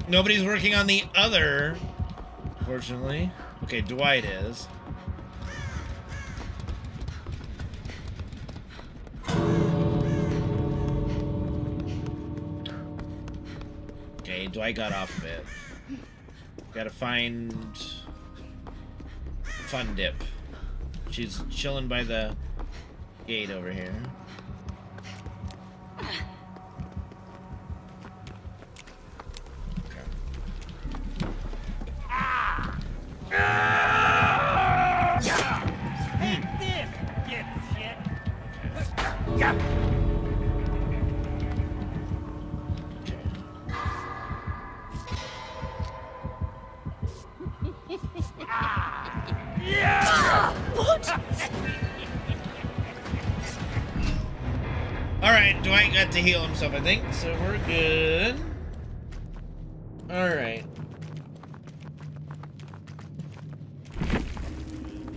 Nobody's working on the other, fortunately. Okay, Dwight is. Okay, Dwight got off of it. Gotta find Fun Dip. She's chilling by the gate over here. Alright, Dwight got to heal himself, I think, so we're good. Alright.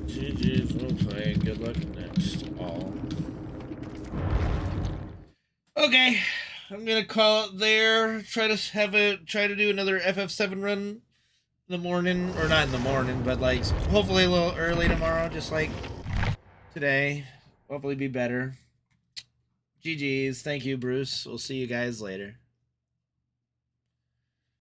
GG's, we'll play. Good luck next, all. Okay, I'm gonna call it there. Try to do another FF7 run in the morning, or not in the morning, but like hopefully a little early tomorrow, just like today. Hopefully be better. GG's. Thank you, Bruce. We'll see you guys later.